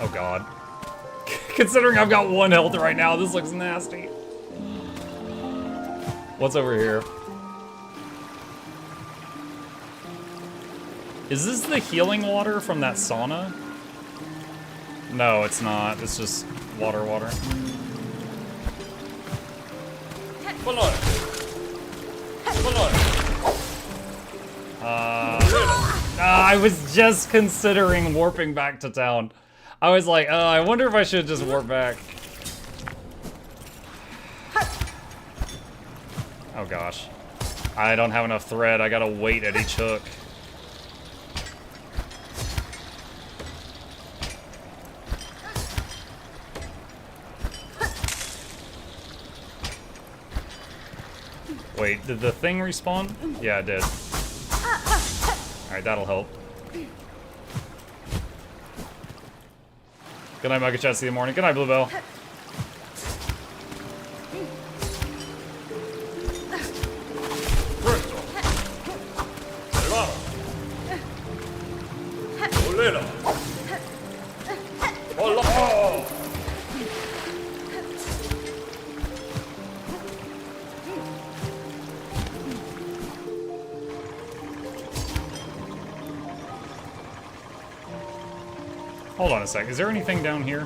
Oh god. Considering I've got 1 health right now, this looks nasty. What's over here? Is this the healing water from that sauna? No, it's not. It's just water. I was just considering warping back to town. I was like, I wonder if I should just warp back. Oh gosh. I don't have enough thread. I gotta wait at each hook. Wait, did the thing respawn? Yeah, it did. Alright, that'll help. Good night, MuklukYoutube. See you in the morning. Good night, Bluebell. Hold on a sec. Is there anything down here?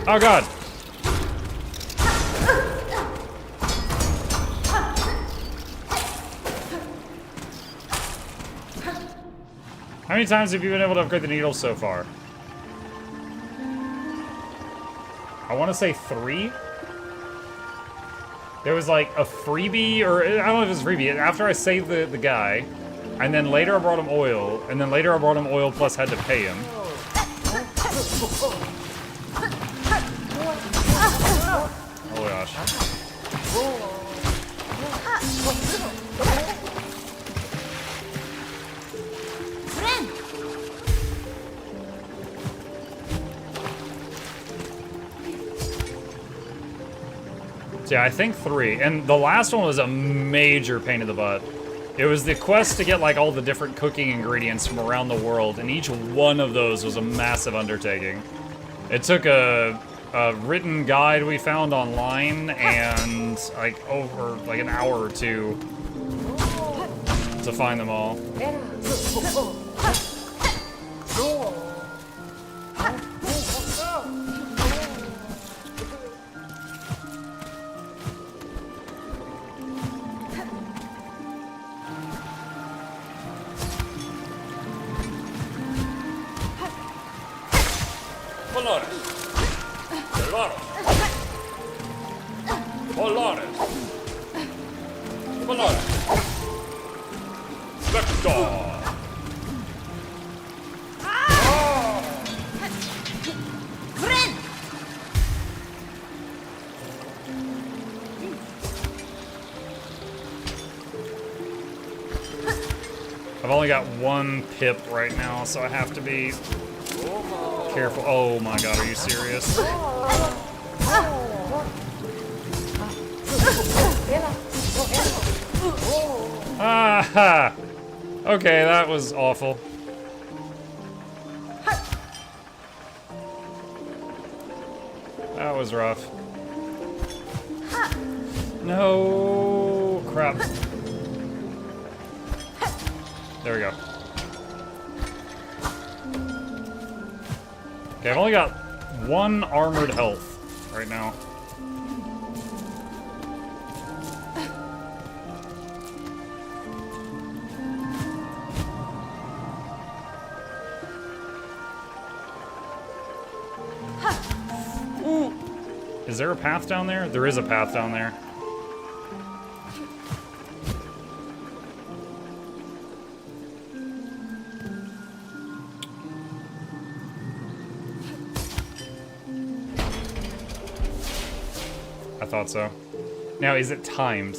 Oh god. How many times have you been able to upgrade the needles so far? I want to say 3. There was like a freebie, or I don't know if it was a freebie. After I saved the guy, and then later I brought him oil, and then later I brought him oil plus had to pay him. Oh gosh. So yeah, I think 3. And the last one was a major pain in the butt. It was the quest to get like all the different cooking ingredients from around the world, and each one of those was a massive undertaking. It took a written guide we found online and like over like an hour or two to find them all. I've only got 1 pip right now, so I have to be careful. Oh my god, are you serious? Ah! Okay, that was awful. That was rough. No crap. There we go. Okay, I've only got 1 armored health right now. Ooh. Is there a path down there? There is a path down there. I thought so. Now, is it timed?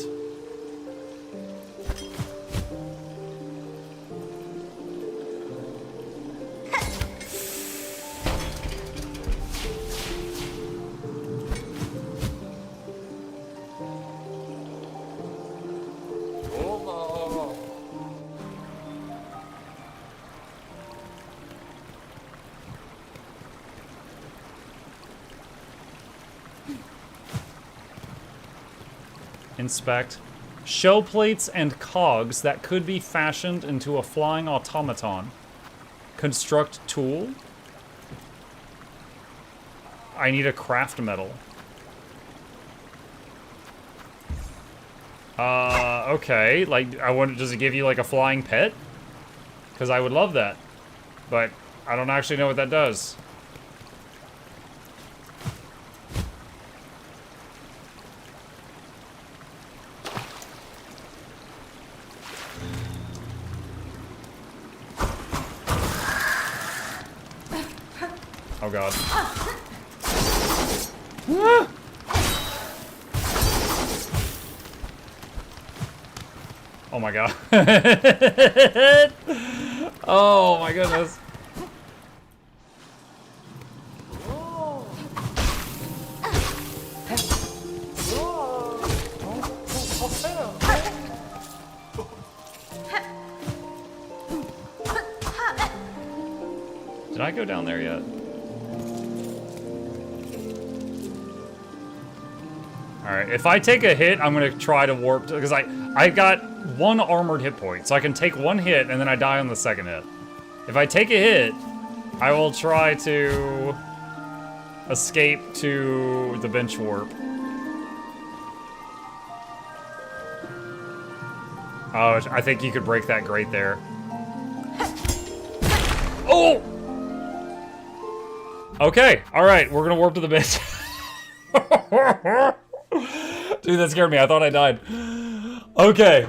Inspect. Shell plates and cogs that could be fashioned into a flying automaton. Construct tool. I need a craft metal. Okay. Like, does it give you like a flying pet? Because I would love that. But I don't actually know what that does. Oh god. Oh my god. Oh my goodness. Did I go down there yet? Alright, if I take a hit, I'm gonna try to warp, because I got 1 armored hit point, so I can take 1 hit and then I die on the 2nd hit. If I take a hit, I will try to escape to the bench warp. Oh, I think you could break that grate there. Oh! Okay, alright, we're gonna warp to the bench. Dude, that scared me. I thought I died. Okay.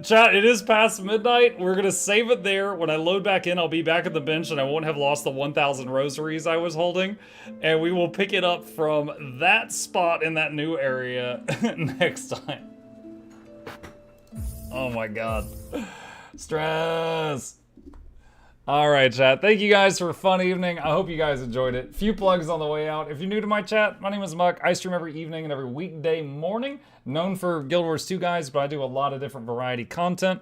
Chat, it is past midnight. We're gonna save it there. When I load back in, I'll be back at the bench and I won't have lost the 1,000 rosaries I was holding. And we will pick it up from that spot in that new area next time. Oh my god. Stress. Alright, chat. Thank you guys for a fun evening. I hope you guys enjoyed it. Few plugs on the way out. If you're new to my chat, my name is Muck. I stream every evening and every weekday morning. Known for Guild Wars 2 guys, but I do a lot of different variety content.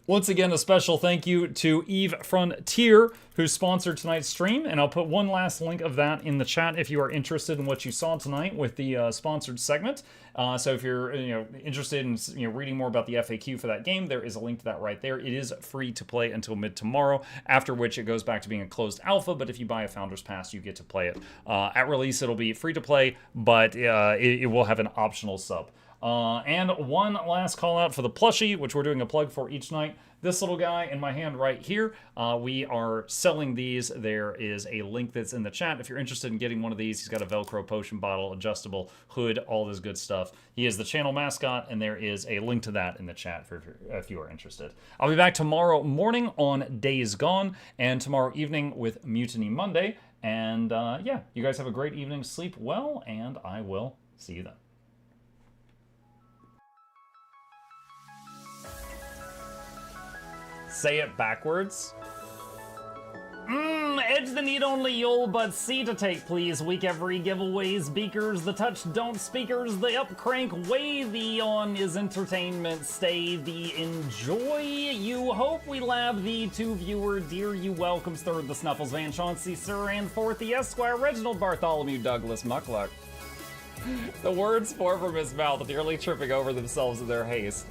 Once again, a special thank you to EveFrontier, who sponsored tonight's stream, and I'll put one last link of that in the chat if you are interested in what you saw tonight with the sponsored segment. So if you're interested in reading more about the FAQ for that game, there is a link to that right there. It is free to play until mid tomorrow, after which it goes back to being a closed alpha, but if you buy a Founder's Pass, you get to play it. At release, it'll be free to play, but it will have an optional sub. And one last call out for the plushie, which we're doing a plug for each night. This little guy in my hand right here, we are selling these. There is a link that's in the chat. If you're interested in getting one of these, he's got a Velcro potion bottle, adjustable hood, all this good stuff. He is the channel mascot, and there is a link to that in the chat if you are interested. I'll be back tomorrow morning on Days Gone, and tomorrow evening with Mutiny Monday. And yeah, you guys have a great evening. Sleep well, and I will see you then. Say it backwards. Edge the need only you'll but C to take, please. Week every giveaways, beakers, the touch don't speakers, the up crank, way the on is entertainment, stay the enjoy. You hope we lab the two viewer, dear you welcomes third the Snuffles, Van Chauncey, Sir, and fourth the Esquire, Reginald Bartholomew, Douglas, Mukluk. The words pour from his mouth, nearly tripping over themselves in their haste.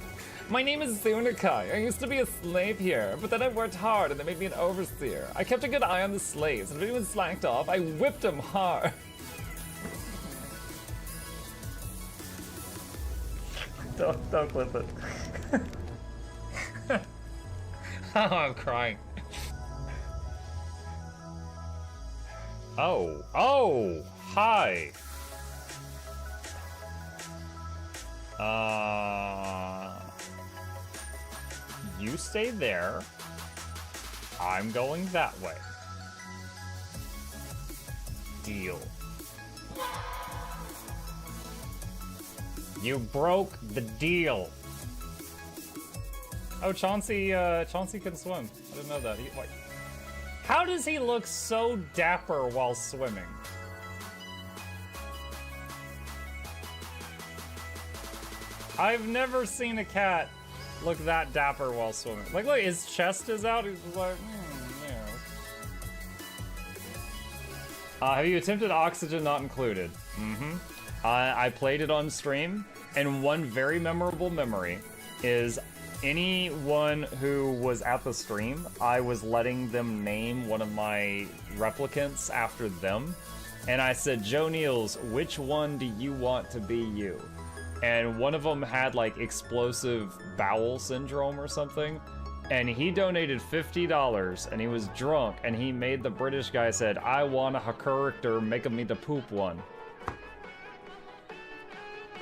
My name is Zunikai. I used to be a slave here, but then I worked hard and they made me an overseer. I kept a good eye on the slaves, and if anyone slacked off, I whipped them hard. Don't clip it. Oh, I'm crying. Oh, hi. You stay there. I'm going that way. Deal. You broke the deal. Oh, Chauncey can swim. I didn't know that. Wait. How does he look so dapper while swimming? I've never seen a cat look that dapper while swimming. Like, look, his chest is out. He's just like, yeah. Have you attempted Oxygen Not Included? I played it on stream, and one very memorable memory is anyone who was at the stream, I was letting them name one of my replicants after them, and I said, Joe Niels, which one do you want to be you? And one of them had like explosive bowel syndrome or something, and he donated $50, and he was drunk, and he made the British guy said, I want a character, make me the poop one.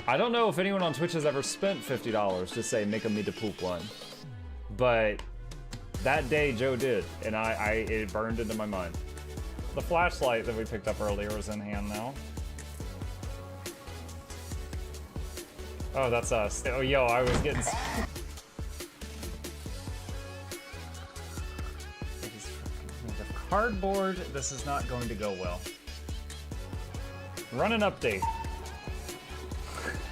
I don't know if anyone on Twitch has ever spent $50 to say make me the poop one, but that day Joe did, and it burned into my mind. The flashlight that we picked up earlier is in hand now. Oh, that's us. Oh, yo, I was getting... Cardboard, this is not going to go well. Run an update.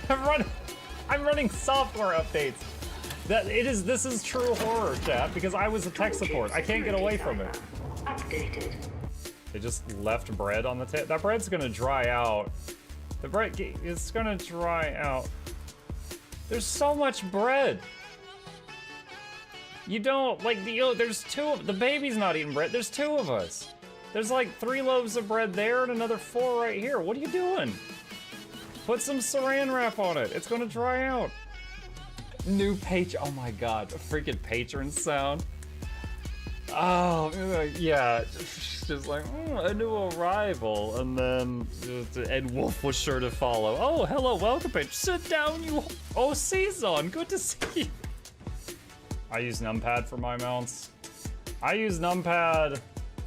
I'm running software updates. This is true horror, chat, because I was a tech support. I can't get away from it. Updated. They just left bread on the table. That bread's gonna dry out. The bread is gonna dry out. There's so much bread. You don't, like, there's the baby's not eating bread. There's 2 of us. There's like 3 loaves of bread there and another 4 right here. What are you doing? Put some saran wrap on it. It's gonna dry out. New page, oh my God, a freaking patron sound. Oh, yeah, just like, a new arrival, and then Ed Wolf was sure to follow. Oh, hello, welcome page. Sit down, you. Oh, Silksong, good to see you. I use numpad for my mounts. I use numpad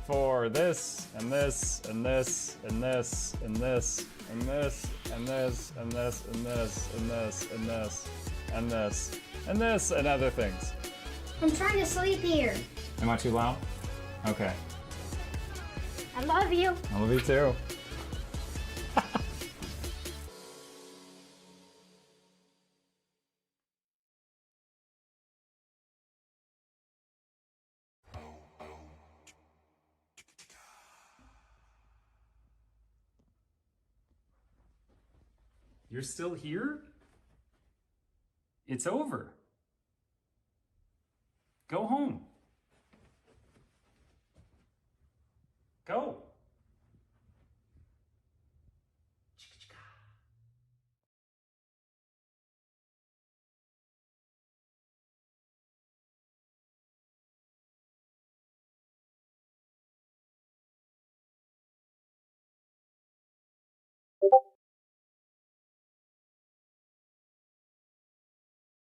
for this, and this, and this, and this, and this, and this, and this, and this, and this, and this, and this, and this, and this, and other things. I'm trying to sleep here. Am I too loud? Okay. I love you. I love you too. You're still here? It's over. Go home. Go.